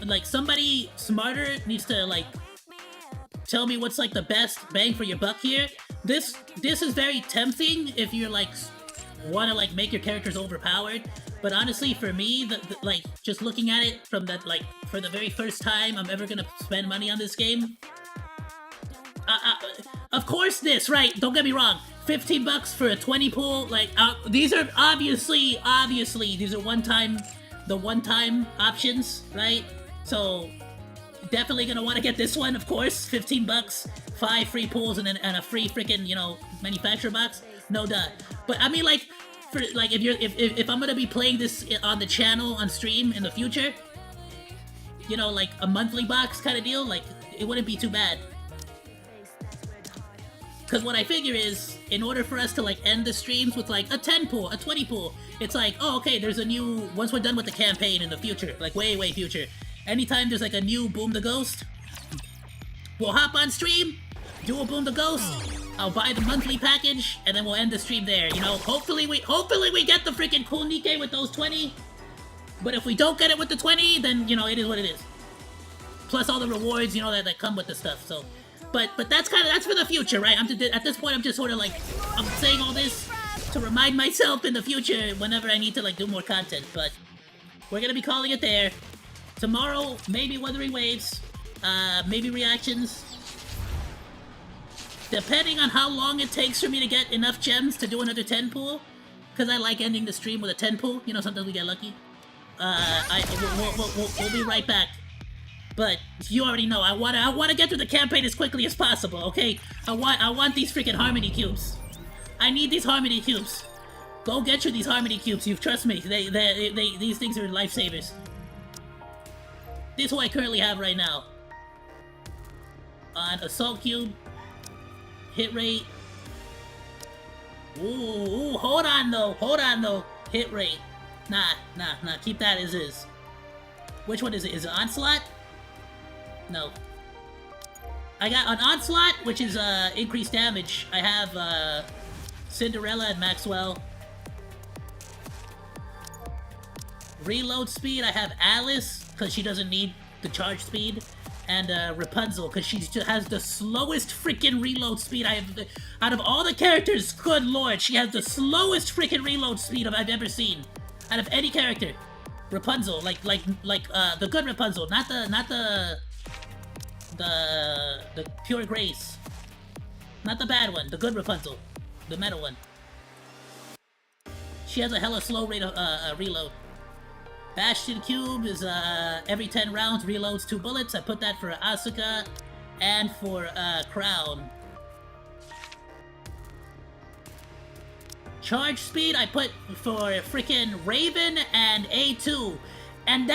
Like somebody smarter needs to like tell me what's like the best bang for your buck here. This is very tempting if you're like want to like make your characters overpowered. But honestly, for me, like just looking at it from that like for the very first time I'm ever gonna spend money on this game. Of course, this right. Don't get me wrong. $15 for a 20 pull. Like these are obviously these are one-time options, right? So definitely gonna want to get this one, of course. $15, 5 free pulls, and a free freaking manufacturer box. No duh. But I mean like. For, like if I'm gonna be playing this on the channel on stream in the future, like a monthly box kind of deal, like it wouldn't be too bad. Because what I figure is, in order for us to like end the streams with like a 10 pull, a 20 pull, it's like, oh okay, there's a new, once we're done with the campaign in the future, like way future, anytime there's like a new Boom the Ghost, we'll hop on stream, do a Boom the Ghost. I'll buy the monthly package, and then we'll end the stream there, Hopefully we get the freaking cool Nikkei with those 20. But if we don't get it with the 20, then, it is what it is. Plus all the rewards, that come with the stuff, so. But that's for the future, right? At this point, I'm just sort of like, I'm saying all this to remind myself in the future whenever I need to, like, do more content. But we're gonna be calling it there. Tomorrow, maybe Wuthering Waves, maybe reactions. Depending on how long it takes for me to get enough gems to do another 10 pull, because I like ending the stream with a 10 pull, sometimes we get lucky. We'll be right back. But you already know, I wanna get through the campaign as quickly as possible, okay? I want these freaking Harmony Cubes. I need these Harmony Cubes. Go get you these Harmony Cubes, you trust me. These things are lifesavers. This is what I currently have right now. On Assault Cube. Hit rate. Ooh, hold on though. Hit rate. Nah, keep that as is. Which one is it? Is it Onslaught? No. I got an Onslaught, which is increased damage. I have Cinderella and Maxwell. Reload speed, I have Alice, because she doesn't need the charge speed. And Rapunzel, because she has the slowest freaking reload speed I have. Out of all the characters, good lord, she has the slowest freaking reload speed I've ever seen. Out of any character. Rapunzel, like the good Rapunzel, not the pure grace. Not the bad one, the good Rapunzel. The meta one. She has a hella slow rate of reload. Bastion Cube is every 10 rounds reloads 2 bullets. I put that for Asuka and for Crown. Charge speed I put for freaking Raven and A2. And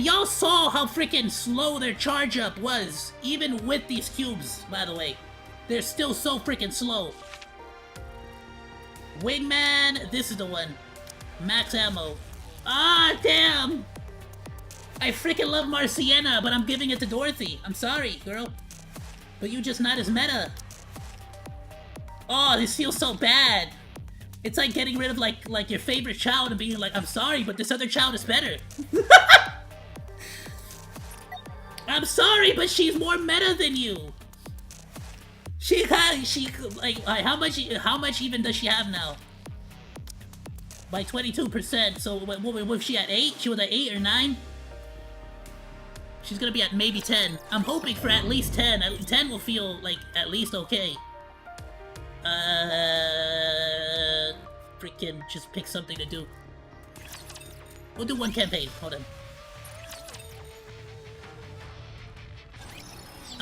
y'all saw how freaking slow their charge up was, even with these cubes, by the way. They're still so freaking slow. Wingman, this is the one. Max ammo. Ah, damn! I freaking love Marciana, but I'm giving it to Dorothy. I'm sorry, girl. But you just not as meta. Oh, this feels so bad. It's like getting rid of like your favorite child and being like, I'm sorry, but this other child is better. I'm sorry, but she's more meta than you. She like how much even does she have now? By 22%. So what was she at 8? She was at 8 or 9. She's gonna be at maybe 10. I'm hoping for at least 10. 10 will feel like at least okay. Freaking just pick something to do. We'll do one campaign. Hold on.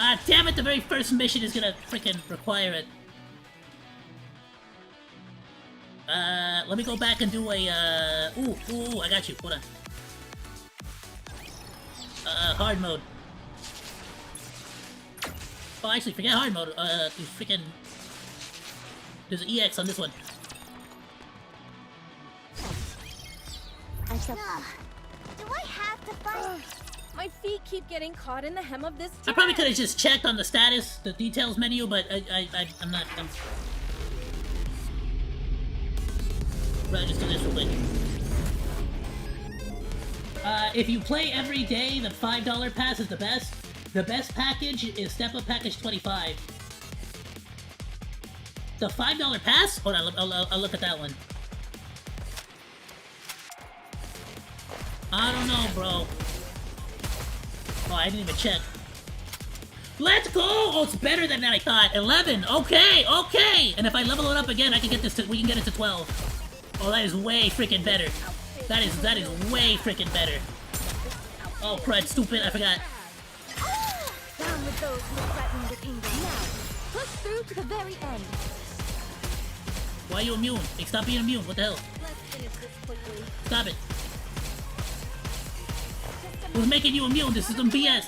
Ah, damn it! The very first mission is gonna freaking require it. Let me go back and do a, ooh, I got you. Hold on. Hard mode. Oh, actually, forget hard mode. Freaking... There's an EX on this one. Do I have to find... My feet keep getting caught in the hem of this I probably could have just checked on the status, the details menu, but I'm not... Right, just do this real quick. If you play every day, the $5 pass is the best. The best package is Step Up Package 25. The $5 pass? Hold on, I'll look at that one. I don't know, bro. Oh, I didn't even check. Let's go! Oh, it's better than I thought. 11. Okay, okay. And if I level it up again, I can get this to. We can get it to 12. Oh, that is way freaking better. That is way freaking better. Oh, crud, stupid. I forgot. Down with those who threaten the kingdom. Now, push through to the very end. Why are you immune? Hey, stop being immune. What the hell? Let's finish this quickly. Stop it. Who's making you immune? This is some BS.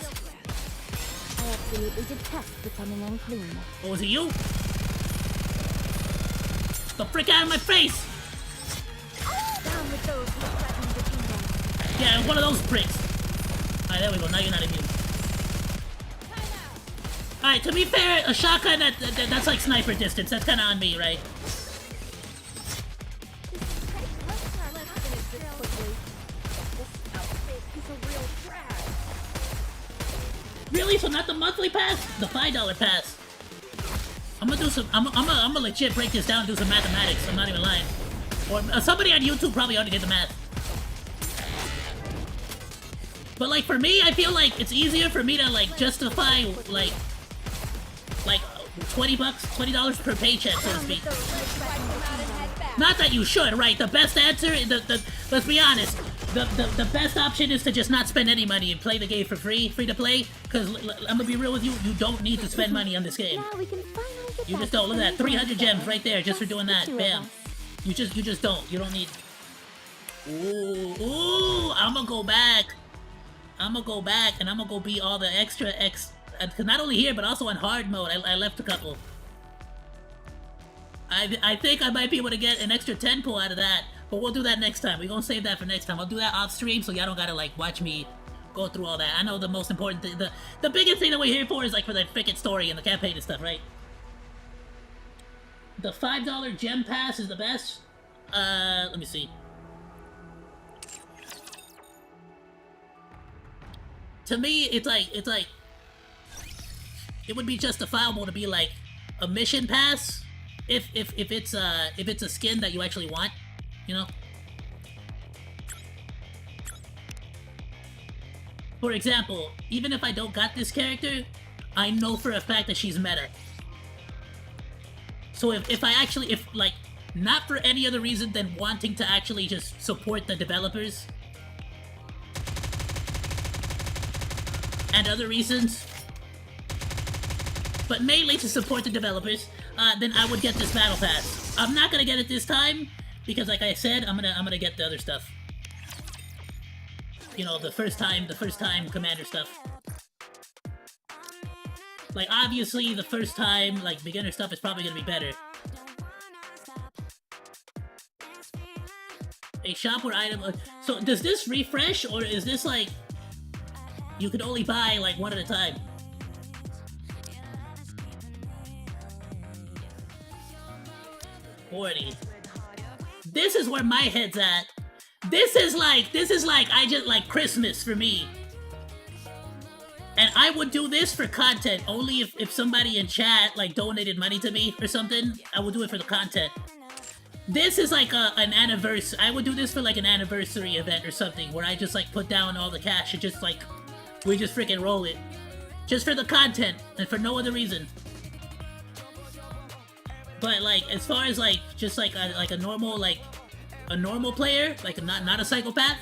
I absolutely detest becoming unclean. Oh, was it you? The frick out of my face! Down with those who threaten the kingdom. Yeah, one of those pricks. Alright, there we go. Now you're not immune. Alright, to be fair, a shotgun, that's like sniper distance. That's kind of on me, right? Really? So not the monthly pass? The $5 pass. I'm gonna do some. I'm gonna legit break this down and do some mathematics. I'm not even lying. Or somebody on YouTube probably already did the math. But like for me, I feel like it's easier for me to like justify like $20, $20 per paycheck, so to speak. Not that you should, right? The best answer, let's be honest. The best option is to just not spend any money and play the game for free to play. Because I'm gonna be real with you, you don't need to spend money on this game. You just don't. Look at that, 300 gems right there just for doing that. Bam. You just don't. You don't need. Ooh! I'm gonna go back. I'm gonna go back and I'm gonna go beat all the extra Cause not only here but also on hard mode. I left a couple. I think I might be able to get an extra 10 pull out of that. But we'll do that next time. We're gonna save that for next time. I'll do that off stream so y'all don't gotta like watch me go through all that. I know the most important thing, the biggest thing that we're here for is like for the freaking story and the campaign and stuff, right? The $5 gem pass is the best. Let me see. To me, it's like it would be justifiable to be like a mission pass if it's a skin that you actually want. You know? For example, even if I don't got this character, I know for a fact that she's meta. So if I actually, like, not for any other reason than wanting to actually just support the developers and other reasons, but mainly to support the developers, then I would get this battle pass. I'm not gonna get it this time, because like I said, I'm gonna get the other stuff. You know, the first time commander stuff. Like obviously the first time, like beginner stuff is probably gonna be better. A shop where item, so does this refresh or is this like, you can only buy like one at a time? $40. This is where my head's at. This is like I just like Christmas for me. And I would do this for content only if somebody in chat like donated money to me or something. I would do it for the content. This is like an anniversary. I would do this for like an anniversary event or something where I just like put down all the cash and just like we just freaking roll it. Just for the content and for no other reason. But like as far as like just like a normal player, like not a psychopath.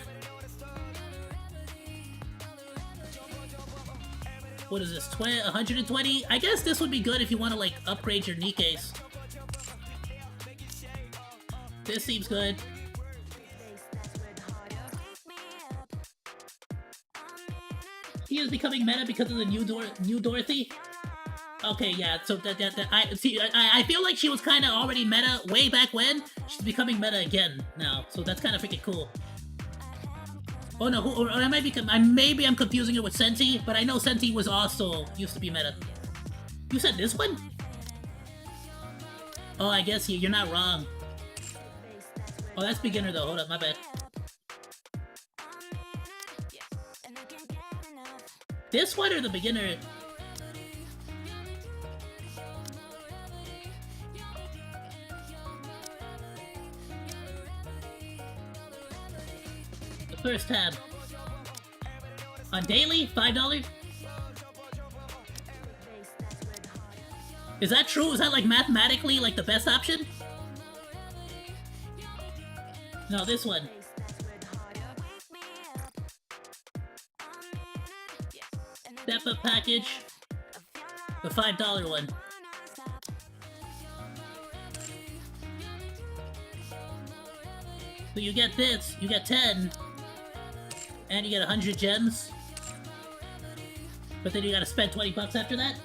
What is this? 120? I guess this would be good if you want to like upgrade your knee case. This seems good. He is becoming meta because of the new Dorothy. Okay, yeah. So I feel like she was kind of already meta way back when. She's becoming meta again now. So that's kind of freaking cool. Oh no, or I might be. Maybe I'm confusing it with Senti, but I know Senti was also used to be meta. You said this one? Oh, I guess you're not wrong. Oh, that's beginner though. Hold up, my bad. This one or the beginner? The first tab. On daily, $5? Is that true? Is that like mathematically like the best option? No, this one. Step up package. The $5 one. So you get this, you get 10. And you get 100 gems. But then you gotta spend 20 bucks after that?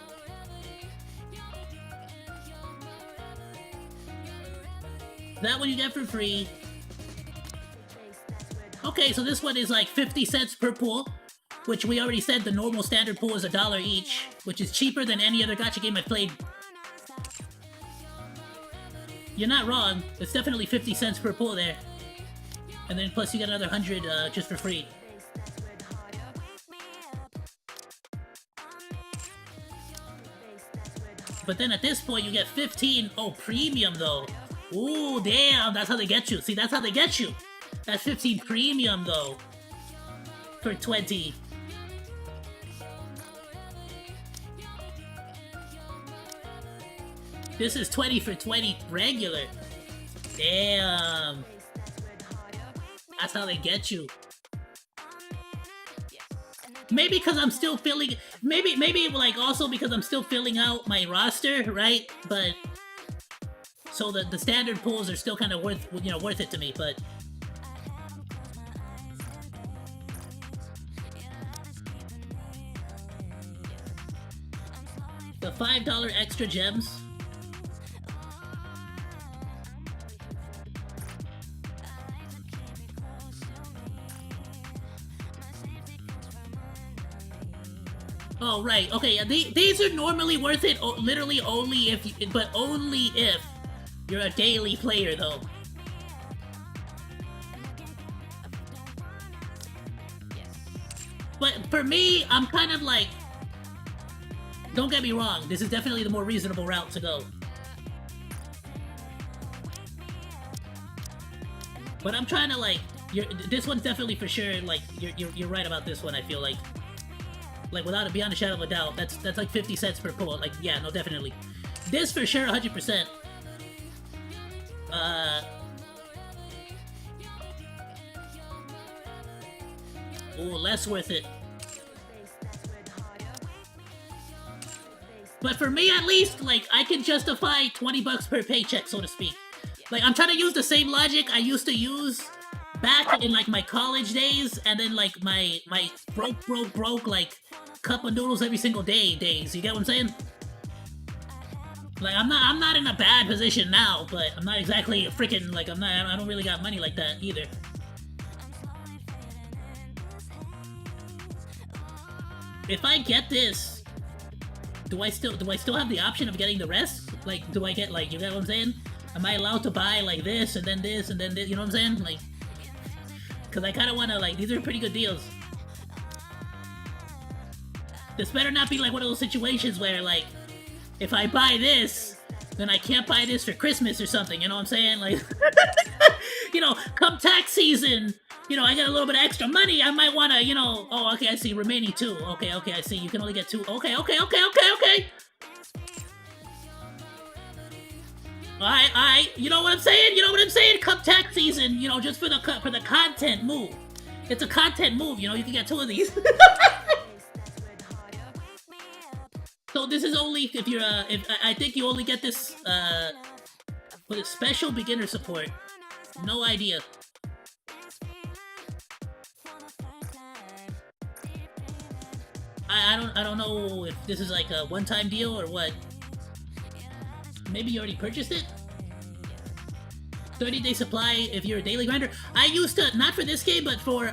That one you get for free. Okay, so this one is like 50 cents per pool, which we already said the normal standard pool is $1 each, which is cheaper than any other gacha game I've played. You're not wrong. It's definitely 50 cents per pool there. And then plus you get another 100 just for free. But then at this point you get 15. Oh, premium though. Ooh, damn, that's how they get you. See, that's how they get you. That's 15 premium though. For 20. This is 20 for 20 regular. Damn. That's how they get you. Maybe because I'm still filling... Maybe like also because I'm still filling out my roster, right? But... So the standard pools are still kind of worth it to me, but... The $5 extra gems. Oh, right. Okay, these are normally worth it, literally only if you're a daily player, though. But for me, I'm kind of like... Don't get me wrong, this is definitely the more reasonable route to go. But I'm trying to like... this one's definitely for sure, like, you're right about this one, I feel like. Like, without it, beyond a shadow of a doubt, that's like 50 cents per pull. Like, yeah, no, definitely. This for sure, 100%. Ooh, less worth it. But for me, at least, like, I can justify 20 bucks per paycheck, so to speak. Like, I'm trying to use the same logic I used to use back in, like, my college days, and then, like, my broke, like, cup of noodles every single day days. You get what I'm saying? Like, I'm not in a bad position now, but I'm not exactly a freaking, like, I don't really got money like that either. If I get this, do I still have the option of getting the rest? Like, do I get, like, you get what I'm saying? Am I allowed to buy like this and then this and then this? You know what I'm saying? Like, cause I kind of want to like these are pretty good deals. This better not be like one of those situations where like if I buy this, then I can't buy this for Christmas or something. You know what I'm saying? Like, you know, come tax season, you know, I got a little bit of extra money. I might want to, you know. Oh, okay, I see. Remaining 2. Okay, I see. You can only get 2. Okay. Alright. You know what I'm saying? Come tax season, you know, just for the content move. It's a content move, you know. You can get 2 of these. So this is only if you're if I think you only get this with a special beginner support. No idea. I don't know if this is like a one-time deal or what. Maybe you already purchased it? 30-day supply if you're a daily grinder. I used to, not for this game, but for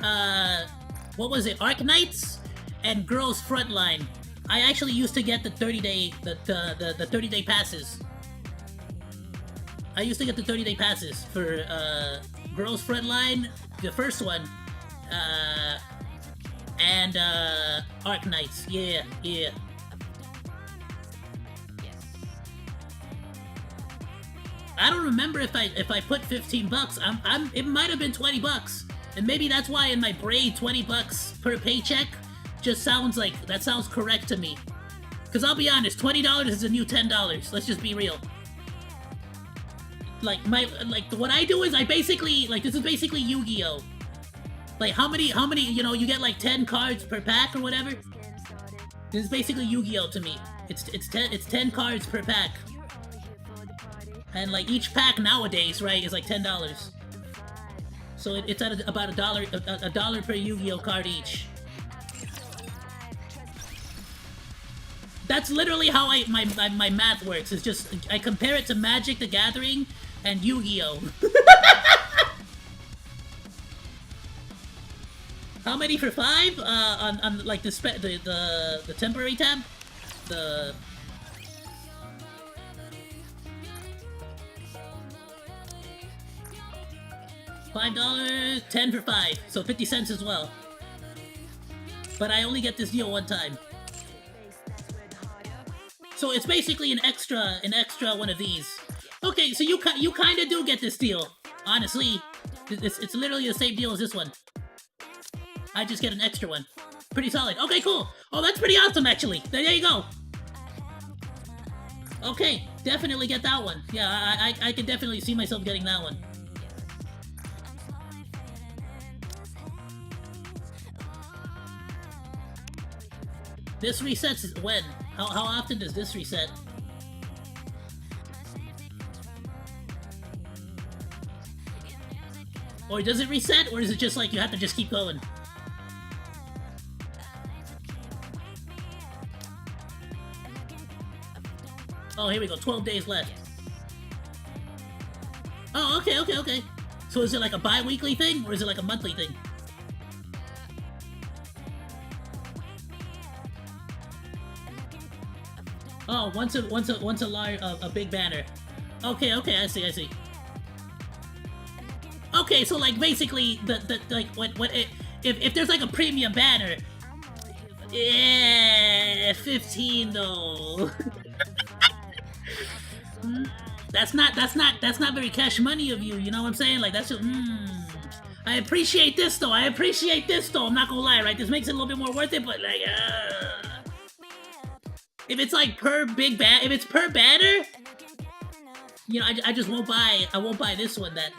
what was it, Arknights and Girls Frontline. I actually used to get the 30-day the 30-day passes. I used to get the 30-day passes for Girls Frontline, the first one, and Arknights. Yeah. I don't remember if I put $15. It might have been $20, and maybe that's why in my brain $20 per paycheck just sounds like that sounds correct to me. Cause I'll be honest, $20 is the new $10. Let's just be real. Like what I do is I basically this is basically Yu-Gi-Oh. Like how many you know you get like 10 cards per pack or whatever. This is basically Yu-Gi-Oh to me. It's 10 cards per pack. And like each pack nowadays, right, is like $10. So it's at about a dollar per Yu-Gi-Oh card each. That's literally how my math works. It's just I compare it to Magic the Gathering and Yu-Gi-Oh. How many for 5? On like the temporary tab, the. $5, 10 for 5, so 50 cents as well. But I only get this deal one time. So it's basically an extra one of these. Okay, so you kind of do get this deal. Honestly, it's literally the same deal as this one. I just get an extra one. Pretty solid. Okay, cool. Oh, that's pretty awesome, actually. There you go. Okay, definitely get that one. Yeah, I can definitely see myself getting that one. This resets when? How often does this reset? Or does it reset, or is it just like you have to just keep going? Oh, here we go. 12 days left. Oh, okay. So is it like a bi-weekly thing, or is it like a monthly thing? Oh, once a big banner. Okay, I see. Okay, so like basically the like if there's like a premium banner, yeah, 15 though. That's not very cash money of you. You know what I'm saying? Like that's just. I appreciate this though. I'm not gonna lie, right? This makes it a little bit more worth it, but like. If it's like if it's per banner, you know, I just won't buy. I won't buy this one. That.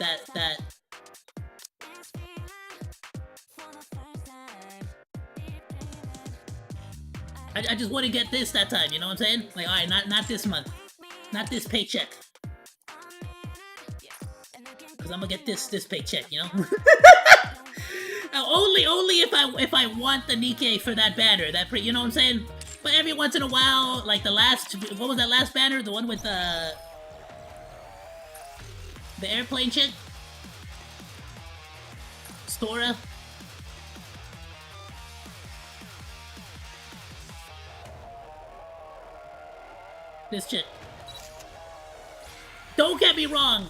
I just want to get this that time. You know what I'm saying? Like, all right, not this month, not this paycheck, because I'm gonna get this paycheck. You know. only if I want the Nikkei for that banner. You know what I'm saying? But every once in a while, like the last, what was that last banner? The one with the airplane chick? Stora? This chick. Don't get me wrong.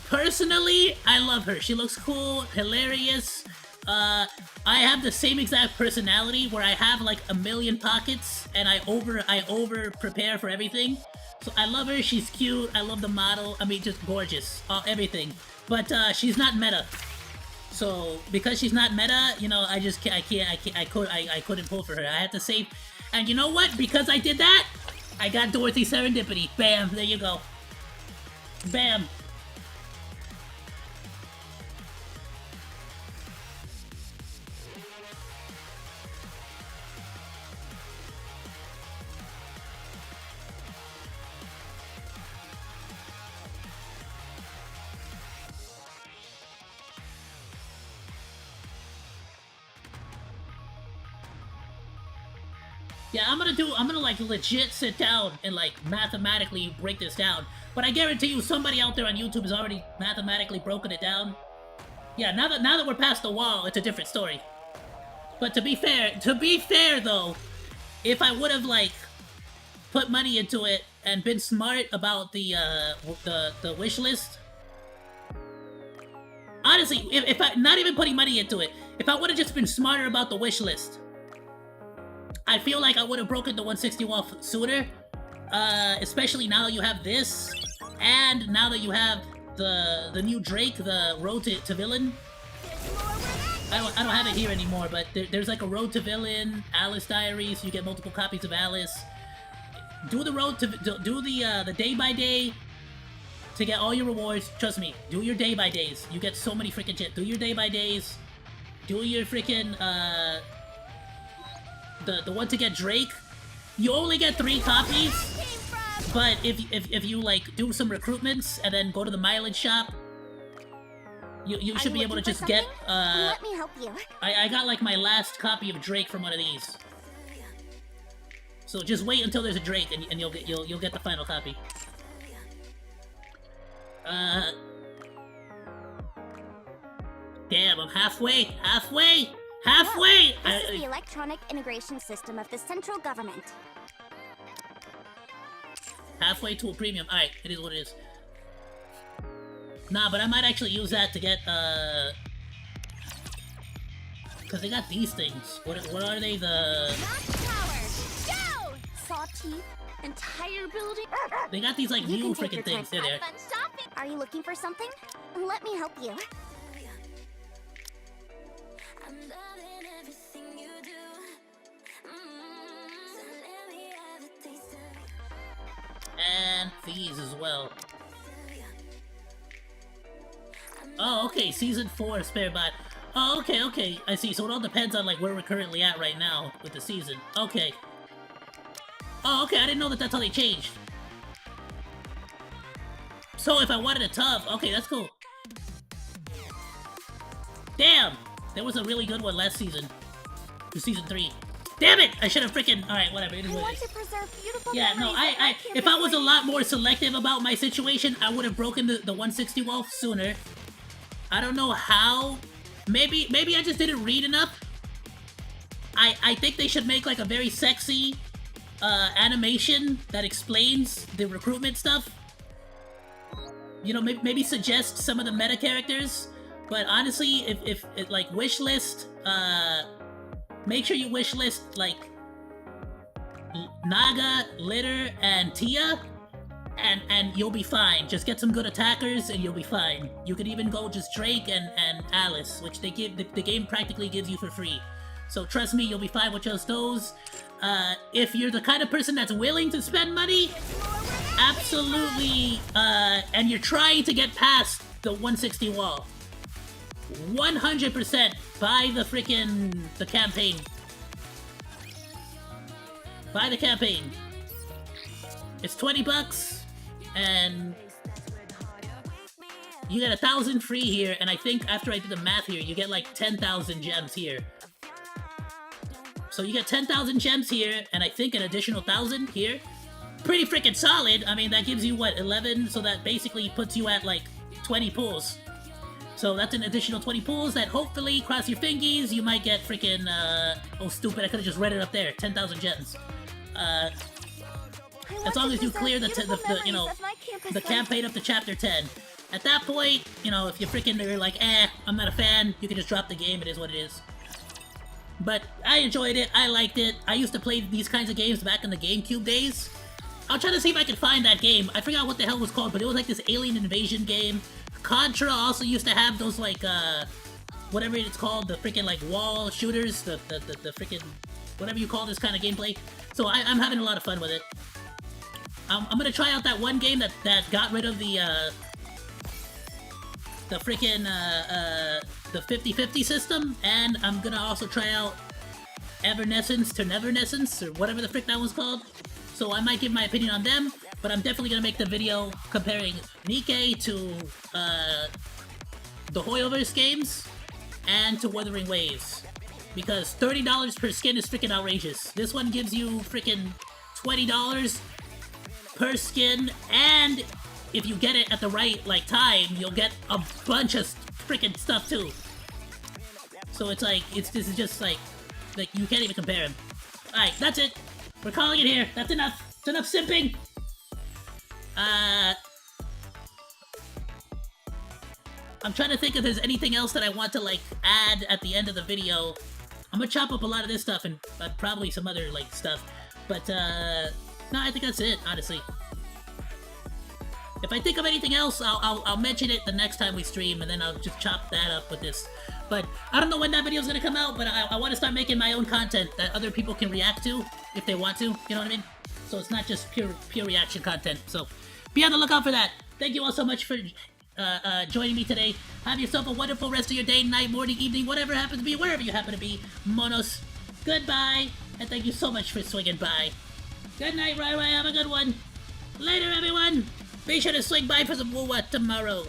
Personally, I love her. She looks cool, hilarious. I have the same exact personality where I have like a million pockets and I over prepare for everything. So I love her. She's cute. I love the model. I mean, just gorgeous. Everything. But she's not meta. So because she's not meta, you know, I couldn't pull for her. I had to save. And you know what? Because I did that, I got Dorothy Serendipity. Bam. There you go. Bam. Yeah, I'm gonna like legit sit down and like mathematically break this down. But I guarantee you somebody out there on YouTube has already mathematically broken it down. Yeah, now that we're past the wall, it's a different story. But to be fair though, if I would have like put money into it and been smart about the wish list, honestly, if I not even putting money into it, if I would have just been smarter about the wish list, I feel like I would have broken the 160 wall sooner, especially now that you have this, and now that you have the new Drake, the Road to Villain. I don't have it here anymore, but there's like a Road to Villain, Alice Diaries. So you get multiple copies of Alice. Do the day by day to get all your rewards. Trust me, do your day by days. You get so many freaking shit. Do your day by days. Do your freaking the one to get Drake. You only get 3 copies, but if you like do some recruitments and then go to the mileage shop, you should be able to just get Let me help you. I got like my last copy of Drake from one of these. So just wait until there's a Drake and you'll get the final copy. Damn, I'm halfway. This is the electronic integration system of the central government. Halfway to a premium. Alright, it is what it is. Nah, but I might actually use that to get, because they got these things. What are they? The... Go! Saw teeth, entire building. They got these, like, new freaking things. There they are. Are you looking for something? Let me help you. And these as well. Oh, okay, Season 4 Spare Bot. Oh, okay, I see. So it all depends on, like, where we're currently at right now with the season. Okay. Oh, okay, I didn't know that that's how they changed. So if I wanted a tough, okay, that's cool. Damn! There was a really good one last season. For Season 3. Damn it! I should have freaking... Alright, whatever. It is what it is. Yeah, no, if I was a lot more selective about my situation, I would have broken the 160 wall sooner. I don't know how. Maybe I just didn't read enough. I think they should make like a very sexy animation that explains the recruitment stuff. You know, maybe suggest some of the meta characters. But honestly, if like wishlist, make sure you wishlist like Naga, Litter, and Tia, and you'll be fine. Just get some good attackers and you'll be fine. You could even go just Drake and Alice, which they give the game practically gives you for free. So trust me, you'll be fine with just those. If you're the kind of person that's willing to spend money, absolutely, and you're trying to get past the 160 wall, 100% buy the campaign. Buy the campaign. It's $20, and you get 1,000 free here, and I think after I did the math here, you get like 10,000 gems here. So you get 10,000 gems here, and I think an additional 1,000 here. Pretty freaking solid. I mean, that gives you, what, 11? So that basically puts you at like 20 pulls. So that's an additional 20 pulls that hopefully, cross your fingies, you might get freaking, oh stupid, I could've just read it up there, 10,000 gems. As long as you clear the you know, the campaign up to chapter 10. At that point, you know, if you're like, I'm not a fan, you can just drop the game. It is what it is. But I enjoyed it. I liked it. I used to play these kinds of games back in the GameCube days. I'll try to see if I can find that game. I forgot what the hell it was called, but it was like this alien invasion game. Contra also used to have those, like, whatever it's called, the freaking, like, wall shooters, the freaking, whatever you call this kind of gameplay. So I'm having a lot of fun with it. I'm gonna try out that one game that got rid of the freaking, the 50-50 system, and I'm gonna also try out Evernescence to Nevernescence, or whatever the frick that was called. So I might give my opinion on them, but I'm definitely gonna make the video comparing Nikke to, the Hoyoverse games, and to Wuthering Waves. Because $30 per skin is freaking outrageous. This one gives you freaking $20 per skin, and if you get it at the right, like, time, you'll get a bunch of freaking stuff too. So it's like, this is just like you can't even compare them. Alright, that's it. We're calling it here. That's enough. It's enough simping. I'm trying to think if there's anything else that I want to, like, add at the end of the video. I'm gonna chop up a lot of this stuff and probably some other, like, stuff. But, no, I think that's it, honestly. If I think of anything else, I'll mention it the next time we stream, and then I'll just chop that up with this. But I don't know when that video's gonna come out, but I want to start making my own content that other people can react to, if they want to, you know what I mean? So it's not just pure reaction content, so be on the lookout for that. Thank you all so much for joining me today. Have yourself a wonderful rest of your day, night, morning, evening, whatever happens to be, wherever you happen to be. Monos, goodbye, and thank you so much for swinging by. Good night, Rai Rai, have a good one. Later, everyone! Be sure to swing by for some woo-what tomorrow.